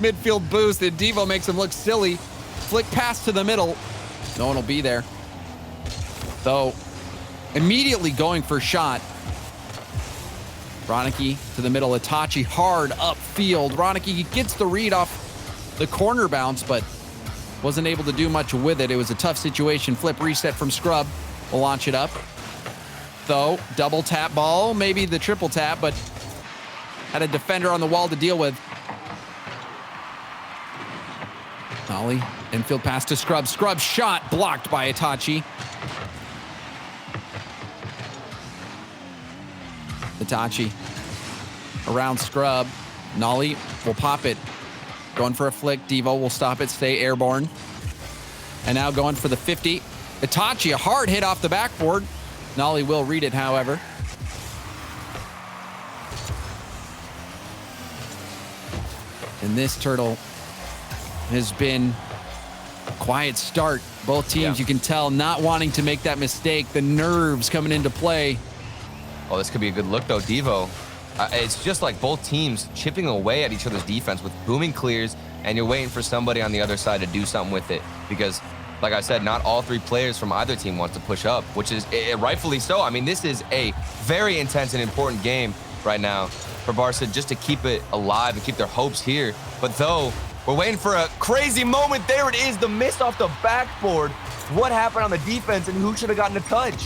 midfield boost, and Devo makes him look silly. Flick pass to the middle. No one will be there. Though, immediately going for a shot. Ronicky to the middle. Itachi hard upfield. Ronicky gets the read off the corner bounce, but wasn't able to do much with it. It was a tough situation. Flip reset from Scrub. We'll launch it up. Though, double tap ball, maybe the triple tap, but had a defender on the wall to deal with. Nolly, infield pass to Scrub. Scrub shot blocked by Itachi. Itachi around Scrub. Nolly will pop it. Going for a flick. Devo will stop it, stay airborne. And now going for the 50. Itachi, a hard hit off the backboard. Nolly will read it, however. And this turtle has been a quiet start. Both teams, you can tell, not wanting to make that mistake. The nerves coming into play. Oh, this could be a good look, though. Devo, it's just like both teams chipping away at each other's defense with booming clears, and you're waiting for somebody on the other side to do something with it. Because, like I said, not all 3 players from either team wants to push up, which is rightfully so. I mean, this is a very intense and important game right now for Barca, just to keep it alive and keep their hopes here. But though, we're waiting for a crazy moment. There it is, the miss off the backboard. What happened on the defense, and who should have gotten a touch?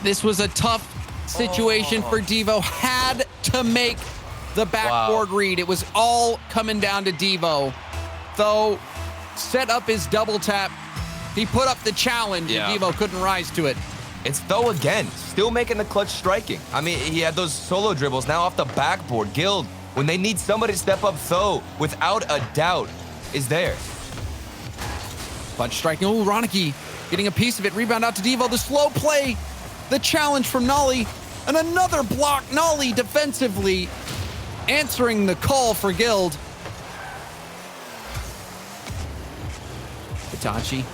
This was a tough situation for Devo. Had to make the backboard read. It was all coming down to Devo. Though, set up his double tap. He put up the challenge, and Devo couldn't rise to it. It's Tho again, still making the clutch striking. I mean, he had those solo dribbles now off the backboard. Guild, when they need somebody to step up, Tho, without a doubt, is there. Clutch striking. Oh, Ronicky getting a piece of it. Rebound out to Devo. The slow play. The challenge from Nolly. And another block. Nolly defensively answering the call for Guild. Itachi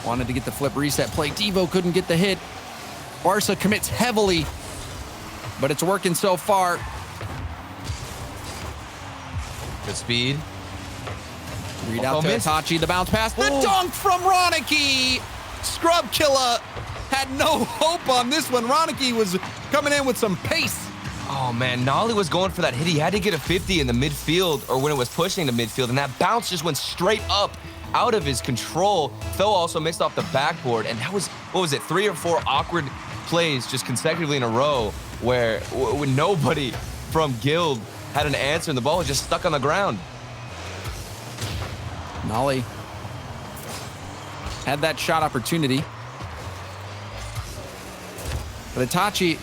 wanted to get the flip reset play. Devo couldn't get the hit. Barca commits heavily, but it's working so far. Good speed. Read out to Itachi, the bounce pass. The dunk from Ronicky. Scrub Killer had no hope on this one. Ronicky was coming in with some pace. Oh, man, Nolly was going for that hit. He had to get a 50 in the midfield, or when it was pushing the midfield, and that bounce just went straight up out of his control. Tho also missed off the backboard, and that was, what was it, 3 or 4 awkward plays just consecutively in a row where when nobody from Guild had an answer and the ball was just stuck on the ground. Nolly had that shot opportunity. But Itachi,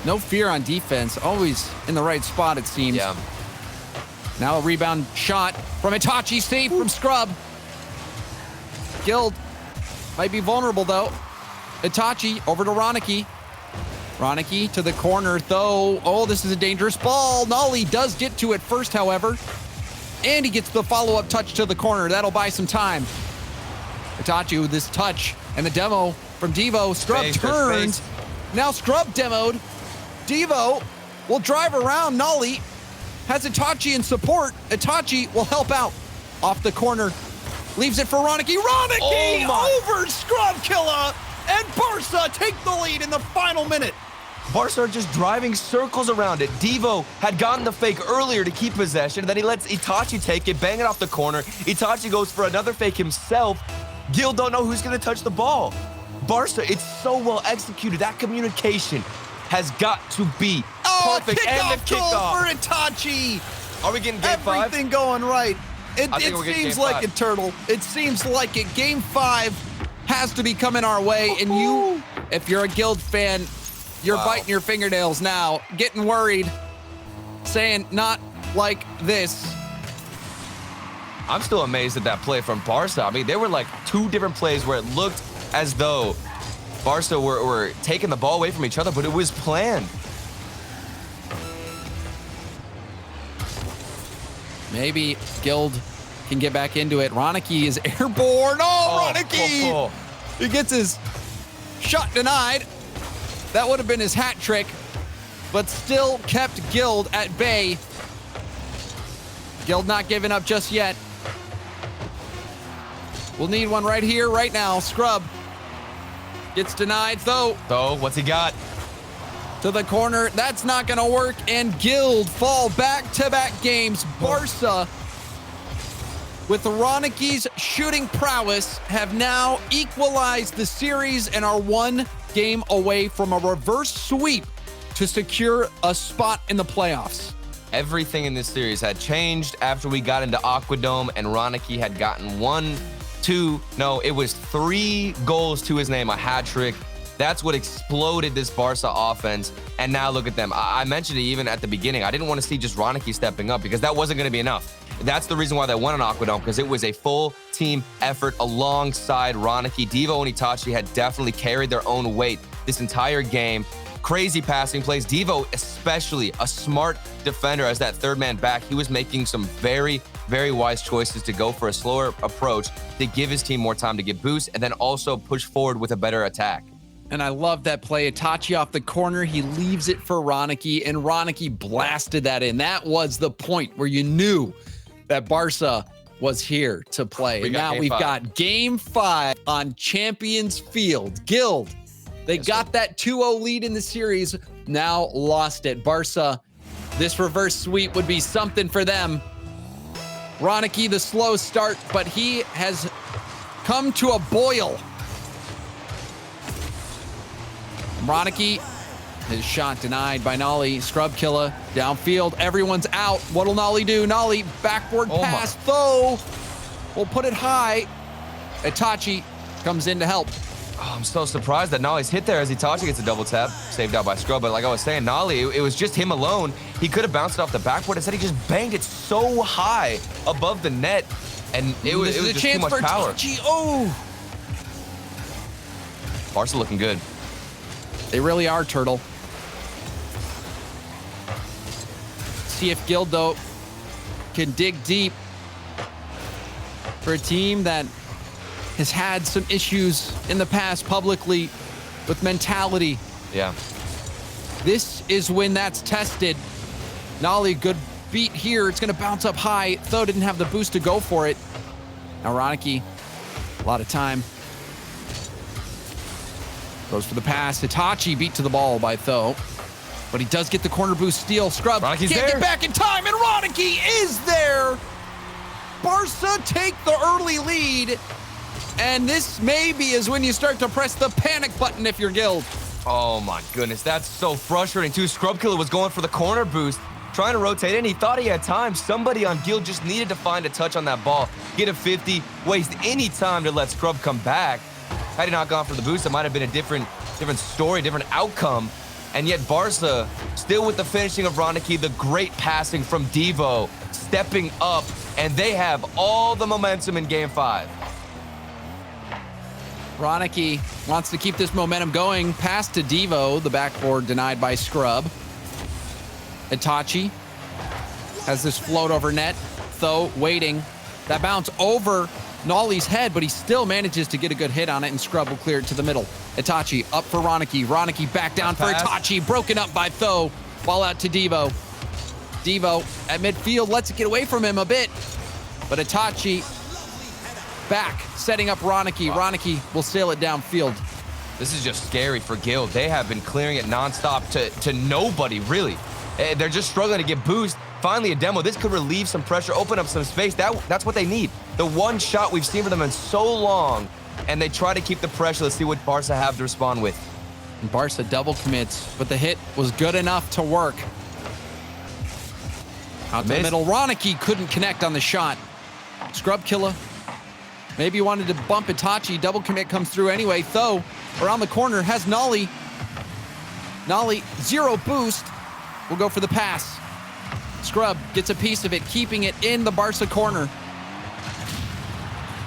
no fear on defense, always in the right spot, it seems. Yeah. Now a rebound shot from Itachi, safe from Scrub. Guild might be vulnerable, though. Itachi over to Ronicky. Ronicky to the corner, though. Oh, this is a dangerous ball. Nolly does get to it first, however. And he gets the follow-up touch to the corner. That'll buy some time. Itachi with this touch and the demo from Devo. Scrub turns. Now Scrub demoed. Devo will drive around. Nolly has Itachi in support. Itachi will help out off the corner. Leaves it for Ronicky. Ronicky over Scrub Killa. And Barca take the lead in the final minute. Barca are just driving circles around it. Devo had gotten the fake earlier to keep possession. Then he lets Itachi take it, bang it off the corner. Itachi goes for another fake himself. Guild don't know who's going to touch the ball. Barca, it's so well executed. That communication has got to be perfect. And the kickoff for Itachi. Are we getting game 5? Everything going right. It seems like game it, Turtle. It seems like it. Game 5 has to be coming our way. And you, if you're a Guild fan, you're biting your fingernails now, getting worried, saying not like this. I'm still amazed at that play from Barca. I mean, there were like 2 different plays where it looked as though Barca were taking the ball away from each other, but it was planned. Maybe Guild can get back into it. Ronicky is airborne. Ronicky! He gets his shot denied. That would have been his hat trick, but still kept Guild at bay. Guild not giving up just yet. We'll need one right here, right now. Scrub gets denied, though. What's he got? To the corner. That's not going to work, and Guild fall back-to-back games. Barca, with Ronicky's shooting prowess, have now equalized the series and are 1 game away from a reverse sweep to secure a spot in the playoffs. Everything in this series had changed after we got into Aquadome and Ronicky had gotten 3 goals to his name, a hat trick. That's what exploded this Barca offense. And now look at them. I mentioned it even at the beginning. I didn't want to see just Ronicky stepping up because that wasn't going to be enough. That's the reason why they won on Aquadome, because it was a full team effort alongside Ronicky. Devo and Itachi had definitely carried their own weight this entire game. Crazy passing plays. Devo, especially a smart defender as that 3rd man back. He was making some very, very wise choices to go for a slower approach to give his team more time to get boosts and then also push forward with a better attack. And I love that play. Itachi off the corner. He leaves it for Ronicky, and Ronicky blasted that in. That was the point where you knew that Barca was here to play. And now we've got game 5 on Champions Field. Guild, they got that 2-0 lead in the series, now lost it. Barca, this reverse sweep would be something for them. Ronicky, the slow start, but he has come to a boil. Ronicky, his shot denied by Nolly. Scrub Killa downfield. Everyone's out. What'll Nolly do? Nolly, backward pass, though. We'll put it high. Itachi comes in to help. Oh, I'm so surprised that Nolly's hit there as Itachi gets a double tap. Saved out by Scrub. But like I was saying, Nolly, it was just him alone. He could have bounced it off the backboard. Instead, he just banged it so high above the net. And it was just too much power. Itachi. Oh! Barca looking good. They really are, Turtle. See if Guild, though, can dig deep for a team that has had some issues in the past publicly with mentality. Yeah. This is when that's tested. Nolly, good beat here. It's going to bounce up high. Tho didn't have the boost to go for it. Now Ronicky, a lot of time. Goes for the pass. Itachi beat to the ball by Tho. But he does get the corner boost steal. Scrub Ronnicky's can't get back in time, and Ronicky is there. Barca take the early lead. And this maybe is when you start to press the panic button if you're Guild. Oh my goodness, that's so frustrating too. Scrub Killer was going for the corner boost, trying to rotate in. He thought he had time. Somebody on Guild just needed to find a touch on that ball, get a 50, waste any time to let Scrub come back. Had he not gone for the boost, it might have been a different story, different outcome. And yet Barca still with the finishing of Ronicky, the great passing from Devo, stepping up, and they have all the momentum in Game 5. Ronicky wants to keep this momentum going. Pass to Devo, the backboard denied by Scrub. Itachi has this float over net. Though waiting. That bounce over Nolly's head, but he still manages to get a good hit on it, and Scrub will clear it to the middle. Itachi up for Ronicky. Ronicky back down for Itachi. Broken up by Tho. Ball out to Devo. Devo at midfield lets it get away from him a bit, but Itachi back, setting up Ronicky. Ronicky will sail it downfield. This is just scary for Guild. They have been clearing it nonstop to nobody, really. They're just struggling to get boost. Finally, a demo. This could relieve some pressure, open up some space. That's what they need. The one shot we've seen from them in so long, and they try to keep the pressure. Let's see what Barca have to respond with. And Barca double commits, but the hit was good enough to work. Out to the middle. Ronicky couldn't connect on the shot. Scrub Killer maybe wanted to bump Itachi. Double commit comes through anyway. Tho around the corner has Nolly. Nolly, zero boost. Will go for the pass. Scrub gets a piece of it, keeping it in the Barca corner.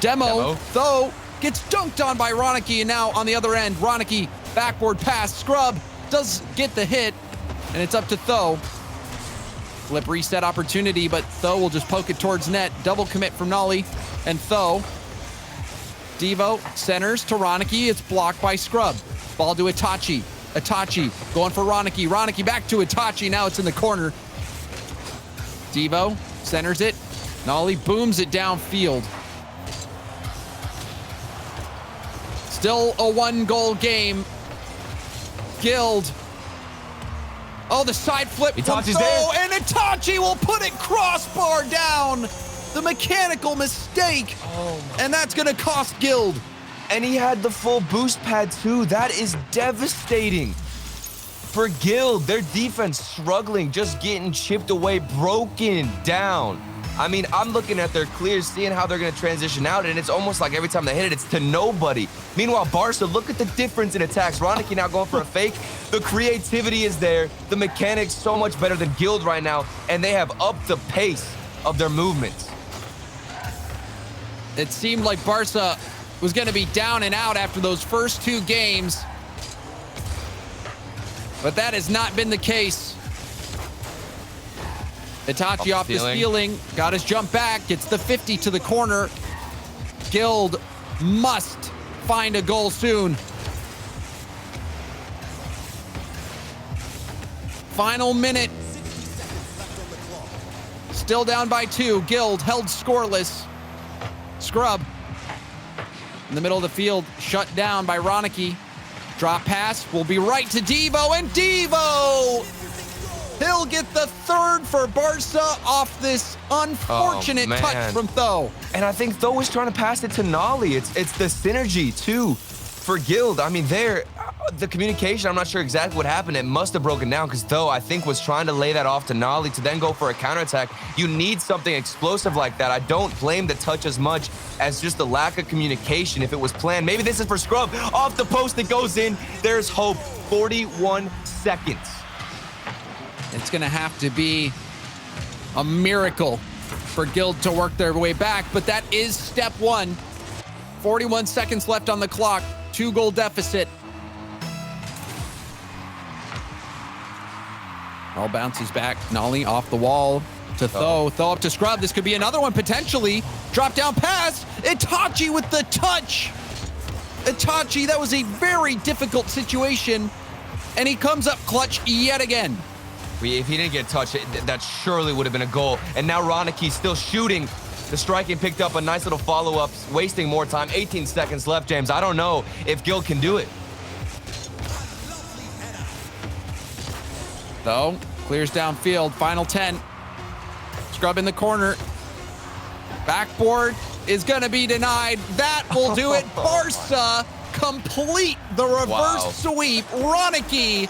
Demo. Tho gets dunked on by Ronicky, and now on the other end, Ronicky, backboard pass. Scrub does get the hit, and it's up to Tho. Flip reset opportunity, but Tho will just poke it towards net. Double commit from Nolly and Tho. Devo centers to Ronicky. It's blocked by Scrub. Ball to Itachi. Itachi going for Ronicky. Ronicky back to Itachi. Now it's in the corner. Devo centers it. Nolly booms it downfield. Still a 1-goal game. Guild. Oh, the side flip from Tho, and Itachi will put it crossbar down. The mechanical mistake. And that's going to cost Guild. And he had the full boost pad too. That is devastating for Guild. Their defense struggling, just getting chipped away, broken down. I mean, I'm looking at their clears, seeing how they're going to transition out, and it's almost like every time they hit it, it's to nobody. Meanwhile, Barca, look at the difference in attacks. Ronicky now going for a fake. The creativity is there. The mechanics so much better than Guild right now, and they have upped the pace of their movements. It seemed like Barca was going to be down and out after those first 2 games, but that has not been the case. Itachi off the ceiling, got his jump back, gets the 50 to the corner. Guild must find a goal soon. Final minute. Still down by 2. Guild held scoreless. Scrub in the middle of the field, shut down by Ronicky. Drop pass will be right to Devo, and Devo! He'll get the 3rd for Barca off this unfortunate touch from Tho. And I think Tho was trying to pass it to Nolly. It's the synergy, too, for Guild. I mean, the communication, I'm not sure exactly what happened. It must have broken down because Tho, I think, was trying to lay that off to Nolly to then go for a counterattack. You need something explosive like that. I don't blame the touch as much as just the lack of communication if it was planned. Maybe this is for Scrub. Off the post, it goes in. There's hope. 41 seconds. It's going to have to be a miracle for Guild to work their way back, but that is step 1. 41 seconds left on the clock. 2-goal deficit. All bounces back. Nolly off the wall to Tho. Tho up to Scrub. This could be another one potentially. Drop down pass. Itachi with the touch. Itachi, that was a very difficult situation, and he comes up clutch yet again. If he didn't get touched, that surely would have been a goal. And now Ronicky still shooting. The striking picked up a nice little follow-up, wasting more time. 18 seconds left, James. I don't know if Guild can do it. Tho clears downfield. Final 10. Scrub in the corner. Backboard is going to be denied. That will do it. Barca complete the reverse sweep. Ronicky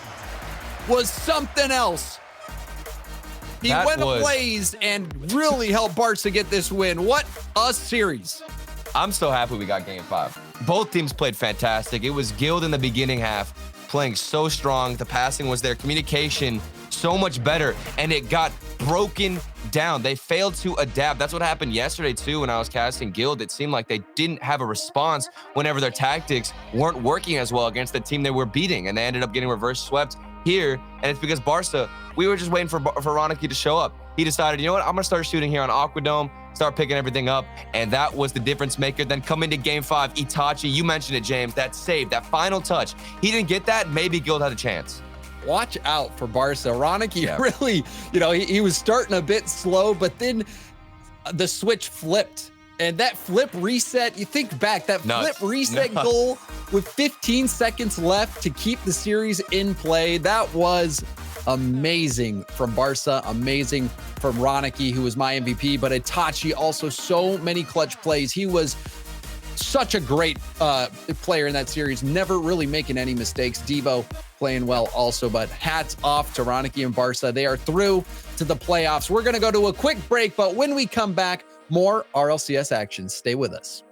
was something else. He went ablaze and really helped Barca get this win. What a series. I'm so happy we got game 5. Both teams played fantastic. It was Guild in the beginning half, playing so strong. The passing was there. Communication so much better, and it got broken down. They failed to adapt. That's what happened yesterday too when I was casting Guild. It seemed like they didn't have a response whenever their tactics weren't working as well against the team they were beating, and they ended up getting reverse swept here. And it's because Barca, we were just waiting for Ronicky to show up. He decided, you know what, I'm gonna start shooting here on Aquadome, start picking everything up, and that was the difference maker. Then come into game 5, Itachi, you mentioned it, James, that save, that final touch. He didn't get that, maybe Guild had a chance. Watch out for Barca. Ronicky really, you know, he was starting a bit slow, but then the switch flipped. And that flip reset, you think back, that flip reset goal with 15 seconds left to keep the series in play, that was amazing from Barca, amazing from Ronicky, who was my MVP, but Itachi also so many clutch plays. He was such a great player in that series, never really making any mistakes. Devo playing well also, but hats off to Ronicky and Barca. They are through to the playoffs. We're going to go to a quick break, but when we come back, more RLCS action. Stay with us.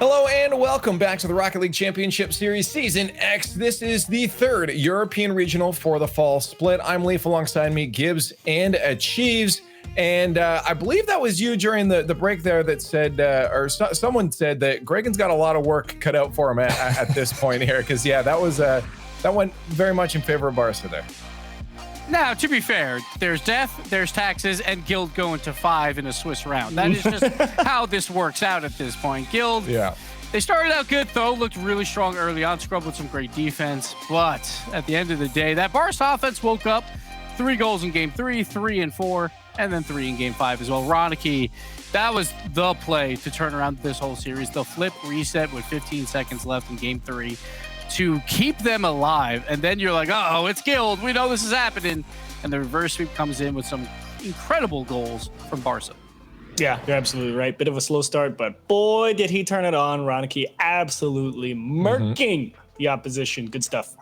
Hello and welcome back to the Rocket League Championship Series Season X. This is the third European regional for the fall split. I'm Leaf, alongside me, Gibbs and Achieves. And I believe that was you during the break there that said, someone said that Gregan's got a lot of work cut out for him at this point here. Because, yeah, that went very much in favor of Barca there. Now, to be fair, there's death, there's taxes, and Guild going to 5 in a Swiss round. That is just how this works out at this point. Guild, yeah, they started out good, though, looked really strong early on, scrubbed with some great defense. But at the end of the day, that Barca offense woke up. 3 goals in game 3, 3 in 4, and then 3 in game 5 as well. Ronicky, that was the play to turn around this whole series. The flip reset with 15 seconds left in game 3. To keep them alive, and then you're like, oh, it's Guild. We know this is happening. And the reverse sweep comes in with some incredible goals from Barca. Yeah, you're absolutely right. Bit of a slow start, but boy, did he turn it on. Ronicky absolutely murking the opposition. Good stuff.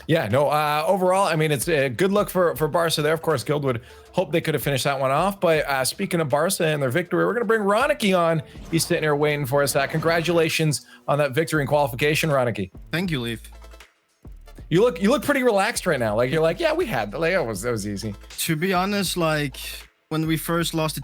Yeah, no, overall, I mean, it's a good look for Barca there. Of course, Guild would hope they could have finished that one off. But speaking of Barca and their victory, we're going to bring Ronicky on. He's sitting here waiting for us. Congratulations on that victory in qualification, Ronicky. Thank you, Leaf. You look pretty relaxed right now. Like, you're like, yeah, we had that. Like, that was easy. To be honest, like, when we first lost the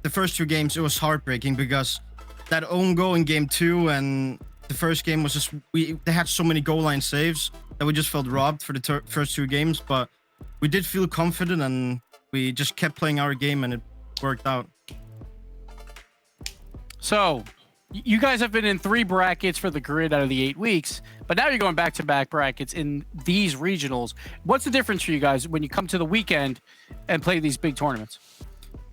first 2 games, it was heartbreaking because that own goal in game 2 and the first game was just, they had so many goal line saves that we just felt robbed for the first 2 games, but we did feel confident and we just kept playing our game and it worked out. So, you guys have been in 3 brackets for the grid out of the 8 weeks, but now you're going back-to-back brackets in these regionals. What's the difference for you guys when you come to the weekend and play these big tournaments?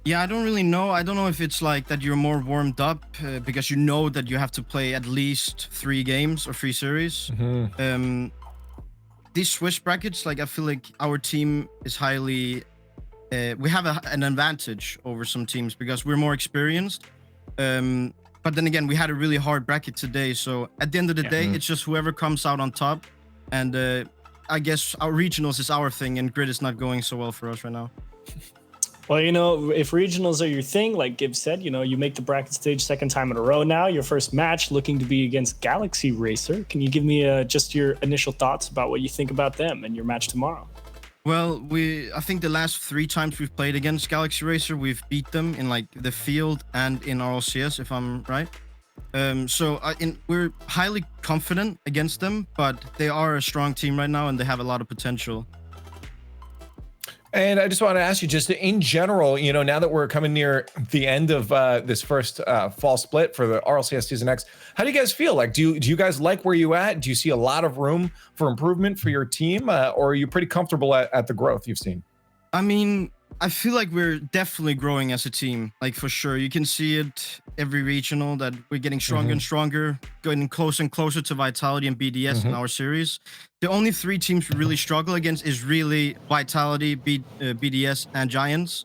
Yeah, I don't really know. I don't know if it's like that you're more warmed up because you know that you have to play at least 3 games or 3 series. These Swiss brackets, like, I feel like our team is highly... we have an advantage over some teams because we're more experienced. But then again, we had a really hard bracket today. So at the end of the day, it's just whoever comes out on top. And I guess our regionals is our thing and grid is not going so well for us right now. Well, you know, if regionals are your thing, like Gibbs said, you know, you make the bracket stage 2nd time in a row now. Your first match looking to be against Galaxy Racer. Can you give me just your initial thoughts about what you think about them and your match tomorrow? Well, I think the last 3 times we've played against Galaxy Racer, we've beat them in like the field and in RLCS, if I'm right. We're highly confident against them, but they are a strong team right now and they have a lot of potential. And I just want to ask you, just in general, you know, now that we're coming near the end of this first fall split for the RLCS Season X, how do you guys feel? Like, do you guys like where you at? Do you see a lot of room for improvement for your team, or are you pretty comfortable at the growth you've seen? I mean, I feel like we're definitely growing as a team, like for sure. You can see it every regional that we're getting stronger and stronger, getting closer and closer to Vitality and BDS in our series. The only 3 teams we really struggle against is really Vitality, BDS, and Giants.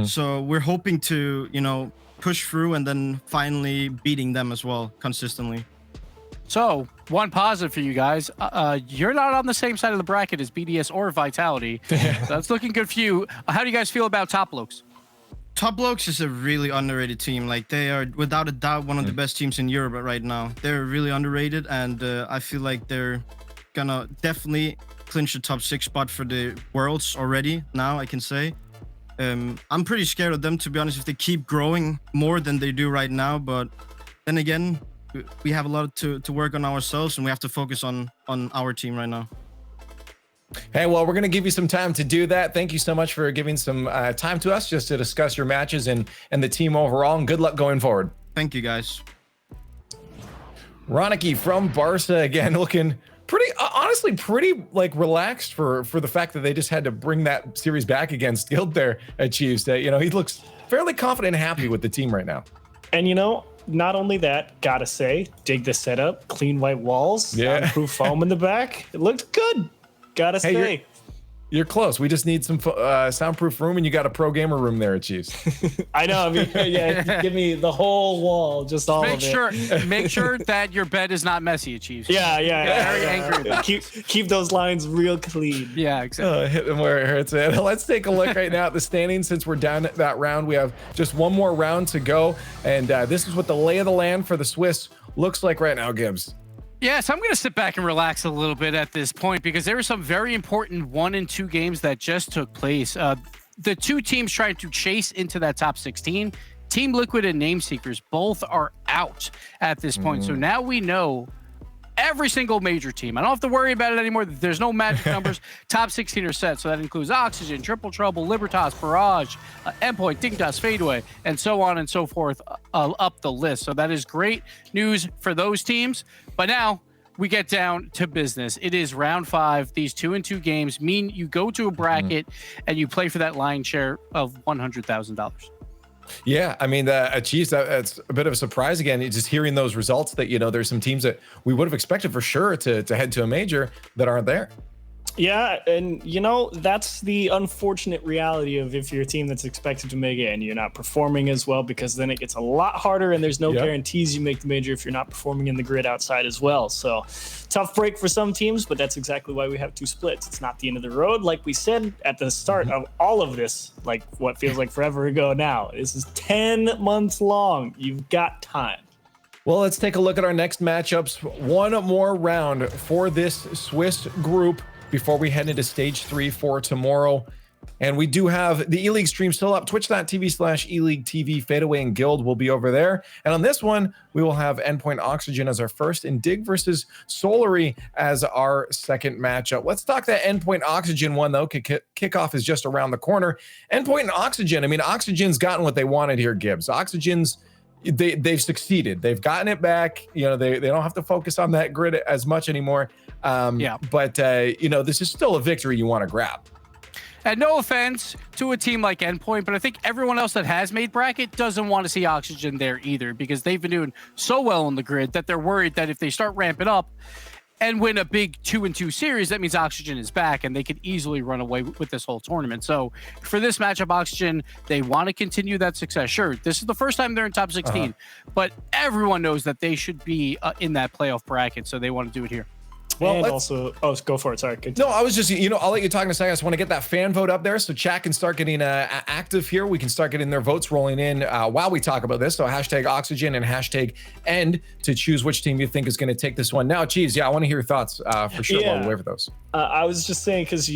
So we're hoping to, you know, push through and then finally beating them as well consistently. So, one positive for you guys. You're not on the same side of the bracket as BDS or Vitality. That's looking good for you. How do you guys feel about Top Blokes? Top Blokes is a really underrated team. Like, they are, without a doubt, one of the best teams in Europe right now. They're really underrated, and I feel like they're gonna definitely clinch the top 6 spot for the Worlds already, now, I can say. I'm pretty scared of them, to be honest, if they keep growing more than they do right now. But then again, we have a lot to work on ourselves, and we have to focus on our team right now. Hey, well, we're going to give you some time to do that. Thank you so much for giving some time to us just to discuss your matches and the team overall, and good luck going forward. Thank you, guys. Ronicky from Barca again, looking pretty, honestly, pretty like relaxed for the fact that they just had to bring that series back against Guild there at Chiefs. You know, he looks fairly confident and happy with the team right now. And, you know, not only that, gotta say, dig the setup, clean white walls, soundproof foam in the back. It looked good. Gotta say. You're close. We just need some soundproof room, and you got a pro gamer room there at Chiefs. I know. I mean, yeah, give me the whole wall, just all of it. Make sure that your bed is not messy at Chiefs. Yeah. Very angry about keep those lines real clean. Yeah, exactly. Hit them where it hurts. It. Let's take a look right now at the standings. Since we're down at that round, we have just one more round to go, and this is what the lay of the land for the Swiss looks like right now, Gibbs. Yes, I'm going to sit back and relax a little bit at this point because there were some very important 1 and 2 games that just took place. The two teams trying to chase into that top 16, Team Liquid and Nameseekers, both are out at this point. So now we know every single major team. I don't have to worry about it anymore. There's no magic numbers. Top 16 are set. So that includes Oxygen, Triple Trouble, Libertas, Barrage, Endpoint, Dignitas, Fadeaway, and so on and so forth up the list. So that is great news for those teams. But now we get down to business. It is round 5. These 2 and 2 games mean you go to a bracket and you play for that lion's share of $100,000. Yeah, I mean, Chiefs, that's a bit of a surprise again. Just hearing those results that, there's some teams that we would have expected for sure to head to a major that aren't there. Yeah, and that's the unfortunate reality of if you're a team that's expected to make it and you're not performing as well, because then it gets a lot harder and there's no guarantees you make the major if you're not performing in the grid outside as well. So tough break for some teams, but that's exactly why we have 2 splits. It's not the end of the road. Like we said at the start of all of this, like what feels like forever ago now, this is 10 months long. You've got time. Well, let's take a look at our next matchups. One more round for this Swiss group before we head into stage 3 for tomorrow. And we do have the E-League stream still up, twitch.tv/E-League TV. Fadeaway and Guild will be over there. And on this one, we will have Endpoint Oxygen as our first and Dig versus Solary as our second matchup. Let's talk that Endpoint Oxygen one, though. Kickoff is just around the corner. Endpoint and Oxygen, I mean, Oxygen's gotten what they wanted here, Gibbs. Oxygen's they've succeeded. They've gotten it back. They don't have to focus on that grid as much anymore. But this is still a victory you want to grab. And no offense to a team like Endpoint, but I think everyone else that has made bracket doesn't want to see Oxygen there either, because they've been doing so well on the grid that they're worried that if they start ramping up and win a big 2 and 2 series, that means Oxygen is back and they could easily run away with this whole tournament. So for this matchup, Oxygen, they want to continue that success. Sure, this is the first time they're in top 16, but everyone knows that they should be in that playoff bracket, so they want to do it here. Well, and also, go for it. Sorry. Continue. No, I was just, I'll let you talk in a second. I just want to get that fan vote up there so chat can start getting active here. We can start getting their votes rolling in while we talk about this. So hashtag Oxygen and hashtag End to choose which team you think is going to take this one. Now, Chiefs, I want to hear your thoughts for sure while we wait for those. I was just saying, because,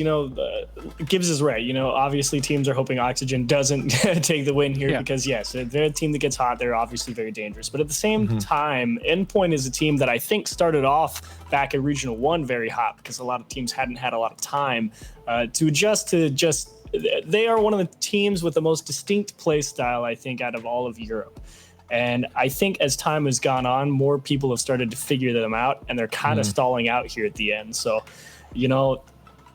Gibbs is right. Obviously teams are hoping Oxygen doesn't take the win here because, yes, they're a team that gets hot. They're obviously very dangerous. But at the same time, Endpoint is a team that I think started off back at Regional 1 very hot, because a lot of teams hadn't had a lot of time to adjust to just, they are one of the teams with the most distinct play style, I think, out of all of Europe. And I think as time has gone on, more people have started to figure them out, and they're kind of stalling out here at the end. So,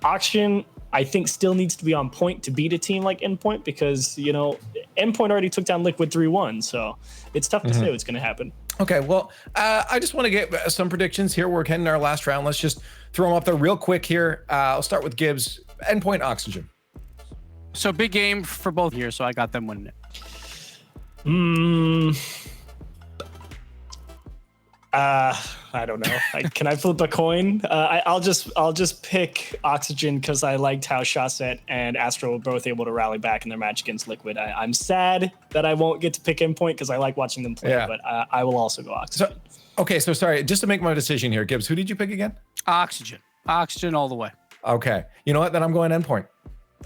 Oxygen, I think, still needs to be on point to beat a team like Endpoint, because, Endpoint already took down Liquid 3-1. So it's tough to say what's going to happen. Okay, well, I just want to get some predictions here. We're heading our last round. Let's just throw them up there real quick here. I'll start with Gibbs. Endpoint Oxygen. So big game for both here, so I got them winning it. I don't know. Can I flip a coin? I'll just pick Oxygen, because I liked how Shawset and Astro were both able to rally back in their match against Liquid. I'm sad that I won't get to pick Endpoint, because I like watching them play, but I will also go Oxygen. So sorry, just to make my decision here, Gibbs, who did you pick again? Oxygen all the way. Okay, you know what? Then I'm going Endpoint.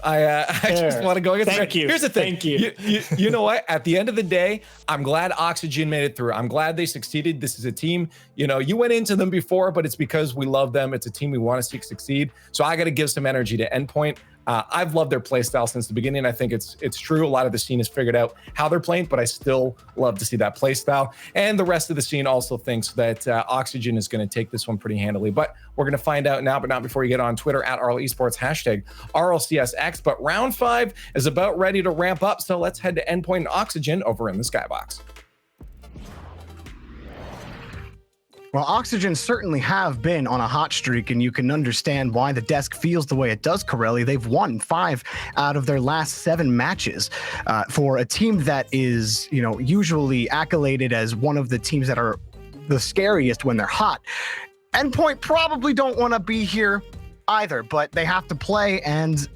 I just want to go against. Thank you. Here's the thing. Thank you. You know what? At the end of the day, I'm glad Oxygen made it through. I'm glad they succeeded. This is a team. You went into them before, but it's because we love them. It's a team we want to see succeed. So I got to give some energy to Endpoint. I've loved their play style since the beginning. I think it's true. A lot of the scene has figured out how they're playing, but I still love to see that play style. And the rest of the scene also thinks that Oxygen is going to take this one pretty handily. But we're going to find out now, but not before you get on Twitter at RL Esports, hashtag RLCS X. But round 5 is about ready to ramp up. So let's head to Endpoint and Oxygen over in the skybox. Well, Oxygen certainly have been on a hot streak, and you can understand why the desk feels the way it does, Corelli. They've won 5 out of their last 7 matches for a team that is, usually accoladed as one of the teams that are the scariest when they're hot. Endpoint probably don't want to be here either, but they have to play, and,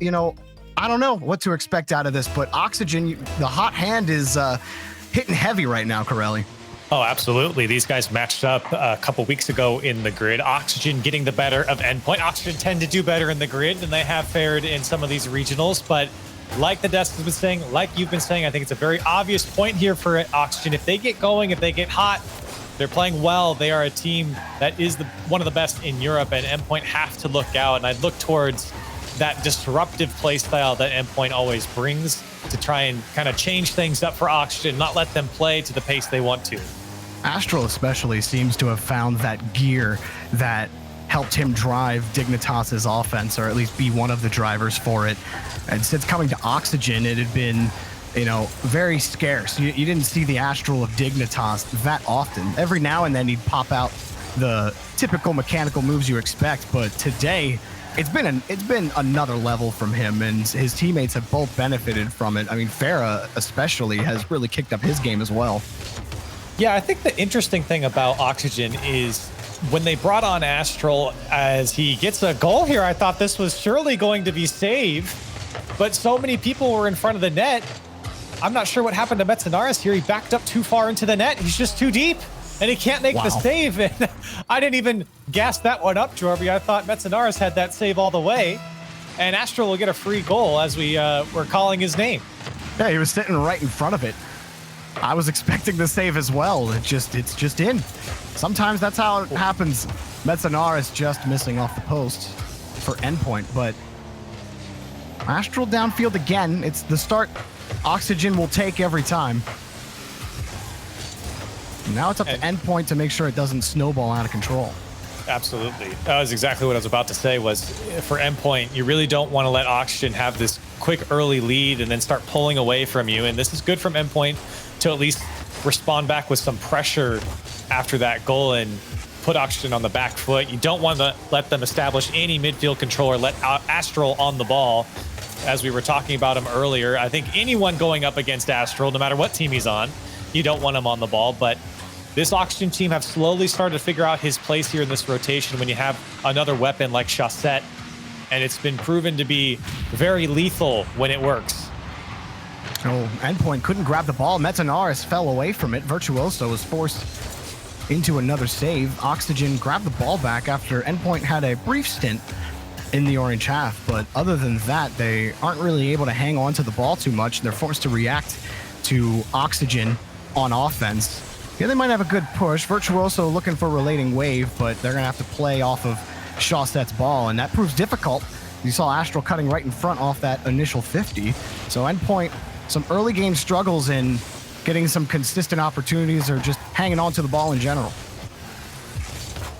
I don't know what to expect out of this, but Oxygen, the hot hand is hitting heavy right now, Corelli. Oh, absolutely. These guys matched up a couple weeks ago in the grid. Oxygen getting the better of Endpoint. Oxygen tend to do better in the grid than they have fared in some of these regionals. But like the desk has been saying, like you've been saying, I think it's a very obvious point here for Oxygen. If they get going, if they get hot, they're playing well. They are a team that is one of the best in Europe, and Endpoint have to look out. And I'd look towards that disruptive play style that Endpoint always brings to try and kind of change things up for Oxygen, not let them play to the pace they want to. Astral especially seems to have found that gear that helped him drive Dignitas's offense, or at least be one of the drivers for it. And since coming to Oxygen, it had been, very scarce. You didn't see the Astral of Dignitas that often. Every now and then he'd pop out the typical mechanical moves you expect, but today it's been another level from him, and his teammates have both benefited from it. I mean, Farah especially has really kicked up his game as well. Yeah, I think the interesting thing about Oxygen is when they brought on Astral, as he gets a goal here, I thought this was surely going to be saved, but so many people were in front of the net. I'm not sure what happened to Metzenaris here. He backed up too far into the net. He's just too deep, and he can't make the save. And I didn't even gas that one up, Jorby. I thought Metzenaris had that save all the way, and Astral will get a free goal as we were calling his name. Yeah, he was sitting right in front of it. I was expecting the save as well. It's just in. Sometimes that's how it happens. Metzenaris just missing off the post for Endpoint, but Astral downfield again. It's the start Oxygen will take every time. Now it's up to Endpoint to make sure it doesn't snowball out of control. Absolutely. That was exactly what I was about to say, was for Endpoint, you really don't want to let Oxygen have this quick early lead and then start pulling away from you. And this is good from Endpoint to at least respond back with some pressure after that goal and put Oxygen on the back foot. You don't want to let them establish any midfield control or let Astral on the ball. As we were talking about him earlier, I think anyone going up against Astral, no matter what team he's on, you don't want him on the ball. But this Oxygen team have slowly started to figure out his place here in this rotation when you have another weapon like Chaussette, and it's been proven to be very lethal when it works. Oh, Endpoint couldn't grab the ball. Metzenaris fell away from it. Virtuoso was forced into another save. Oxygen grabbed the ball back after Endpoint had a brief stint in the orange half, but other than that, they aren't really able to hang on to the ball too much. They're forced to react to Oxygen on offense. Yeah, they might have a good push. Virtuoso looking for relating wave, but they're gonna have to play off of Chaussette's ball, and that proves difficult. You saw Astral cutting right in front off that initial 50. So Endpoint, some early game struggles in getting some consistent opportunities or just hanging on to the ball in general.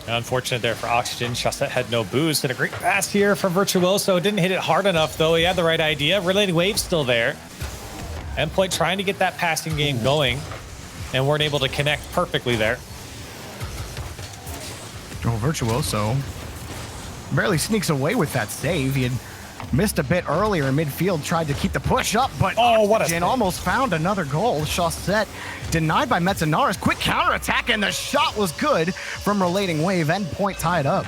Unfortunate there for Oxygen. Chaussette had no boost, and a great pass here from Virtuoso. Didn't hit it hard enough, though. He had the right idea. Relating wave still there. Endpoint trying to get that passing game going, and weren't able to connect perfectly there. Oh, Virtuoso barely sneaks away with that save. He had missed a bit earlier in midfield, tried to keep the push up, but Oxygen almost found another goal. Chaussette denied by Metzenaris. Quick counterattack, and the shot was good from relating wave. Endpoint tied up.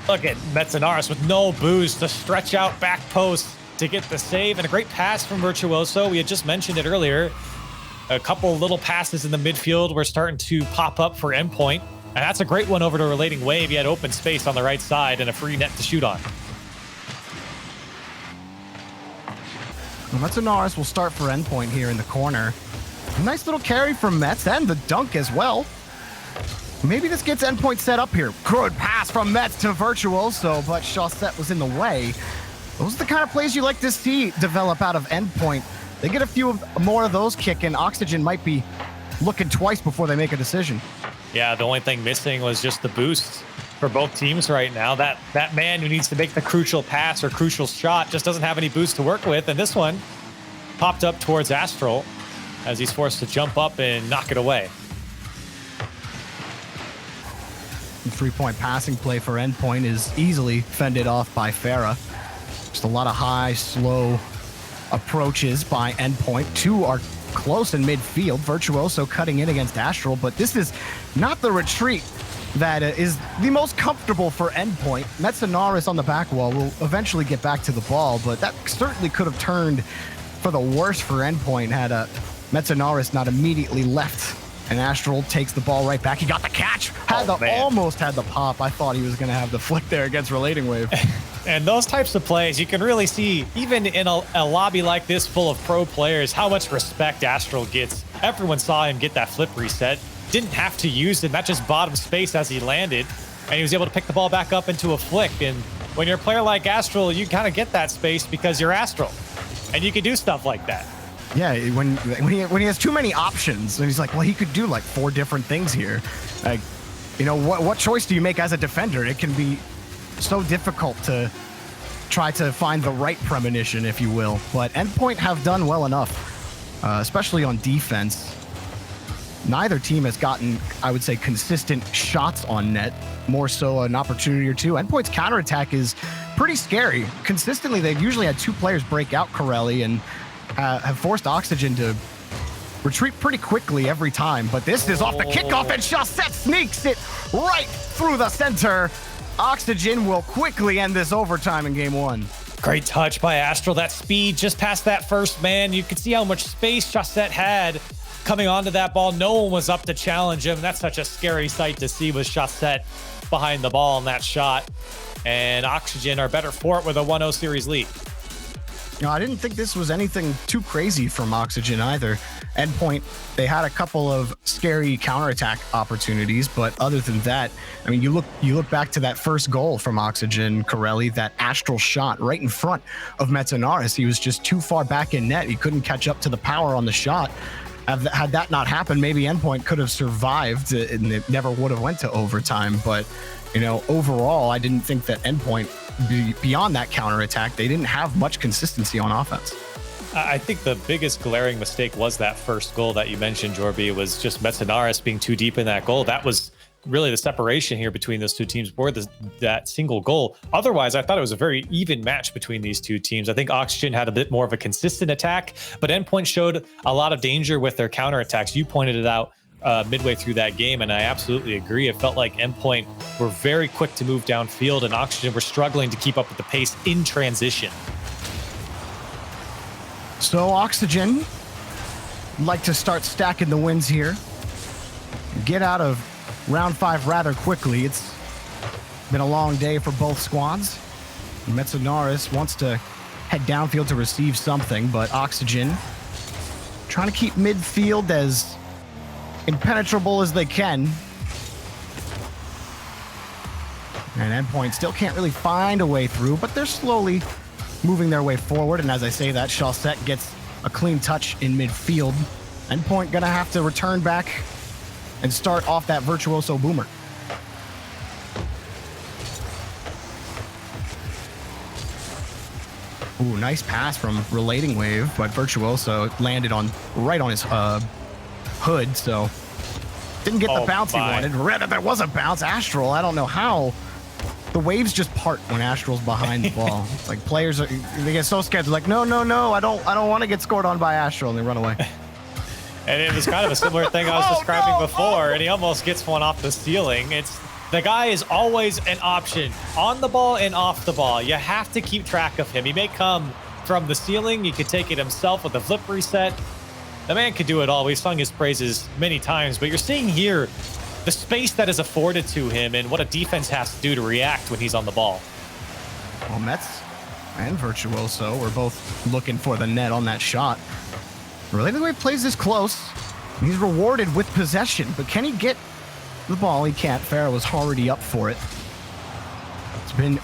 Look at Metzenaris with no boost to stretch out back post to get the save, and a great pass from Virtuoso. We had just mentioned it earlier. A couple little passes in the midfield were starting to pop up for Endpoint, and that's a great one over to relating wave. He had open space on the right side and a free net to shoot on. Metzenaris will start for Endpoint here in the corner. A nice little carry from Metz and the dunk as well. Maybe this gets Endpoint set up here. Good pass from Metz to Virtuoso, but Chaussette was in the way. Those are the kind of plays you like to see develop out of Endpoint. They get a few more of those kicking. Oxygen might be looking twice before they make a decision. Yeah, the only thing missing was just the boost for both teams right now. That man who needs to make the crucial pass or crucial shot just doesn't have any boost to work with. And this one popped up towards Astral as he's forced to jump up and knock it away. The 3-point passing play for Endpoint is easily fended off by Farah. Just a lot of high, slow approaches by Endpoint. 2 are close in midfield. Virtuoso cutting in against Astral, but this is not the retreat that is the most comfortable for Endpoint. Metzenaris on the back wall will eventually get back to the ball, but that certainly could have turned for the worse for Endpoint had Metzenaris not immediately left. And Astral takes the ball right back. He got the catch. Almost had the pop. I thought he was going to have the flick there against Relating Wave. And those types of plays, you can really see, even in a lobby like this full of pro players, how much respect Astral gets. Everyone saw him get that flip reset. Didn't have to use it. That just bottom space as he landed. And he was able to pick the ball back up into a flick. And when you're a player like Astral, you kind of get that space because you're Astral. And you can do stuff like that. Yeah, when he has too many options, and he's like, well, he could do like 4 different things here. Like, you know, what choice do you make as a defender? It can be so difficult to try to find the right premonition, if you will. But Endpoint have done well enough, especially on defense. Neither team has gotten, I would say, consistent shots on net, more so an opportunity or two. Endpoint's counterattack is pretty scary. Consistently, they've usually had 2 players break out Corelli and have forced Oxygen to retreat pretty quickly every time. But this is off the kickoff, and Chaussette sneaks it right through the center. Oxygen will quickly end this overtime in game 1. Great touch by Astral. That speed just past that first man. You could see how much space Chaussette had coming onto that ball. No one was up to challenge him. That's such a scary sight to see with Chaussette behind the ball in that shot. And Oxygen are better for it with a 1-0 series lead. No, I didn't think this was anything too crazy from Oxygen either. Endpoint, they had a couple of scary counterattack opportunities, but other than that, I mean, you look back to that first goal from Oxygen, Corelli, that Astral shot right in front of Metzenaris. He was just too far back in net. He couldn't catch up to the power on the shot. Had that not happened, maybe Endpoint could have survived and it never would have went to overtime. But, you know, overall, I didn't think that Endpoint, beyond that counterattack, they didn't have much consistency on offense. I think the biggest glaring mistake was that first goal that you mentioned, Jorby. It was just Metzenaris being too deep in that goal. That was really the separation here between those two teams for that single goal. Otherwise, I thought it was a very even match between these two teams. I think Oxygen had a bit more of a consistent attack, but Endpoint showed a lot of danger with their counterattacks. You pointed it out midway through that game, and I absolutely agree. It felt like Endpoint were very quick to move downfield, and Oxygen were struggling to keep up with the pace in transition. So Oxygen like to start stacking the wins here. Get out of round 5 rather quickly. It's been a long day for both squads. Metzenaris wants to head downfield to receive something, but Oxygen trying to keep midfield as impenetrable as they can. And Endpoint still can't really find a way through, but they're slowly moving their way forward. And as I say that, Chaussette gets a clean touch in midfield. Endpoint gonna have to return back and start off that Virtuoso boomer. Ooh, nice pass from Relating Wave, but Virtuoso landed right on his hood, so didn't get the bounce he wanted. There was a bounce. Astral, I don't know how. The waves just part when Astral's behind the ball. It's like players they get so scared. They're like, no, I don't want to get scored on by Astral, and they run away. And it was kind of a similar thing I was describing before, and he almost gets one off the ceiling. The guy is always an option on the ball and off the ball. You have to keep track of him. He may come from the ceiling. He could take it himself with a flip reset. The man could do it all. We've sung his praises many times, but you're seeing here the space that is afforded to him and what a defense has to do to react when he's on the ball. Well, Mets and Virtuoso were both looking for the net on that shot. Relating Wave plays this close. He's rewarded with possession, but can he get the ball? He can't. Farah was already up for it. It's been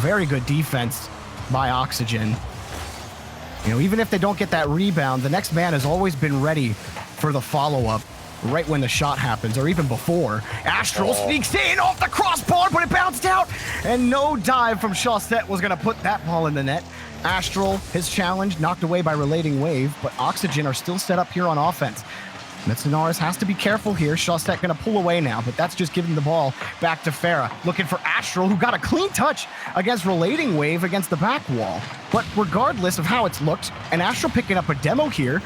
very good defense by Oxygen. You know, even if they don't get that rebound, the next man has always been ready for the follow-up right when the shot happens, or even before. Astral sneaks in off the crossbar, but it bounced out, and no dive from Chaussette was going to put that ball in the net. Astral, his challenge, knocked away by Relating Wave, but Oxygen are still set up here on offense. Metzenaris has to be careful here. Shawset gonna pull away now, but that's just giving the ball back to Farah. Looking for Astral, who got a clean touch against Relating Wave against the back wall. But regardless of how it's looked, and Astral picking up a demo here,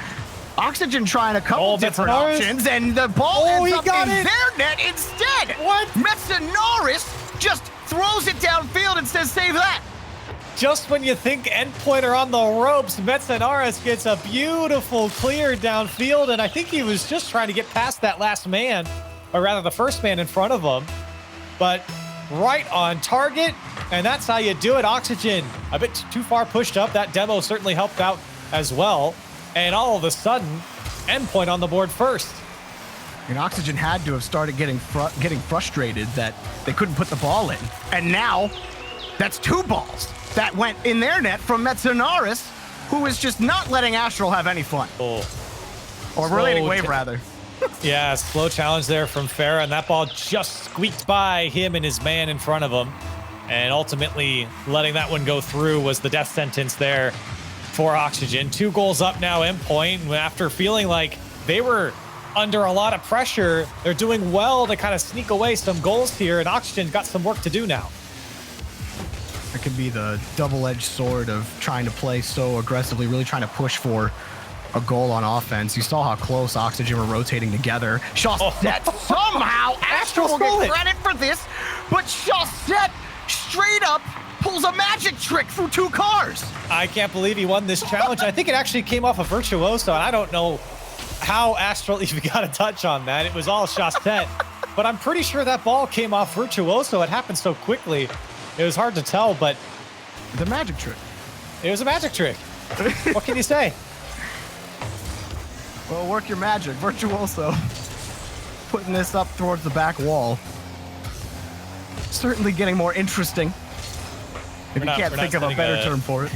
Oxygen trying a couple different options, and the ball ends up in their net instead. What? Metzenaris just throws it downfield and says, save that. Just when you think Endpoint are on the ropes, Metzenaris gets a beautiful clear downfield, and I think he was just trying to get past that last man, or rather the first man in front of him, but right on target, and that's how you do it. Oxygen a bit too far pushed up. That demo certainly helped out as well, and all of a sudden, Endpoint on the board first. And Oxygen had to have started getting frustrated that they couldn't put the ball in, and now that's 2 balls that went in their net from Metzenaris, who is just not letting Astral have any fun. Or Relating Wave, rather. Yeah, slow challenge there from Farah, and that ball just squeaked by him and his man in front of him. And ultimately, letting that one go through was the death sentence there for Oxygen. 2 goals up now, Endpoint, after feeling like they were under a lot of pressure. They're doing well to kind of sneak away some goals here, and Oxygen's got some work to do now. It can be the double-edged sword of trying to play so aggressively, really trying to push for a goal on offense. You saw how close Oxygen were rotating together. Shawset somehow, Astral will get credit for this, but Shawset straight up pulls a magic trick through 2 cars. I can't believe he won this challenge. I think it actually came off a Virtuoso, and I don't know how Astral even got a touch on that. It was all Shawset, but I'm pretty sure that ball came off Virtuoso. It happened so quickly. It was hard to tell, but the magic trick. It was a magic trick. What can you say? Well, work your magic. Virtuoso putting this up towards the back wall. Certainly getting more interesting. If you can't think of a better term for it.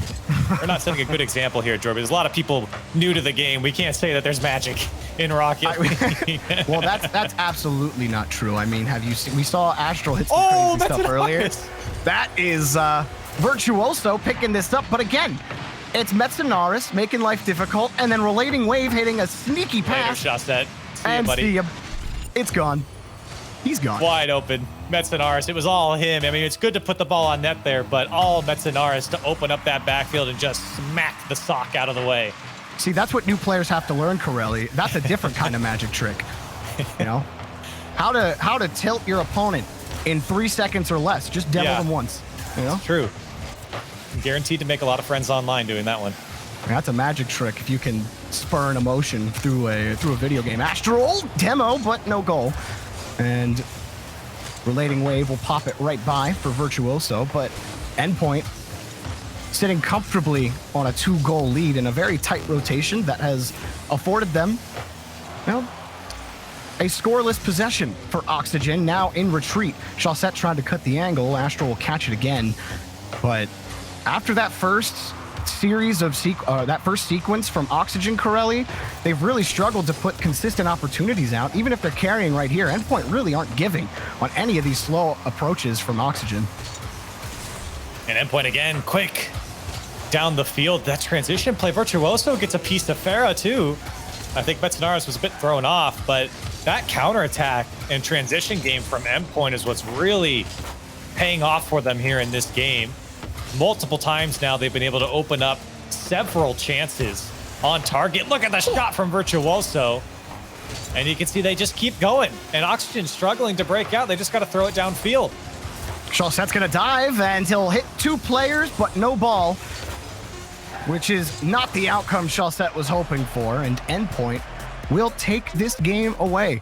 We're not setting a good example here, Jordan. There's a lot of people new to the game. We can't say that there's magic in Rocket League. Well, that's absolutely not true. I mean, have you seen? We saw Astral hit some crazy stuff earlier. That is Virtuoso picking this up, but again, it's Metzenaris making life difficult, and then Relating Wave hitting a sneaky pass. Shawset. And see, it's gone. He's gone. Wide open. Metzenaris. It was all him. I mean, it's good to put the ball on net there, but all Metzenaris to open up that backfield and just smack the sock out of the way. See, that's what new players have to learn, Corelli. That's a different kind of magic trick. You know, how to tilt your opponent in 3 seconds or less. Just demo them once. You know, it's true. I'm guaranteed to make a lot of friends online doing that one. That's a magic trick if you can spur an emotion through a video game. Astral demo, but no goal. And Relating Wave will pop it right by for Virtuoso, but Endpoint sitting comfortably on a 2-goal lead in a very tight rotation that has afforded them, well, a scoreless possession for Oxygen, now in retreat. Shawset trying to cut the angle. Astral will catch it again, but after that first series of that first sequence from Oxygen, Corelli, they've really struggled to put consistent opportunities out. Even if they're carrying right here, Endpoint really aren't giving on any of these slow approaches from Oxygen. And Endpoint again, quick down the field. That transition play, Virtuoso gets a piece of Farah too. I think Metzenaris was a bit thrown off, but that counterattack and transition game from Endpoint is what's really paying off for them here in this game. Multiple times now they've been able to open up several chances on target. Look at the shot from Virtuoso. And you can see they just keep going. And Oxygen's struggling to break out. They just got to throw it downfield. Shawset's going to dive, and he'll hit 2 players, but no ball, which is not the outcome Shawset was hoping for. And Endpoint will take this game away.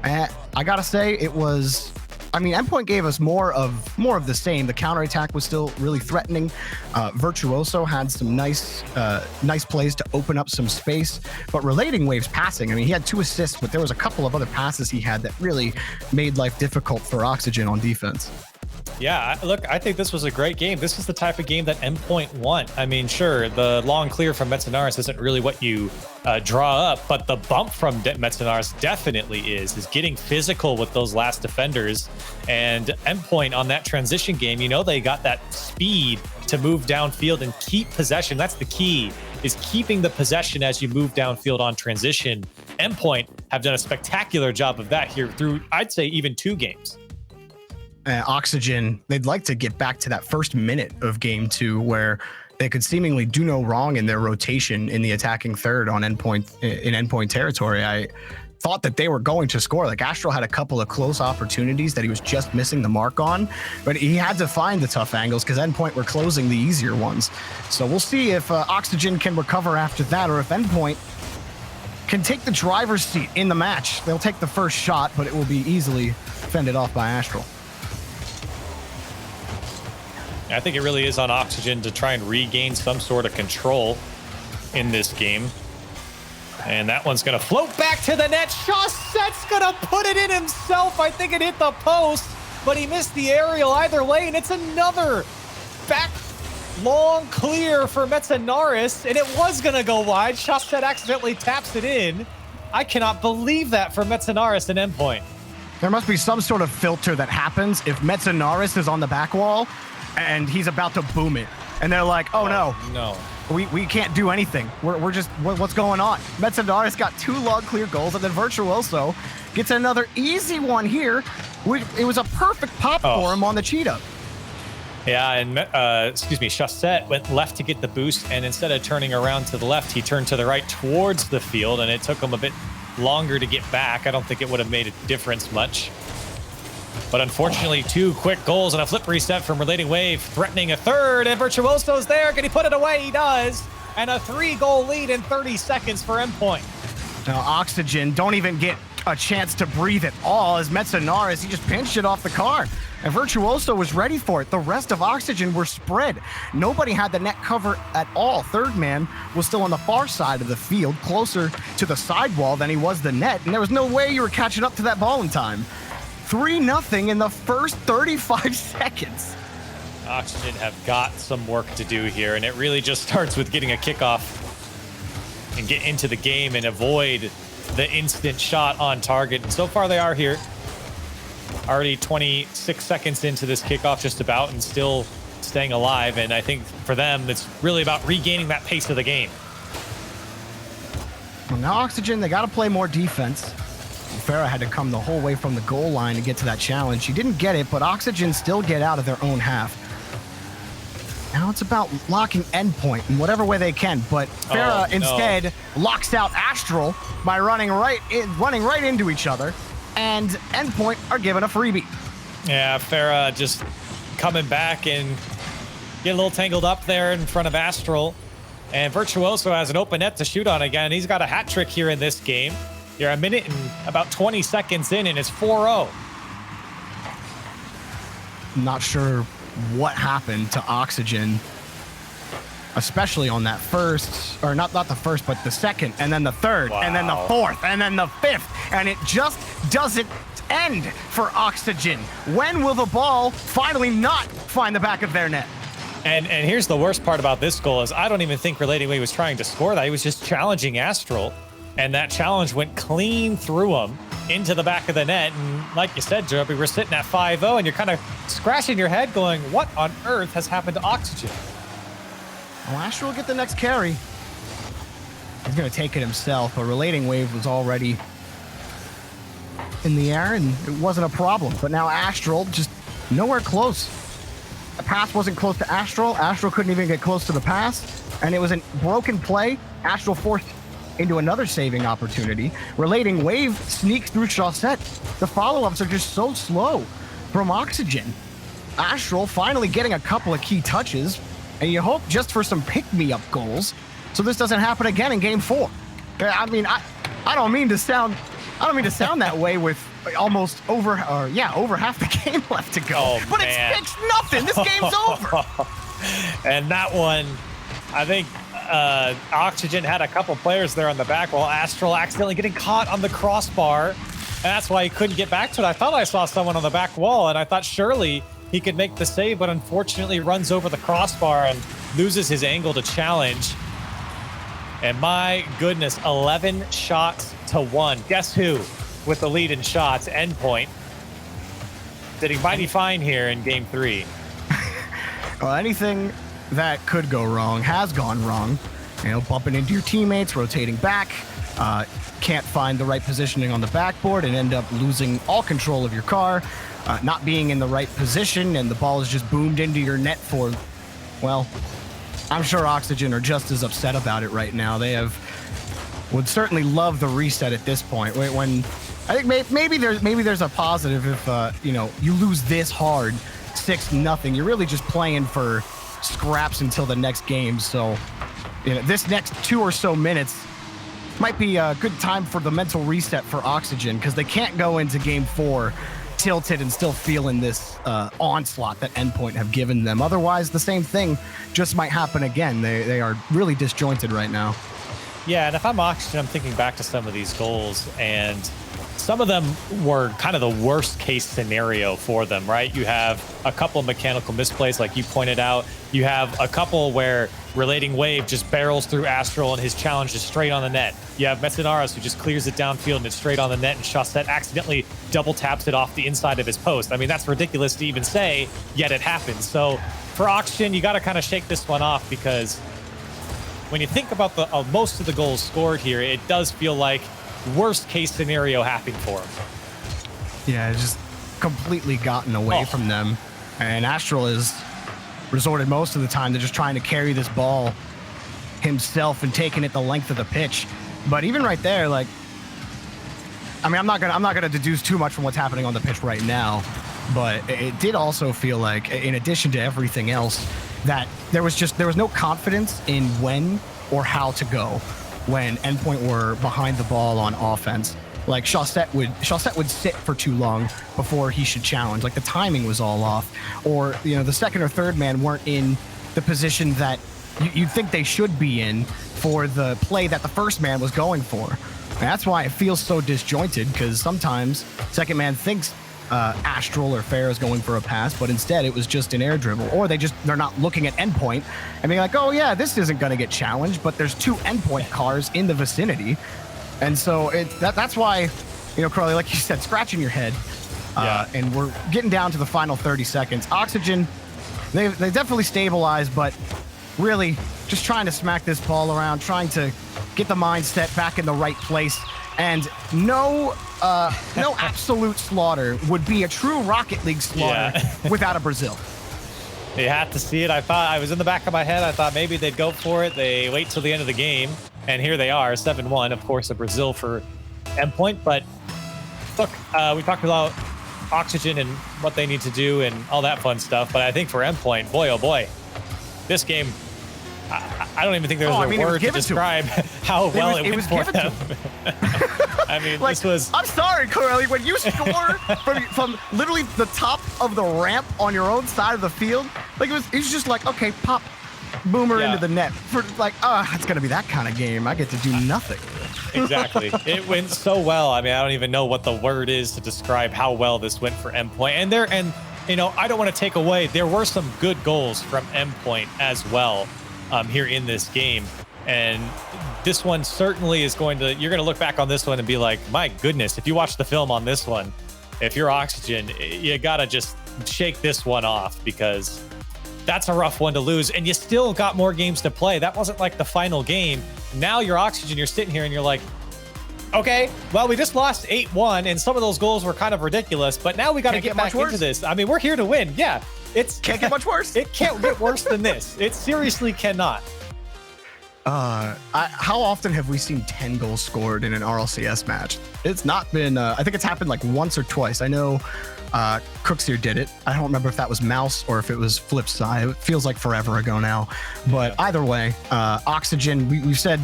I got to say, it was... I mean, Endpoint gave us more of the same. The counterattack was still really threatening. Virtuoso had some nice plays to open up some space, but Relating Wave's passing. I mean, he had 2 assists, but there was a couple of other passes he had that really made life difficult for Oxygen on defense. Yeah, look, I think this was a great game. This is the type of game that Endpoint want. I mean, sure, the long clear from Metzenaris isn't really what you draw up, but the bump from Metzenaris definitely is getting physical with those last defenders. And Endpoint on that transition game, you know, they got that speed to move downfield and keep possession. That's the key, is keeping the possession as you move downfield on transition. Endpoint have done a spectacular job of that here through, I'd say, even 2 games. Oxygen, they'd like to get back to that first minute of game 2 where they could seemingly do no wrong in their rotation in the attacking third on endpoint territory. I thought that they were going to score. Like Astral had a couple of close opportunities that he was just missing the mark on, but he had to find the tough angles because Endpoint were closing the easier ones. So we'll see if Oxygen can recover after that, or if Endpoint can take the driver's seat in the match. They'll take the first shot, but it will be easily fended off by Astral. I think it really is on Oxygen to try and regain some sort of control in this game. And that one's going to float back to the net. Shawset's going to put it in himself. I think it hit the post, but he missed the aerial either way. And it's another back long clear for Metzenaris. And it was going to go wide. Shawset accidentally taps it in. I cannot believe that for Metzenaris and Endpoint. There must be some sort of filter that happens if Metzenaris is on the back wall and he's about to boom it. And they're like, oh no. No. We can't do anything. We're just, what's going on? Metzenaris got 2 long clear goals, and then Virtuoso gets another easy one here. It was a perfect pop for him on the cheetah. Yeah, and Shawset went left to get the boost, and instead of turning around to the left, he turned to the right towards the field, and it took him a bit longer to get back. I don't think it would have made a difference much. But unfortunately, 2 quick goals and a flip reset from Relating Wave, threatening a third, and Virtuoso's there. Can he put it away? He does. And a 3-goal lead in 30 seconds for Endpoint. Now, Oxygen don't even get a chance to breathe at all as Metzenaris, he just pinched it off the car. And Virtuoso was ready for it. The rest of Oxygen were spread. Nobody had the net cover at all. Third man was still on the far side of the field, closer to the sidewall than he was the net. And there was no way you were catching up to that ball in time. 3-0 in the first 35 seconds. Oxygen have got some work to do here, and it really just starts with getting a kickoff and get into the game and avoid the instant shot on target. And so far they are here. Already 26 seconds into this kickoff just about, and still staying alive. And I think for them, it's really about regaining that pace of the game. Well, now Oxygen, they got to play more defense. Farah had to come the whole way from the goal line to get to that challenge. She didn't get it, but Oxygen still get out of their own half. Now it's about locking Endpoint in whatever way they can, but Farah instead locks out Astral by running right into each other, and Endpoint are given a freebie. Yeah, Farah just coming back and get a little tangled up there in front of Astral. And Virtuoso has an open net to shoot on again. He's got a hat trick here in this game. You're a minute and about 20 seconds in, and it's 4-0. Not sure what happened to Oxygen, especially on that first, or not the first, but the second, and then the third, and then the fourth, and then the fifth, and it just doesn't end for Oxygen. When will the ball finally not find the back of their net? And here's the worst part about this goal is I don't even think Relating Wave was trying to score that. He was just challenging Astral. And that challenge went clean through him into the back of the net. And like you said, Joby, we're sitting at 5-0, and you're kind of scratching your head going, what on earth has happened to Oxygen? Well, Astral will get the next carry. He's going to take it himself, but Relating Wave was already in the air, and it wasn't a problem. But now Astral just nowhere close. The pass wasn't close to Astral. Astral couldn't even get close to the pass, and it was a broken play. Astral forced into another saving opportunity. Relating Wave sneaks through Shawset. The follow-ups are just so slow from Oxygen. Astral finally getting a couple of key touches, and you hope just for some pick-me-up goals, so this doesn't happen again in Game 4. I mean, I don't mean to sound that way with almost over half the game left to go. But man. It's 6-0. This game's over. And that one, I think Oxygen had a couple players there on the back while Astral accidentally getting caught on the crossbar, and that's why he couldn't get back to it. I thought I saw someone on the back wall, and I thought surely he could make the save, but unfortunately runs over the crossbar and loses his angle to challenge. And my goodness, 11 shots to 1. Guess who with the lead in shots? Endpoint. Sitting mighty fine here in Game 3. Well, anything that could go wrong has gone wrong. You know, bumping into your teammates, rotating back. can't find the right positioning on the backboard and end up losing all control of your car, not being in the right position, and the ball is just boomed into your net for, well, I'm sure Oxygen are just as upset about it right now. They would certainly love the reset at this point. When I think maybe there's a positive if you lose this hard, 6-0. You're really just playing for scraps until the next game. So this next 2 or so minutes might be a good time for the mental reset for Oxygen, because they can't go into game 4 tilted and still feeling this onslaught that Endpoint have given them. Otherwise, the same thing just might happen again. They are really disjointed right now. Yeah, and if I'm Oxygen, I'm thinking back to some of these goals, and some of them were kind of the worst case scenario for them, right? You have a couple of mechanical misplays, like you pointed out. You have a couple where Relating Wave just barrels through Astral and his challenge is straight on the net. You have Metanaris who just clears it downfield and it's straight on the net, and Chaussette accidentally double taps it off the inside of his post. I mean, that's ridiculous to even say, yet it happens. So for Oxygen, you got to kind of shake this one off, because when you think about the most of the goals scored here, it does feel like worst case scenario happened for him. Yeah, it's just completely gotten away from them. And Astral has resorted most of the time to just trying to carry this ball himself and taking it the length of the pitch. But even right there, like, I mean, I'm not gonna deduce too much from what's happening on the pitch right now, but it did also feel like, in addition to everything else, that there was no confidence in when or how to go when Endpoint were behind the ball on offense. Like Chaussette would sit for too long before he should challenge. Like the timing was all off, or the second or third man weren't in the position that you'd think they should be in for the play that the first man was going for. And that's why it feels so disjointed, because sometimes second man thinks Astral or Fair is going for a pass, but instead it was just an air dribble, or they're not looking at Endpoint and being like, oh yeah, this isn't going to get challenged, but there's 2 Endpoint cars in the vicinity. And so that's why, Crowley, like you said, scratching your head. And we're getting down to the final 30 seconds. Oxygen, they definitely stabilized, but really just trying to smack this ball around, trying to get the mindset back in the right place. And no absolute slaughter would be a true Rocket League slaughter without a Brazil. You have to see it. I was in the back of my head. I thought maybe they'd go for it. They wait till the end of the game, and here they are, 7-1. Of course, a Brazil for Endpoint. But look, we talked about Oxygen and what they need to do and all that fun stuff. But I think for Endpoint, boy, oh boy, this game, I don't even think there's a word to describe how well it went for them. I mean, like, this was... I'm sorry, Corelli, when you score from literally the top of the ramp on your own side of the field, like it was just like, okay, pop Boomer into the net. For like, it's going to be that kind of game. I get to do nothing. Exactly. It went so well. I mean, I don't even know what the word is to describe how well this went for Endpoint. And I don't want to take away, there were some good goals from Endpoint as well here in this game. And this one certainly is you're going to look back on this one and be like, my goodness, if you watch the film on this one, if you're Oxygen, you got to just shake this one off, because that's a rough one to lose. And you still got more games to play. That wasn't like the final game. Now you're Oxygen, you're sitting here and you're like, okay, well, we just lost 8-1 and some of those goals were kind of ridiculous, but now we got to get back into this. I mean, we're here to win. Yeah. Can't get much worse. It can't get worse than this. It seriously cannot. How often have we seen 10 goals scored in an RLCS match? It's not been, I think it's happened like once or twice. I know Crooks here did it. I don't remember if that was Mouse or if it was Flipside. It feels like forever ago now. But either way, Oxygen, we've said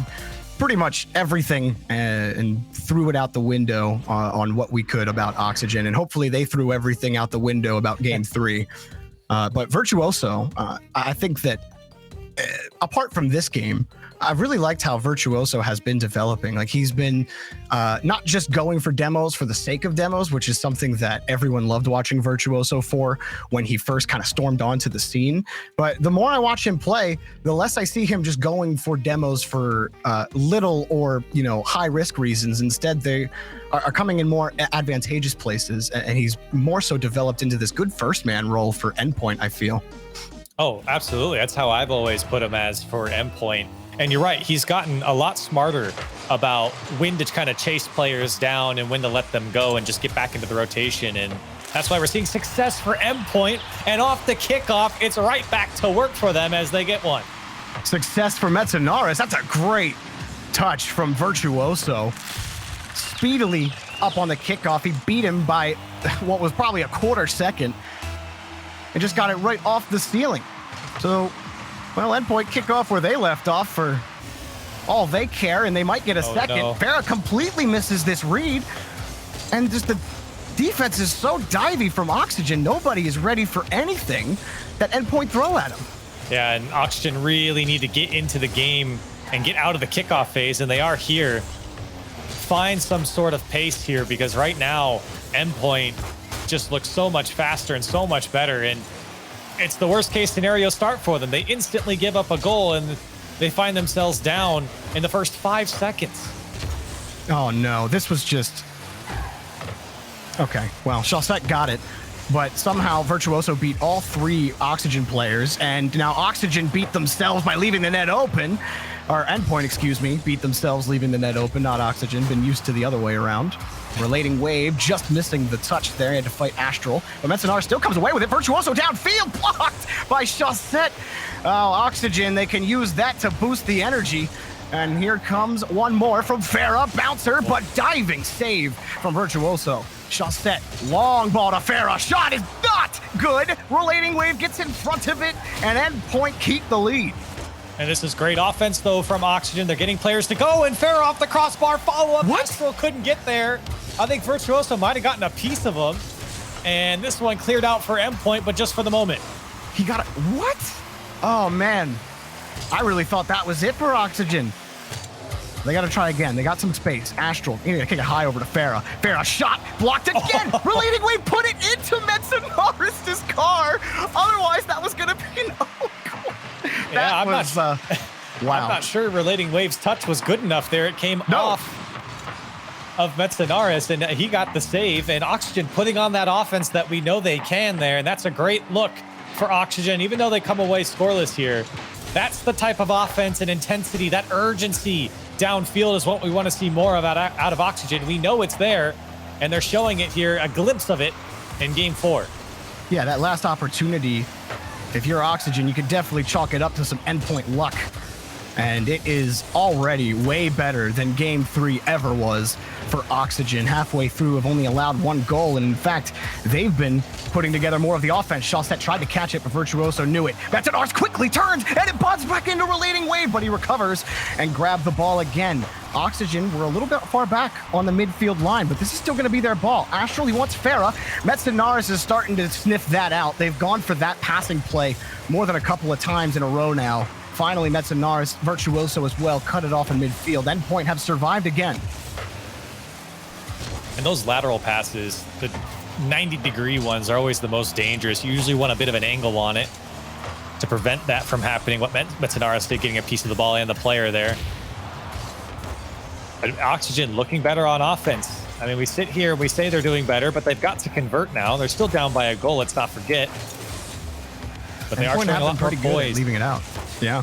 pretty much everything and threw it out the window on what we could about Oxygen. And hopefully they threw everything out the window about game 3. But Virtuoso, I think that apart from this game, I've really liked how Virtuoso has been developing. Like he's been not just going for demos for the sake of demos, which is something that everyone loved watching Virtuoso for when he first kind of stormed onto the scene. But the more I watch him play, the less I see him just going for demos for little or high risk reasons. Instead, they are coming in more advantageous places, and he's more so developed into this good first man role for Endpoint, I feel. Oh, absolutely. That's how I've always put him as for Endpoint. And you're right, he's gotten a lot smarter about when to kind of chase players down and when to let them go and just get back into the rotation. And that's why we're seeing success for Endpoint. And off the kickoff, it's right back to work for them as they get one. Success for Metanaris. That's a great touch from Virtuoso. Speedily up on the kickoff. He beat him by what was probably a quarter second and just got it right off the ceiling. So, well, Endpoint kick off where they left off for all they care, and they might get a second. No. Farah completely misses this read, and just the defense is so divey from Oxygen. Nobody is ready for anything that Endpoint throw at him. Yeah, and Oxygen really need to get into the game and get out of the kickoff phase, and they are here. Find some sort of pace here, because right now, Endpoint just looks so much faster and so much better, and it's the worst case scenario start for them. They instantly give up a goal, and they find themselves down in the first 5 seconds. Oh no, this was just... Okay, well, Chaussette got it, but somehow Virtuoso beat all 3 Oxygen players, and now Oxygen beat themselves by leaving the net open. Or Endpoint, excuse me, beat themselves leaving the net open, not Oxygen. Been used to the other way around. Relating Wave, just missing the touch there. He had to fight Astral. But Metzenar still comes away with it. Virtuoso downfield, blocked by Chaussette. Oh, Oxygen, they can use that to boost the energy. And here comes one more from Farah. Bouncer, but diving save from Virtuoso. Chaussette, long ball to Farah. Shot is not good. Relating Wave gets in front of it, and Endpoint keep the lead. And this is great offense, though, from Oxygen. They're getting players to go, and Farah off the crossbar. Follow-up. Astral couldn't get there. I think Virtuoso might have gotten a piece of him. And this one cleared out for Endpoint, but just for the moment. He got it. What? Oh, man. I really thought that was it for Oxygen. They got to try again. They got some space. Astral, you need to kick it high over to Farah. Farah shot, blocked again. Relating Wave put it into Metzenaris' car. Otherwise, that was going to be an own goal. Yeah, I'm wow. I'm not sure Relating Wave's touch was good enough there. It came off of Metzenaris, and he got the save. And Oxygen putting on that offense that we know they can there. And that's a great look for Oxygen, even though they come away scoreless here. That's the type of offense and intensity, that urgency downfield is what we want to see more of out of Oxygen. We know it's there, and they're showing it here, a glimpse of it in Game 4. Yeah, that last opportunity, if you're Oxygen, you could definitely chalk it up to some Endpoint luck. And it is already way better than Game 3 ever was for Oxygen. Halfway through, have only allowed 1 goal, and in fact, they've been putting together more of the offense. Chaussette tried to catch it, but Virtuoso knew it. Metzenaris quickly turns, and it butts back into Relating Wave, but he recovers and grabbed the ball again. Oxygen were a little bit far back on the midfield line, but this is still going to be their ball. Astral, he wants Farah. Metzenaris is starting to sniff that out. They've gone for that passing play more than a couple of times in a row now. Finally, Metzenaris, Virtuoso as well, cut it off in midfield. Endpoint have survived again. And those lateral passes, the 90-degree ones, are always the most dangerous. You usually want a bit of an angle on it to prevent that from happening. What Metzenaris did, getting a piece of the ball and the player there. But Oxygen looking better on offense. I mean, we sit here and we say they're doing better, but they've got to convert now. They're still down by a goal, let's not forget. But they are showing a lot more poise. Leaving it out. Yeah.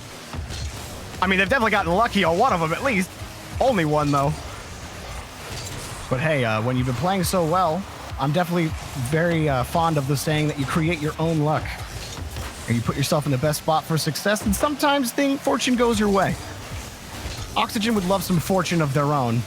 I mean, they've definitely gotten lucky on one of them at least. Only one, though. But hey, when you've been playing so well, I'm definitely very fond of the saying that you create your own luck. And you put yourself in the best spot for success, and sometimes fortune goes your way. Oxygen would love some fortune of their own.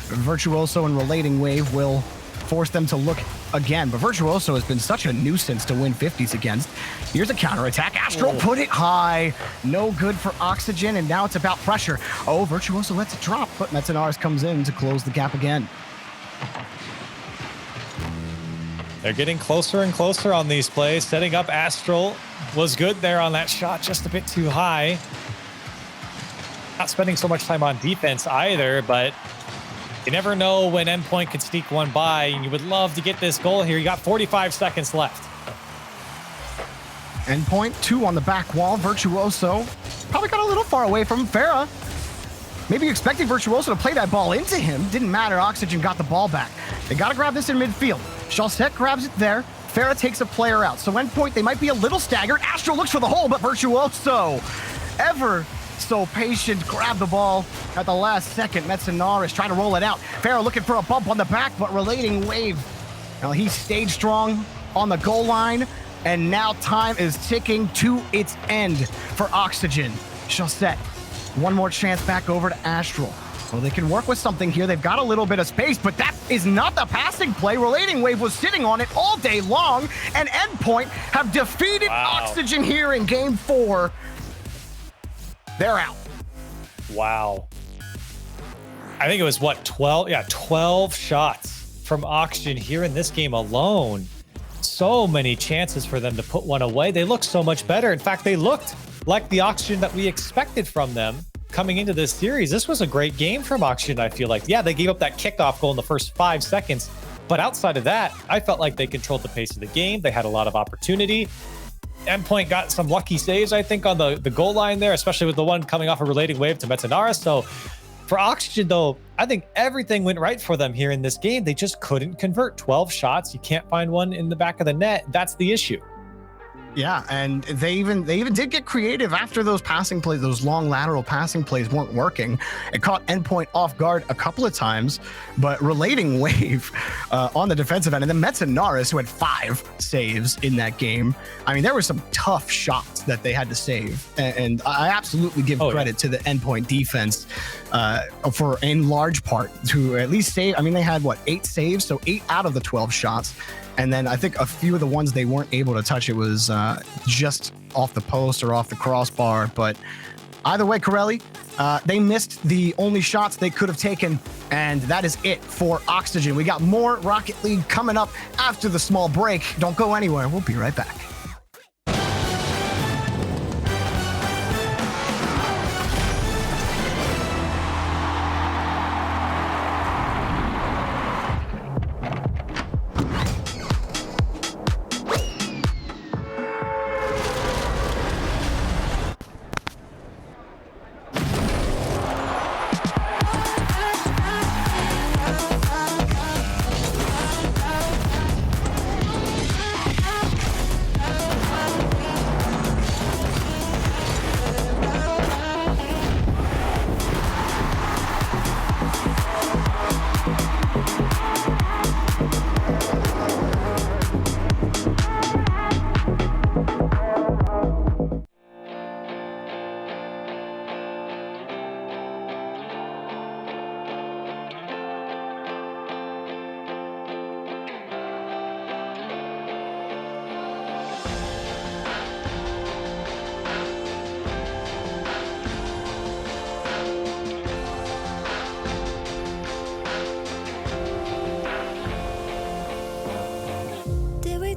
Virtuoso and Relating Wave will force them to look again, but Virtuoso has been such a nuisance to win 50s against. Here's a counterattack. Astral put it high. No good for Oxygen, and now it's about pressure. Oh, Virtuoso lets it drop, but Metzenaris comes in to close the gap again. They're getting closer and closer on these plays. Setting up Astral was good there on that shot, just a bit too high. Not spending so much time on defense either, but you never know when Endpoint could sneak one by, and you would love to get this goal here. You got 45 seconds left. Endpoint, 2 on the back wall. Virtuoso probably got a little far away from Farah. Maybe expecting Virtuoso to play that ball into him. Didn't matter. Oxygen got the ball back. They got to grab this in midfield. Chaussette grabs it there. Farah takes a player out. So Endpoint, they might be a little staggered. Astral looks for the hole, but Virtuoso, ever so patient. Grab the ball at the last second. Metzenaris trying to roll it out. Pharaoh looking for a bump on the back, but Relating Wave. Now he stayed strong on the goal line, and now time is ticking to its end for Oxygen. Chaussette, one more chance back over to Astral. Well, they can work with something here. They've got a little bit of space, but that is not the passing play. Relating Wave was sitting on it all day long, and Endpoint have defeated Oxygen here in Game 4. They're out. Wow. I think it was, 12? Yeah, 12 shots from Oxygen here in this game alone. So many chances for them to put one away. They look so much better. In fact, they looked like the Oxygen that we expected from them coming into this series. This was a great game from Oxygen, I feel like. Yeah, they gave up that kickoff goal in the first 5 seconds, but outside of that, I felt like they controlled the pace of the game. They had a lot of opportunity. Endpoint got some lucky saves, I think, on the goal line there, especially with the one coming off a Relating Wave to Metzenaris. So for Oxygen, though, I think everything went right for them here in this game. They just couldn't convert 12 shots. You can't find one in the back of the net. That's the issue. Yeah, and they even did get creative after those passing plays, those long lateral passing plays weren't working. It caught Endpoint off guard a couple of times, but Relating Wave on the defensive end, and then Metzenaris, who had 5 saves in that game. I mean, there were some tough shots that they had to save, and I absolutely give credit to the Endpoint defense for, in large part, to at least save. I mean, they had, 8 saves, so 8 out of the 12 shots. And then I think a few of the ones they weren't able to touch, it was just off the post or off the crossbar. But either way, Corelli, they missed the only shots they could have taken. And that is it for Oxygen. We got more Rocket League coming up after the small break. Don't go anywhere. We'll be right back.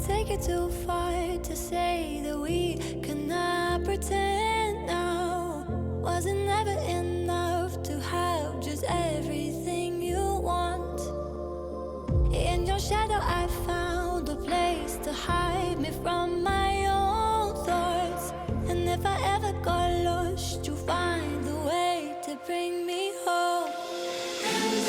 Take it too far to say that we cannot pretend now. Was it never enough to have just everything you want? In your shadow I found a place to hide me from my own thoughts. And if I ever got lost, you'll find a way to bring me home. And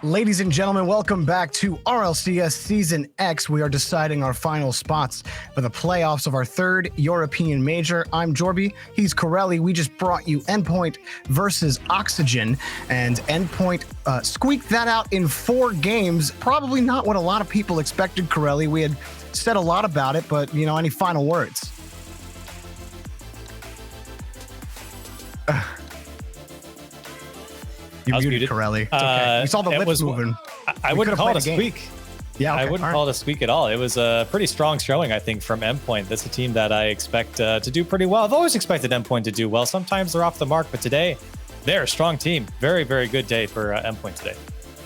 Ladies and gentlemen, welcome back to RLCS Season X. We are deciding our final spots for the playoffs of our third European major. I'm Jorby, he's Corelli. We just brought you Endpoint versus Oxygen, and Endpoint squeaked that out in 4 games. Probably not what a lot of people expected, Corelli. We had said a lot about it, but, you know, any final words? You muted, Corelli. It's okay. We saw the lips moving. I wouldn't call it a squeak. Yeah, okay. I wouldn't call it a squeak at all. It was a pretty strong showing, I think, from Endpoint. That's a team that I expect to do pretty well. I've always expected Endpoint to do well. Sometimes they're off the mark, but today they're a strong team. Very, very good day for Endpoint today.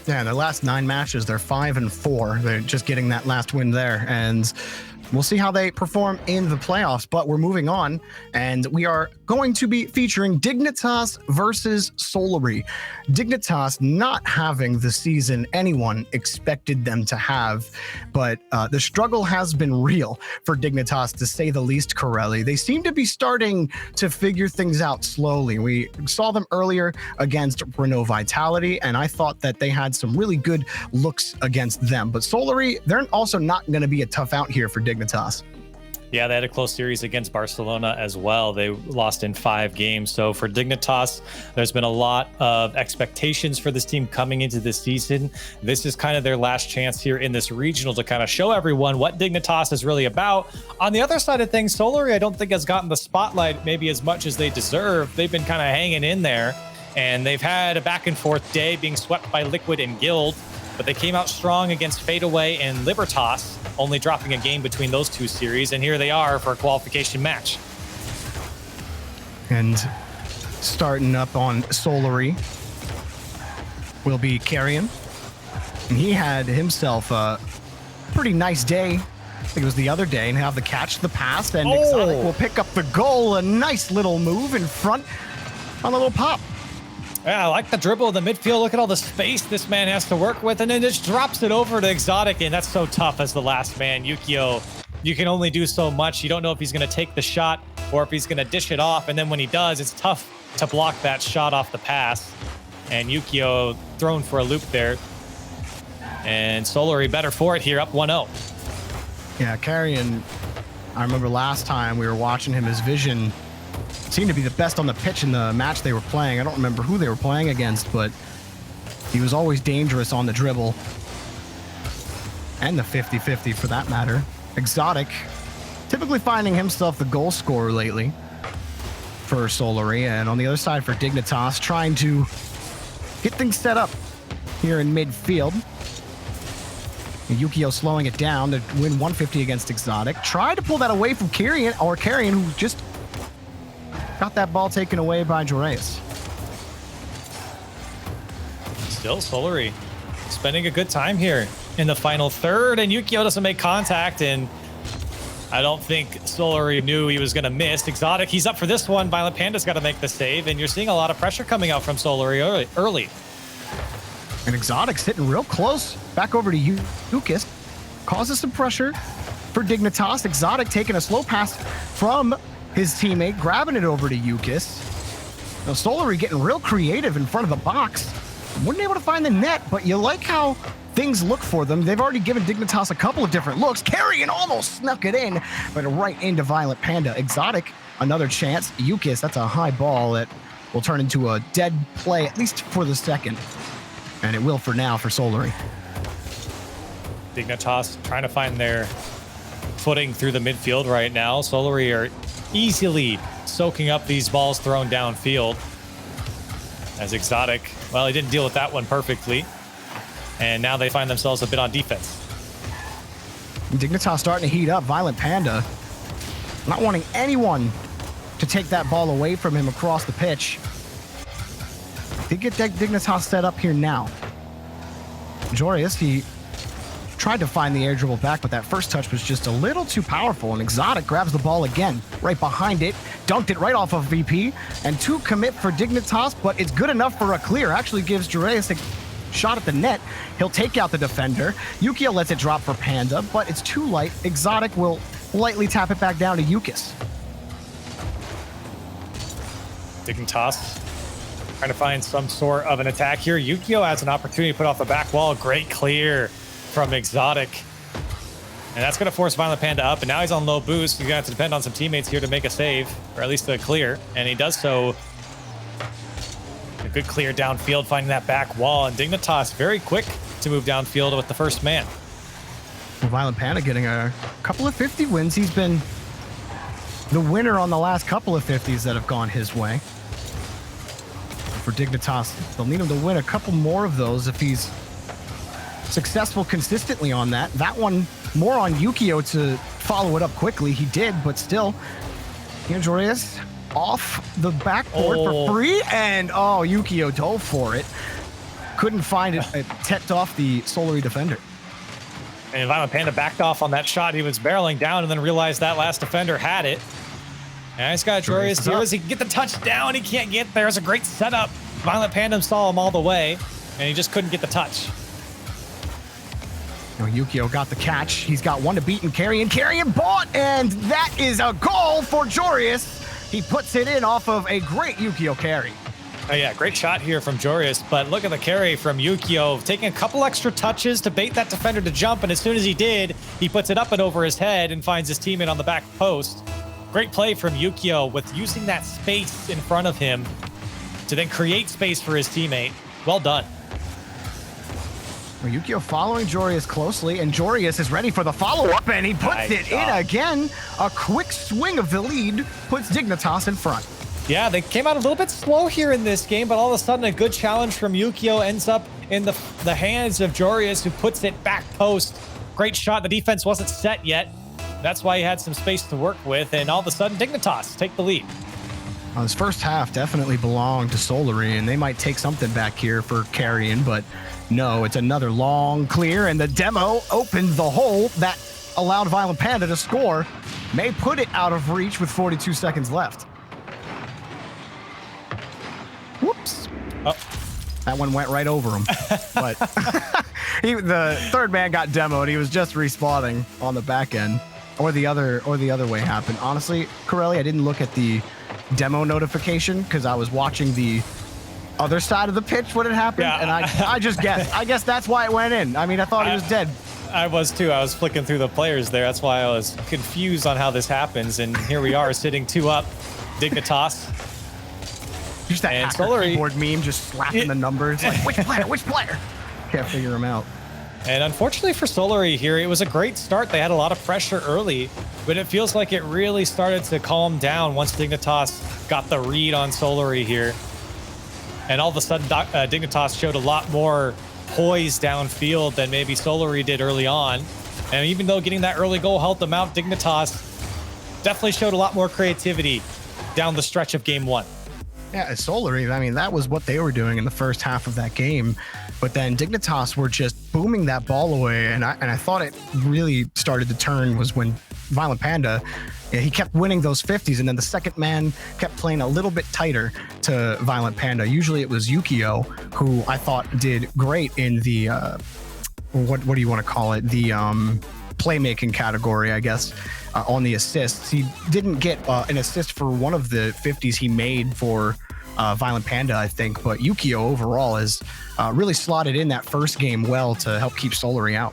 Yeah, in their last 9 matches, they're 5-4. They're just getting that last win there, and we'll see how they perform in the playoffs. But we're moving on, and we are going to be featuring Dignitas versus Solary. Dignitas not having the season anyone expected them to have, but the struggle has been real for Dignitas, to say the least, Corelli. They seem to be starting to figure things out slowly. We saw them earlier against Renault Vitality, and I thought that they had some really good looks against them. But Solary, they're also not going to be a tough out here for Dignitas. Yeah, they had a close series against Barcelona as well. They lost in 5 games. So for Dignitas, there's been a lot of expectations for this team coming into this season. This is kind of their last chance here in this regional to kind of show everyone what Dignitas is really about. On the other side of things, Solary, I don't think has gotten the spotlight maybe as much as they deserve. They've been kind of hanging in there, and they've had a back and forth day, being swept by Liquid and Guild. But they came out strong against Fadeaway and Libertas, only dropping a game between those 2 series. And here they are for a qualification match. And starting up on Solary will be Carrion. And he had himself a pretty nice day. I think it was the other day, and have the catch, the pass, and Exotic will pick up the goal. A nice little move in front on a little pop. Yeah, I like the dribble in the midfield. Look at all the space this man has to work with, and then just drops it over to Exotic, and that's so tough as the last man. Yukio, you can only do so much. You don't know if he's going to take the shot or if he's going to dish it off, and then when he does, it's tough to block that shot off the pass. And Yukio thrown for a loop there. And Solary better for it here, up 1-0. Yeah, Carrion, I remember last time we were watching him, his vision seemed to be the best on the pitch in the match they were playing. I don't remember who they were playing against, but he was always dangerous on the dribble. And the 50-50 for that matter. Exotic, typically finding himself the goal scorer lately for Solary. And on the other side for Dignitas, trying to get things set up here in midfield. Yukio slowing it down to win 150 against Exotic. Tried to pull that away from Carrion, who just got that ball taken away by Joreus. Still Solary spending a good time here in the final third, and Yukio doesn't make contact, and I don't think Solary knew he was going to miss. Exotic, he's up for this one. Violent Panda's got to make the save, and you're seeing a lot of pressure coming out from Solary early. And Exotic's hitting real close. Back over to Yukis. Causes some pressure for Dignitas. Exotic taking a slow pass from his teammate, grabbing it over to Yukis. Now Solary getting real creative in front of the box. Wasn't able to find the net, but you like how things look for them. They've already given Dignitas a couple of different looks. Carrion almost snuck it in, but right into Violent Panda. Exotic, another chance. Yukis, that's a high ball that will turn into a dead play, at least for the second. And it will for now for Solary. Dignitas trying to find their footing through the midfield right now. Solary are easily soaking up these balls thrown downfield. As Exotic, well, he didn't deal with that one perfectly. And now they find themselves a bit on defense. Dignitas starting to heat up. Violent Panda not wanting anyone to take that ball away from him across the pitch. They get Dignitas set up here now. Joreus, he tried to find the air dribble back, but that first touch was just a little too powerful, and Exotic grabs the ball again, right behind it, dunked it right off of VP, and 2 commit for Dignitas, but it's good enough for a clear. Actually gives Joreus a shot at the net. He'll take out the defender. Yukio lets it drop for Panda, but it's too light. Exotic will lightly tap it back down to Yukis. Dignitas Trying to find some sort of an attack here. Yukio has an opportunity to put off the back wall. Great clear from Exotic. And that's going to force Violent Panda up. And now he's on low boost. He's going to have to depend on some teammates here to make a save, or at least a clear. And he does so. A good clear downfield, finding that back wall. And Dignitas very quick to move downfield with the first man. Well, Violent Panda getting a couple of 50 wins. He's been the winner on the last couple of 50s that have gone his way. For Dignitas, they'll need him to win a couple more of those if he's successful consistently on that. That one more on Yukio to follow it up quickly. He did, but still, Jorius off the backboard for free, and Yukio dove for it. Couldn't find it. It tipped off the Solary defender. And Violent Panda backed off on that shot. He was barreling down and then realized that last defender had it. And he's got Jorius here. He can get the touchdown. He can't get there. It's a great setup. Violent Panda saw him all the way, and he just couldn't get the touch. Now Yukio got the catch. He's got one to beat and Carrion. Carrion bought, and that is a goal for Jorius. He puts it in off of a great Yukio carry. Oh yeah, great shot here from Jorius, but look at the carry from Yukio, taking a couple extra touches to bait that defender to jump, and as soon as he did, he puts it up and over his head and finds his teammate on the back post. Great play from Yukio with using that space in front of him to then create space for his teammate. Well done. Well, Yukio following Jorius closely, and Jorius is ready for the follow-up, and he puts it in again. A quick swing of the lead puts Dignitas in front. Yeah, they came out a little bit slow here in this game, but all of a sudden a good challenge from Yukio ends up in the hands of Jorius, who puts it back post. Great shot. The defense wasn't set yet. That's why he had some space to work with, and all of a sudden Dignitas take the lead. Well, this first half definitely belonged to Solary, and they might take something back here for Carrion, but no, it's another long clear, and the demo opened the hole that allowed Violent Panda to score. May put it out of reach with 42 seconds left. Whoops. Oh. That one went right over him. But the third man got demoed. He was just respawning on the back end, or the other way happened. Honestly, Corelli, I didn't look at the demo notification because I was watching the other side of the pitch when it happened, and I just guessed. I guess that's why it went in. I mean, I thought he was dead. I was too. I was flicking through the players there. That's why I was confused on how this happens. And here we are sitting 2 up. Dignitas. Just that hacker keyboard meme, just slapping the numbers. Like, which player? Which player? Can't figure him out. And unfortunately for Solary here, it was a great start. They had a lot of pressure early, but it feels like it really started to calm down once Dignitas got the read on Solary here. And all of a sudden, Dignitas showed a lot more poise downfield than maybe Solary did early on. And even though getting that early goal helped them out, Dignitas definitely showed a lot more creativity down the stretch of game 1. Yeah, Solary, I mean, that was what they were doing in the first half of that game. But then Dignitas were just booming that ball away. And I thought it really started to turn was when Violent Panda, he kept winning those 50s. And then the second man kept playing a little bit tighter to Violent Panda. Usually it was Yukio, who I thought did great in the, what do you want to call it? The playmaking category, I guess. On the assists. He didn't get an assist for one of the 50s he made for Violent Panda, I think, but Yukio overall has really slotted in that first game well to help keep Solary out.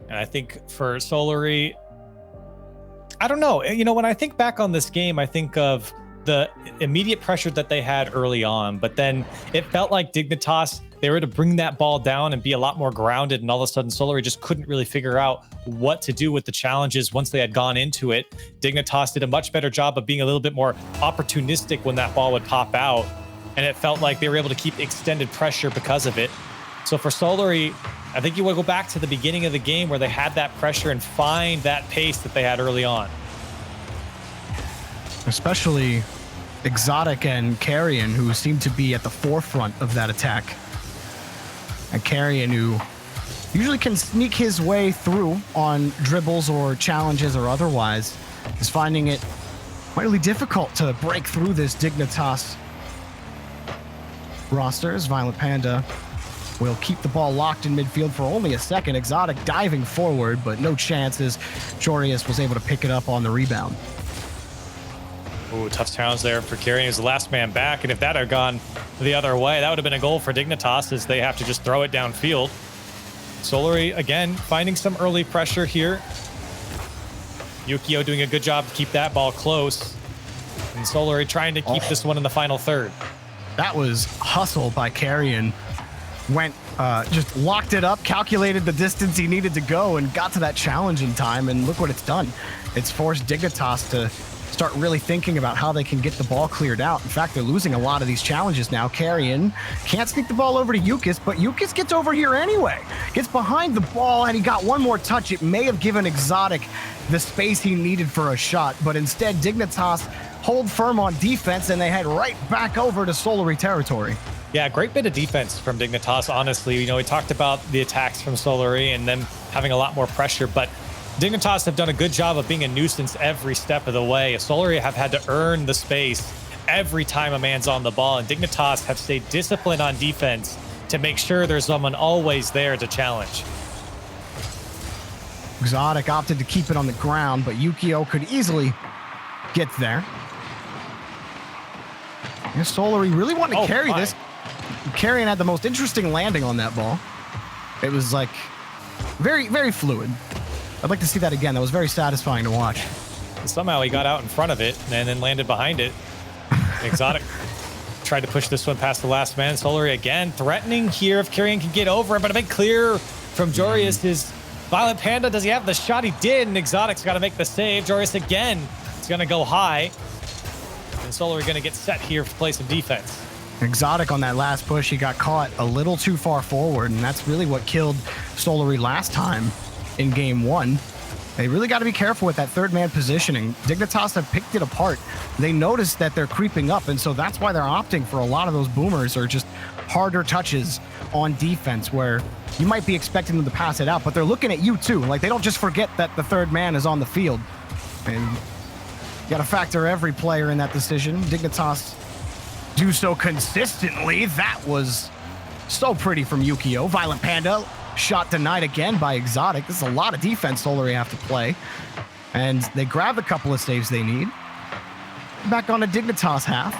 And I think for Solary, I don't know. You know, when I think back on this game, I think of the immediate pressure that they had early on, but then it felt like Dignitas, they were to bring that ball down and be a lot more grounded, and all of a sudden Solary just couldn't really figure out what to do with the challenges once they had gone into it. Dignitas did a much better job of being a little bit more opportunistic when that ball would pop out, and it felt like they were able to keep extended pressure because of it. So for Solary, I think you will go back to the beginning of the game where they had that pressure and find that pace that they had early on. Especially Exotic and Carrion, who seemed to be at the forefront of that attack. And Carrion, who usually can sneak his way through on dribbles or challenges or otherwise, is finding it really difficult to break through this Dignitas roster. As Violent Panda will keep the ball locked in midfield for only a second. Exotic diving forward, but no chances. Jorius was able to pick it up on the rebound. Ooh, tough challenge there for Carrion. He was the last man back, and if that had gone the other way, that would have been a goal for Dignitas as they have to just throw it downfield. Solary, again, finding some early pressure here. Yukio doing a good job to keep that ball close. And Solary trying to keep this one in the final third. That was hustle by Carrion. Went, just locked it up, calculated the distance he needed to go, and got to that challenge in time, and look what it's done. It's forced Dignitas to start really thinking about how they can get the ball cleared out. In fact, they're losing a lot of these challenges now. Carrion can't sneak the ball over to Yukis, but Yukis gets over here anyway. Gets behind the ball, and he got one more touch. It may have given Exotic the space he needed for a shot, but instead Dignitas hold firm on defense, and they head right back over to Solary territory. Yeah, great bit of defense from Dignitas, honestly. You know, we talked about the attacks from Solary and them having a lot more pressure, but Dignitas have done a good job of being a nuisance every step of the way. Solary have had to earn the space every time a man's on the ball, and Dignitas have stayed disciplined on defense to make sure there's someone always there to challenge. Exotic opted to keep it on the ground, but Yukio could easily get there. And Solary really wanted to carry this. Carrion had the most interesting landing on that ball. It was like very, very fluid. I'd like to see that again. That was very satisfying to watch. Somehow he got out in front of it and then landed behind it. Exotic tried to push this one past the last man. Solary again threatening here if Carrion can get over it, but a big clear from Jorius is Violent Panda. Does he have the shot? He did, and Exotic's got to make the save. Jorius again is going to go high. And Solary going to get set here to play some defense. Exotic on that last push, he got caught a little too far forward, and that's really what killed Solary last time in game one. They really got to be careful with that third man positioning. Dignitas have picked it apart. They noticed that they're creeping up, and so that's why they're opting for a lot of those boomers or just harder touches on defense where you might be expecting them to pass it out, but they're looking at you too. Like, they don't just forget that the third man is on the field. And you got to factor every player in that decision. Dignitas do so consistently. That was so pretty from Yukio. Violent Panda, shot denied again by Exotic. This is a lot of defense Solary have to play. And they grabbed a couple of saves they need. Back on the Dignitas half.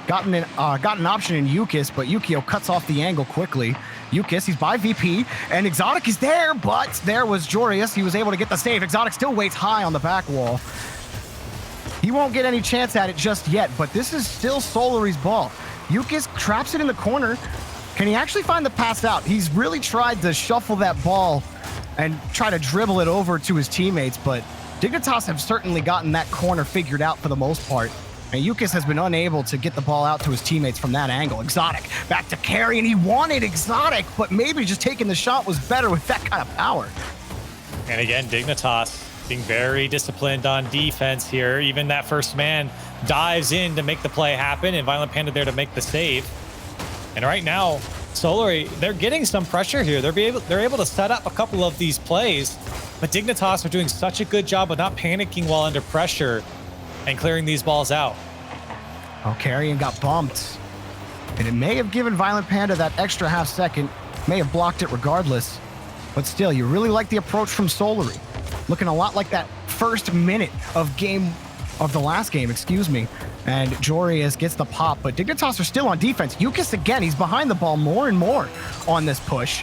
Got an option in Yukis, but Yukio cuts off the angle quickly. Yukis, he's by VP, and Exotic is there, but there was Jorius. He was able to get the save. Exotic still waits high on the back wall. He won't get any chance at it just yet, but this is still Solary's ball. Yukis traps it in the corner. Can he actually find the pass out? He's really tried to shuffle that ball and try to dribble it over to his teammates, but Dignitas have certainly gotten that corner figured out for the most part. And Yukis has been unable to get the ball out to his teammates from that angle. Exotic back to carry, and he wanted Exotic, but maybe just taking the shot was better with that kind of power. And again, Dignitas being very disciplined on defense here. Even that first man dives in to make the play happen, and Violent Panda there to make the save. And right now, Solary, they're getting some pressure here. They're able to set up a couple of these plays, but Dignitas are doing such a good job of not panicking while under pressure and clearing these balls out. Oh, Carrion got bumped. And it may have given Violent Panda that extra half second, may have blocked it regardless. But still, you really like the approach from Solary. Looking a lot like that first minute of the last game, excuse me. And Jorius gets the pop, but Dignitas are still on defense. Yukis again, he's behind the ball more and more on this push.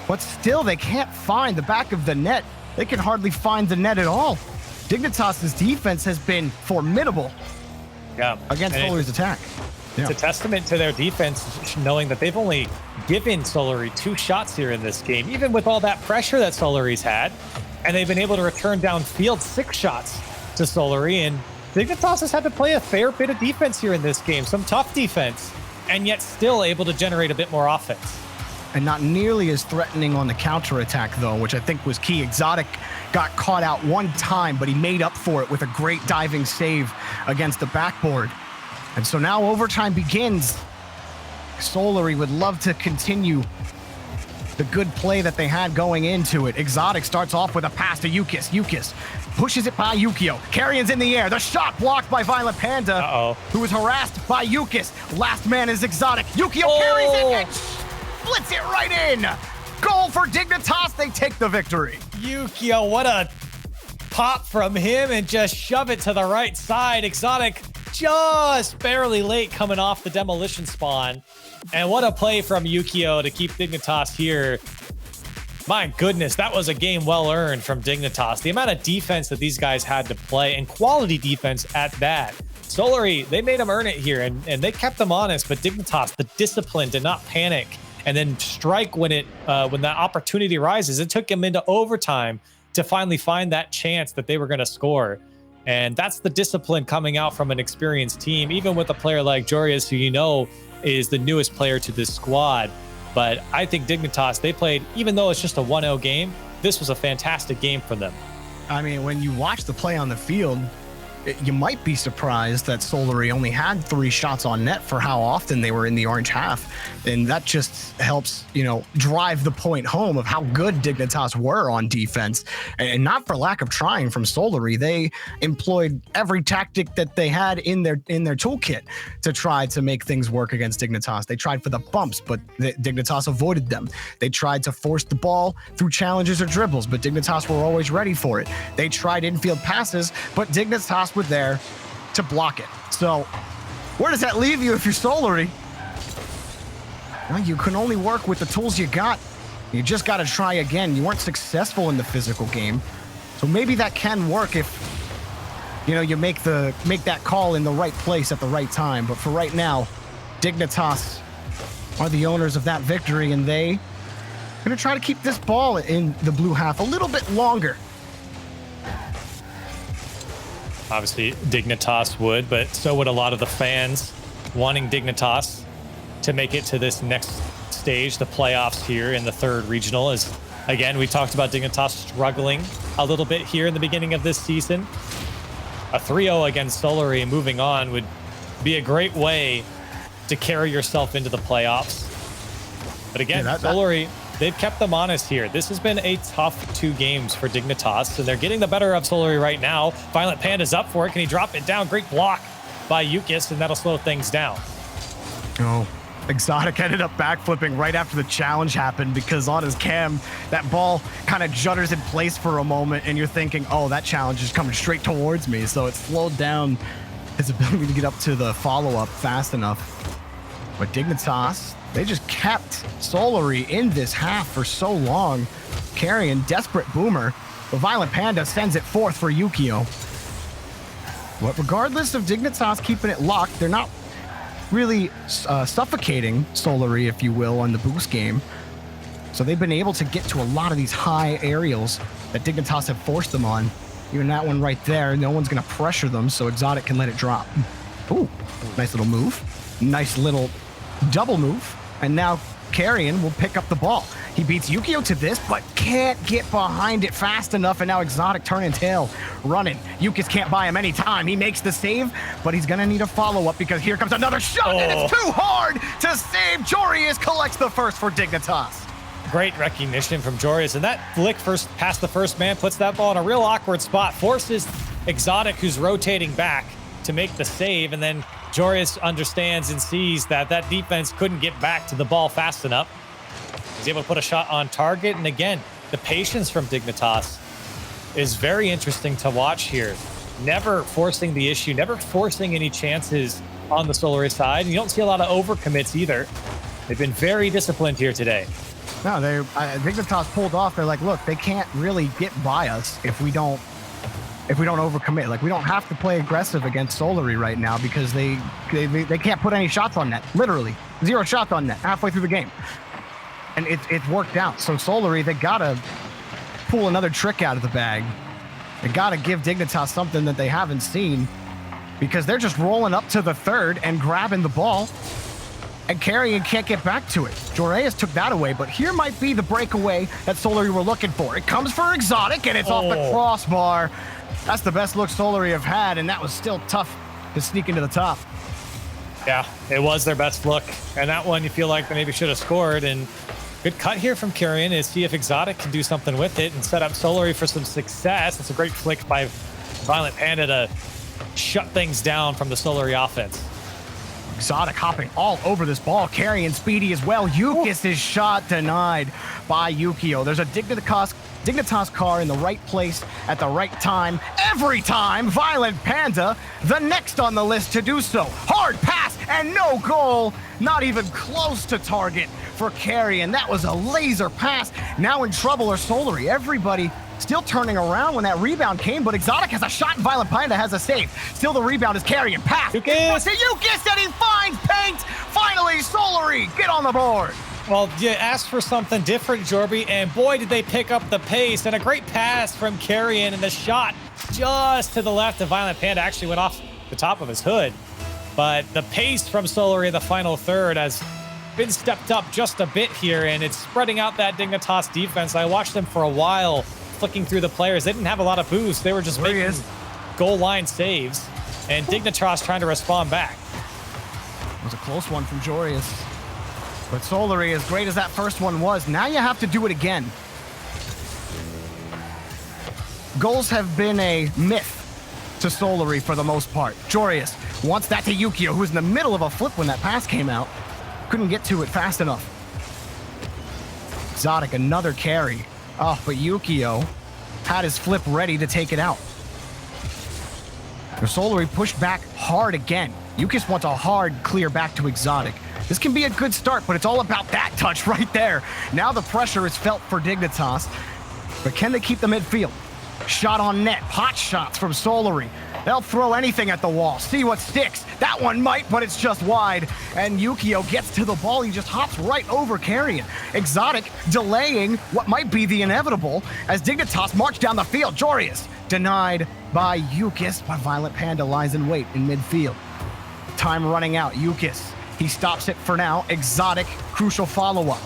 But still, they can't find the back of the net. They can hardly find the net at all. Dignitas' defense has been formidable against Solary's attack. It's a testament to their defense, knowing that they've only given Solary 2 shots here in this game, even with all that pressure that Solary's had. And they've been able to return downfield 6 shots to Solary. And Dignitas has had to play a fair bit of defense here in this game, some tough defense, and yet still able to generate a bit more offense. And not nearly as threatening on the counterattack, though, which I think was key. Exotic got caught out one time, but he made up for it with a great diving save against the backboard. And so now overtime begins. Solary would love to continue the good play that they had going into it. Exotic starts off with a pass to Yukis. Yukis pushes it by Yukio. Carrion's in the air. The shot blocked by Violent Panda, who was harassed by Yukis. Last man is Exotic. Yukio carries it and splits it right in. Goal for Dignitas. They take the victory. Yukio, what a pop from him and just shove it to the right side. Exotic just barely late coming off the demolition spawn. And what a play from Yukio to keep Dignitas here. My goodness, that was a game well earned from Dignitas. The amount of defense that these guys had to play, and quality defense at that. Solary, they made them earn it here, and they kept them honest, but Dignitas, the discipline, did not panic and then strike when that opportunity arises. It took him into overtime to finally find that chance that they were going to score. And that's the discipline coming out from an experienced team, even with a player like Jorius, who you know is the newest player to this squad. But I think Dignitas, they played, even though it's just a 1-0 game, this was a fantastic game for them. I mean, when you watch the play on the field, you might be surprised that Solary only had 3 shots on net for how often they were in the orange half. And that just helps, drive the point home of how good Dignitas were on defense. And not for lack of trying from Solary. They employed every tactic that they had in their toolkit to try to make things work against Dignitas. They tried for the bumps, but Dignitas avoided them. They tried to force the ball through challenges or dribbles, but Dignitas were always ready for it. They tried infield passes, but Dignitas were there to block it. So where does that leave you if you're Solary? Well, you can only work with the tools you got. You just got to try again. You weren't successful in the physical game, so maybe that can work if you make that call in the right place at the right time. But for right now, Dignitas are the owners of that victory, and they are going to try to keep this ball in the blue half a little bit longer. Obviously, Dignitas would, but so would a lot of the fans wanting Dignitas to make it to this next stage, the playoffs here in the 3rd regional. As again, we talked about Dignitas struggling a little bit here in the beginning of this season. A 3-0 against Solary moving on would be a great way to carry yourself into the playoffs. But again, Solary, they've kept them honest here. This has been a tough 2 games for Dignitas, and they're getting the better of Solary right now. Violent Panda's up for it. Can he drop it down? Great block by Yukis, and that'll slow things down. Oh, Exotic ended up backflipping right after the challenge happened, because on his cam, that ball kind of judders in place for a moment, and you're thinking, oh, that challenge is coming straight towards me. So it slowed down his ability to get up to the follow-up fast enough. But Dignitas, they just kept Solary in this half for so long. Carrying desperate boomer. The Violent Panda sends it forth for Yukio. But regardless of Dignitas keeping it locked, they're not really suffocating Solary, if you will, on the boost game. So they've been able to get to a lot of these high aerials that Dignitas have forced them on. Even that one right there, no one's going to pressure them, so Exotic can let it drop. Ooh, nice little move. Nice little double move. And now Carrion will pick up the ball. He beats Yukio to this, but can't get behind it fast enough, and now Exotic turning tail, running. Yukis can't buy him any time. He makes the save, but he's gonna need a follow-up because here comes another shot, and it's too hard to save. Jorius collects the first for Dignitas. Great recognition from Jorius, and that flick past the first man puts that ball in a real awkward spot, forces Exotic, who's rotating back, to make the save, and then Jorius understands and sees that defense couldn't get back to the ball fast enough. He's able to put a shot on target, and again, the patience from Dignitas is very interesting to watch here. Never forcing the issue, never forcing any chances on the Solary side, and you don't see a lot of overcommits either. They've been very disciplined here today. No, Dignitas pulled off. They're like, look, they can't really get by us if we don't overcommit. Like, we don't have to play aggressive against Solary right now because they can't put any shots on net. Literally 0 shots on net halfway through the game, and it's worked out. So Solary, they gotta pull another trick out of the bag. They gotta give Dignitas something that they haven't seen, because they're just rolling up to the 3rd and grabbing the ball, and Carrion can't get back to it. Jorius took that away, but here might be the breakaway that Solary were looking for. It comes for Exotic, and it's off the crossbar. That's the best look Solary have had, and that was still tough to sneak into the top. Yeah, it was their best look, and that one you feel like they maybe should have scored. And good cut here from Carrion is see if Exotic can do something with it and set up Solary for some success. It's a great flick by Violent Panda to shut things down from the Solary offense. Exotic hopping all over this ball. Carrion speedy as well. Yukis' shot denied by Yukio. There's a Dignitas Dignitas car in the right place at the right time. Every time, Violent Panda, the next on the list to do so. Hard pass and no goal. Not even close to target for Carrion. That was a laser pass. Now in trouble are Solary. Everybody still turning around when that rebound came, but Exotic has a shot and Violent Panda has a save. Still the rebound is Carrion. Pass. Yukis, and he finds paint. Finally, Solary, get on the board. Well, you asked for something different, Jorby, and boy, did they pick up the pace. And a great pass from Carrion, and the shot just to the left of Violent Panda actually went off the top of his hood. But the pace from Solary in the final third has been stepped up just a bit here, and it's spreading out that Dignitas defense. I watched them for a while, flicking through the players. They didn't have a lot of boost. They were just making goal line saves, and Dignitas trying to respond back. It was a close one from Jorius. But Solary, as great as that first one was, now you have to do it again. Goals have been a myth to Solary for the most part. Jorius wants that to Yukio, who's in the middle of a flip when that pass came out. Couldn't get to it fast enough. Exotic, another carry. Oh, but Yukio had his flip ready to take it out. Solary pushed back hard again. Yukis wants a hard clear back to Exotic. This can be a good start, but it's all about that touch right there. Now the pressure is felt for Dignitas, but can they keep the midfield? Shot on net, hot shots from Solary. They'll throw anything at the wall, see what sticks. That one might, but it's just wide. And Yukio gets to the ball, he just hops right over Carrion. Exotic delaying what might be the inevitable as Dignitas march down the field. Jorius denied by Yukis, but Violent Panda lies in wait in midfield. Time running out, Yukis. He stops it for now. Exotic, crucial follow-up.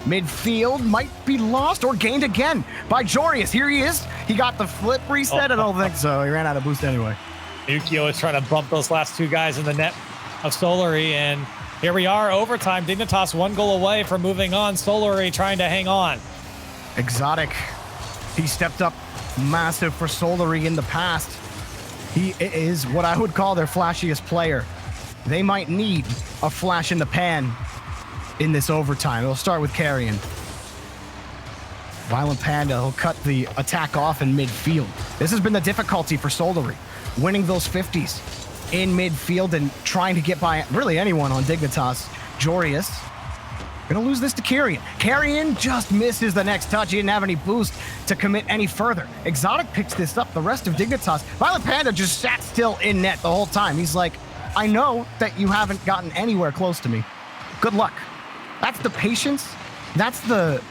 Midfield might be lost or gained again by Jorius. Here he is. He got the flip reset. I don't think so. He ran out of boost anyway. Yukio is trying to bump those last two guys in the net of Solary, and here we are, overtime. Dignitas 1 goal away from moving on. Solary trying to hang on. Exotic, he stepped up massive for Solary in the past. He is what I would call their flashiest player. They might need a flash in the pan in this overtime. It'll start with Carrion. Violent Panda will cut the attack off in midfield. This has been the difficulty for Solary, winning those 50s in midfield and trying to get by really anyone on Dignitas. Jorius gonna lose this to Carrion. Carrion just misses the next touch. He didn't have any boost to commit any further. Exotic picks this up. The rest of Dignitas. Violent Panda just sat still in net the whole time. He's like, I know that you haven't gotten anywhere close to me. Good luck. That's the patience. That's the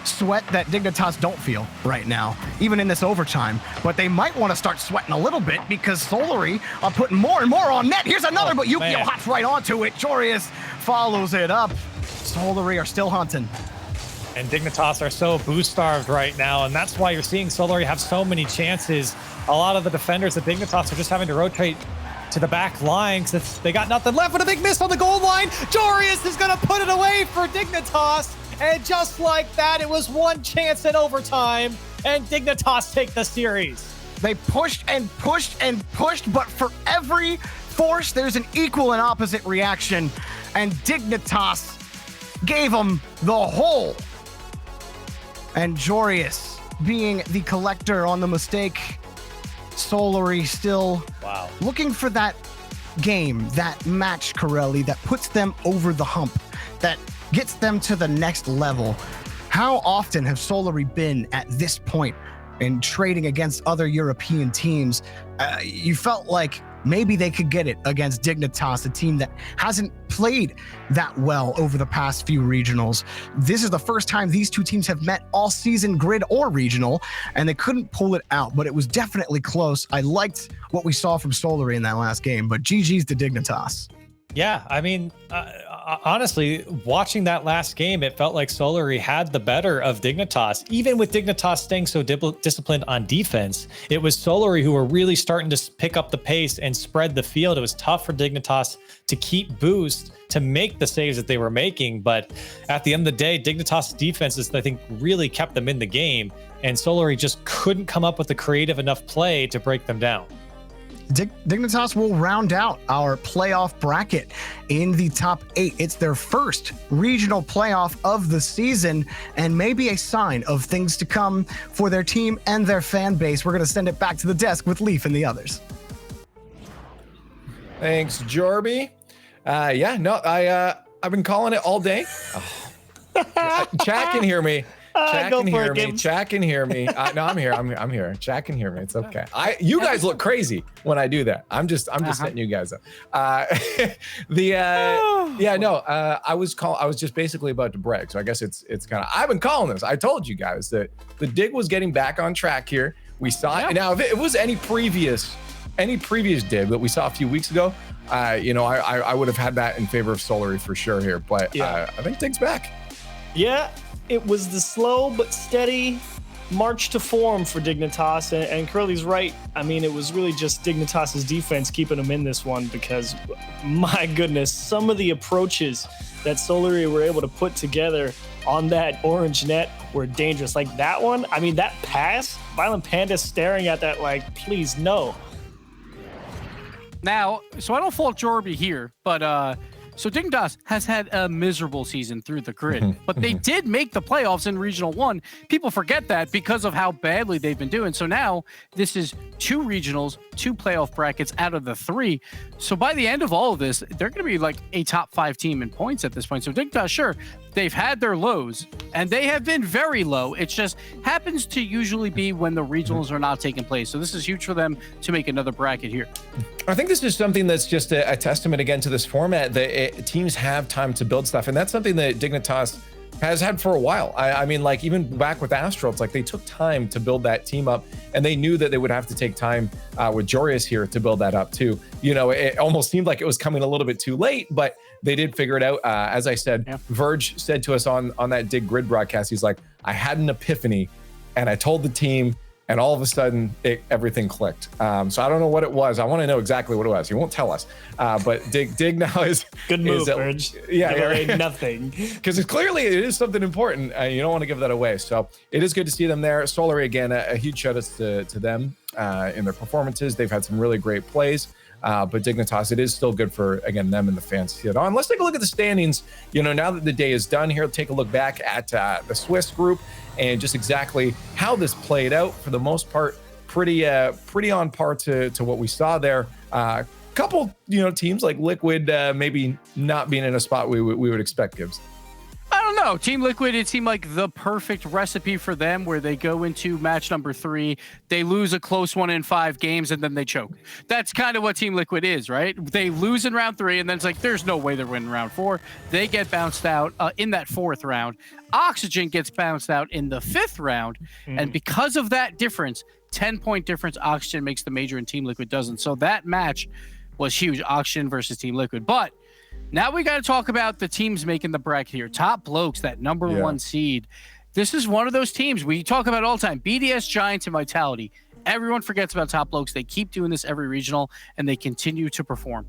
sweat that Dignitas don't feel right now, even in this overtime. But they might want to start sweating a little bit because Solary are putting more and more on net. Here's another, but Yukio hops right onto it. Jorius follows it up. Solary are still hunting. And Dignitas are so boost starved right now, and that's why you're seeing Solary have so many chances. A lot of the defenders at Dignitas are just having to rotate to the back line because they got nothing left, but a big miss on the goal line. Jorius is going to put it away for Dignitas, and just like that, it was one chance in overtime, and Dignitas take the series. They pushed and pushed and pushed, but for every force, there's an equal and opposite reaction, and Dignitas gave them the whole. And Jorius being the collector on the mistake. Solary still looking for that game, that match, Corelli, that puts them over the hump, that gets them to the next level. How often have Solary been at this point in trading against other European teams? You felt like maybe they could get it against Dignitas, a team that hasn't played that well over the past few regionals. This is the first time these two teams have met all season, grid or regional, and they couldn't pull it out, but it was definitely close. I liked what we saw from Solary in that last game, but GG's to Dignitas. Yeah, I mean, honestly, watching that last game, it felt like Solary had the better of Dignitas. Even with Dignitas staying so disciplined on defense, it was Solary who were really starting to pick up the pace and spread the field. It was tough for Dignitas to keep boost, to make the saves that they were making. But at the end of the day, Dignitas' defense is, I think, really kept them in the game. And Solary just couldn't come up with the creative enough play to break them down. Dignitas will round out our playoff bracket in the top 8. It's their first regional playoff of the season and maybe a sign of things to come for their team and their fan base. We're going to send it back to the desk with Leaf and the others. Thanks, Jorby. I've been calling it all day. Chat can hear me. Chat can hear me. Chat can hear me. No, I'm here. I'm here. Chat can hear me. It's okay. You guys look crazy when I do that. I'm just setting you guys up. I was just basically about to brag. So I guess it's kind of. I've been calling this. I told you guys that the dig was getting back on track here. We saw it. Now, if it was any previous dig that we saw a few weeks ago, I would have had that in favor of Solary for sure here. But I think dig's back. Yeah. It was the slow but steady march to form for Dignitas, and Curly's right. I mean, it was really just Dignitas's defense keeping them in this one because, my goodness, some of the approaches that Solary were able to put together on that orange net were dangerous. Like that one, I mean, that pass, Violent Panda staring at that like, please, no. Now, so I don't fault Jorby here, but so Dignitas has had a miserable season through the grid, but they did make the playoffs in Regional 1. People forget that because of how badly they've been doing. So now this is 2 regionals, 2 playoff brackets out of the 3. So by the end of all of this, they're going to be like a top 5 team in points at this point. So Dignitas, sure, they've had their lows and they have been very low. It just happens to usually be when the regionals are not taking place. So this is huge for them to make another bracket here. I think this is something that's just a testament again to this format that teams have time to build stuff. And that's something that Dignitas has had for a while. I mean, like even back with Astro, it's like they took time to build that team up and they knew that they would have to take time with Jorius here to build that up too. It almost seemed like it was coming a little bit too late, but they did figure it out. As I said, Verge said to us on that Dig Grid broadcast, he's like, I had an epiphany and I told the team, and all of a sudden, everything clicked. So I don't know what it was. I want to know exactly what it was. He won't tell us. But Dig now is good move, Verge. Yeah, nothing. Because clearly it is something important. You don't want to give that away. So it is good to see them there. Solary again, a huge shout out to them in their performances. They've had some really great plays. But Dignitas, it is still good for, again, them and the fans to see it on. Let's take a look at the standings. Now that the day is done here, take a look back at the Swiss group and just exactly how this played out. For the most part, pretty on par to what we saw there. Couple, teams like Liquid maybe not being in a spot we would expect, Gibbs. I don't know. Team Liquid, it seemed like the perfect recipe for them where they go into match number 3, they lose a close one in 5 games, and then they choke. That's kind of what Team Liquid is, right? They lose in round 3, and then it's like, there's no way they're winning round 4. They get bounced out in that 4th round. Oxygen gets bounced out in the 5th round, and because of that difference, 10-point difference, Oxygen makes the major and Team Liquid doesn't. So that match was huge, Oxygen versus Team Liquid. But now we got to talk about the teams making the bracket here. Top Blokes, that number 1 seed. This is one of those teams we talk about all the time. BDS, Giants, and Vitality. Everyone forgets about Top Blokes. They keep doing this every regional, and they continue to perform.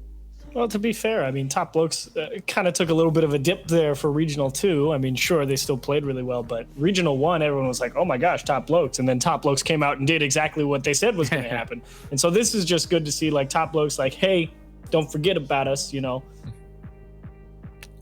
Well, to be fair, I mean, Top Blokes kind of took a little bit of a dip there for Regional 2. I mean, sure, they still played really well, but Regional 1, everyone was like, oh my gosh, Top Blokes. And then Top Blokes came out and did exactly what they said was going to happen. And so this is just good to see, like, Top Blokes like, hey, don't forget about us,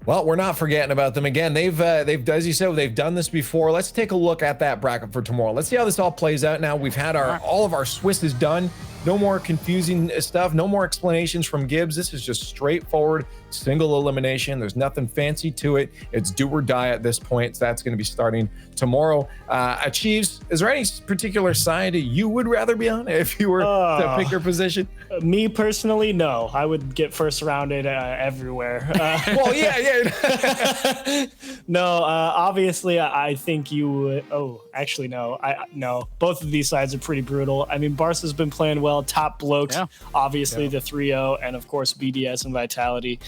Well, we're not forgetting about them again. They've as you said, they've done this before. Let's take a look at that bracket for tomorrow. Let's see how this all plays out. Now we've had all of our Swisses done. No more confusing stuff. No more explanations from Gibbs. This is just straightforward, single elimination. There's nothing fancy to it. It's do or die at this point. So that's going to be starting tomorrow. Achieves, is there any particular side you would rather be on if you were to pick your position? Me personally, no. I would get first rounded everywhere. Well, yeah. No, obviously, I think you would. Oh, actually, no. No. Both of these sides are pretty brutal. I mean, Barca's been playing well. Top Blokes, obviously the 3-0, and of course BDS and Vitality,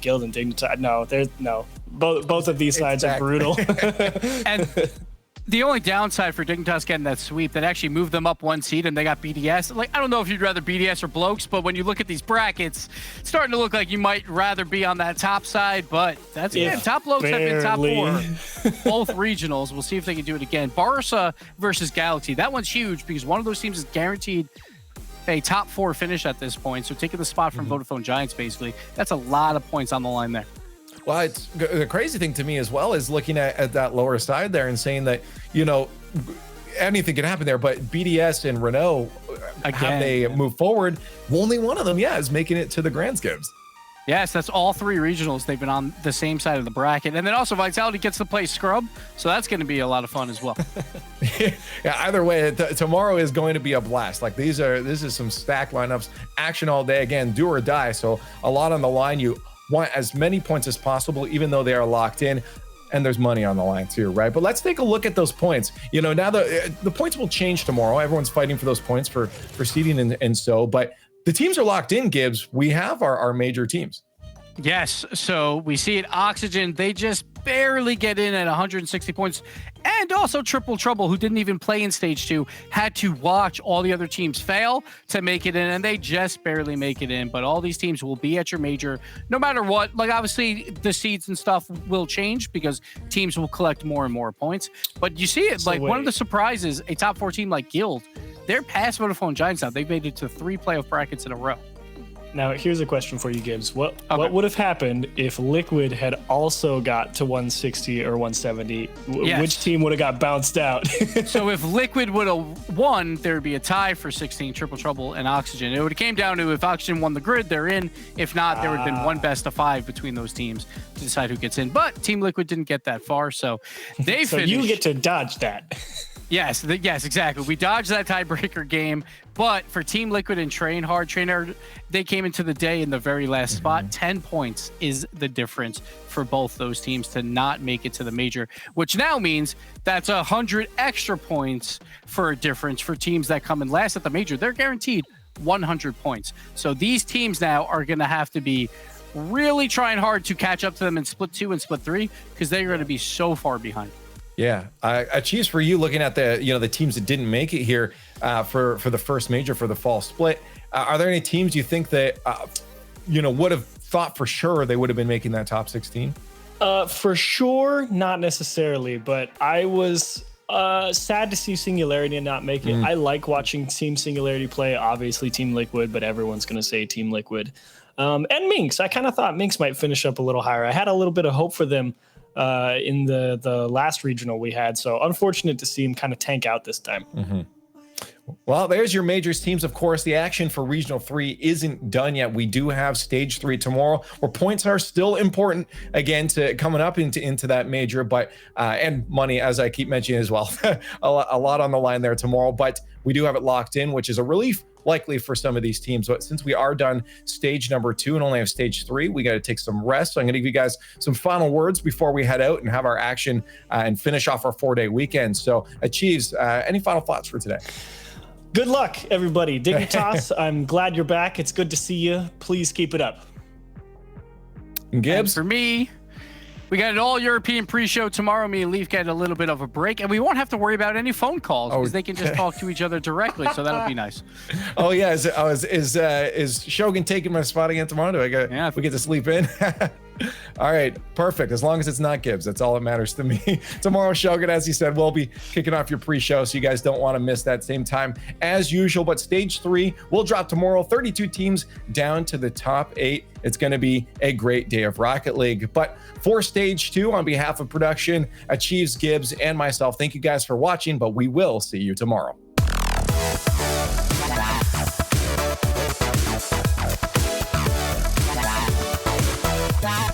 Guild and Dignitas. No. Both of these sides are brutal. And the only downside for Dignitas getting that sweep that actually moved them up 1 seed and they got BDS. Like, I don't know if you'd rather BDS or Blokes, but when you look at these brackets, it's starting to look like you might rather be on that top side. But that's again, Top Blokes have been top 4 both regionals. We'll see if they can do it again. Barca versus Galaxy. That one's huge because one of those teams is guaranteed a top 4 finish at this point. So taking the spot from Vodafone Giants, basically, that's a lot of points on the line there. Well, it's the crazy thing to me as well is looking at that lower side there and saying that, you know, anything can happen there, but BDS and Renault, have they move forward? Only one of them, is making it to the Grand Skims. Yes, that's all 3 regionals. They've been on the same side of the bracket. And then also Vitality gets to play Scrub, so that's going to be a lot of fun as well. Either way, tomorrow is going to be a blast. Like this is some stack lineups, action all day. Again, do or die. So a lot on the line. You want as many points as possible, even though they are locked in. And there's money on the line too, right? But let's take a look at those points. You know, now the points will change tomorrow. Everyone's fighting for those points for seeding and so, but the teams are locked in, Gibbs. We have our major teams. Yes, so we see it. Oxygen, they just barely get in at 160 points. And also Triple Trouble, who didn't even play in Stage 2, had to watch all the other teams fail to make it in, and they just barely make it in. But all these teams will be at your major no matter what. Like, obviously, the seeds and stuff will change because teams will collect more and more points. But you see it, like, one of the surprises, a top 4 team like Guild, they're past Vodafone Giants now. They've made it to 3 playoff brackets in a row. Now, here's a question for you, Gibbs. What would have happened if Liquid had also got to 160 or 170? Yes. Which team would have got bounced out? So if Liquid would have won, there would be a tie for 16, Triple Trouble and Oxygen. It would have came down to if Oxygen won the grid, they're in. If not, there would have been one best of 5 between those teams to decide who gets in. But Team Liquid didn't get that far, so they so finished. You get to dodge that. Yes, exactly. We dodged that tiebreaker game, but for Team Liquid and Train Hard, they came into the day in the very last spot. 10 points is the difference for both those teams to not make it to the major, which now means that's 100 extra points for a difference for teams that come in last at the major. They're guaranteed 100 points. So these teams now are going to have to be really trying hard to catch up to them in Split 2 and Split 3 because they're going to be so far behind. Yeah, Chiefs, for you looking at the teams that didn't make it here for the first major for the fall split, are there any teams you think that would have thought for sure they would have been making that top 16? For sure, not necessarily, but I was sad to see Singularity not make it. I like watching Team Singularity play. Obviously, Team Liquid, but everyone's going to say Team Liquid. And Minx, I kind of thought Minx might finish up a little higher. I had a little bit of hope for them in the last regional we had. So unfortunate to see him kind of tank out this time. Well, there's your majors teams. Of course, the action for Regional 3 isn't done yet. We do have Stage 3 tomorrow, where points are still important, again, to coming up into that major, but and money, as I keep mentioning as well. a lot on the line there tomorrow, but we do have it locked in, which is a relief likely for some of these teams. But since we are done stage number 2 and only have stage 3, we got to take some rest. So I'm going to give you guys some final words before we head out and have our action and finish off our 4-day weekend. So Achieves, any final thoughts for today? Good luck, everybody. Dignitas, I'm glad you're back. It's good to see you. Please keep it up. And Gibbs? And for me, we got an all-European pre-show tomorrow. Me and Leaf get a little bit of a break, and we won't have to worry about any phone calls because they can just talk to each other directly, so that'll be nice. Oh, yeah. Is Shogun taking my spot again tomorrow? We get to sleep in? All right, perfect. As long as it's not Gibbs, that's all that matters to me. Tomorrow, Shogun, as you said, will be kicking off your pre-show, so you guys don't want to miss that same time as usual. But stage 3 will drop tomorrow. 32 teams down to the top 8. It's going to be a great day of Rocket League. But for stage 2, on behalf of production, Achieves, Gibbs, and myself, thank you guys for watching, but we will see you tomorrow. Bye.